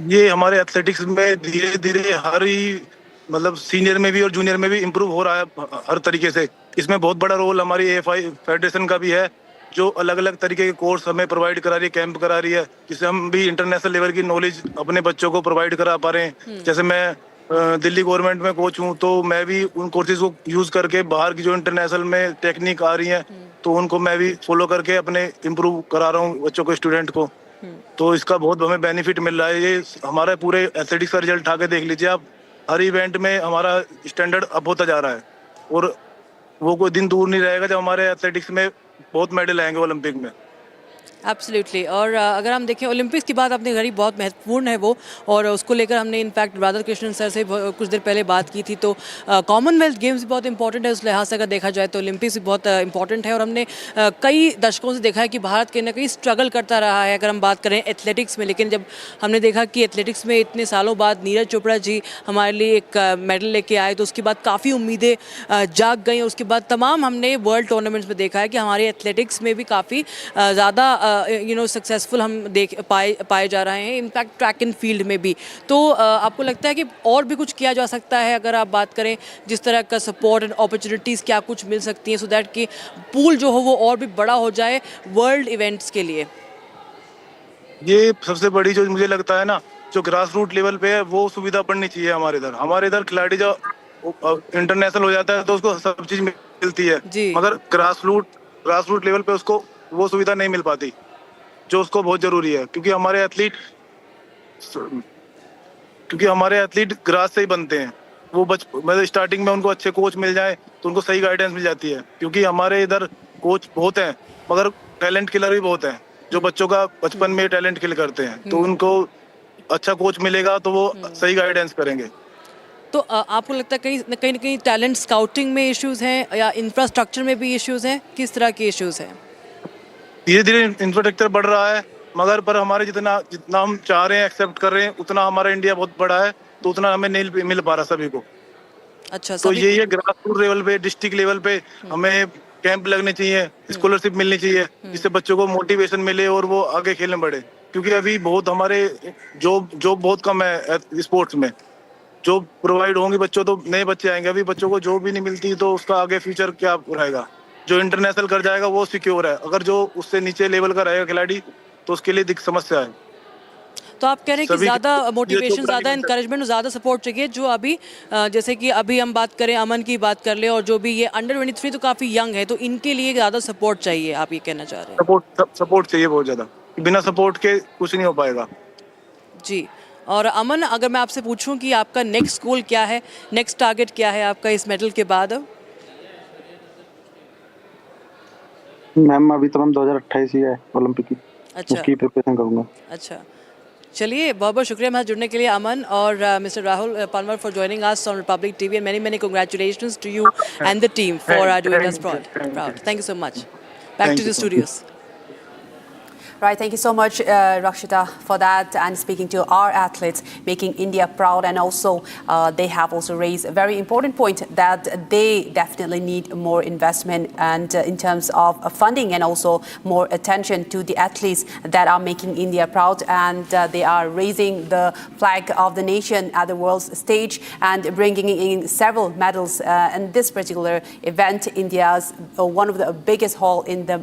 ये हमारे एथलेटिक्स में धीरे धीरे हर ही मतलब सीनियर में भी और जूनियर में भी इम्प्रूव हो रहा है हर तरीके से। इसमें बहुत बड़ा रोल हमारी AFI फेडरेशन का भी है, जो अलग अलग तरीके के कोर्स हमें प्रोवाइड करा रही है, कैंप करा रही है, जिससे हम भी इंटरनेशनल लेवल की नॉलेज अपने बच्चों को प्रोवाइड करा पा रहे हैं। जैसे मैं दिल्ली गवर्नमेंट में कोच हूँ, तो मैं भी उन कोर्सेज को यूज़ करके बाहर की जो इंटरनेशनल में टेक्निक आ रही है, तो उनको मैं भी फॉलो करके अपने इम्प्रूव करा रहा हूँ बच्चों को, स्टूडेंट को। तो इसका बहुत हमें बेनिफिट मिल रहा है। ये हमारा पूरे एथलेटिक्स का रिजल्ट आके देख लीजिए आप, हर इवेंट में हमारा स्टैंडर्ड अप होता जा रहा है, और वो कोई दिन दूर नहीं रहेगा जब हमारे एथलेटिक्स में बहुत मेडल आएंगे ओलंपिक में। एब्सोल्युटली। और अगर हम देखें ओलंपिक्स की बात आपने करी, बहुत महत्वपूर्ण है वो, और उसको लेकर हमने इनफैक्ट राधा कृष्णन सर से कुछ देर पहले बात की थी। तो कॉमनवेल्थ गेम्स भी बहुत इंपॉर्टेंट है, उस लिहाज से अगर देखा जाए तो ओलंपिक्स भी बहुत इंपॉर्टेंट है। और हमने कई दशकों से देखा है कि भारत कहीं ना कहीं स्ट्रगल करता रहा है अगर हम बात करें एथलेटिक्स में, लेकिन जब हमने देखा कि एथलेटिक्स में इतने सालों बाद नीरज चोपड़ा जी हमारे लिए एक मेडल लेके आए, तो उसके बाद काफ़ी उम्मीदें जाग गई। उसके बाद तमाम हमने वर्ल्ड टूर्नामेंट्स में देखा है कि हमारे एथलेटिक्स में भी काफ़ी ज़्यादा सक्सेसफुल हम पाए जा रहे हैं, इनफैक्ट ट्रैक एंड फील्ड में भी। तो आपको लगता है कि और भी कुछ किया जा सकता है अगर आप बात करें जिस तरह का सपोर्ट एंड अपॉर्चुनिटीज़ क्या कुछ मिल सकती हैं, सो दैट कि पूल जो हो वो और भी बड़ा हो जाए वर्ल्ड इवेंट्स के लिए? ये सबसे बड़ी जो मुझे लगता है ना, जो ग्रास रूट लेवल पे है वो सुविधा बढ़नी चाहिए हमारे इधर खिलाड़ी जो इंटरनेशनल हो जाता है तो उसको सब चीज मिलती है, मगर ग्रास रूट लेवल पे उसको वो सुविधा नहीं मिल पाती जो उसको बहुत जरूरी है, क्योंकि हमारे एथलीट ग्रास से ही बनते हैं। वो मतलब स्टार्टिंग में उनको अच्छे कोच मिल जाए तो उनको सही गाइडेंस मिल जाती है, क्योंकि हमारे इधर कोच बहुत हैं मगर टैलेंट किलर भी बहुत हैं जो बच्चों का बचपन में टैलेंट किल करते हैं। तो उनको अच्छा कोच मिलेगा तो वो सही गाइडेंस करेंगे। तो आपको लगता है कहीं ना कहीं टैलेंट स्काउटिंग में इश्यूज हैं या इंफ्रास्ट्रक्चर में भी इश्यूज हैं? किस तरह के इश्यूज हैं? धीरे धीरे इंफ्रास्ट्रक्चर बढ़ रहा है, मगर पर हमारे जितना हम चाह रहे हैं, एक्सेप्ट कर रहे हैं, उतना हमारा इंडिया बहुत बड़ा है तो उतना हमें नहीं मिल पा रहा सभी को। अच्छा, तो ये ग्रास रूट लेवल पे, डिस्ट्रिक्ट लेवल पे हमें कैंप लगने चाहिए, स्कॉलरशिप मिलनी चाहिए, जिससे बच्चों को मोटिवेशन मिले और वो आगे खेलने बढ़े। क्योंकि अभी बहुत हमारे जॉब बहुत कम है स्पोर्ट्स में। जॉब प्रोवाइड होंगी बच्चों तो नए बच्चे आएंगे, अभी बच्चों को जॉब भी नहीं मिलती तो उसका आगे फ्यूचर क्या रहेगा। जो इंटरनेशनल कर जाएगा वो सिक्योर है, अगर जो उससे नीचे लेवल का रहेगा खिलाड़ी तो उसके लिए समस्या है। तो आप कह रहे हैं कि ज़्यादा मोटिवेशन, ज़्यादा इंकरेजमेंट, ज़्यादा सपोर्ट चाहिए। जो अभी जैसे कि अभी हम बात करें, अमन की बात कर ले, और जो भी ये अंडर 23 तो काफ़ी यंग है, तो इनके लिए ज़्यादा सपोर्ट चाहिए, आप ये कहना चाह रहे हैं? सपोर्ट चाहिए बहुत ज़्यादा, बिना सपोर्ट के कुछ नहीं हो पाएगा। जी। और अमन, अगर मैं आपसे पूछूं कि आपका नेक्स्ट गोल क्या है, नेक्स्ट टारगेट क्या है आपका इस मेडल के बाद? मैम अभी तो हम 2028 ही है ओलंपिक की। अच्छा, उसकी प्रिपरेशन करूंगा। अच्छा, चलिए, बहुत बहुत शुक्रिया हमारे जुड़ने के लिए अमन, और mister Rahul Panwar for joining us on republic TV, and many congratulations to you and the team for doing us proud. Thank you so much. Back to the studios. Right, thank you so much, Rakshita, for that, and speaking to our athletes, making India proud. And also, they have also raised a very important point that they definitely need more investment and in terms of funding, and also more attention to the athletes that are making India proud. And they are raising the flag of the nation at the world stage and bringing in several medals. In this particular event, India's one of the biggest haul in the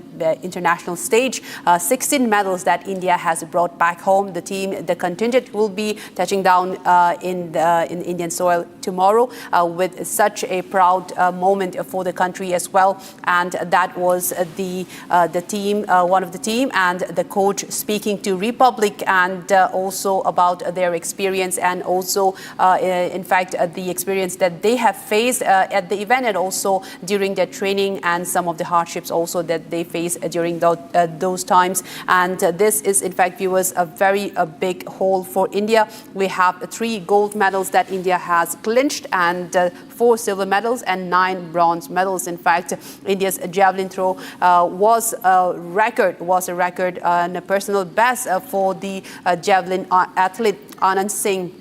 international stage. 16 medals that India has brought back home. The contingent will be touching down in Indian soil tomorrow with such a proud moment for the country as well. And that was the team, one of the team, and the coach speaking to Republic, and also about their experience, and also in fact the experience that they have faced at the event, and also during their training, and some of the hardships also that they face during those times. And this is, in fact, viewers, a big haul for India. We have 3 gold medals that India has clinched, and 4 silver medals and 9 bronze medals. In fact, India's javelin throw was a record and a personal best for the javelin athlete Anand Singh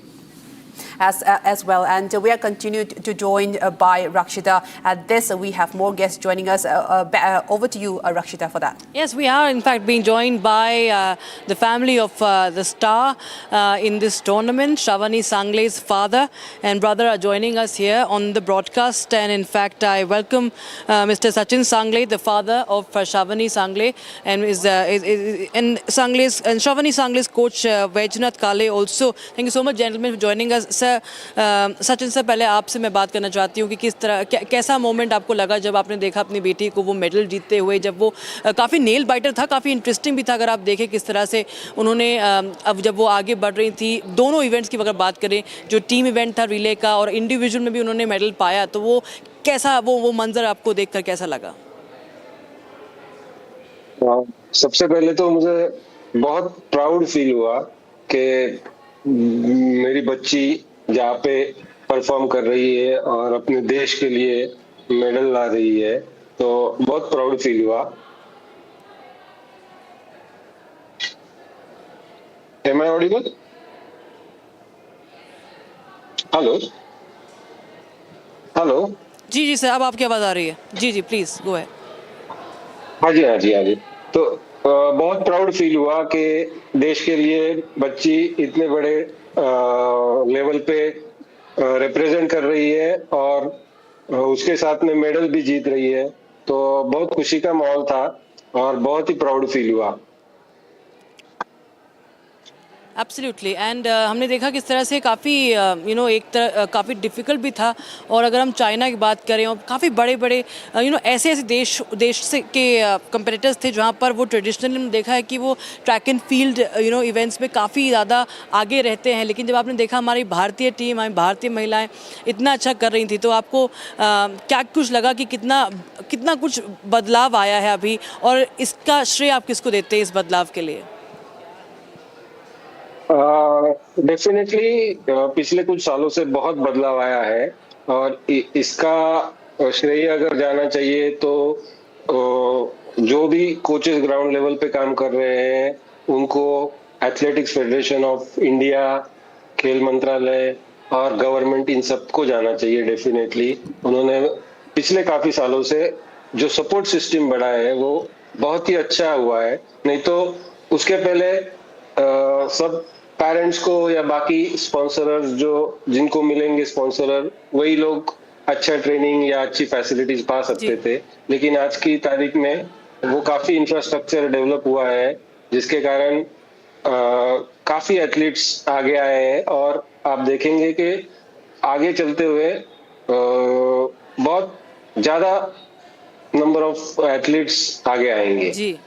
as well. And we are continued to join by Rakshita. At this, we have more guests joining us. Over to you, Rakshita, for that. Yes, we are in fact being joined by the family of the star in this tournament. Shavani Sangle's father and brother are joining us here on the broadcast. And in fact, I welcome Mr. Sachin Sangle, the father of Shavani Sangle, and Shavani Sangle's coach Vaijnath Kale also. Thank you so much, gentlemen, for joining us. Sir, Sachin sir, पहले आपसे मैं बात करना चाहती हूँ कि किस तरह कैसा मोमेंट आपको लगा जब आपने देखा अपनी बेटी को वो मेडल जीतते हुए, जब वो काफ़ी नेल बाइटर था, काफ़ी इंटरेस्टिंग भी था। अगर आप देखें किस तरह से उन्होंने अब जब वो आगे बढ़ रही थी, दोनों इवेंट्स की अगर बात करें, जो टीम इवेंट था रिले का और इंडिविजुअल में भी उन्होंने मेडल पाया, तो वो कैसा वो मंजर आपको देखकर कैसा लगा? सबसे पहले तो मुझे बहुत प्राउड फील हुआ कि मेरी बच्ची जहाँ पे परफॉर्म कर रही है और अपने देश के लिए मेडल ला रही है, तो बहुत प्राउड फील हुआ। Am I audible? Hello hello. जी जी सर, अब आपकी आवाज़ आ रही है। जी जी प्लीज़ गो है। हाँ जी हाँ जी हाँ जी। तो बहुत प्राउड फील हुआ कि देश के लिए बच्ची इतने बड़े लेवल पे रिप्रेजेंट कर रही है और उसके साथ में मेडल भी जीत रही है, तो बहुत खुशी का माहौल था और बहुत ही प्राउड फील हुआ। एब्सोल्युटली एंड हमने देखा किस तरह से काफ़ी एक तरह काफ़ी डिफ़िकल्ट भी था। और अगर हम चाइना की बात करें, और काफ़ी बड़े बड़े ऐसे ऐसे देश से के कंपेटिटर्स थे जहाँ पर वो ट्रेडिशनली हमने देखा है कि वो ट्रैक एंड फील्ड इवेंट्स में काफ़ी ज़्यादा आगे रहते हैं। लेकिन जब आपने देखा हमारी भारतीय टीम, हमारी भारतीय महिलाएं इतना अच्छा कर रही थी, तो आपको क्या कुछ लगा कि कितना कुछ बदलाव आया है अभी, और इसका श्रेय आप किसको देते हैं इस बदलाव के लिए? डेफिनेटली पिछले कुछ सालों से बहुत बदलाव आया है और इसका श्रेय अगर जाना चाहिए तो जो भी कोचेस ग्राउंड लेवल पे काम कर रहे हैं उनको, एथलेटिक्स फेडरेशन ऑफ इंडिया, खेल मंत्रालय और गवर्नमेंट, इन सबको जाना चाहिए। डेफिनेटली उन्होंने पिछले काफी सालों से जो सपोर्ट सिस्टम बढ़ाया है वो बहुत ही अच्छा हुआ है। नहीं तो उसके पहले सब पेरेंट्स को या बाकी स्पॉन्सरर्स जो जिनको मिलेंगे स्पॉन्सरर, वही लोग अच्छा ट्रेनिंग या अच्छी फैसिलिटीज पा सकते थे। लेकिन आज की तारीख में वो काफी इंफ्रास्ट्रक्चर डेवलप हुआ है, जिसके कारण काफी एथलीट्स आगे आए हैं और आप देखेंगे कि आगे चलते हुए बहुत ज्यादा नंबर ऑफ एथलीट्स आगे आएंगे। जी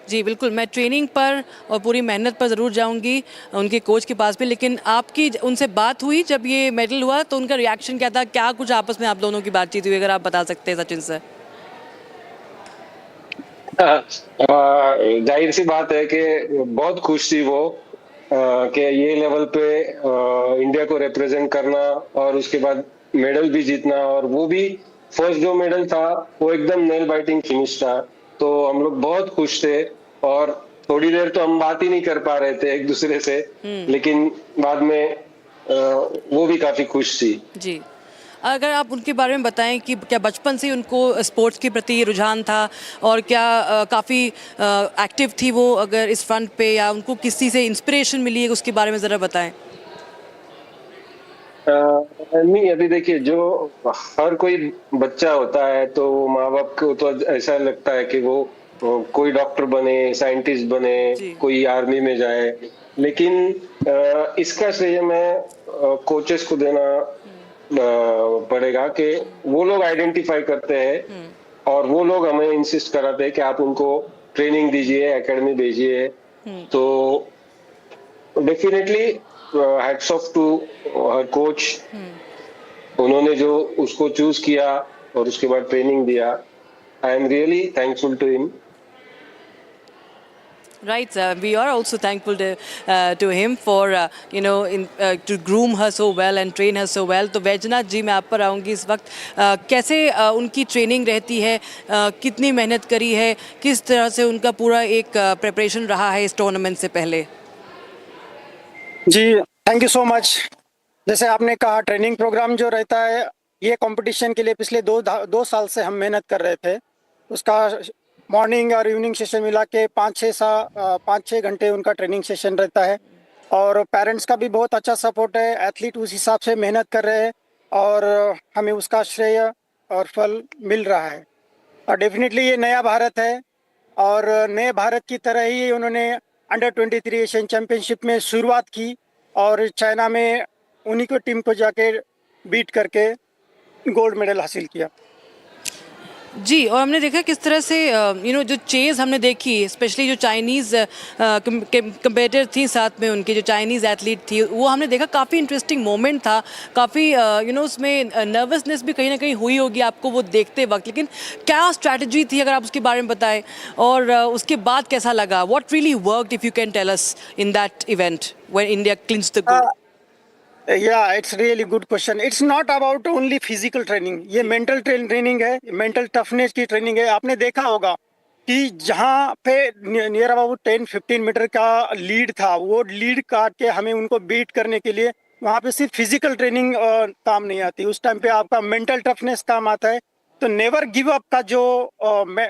जी बिल्कुल, मैं ट्रेनिंग पर और पूरी मेहनत पर ज़रूर जाऊंगी उनके कोच के पास भी। लेकिन आपकी उनसे बात हुई जब ये मेडल हुआ, तो उनका रिएक्शन क्या था? क्या कुछ आपस में आप दोनों की बातचीत हुई, अगर आप बता सकते हैं सचिन सर? जाहिर सी बात है कि बहुत खुश थी वो कि ये लेवल पे इंडिया को रिप्रेजेंट करना और उसके बाद मेडल भी जीतना, और वो भी फर्स्ट जो मेडल था वो एकदम नेल बाइटिंग फिनिश था। तो हम लोग बहुत खुश थे और थोड़ी देर तो हम बात ही नहीं कर पा रहे थे एक दूसरे से, लेकिन बाद में वो भी काफी खुश थी। जी, अगर आप उनके बारे में बताएं कि क्या बचपन से उनको स्पोर्ट्स के प्रति रुझान था, और क्या काफ़ी एक्टिव थी वो अगर इस फ्रंट पे, या उनको किसी से इंस्पिरेशन मिली है, उसके बारे में ज़रा बताएं। नहीं, अभी देखिए, जो हर कोई बच्चा होता है तो माँ बाप को तो ऐसा लगता है कि वो कोई डॉक्टर बने, साइंटिस्ट बने, कोई आर्मी में जाए। लेकिन इसका श्रेय मैं कोचेस को देना पड़ेगा कि वो लोग आइडेंटिफाई करते हैं और वो लोग हमें इंसिस्ट कराते हैं कि आप उनको ट्रेनिंग दीजिए, एकेडमी भेजिए। तो डेफिनेटली हैट्स ऑफ टू हर कोच, उन्होंने जो उसको चूज किया और उसके बाद ट्रेनिंग दिया। I am really thankful to him. Right, we are also thankful to him for to groom her so well and train her so well. तो वैजनाथ जी, मैं आप पर आऊँगी इस वक्त। कैसे उनकी ट्रेनिंग रहती है, कितनी मेहनत करी है, किस तरह से उनका पूरा एक प्रिपरेशन रहा है इस टूर्नामेंट से पहले? जी थैंक यू सो मच। जैसे आपने कहा, ट्रेनिंग प्रोग्राम जो रहता है ये कंपटीशन के लिए पिछले दो साल से हम मेहनत कर रहे थे। उसका मॉर्निंग और इवनिंग सेशन मिला के 5-6 घंटे उनका ट्रेनिंग सेशन रहता है, और पेरेंट्स का भी बहुत अच्छा सपोर्ट है। एथलीट उस हिसाब से मेहनत कर रहे हैं और हमें उसका श्रेय और फल मिल रहा है। और डेफिनेटली ये नया भारत है, और नए भारत की तरह ही उन्होंने अंडर-23 एशियन चैम्पियनशिप में शुरुआत की और चाइना में उन्हीं को टीम को जाके बीट करके गोल्ड मेडल हासिल किया। जी, और हमने देखा किस तरह से जो चेज़ हमने देखी, स्पेशली जो चाइनीज़ कंपेटिटर थी साथ में उनके, जो चाइनीज़ एथलीट थी, वो हमने देखा काफ़ी इंटरेस्टिंग मोमेंट था, काफ़ी उसमें नर्वसनेस भी कहीं ना कहीं हुई होगी आपको वो देखते वक्त, लेकिन क्या स्ट्रैटेजी थी अगर आप उसके बारे में बताएं, और उसके बाद कैसा लगा? What really worked, if you can tell us, in that event when India clinched the gold? Yeah, it's really good question. It's not about only physical training. ये mental training है, mental toughness की training है. आपने देखा होगा कि जहाँ पे नियर अबाउट 10-15 मीटर का लीड था, वो लीड काट के हमें उनको बीट करने के लिए वहाँ पे सिर्फ फिजिकल ट्रेनिंग काम नहीं आती. उस टाइम पे आपका मेंटल टफनेस काम आता है. तो नेवर गिव अप का जो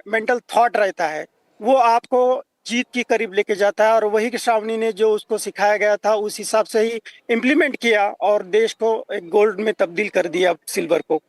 मेंटल थॉट रहता है, वो आपको जीत के करीब लेके जाता है. और वही कि श्रावणी ने जो उसको सिखाया गया था, उस हिसाब से ही इम्प्लीमेंट किया और देश को एक गोल्ड में तब्दील कर दिया, सिल्वर को.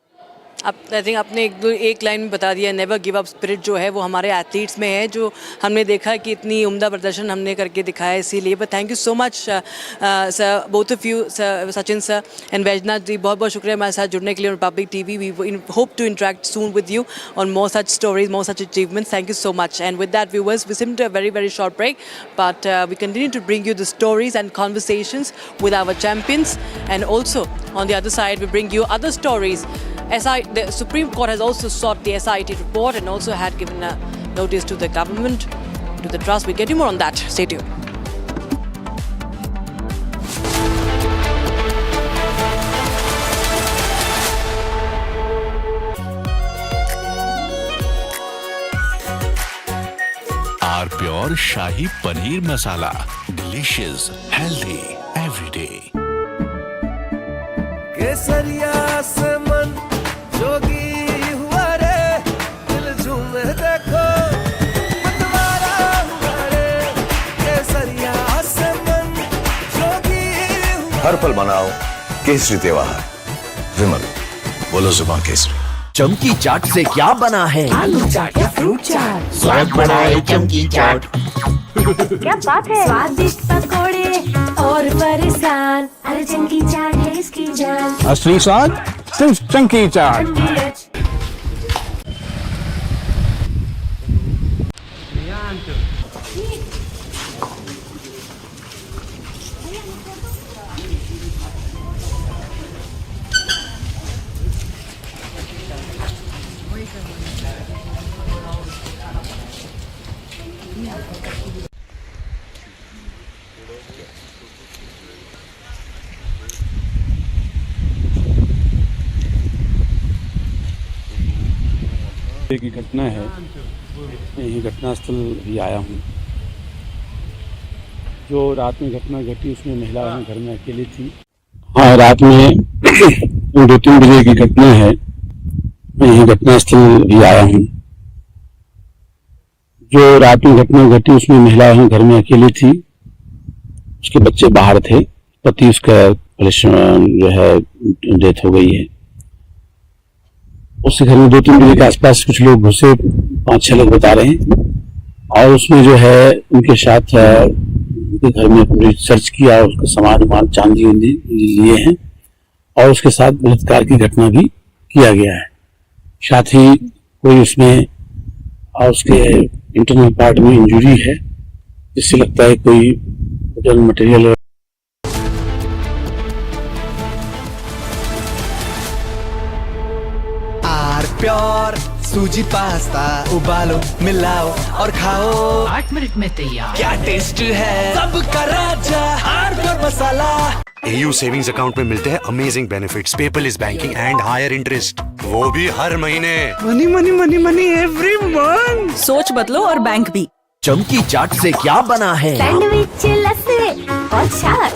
आई थिंक आपने एक लाइन में बता दिया, नेवर गिव अप स्पिरिट जो है वो हमारे एथलीट्स में है, जो हमने देखा कि इतनी उम्दा प्रदर्शन हमने करके दिखाया, इसीलिए. But thank you so much sir, both of you, Sachin sir and Vaijnath ji, बहुत बहुत शुक्रिया हमारे साथ जुड़ने के लिए Republic TV. We hope to interact soon with you on more such stories, more such achievements. Thank you so much. And with that, viewers, we seem to a very, very short break, but we continue to bring you the stories and conversations with our champions. And also, on the other side, we bring you other stories. The Supreme Court has also sought the SIT report and also had given a notice to the government, to the trust. We'll get you more on that. Stay tuned. R pure shahi paneer masala, delicious, healthy everyday. केसरिया से मन जोगी हुआ रे, दिल झूमे देखो मतवारा हुआ रे. केसरिया से मन जोगी हुआ. हर पल मनाओ केसरी त्योहार. विमल, बोलो जुबान केसरी. चमकी चाट से क्या बना है? आलू चाट या फ्रूट चाट, स्वाद बढ़ाए चमकी चाट. क्या बात है? स्वादिष्ट पकोड़े और फरसान, अरे चमकी चाट है इसकी जान. असली स्वाद सिर्फ चंकी चाट. की घटना है, यही घटनास्थल भी आया हूँ. जो रात में घटना घटी उसमें महिला घर में अकेली थी. हाँ, रात में 2-3 बजे की घटना है, मैं यही घटनास्थल भी आया हूँ. जो रात में घटना घटी उसमें महिला घर में अकेली थी. उसके बच्चे बाहर थे. पति उसका जो है डेथ हो गई है. उसके घर में 2-3 बजे के आसपास कुछ लोग घुसे, 5-6 लोग बता रहे हैं, और उसमें जो है उनके साथ उनके घर में पूरी सर्च किया, उसका सामान चांदी उंदी लिए हैं, और उसके साथ बलात्कार की घटना भी किया गया है. साथ ही कोई उसमें उसके इंटरनल पार्ट में इंजरी है, जिससे लगता है कोई मटेरियल. प्योर सूजी पास्ता, उबालो मिलाओ और खाओ, 8 मिनट में तैयार. क्या टेस्ट है, सबका राजा R pure masala. AU savings account में मिलते हैं amazing benefits, paperless banking and higher interest, वो भी हर महीने. Money money money money every month. सोच बदलो और बैंक भी. चमकी चाट से क्या बना है? सैंडविच, लस्सी और छाछ.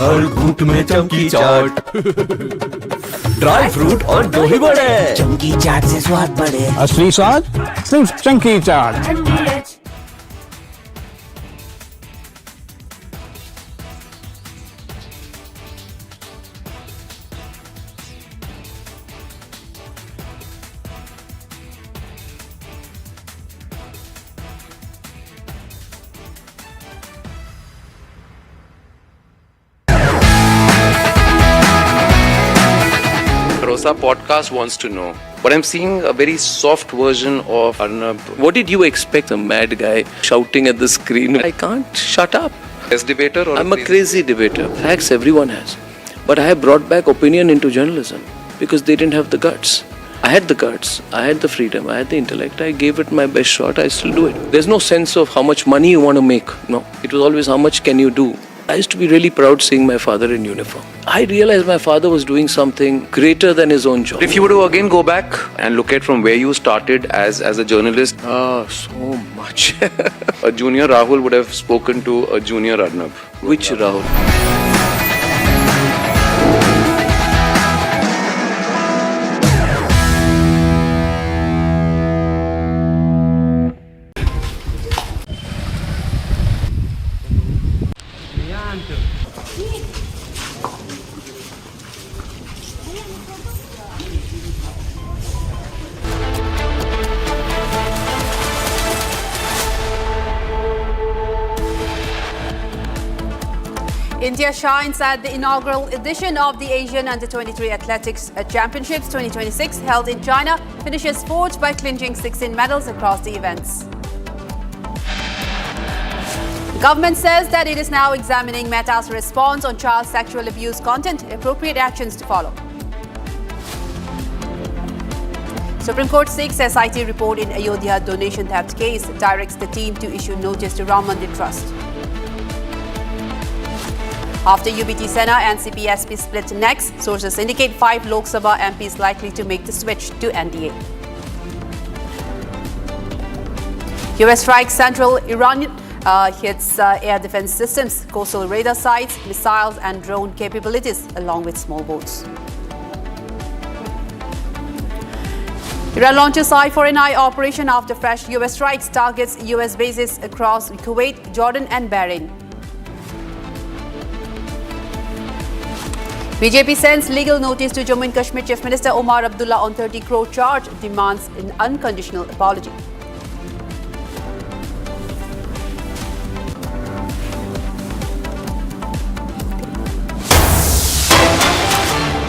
हर घूंट में चमकी चाट. ड्राई फ्रूट और दही बड़े. चमकी चाट से स्वाद बढ़े. असली स्वाद सिर्फ चंकी चाट. Rosa podcast wants to know. But I'm seeing a very soft version of Arnab. What did you expect? A mad guy shouting at the screen. I can't shut up. Best debater or I'm a crazy debater. Facts everyone has. But I have brought back opinion into journalism because they didn't have the guts. I had the guts, I had the freedom, I had the intellect. I gave it my best shot. I still do it. There's no sense of how much money you want to make. No. It was always how much can you do. I used to be really proud seeing my father in uniform. I realized my father was doing something greater than his own job. If you were to again go back and look at from where you started as a journalist, so much. a junior Rahul would have spoken to a junior Arnab. Which Rahul? India shines at the inaugural edition of the Asian Under-23 Athletics Championships 2026 held in China, finishes fourth by clinching 16 medals across the events. The government says that it is now examining Meta's response on child sexual abuse content, appropriate actions to follow. Supreme Court seeks SIT report in Ayodhya donation theft case, directs the team to issue notice to Ram Mandir Trust. After UBT Sena and CPSP split next, sources indicate 5 Lok Sabha MPs likely to make the switch to NDA. US strikes central Iran, hits air defense systems, coastal radar sites, missiles and drone capabilities, along with small boats. Iran launches eye-for-an-eye operation after fresh US strikes, targets US bases across Kuwait, Jordan and Bahrain. BJP sends legal notice to Jammu and Kashmir Chief Minister Omar Abdullah on 30 crore charge, demands an unconditional apology.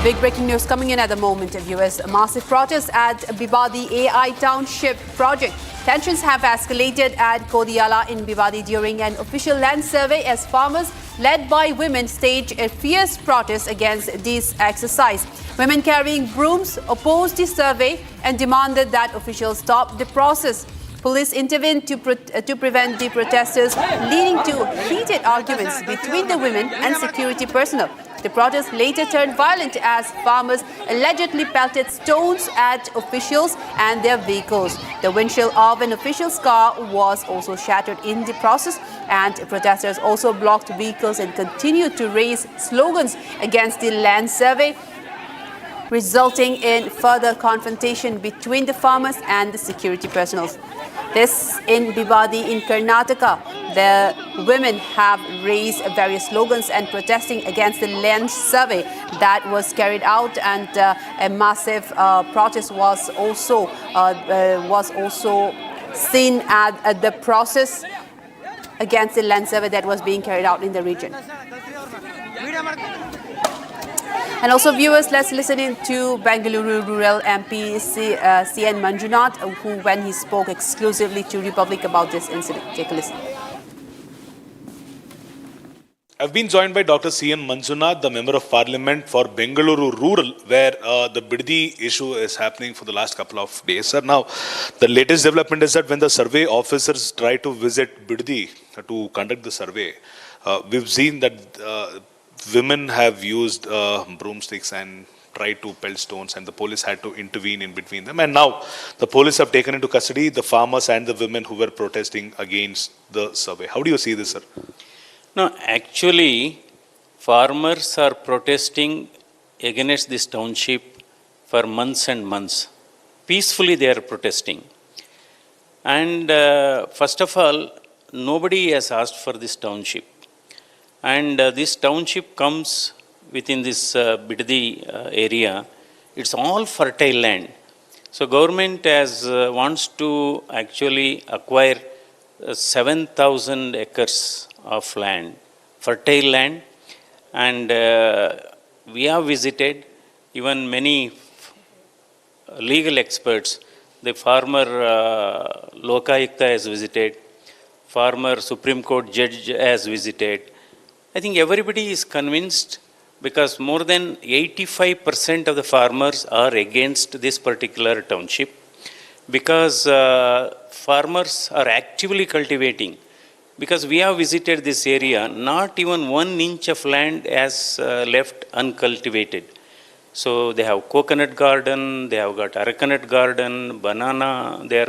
Big breaking news coming in at the moment. US massive protests at Bibadi AI Township project. Tensions have escalated at Kodiyala in Bibadi during an official land survey as farmers led by women staged a fierce protest against this exercise. Women carrying brooms opposed the survey and demanded that officials stop the process. Police intervened to prevent the protesters, leading to heated arguments between the women and security personnel. The protest later turned violent as farmers allegedly pelted stones at officials and their vehicles. The windshield of an official's car was also shattered in the process, and protesters also blocked vehicles and continued to raise slogans against the land survey, resulting in further confrontation between the farmers and the security personnel. This in Bibadi in Karnataka. The women have raised various slogans and protesting against the land survey that was carried out, and a massive protest was also seen at the process against the land survey that was being carried out in the region. And also, viewers, let's listen in to Bengaluru Rural MP CN Manjunath, who, when he spoke exclusively to Republic about this incident. Take a listen. I've been joined by Dr. C.N. Manjunath, the Member of Parliament for Bengaluru Rural, where the Biddi issue is happening for the last couple of days. Sir, now, the latest development is that when the survey officers try to visit Biddi to conduct the survey, we've seen that women have used broomsticks and tried to pelt stones, and the police had to intervene in between them. And now the police have taken into custody the farmers and the women who were protesting against the survey. How do you see this, sir? No, actually, farmers are protesting against this township for months and months. Peacefully they are protesting. And first of all, nobody has asked for this township. And this township comes within this Biddi area. It's all fertile land. So government wants to actually acquire 7,000 acres of land, fertile land, and we have visited. Even many legal experts. The former Lokayukta has visited, former Supreme Court judge has visited. I think everybody is convinced because more than 85% of the farmers are against this particular township because farmers are actively cultivating. Because we have visited this area, not even 1 inch of land has left uncultivated. So they have coconut garden, they have got aracanut garden, banana, their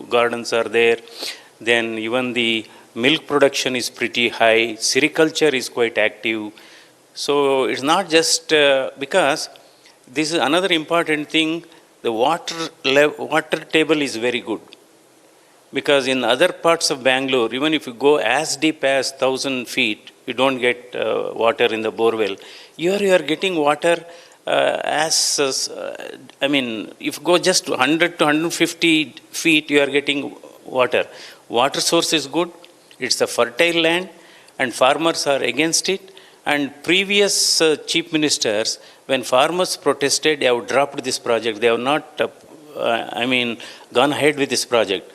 gardens are there. Then even the milk production is pretty high, sericulture is quite active. So it's not just because this is another important thing, the water table is very good. Because in other parts of Bangalore, even if you go as deep as 1,000 feet, you don't get water in the borewell. Here you are getting water I mean, if you go just 100 to 150 feet, you are getting water. Water source is good, it's a fertile land, and farmers are against it. And previous chief ministers, when farmers protested, they have dropped this project. They have not, gone ahead with this project.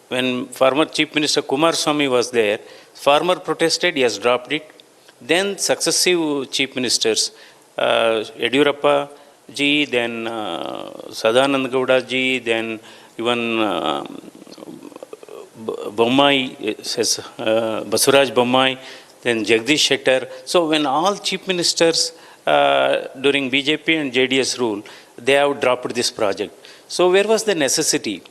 When former Chief Minister Kumaraswamy was there, farmer protested, he has dropped it. Then successive chief ministers, Yediyurappa ji, then Sadanand Gowda ji, then even Bommai, says Basuraj Bommai, then Jagdish Shettar. So when all chief ministers during BJP and JDS rule, they have dropped this project. So where was the necessity?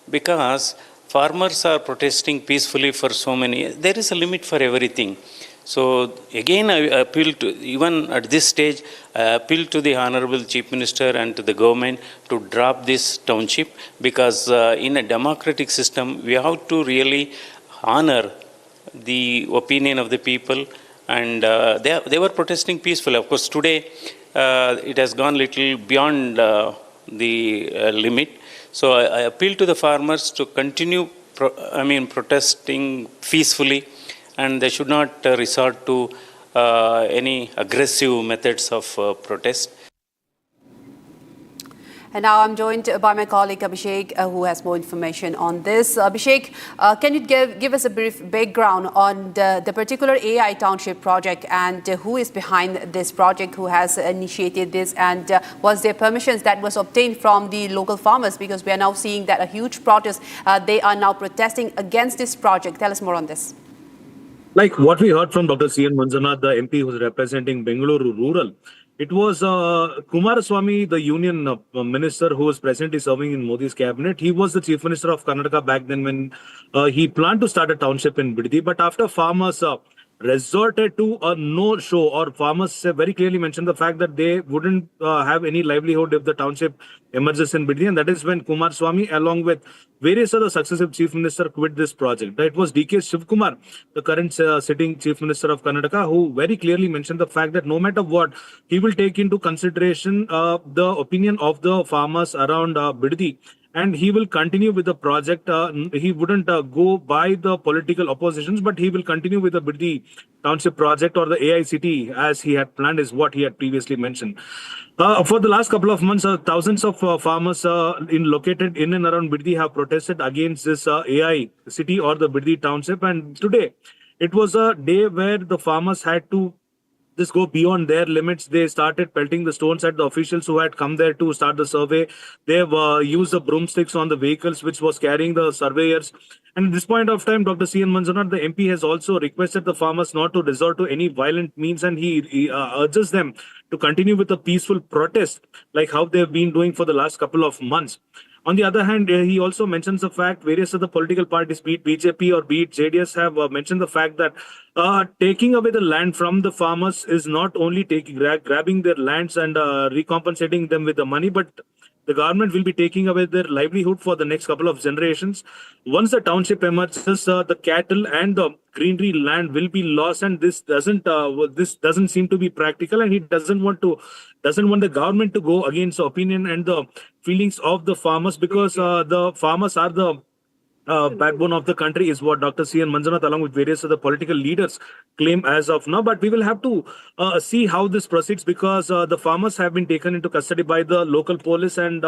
Because farmers are protesting peacefully for so many, there is a limit for everything. So again, I appeal to, even at this stage, I appeal to the Honorable Chief Minister and to the government to drop this township, because in a democratic system, we have to really honor the opinion of the people, and they were protesting peacefully. Of course, today it has gone little beyond the limit. So I appeal to the farmers to continue protesting peacefully, and they should not resort to any aggressive methods of protest. And now I'm joined by my colleague Abhishek, who has more information on this. Abhishek, can you give us a brief background on the particular AI township project, and who is behind this project, who has initiated this, and was there permissions that was obtained from the local farmers? Because we are now seeing that a huge protest, they are now protesting against this project. Tell us more on this. Like what we heard from Dr. C.N. Manjunath, the MP who is representing Bengaluru Rural, it was Kumaraswamy, the union minister who was presently serving in Modi's cabinet. He was the chief minister of Karnataka back then when he planned to start a township in Biddi. But after farmers resorted to a no-show, or farmers very clearly mentioned the fact that they wouldn't have any livelihood if the township emerges in Biddi, and that is when Kumaraswamy, along with various other successive chief ministers, quit this project. It was D.K. Shivkumar, the current sitting chief minister of Karnataka, who very clearly mentioned the fact that no matter what, he will take into consideration the opinion of the farmers around Biddi, and he will continue with the project. He wouldn't go by the political oppositions, but he will continue with the Biddi Township project, or the AICT, as he had planned, is what he had previously mentioned. For the last couple of months, thousands of farmers located in and around Biddi have protested against this AI city or the Biddi Township. And today, it was a day where the farmers had to just go beyond their limits. They started pelting the stones at the officials who had come there to start the survey. They've used the broomsticks on the vehicles which was carrying the surveyors. And at this point of time, Dr. C.N. Manjunath, the MP, has also requested the farmers not to resort to any violent means, and he urges them to continue with a peaceful protest like how they've been doing for the last couple of months. On the other hand, he also mentions the fact various other political parties, be it BJP or be it JDS, have mentioned the fact that taking away the land from the farmers is not only grabbing their lands and recompensating them with the money, but the government will be taking away their livelihood for the next couple of generations. Once the township emerges, the cattle and the greenery land will be lost, and this doesn't seem to be practical. And he doesn't want the government to go against the opinion and the feelings of the farmers, because the farmers are the backbone of the country is what Dr. C.N. Manjunath along with various other political leaders claim as of now. But we will have to see how this proceeds, because the farmers have been taken into custody by the local police, and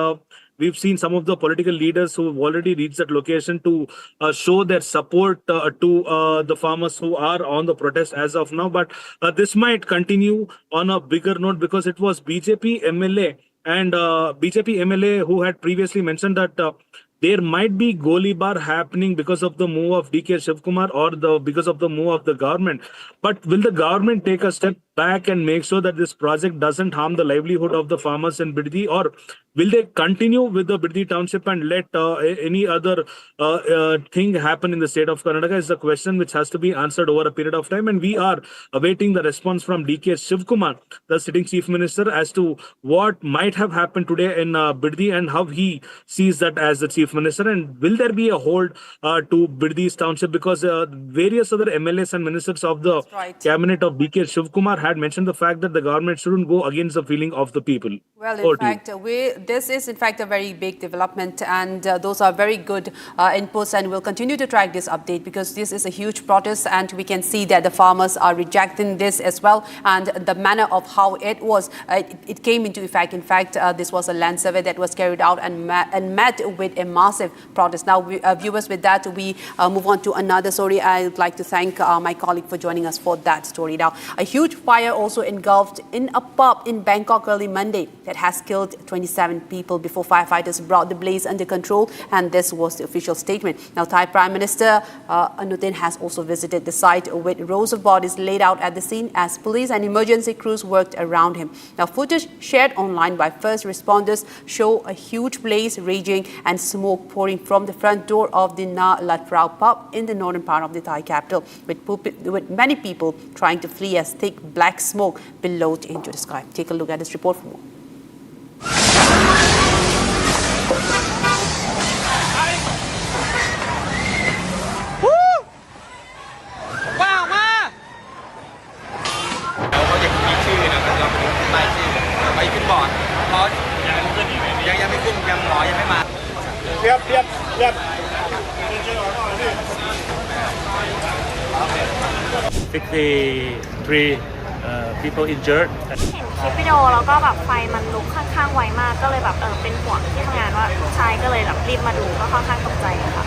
we've seen some of the political leaders who have already reached that location to show their support to the farmers who are on the protest as of now. But this might continue on a bigger note, because it was BJP MLA and BJP MLA who had previously mentioned that there might be Golibar happening because of the move of DK Shivkumar or because of the move of the government. But will the government take a step back and make sure that this project doesn't harm the livelihood of the farmers in Biddi, or will they continue with the Biddi township and let any other thing happen in the state of Karnataka is the question which has to be answered over a period of time. And we are awaiting the response from DK Shivkumar, the sitting chief minister, as to what might have happened today in Biddi and how he sees that as the chief minister. And will there be a hold to Biddi's township, because various other MLAs and ministers of the cabinet of DK Shivkumar had mentioned the fact that the government shouldn't go against the feeling of the people. Well, in fact, this is in fact a very big development, and those are very good inputs, and we'll continue to track this update, because this is a huge protest, and we can see that the farmers are rejecting this as well, and the manner of how it was, it came into effect. In fact, this was a land survey that was carried out and met with a massive protest. Now, viewers, with that, we move on to another story. I would like to thank my colleague for joining us for that story. Now, a huge fire also engulfed in a pub in Bangkok early Monday that has killed 27 people before firefighters brought the blaze under control, and this was the official statement. Now, Thai Prime Minister Anutin has also visited the site with rows of bodies laid out at the scene as police and emergency crews worked around him. Now, footage shared online by first responders show a huge blaze raging and smoke pouring from the front door of the Na Lat Prao pub in the northern part of the Thai capital, with many people trying to flee as thick black smoke billowed into the sky. Take a look at this report for more. People injured. คลิปวิดีโอแล้วก็แบบไฟมันลุกค่อนข้างไวมากก็เลยแบบเป็นห่วงที่ทำงานว่าชายก็เลยแบบรีบมาดูก็ค่อนข้างตกใจค่ะ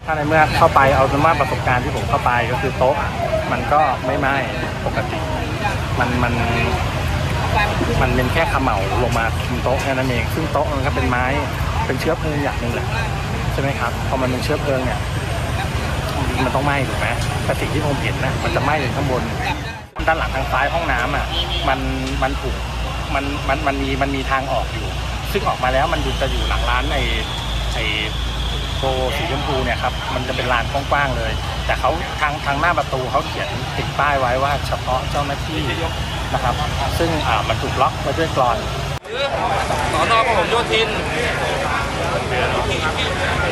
ถ้าในเมื่อเข้าไปเอาสมมติประสบการณ์ที่ผมเข้าไปก็คือโต๊ะมันก็ไม่ไหม้ปกติมันเป็นแค่เขม่าลงมาคุมโต๊ะแค่นั้นเองซึ่งโต๊ะมันก็เป็นไม้เป็นเชื้อเพลิงอย่างหนึ่งแหละใช่ไหมครับพอมันเป็นเชื้อเพลิงเนี่ยมันต้องไหม้ถูกไหมแต่สิ่งที่ผมเห็นนะมันจะไหม้เลยข้างบนด้านหลังทางซ้ายห้องน้ำอ่ะมันถูกมันมีทางออกอยู่ซึ่งออกมาแล้วมันจะอยู่หลังร้านไอ้โบสีชมพูเนี่ยครับมันจะเป็นลานกว้างๆเลยแต่เขาทางหน้าประตูเขาเขียนติดป้ายไว้ว่าเฉพาะเจ้าหน้าที่นะครับซึ่งมันถูกล็อกไว้ด้วยกลอนสน.พหลโยธิน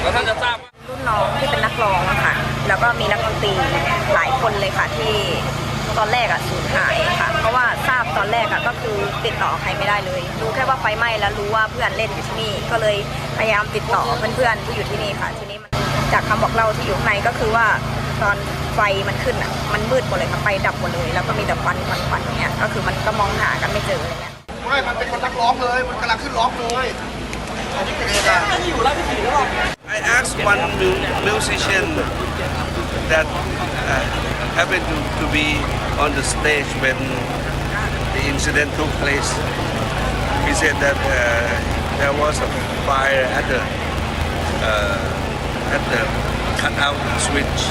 แล้วท่านจะทราบรุ่นน้องที่เป็นนักร้องอะค่ะแล้วก็มีนักดนตรีหลายคนเลยค่ะที่ตอนแรกสูญหายค่ะเพราะว่าทราบตอนแรกก็คือติดต่อใครไม่ได้เลยรู้แค่ว่าไฟไหม้แล้วรู้ว่าเพื่อนเล่นอยู่ที่นี่ก็เลยพยายามติดต่อเพื่อนๆที่อยู่ที่นี่ค่ะทีนี้จากคำบอกเล่าที่อยู่ข้างในก็คือว่าตอนไฟมันขึ้นมันมืดหมดเลยค่ะไฟดับหมดเลยแล้วก็มีแต่ควันเนี่ยก็คือมันก็มองหากันไม่เจออะไรเงี้ยไม่มันเป็นคนนักร้องเลยมันกำลังขึ้นร้องเลยI asked one musician that happened to be on the stage when the incident took place. He said that there was a fire at the cutout switch,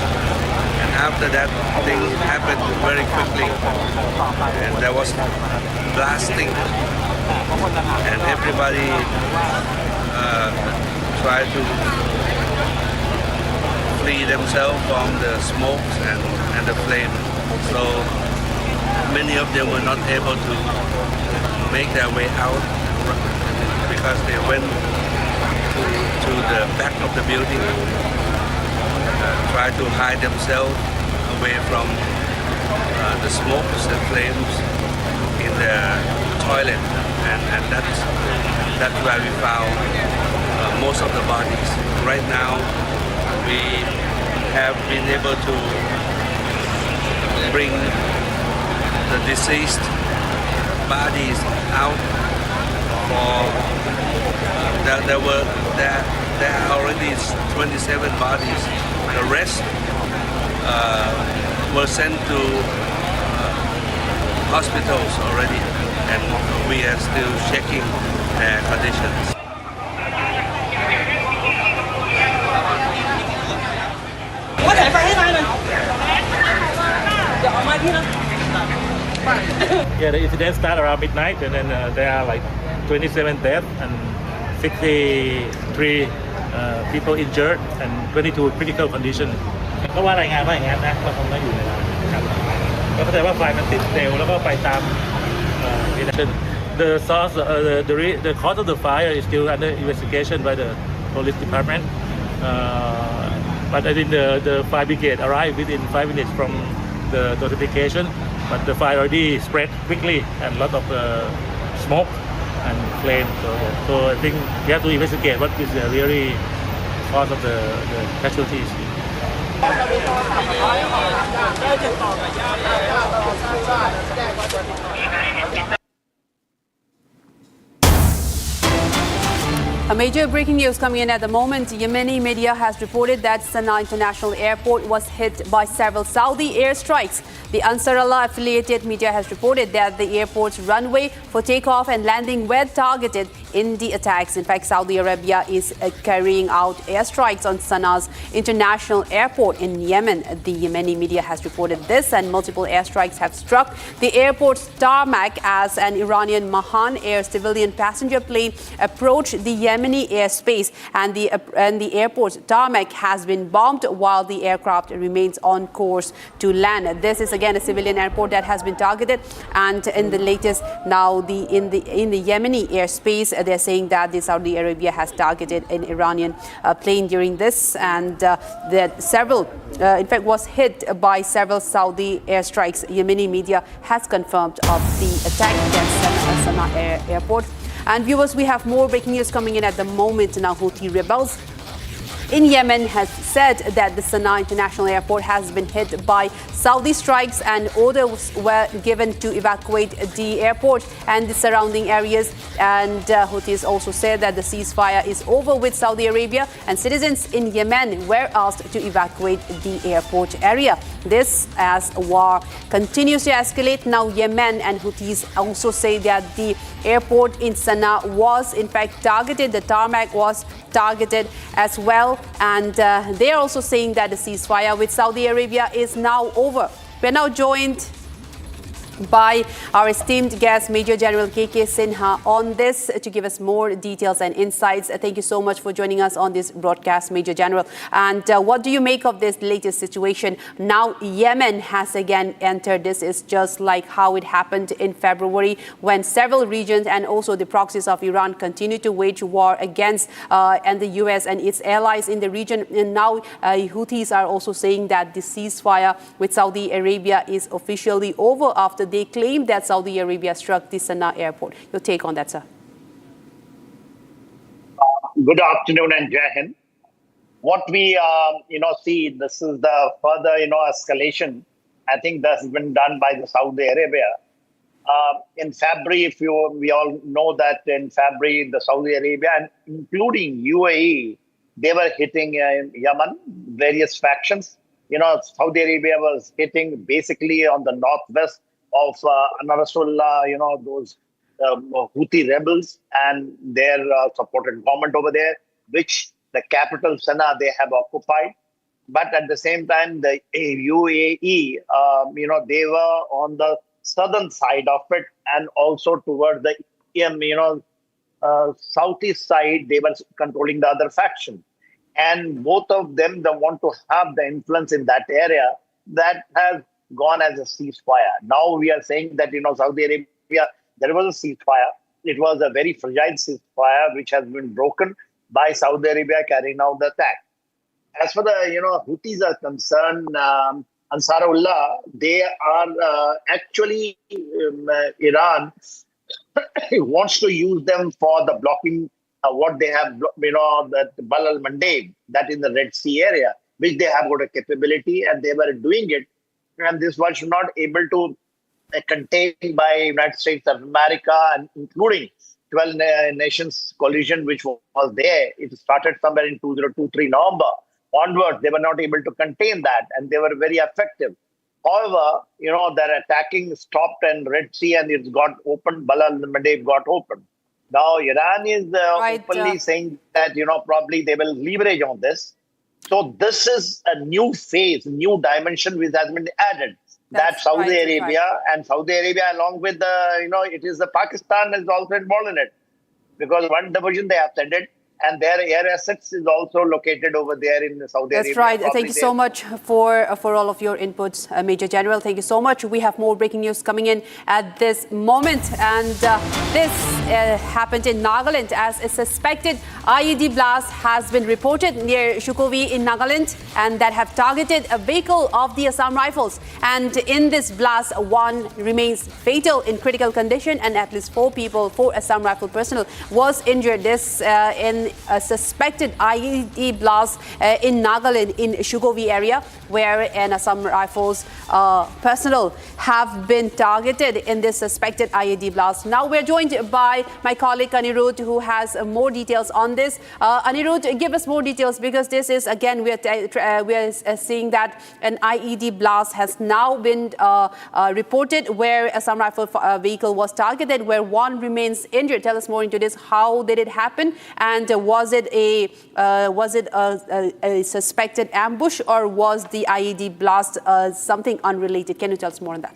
and after that thing happened very quickly, and there was blasting, and everybody tried to flee themselves from the smokes and the flame. So many of them were not able to make their way out because they went to the back of the building, tried to hide themselves away from the smokes and flames in the toilet. and that's where we found most of the bodies. Right now, we have been able to bring the deceased bodies out. There are already 27 bodies. The rest were sent to hospitals already, and we are still checking their conditions. Yeah, the incident started around midnight, and then there are like 27 deaths and 63 people injured and 22 critical condition ก็ว่ารายงานว่าอย่างนั้นนะก็คงไม่อยู่ในนั้นนะครับก็เข้าใจว่าไฟมันติดเร็วแล้วก็ไปตามThe source, the cause of the fire is still under investigation by the police department. But I think the fire brigade arrived within 5 minutes from the notification. But the fire already spread quickly and a lot of smoke and flame. So I think we have to investigate what is the really cause of the casualties. A major breaking news coming in at the moment. Yemeni media has reported that Sana'a International Airport was hit by several Saudi airstrikes. The Ansar Allah affiliated media has reported that the airport's runway for takeoff and landing were targeted in the attacks. In fact, Saudi Arabia is carrying out airstrikes on Sana'a's international airport in Yemen. The Yemeni media has reported this, and multiple airstrikes have struck the airport's tarmac as an Iranian Mahan Air civilian passenger plane approached the Yemeni airspace, and the airport's tarmac has been bombed while the aircraft remains on course to land. This is again a civilian airport that has been targeted, and in the latest now in the Yemeni airspace, they're saying that the Saudi Arabia has targeted an Iranian plane during this, and that several, in fact, was hit by several Saudi airstrikes. Yemeni media has confirmed of the attack against Sana'a airport. And viewers, we have more breaking news coming in at the moment. Now, Houthi rebels in Yemen has said that the Sana'a International Airport has been hit by Saudi strikes, and orders were given to evacuate the airport and the surrounding areas. And Houthis also said that the ceasefire is over with Saudi Arabia, and citizens in Yemen were asked to evacuate the airport area. This as war continues to escalate. Now, Yemen and Houthis also say that the airport in Sana'a was in fact targeted. The tarmac was targeted as well, and they are also saying that the ceasefire with Saudi Arabia is now over. We're now joined by our esteemed guest, Major General KK Sinha, on this to give us more details and insights. Thank you so much for joining us on this broadcast, Major General. And what do you make of this latest situation? Now, Yemen has again entered. This is just like how it happened in February, when several regions and also the proxies of Iran continue to wage war against and the US and its allies in the region. And now Houthis are also saying that the ceasefire with Saudi Arabia is officially over after they claim that Saudi Arabia struck the Sana'a airport. Your take on that, sir? Good afternoon and Jai Hind. What we see, this is the further escalation. I think that's been done by the Saudi Arabia. In February, we all know that in February, the Saudi Arabia and including UAE, they were hitting Yemen, various factions. Saudi Arabia was hitting basically on the northwest of Nasrallah, those Houthi rebels and their supported government over there, which the capital Sana'a they have occupied. But at the same time, the UAE, they were on the southern side of it, and also toward the southeast side, they were controlling the other faction. And both of them, they want to have the influence in that area that has gone as a ceasefire. Now we are saying that, Saudi Arabia, there was a ceasefire. It was a very fragile ceasefire, which has been broken by Saudi Arabia carrying out the attack. As for the, Houthis are concerned, Ansarullah, they are actually Iran wants to use them for the blocking what they have, that Bab al-Mandeb, that in the Red Sea area, which they have got a capability, and they were doing it. And this was not able to contain by United States of America, and including 12 nations coalition which was there. It started somewhere in 2023 November onwards. They were not able to contain that, and they were very effective. However, their attacking stopped and Red Sea, and it's got open. Bab al-Mandeb got open. Now Iran is openly saying that probably they will leverage on this. So this is a new phase, new dimension which has been added. That Saudi Arabia and Saudi Arabia, along with it is the Pakistan is also involved in it, because one division they have said it, and their air assets is also located over there in Saudi Arabia. That's right. Thank you so much for all of your inputs, Major General. Thank you so much. We have more breaking news coming in at this moment, and this happened in Nagaland as a suspected IED blast has been reported near Shukovi in Nagaland, and that have targeted a vehicle of the Assam Rifles. And in this blast, one remains fatal in critical condition, and at least 4 Assam Rifle personnel was injured. This in a suspected IED blast in Nagaland in Shukovi area, where an Assam Rifles personnel have been targeted in this suspected IED blast. Now we're joined by my colleague Anirudh, who has more details on this. Anirudh, give us more details, because this is again we are seeing that an IED blast has now been reported, where Assam Rifle vehicle was targeted, where one remains injured. Tell us more into this. How did it happen, and was it a suspected ambush, or was the IED blast something unrelated? Can you tell us more on that?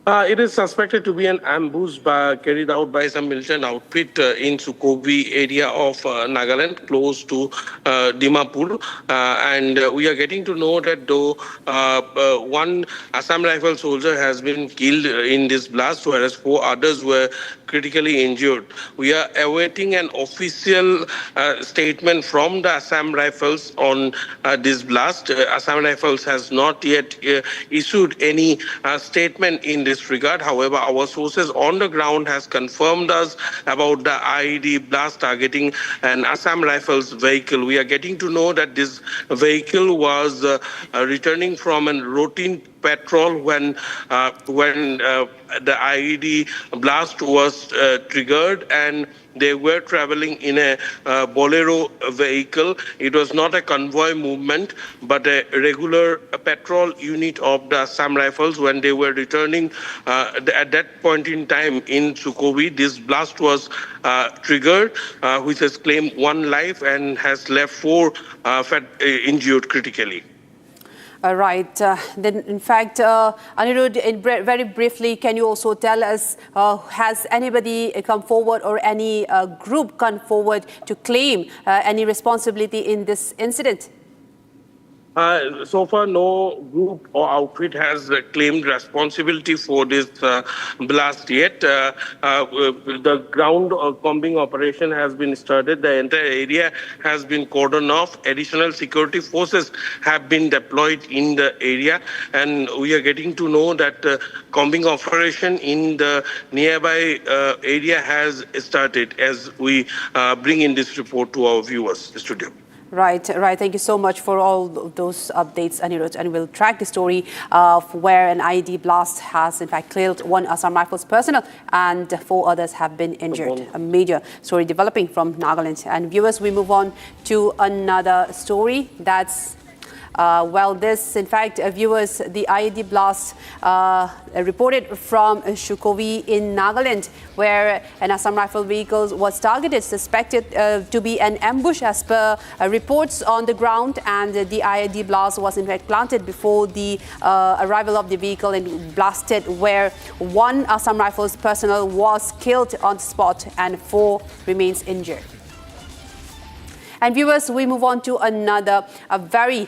It is suspected to be an ambush carried out by some militant outfit in Shukovi area of Nagaland, close to Dimapur. And we are getting to know that though one Assam Rifle soldier has been killed in this blast, whereas 4 others were critically injured. We are awaiting an official statement from the Assam Rifles on this blast. Assam Rifles has not yet issued any statement in this regard. However, our sources on the ground has confirmed us about the IED blast targeting an Assam Rifles vehicle. We are getting to know that this vehicle was returning from a routine patrol when the IED blast was triggered, and they were traveling in a Bolero vehicle. It was not a convoy movement, but a regular patrol unit of the Assam Rifles. When they were returning at that point in time in Shukovi, this blast was triggered, which has claimed 1 life and has left 4 injured critically. Right. Then, in fact, Anirudh, very briefly, can you also tell us, has anybody come forward, or any group come forward to claim any responsibility in this incident? So far, no group or outfit has claimed responsibility for this blast yet. The ground combing operation has been started. The entire area has been cordoned off. Additional security forces have been deployed in the area, and we are getting to know that combing operation in the nearby area has started, as we bring in this report to our viewers' studio. Right. Thank you so much for all those updates, Anirudh. And we'll track the story of where an IED blast has, in fact, killed 1 Assam Rifles personnel, and 4 others have been injured. A major story developing from Nagaland. And viewers, we move on to another story that's this, in fact, viewers, the IED blast reported from Shukovi in Nagaland, where an Assam Rifle vehicle was targeted, suspected to be an ambush as per reports on the ground, and the IED blast was in fact planted before the arrival of the vehicle and blasted, where 1 Assam Rifles personnel was killed on the spot and 4 remains injured. And viewers, we move on to another very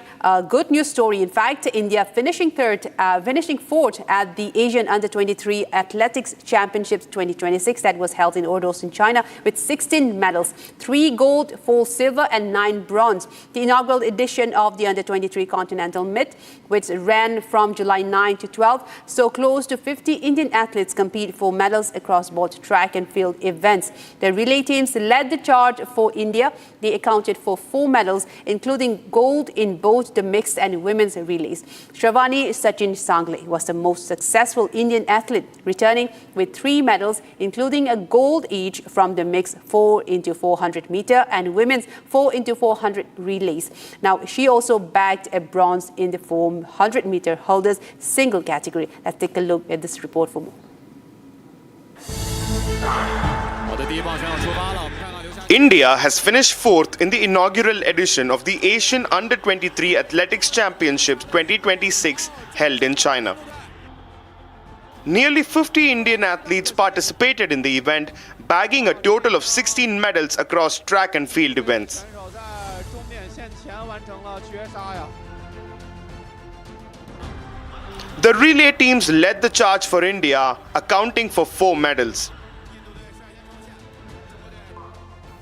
good news story. In fact, India finishing fourth at the Asian Under-23 Athletics Championships 2026 that was held in Ordos in China with 16 medals, 3 gold, 4 silver and 9 bronze. The inaugural edition of the Under-23 Continental Meet, which ran from July 9 to 12, so close to 50 Indian athletes compete for medals across both track and field events. The relay teams led the charge for India. They accounted for 4 medals, including gold in both the mixed and women's relays. Shravani Sachin Sangle was the most successful Indian athlete, returning with 3 medals, including a gold each from the mixed 4x400 meter and women's 4x400 relays. Now, she also bagged a bronze in the 400 meter holders single category. Let's take a look at this report for more. India has finished 4th in the inaugural edition of the Asian Under-23 Athletics Championships 2026 held in China. Nearly 50 Indian athletes participated in the event, bagging a total of 16 medals across track and field events. The relay teams led the charge for India, accounting for 4 medals.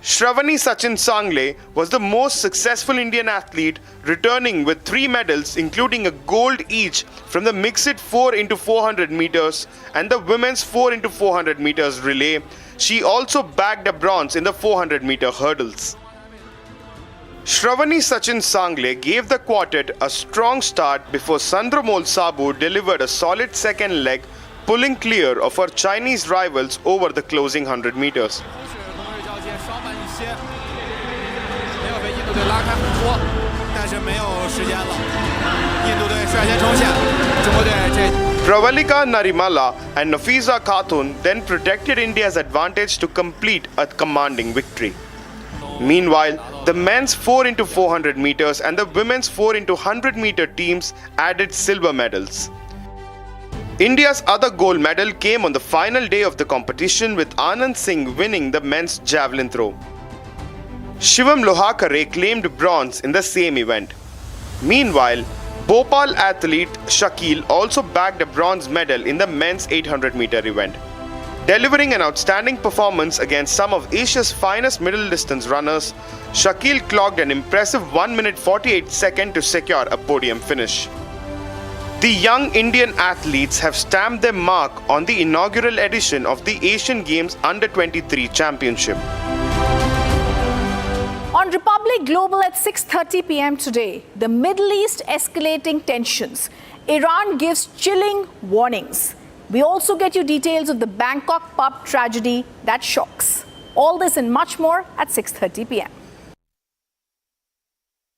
Shravani Sachin Sangle was the most successful Indian athlete, returning with 3 medals, including a gold each from the mixed 4x400 meters and the women's 4x400 meters relay. She also bagged a bronze in the 400 meter hurdles. Shravani Sachin Sangle gave the quartet a strong start before Sandramol Sabu delivered a solid second leg, pulling clear of her Chinese rivals over the closing 100 meters. Pravalika Narimala and Nafiza Khatun then protected India's advantage to complete a commanding victory. Meanwhile, the men's 4x400 meters and the women's 4x100 meter teams added silver medals. India's other gold medal came on the final day of the competition, with Anand Singh winning the men's javelin throw. Shivam Lohakare claimed bronze in the same event. Meanwhile, Bhopal athlete Shakil also bagged a bronze medal in the men's 800 meter event. Delivering an outstanding performance against some of Asia's finest middle distance runners, Shakil clocked an impressive 1 minute 48 seconds to secure a podium finish. The young Indian athletes have stamped their mark on the inaugural edition of the Asian Games Under-23 Championship. On Republic Global at 6:30 p.m. today, the Middle East escalating tensions. Iran gives chilling warnings. We also get you details of the Bangkok pub tragedy that shocks. All this and much more at 6:30 p.m.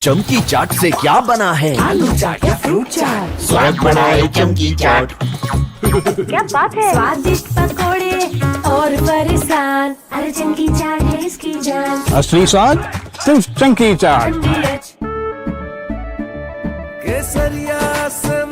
चमकी चाट से क्या बना है? आलू चाट या fruit चाट, स्वाद बनाए चमकी चाट। क्या बात है? स्वादिष्ट पकोड़े और फरसान, अरे चमकी चाट है इसकी जान। असली स्वाद सिर्फ चंकी चाट। केसरिया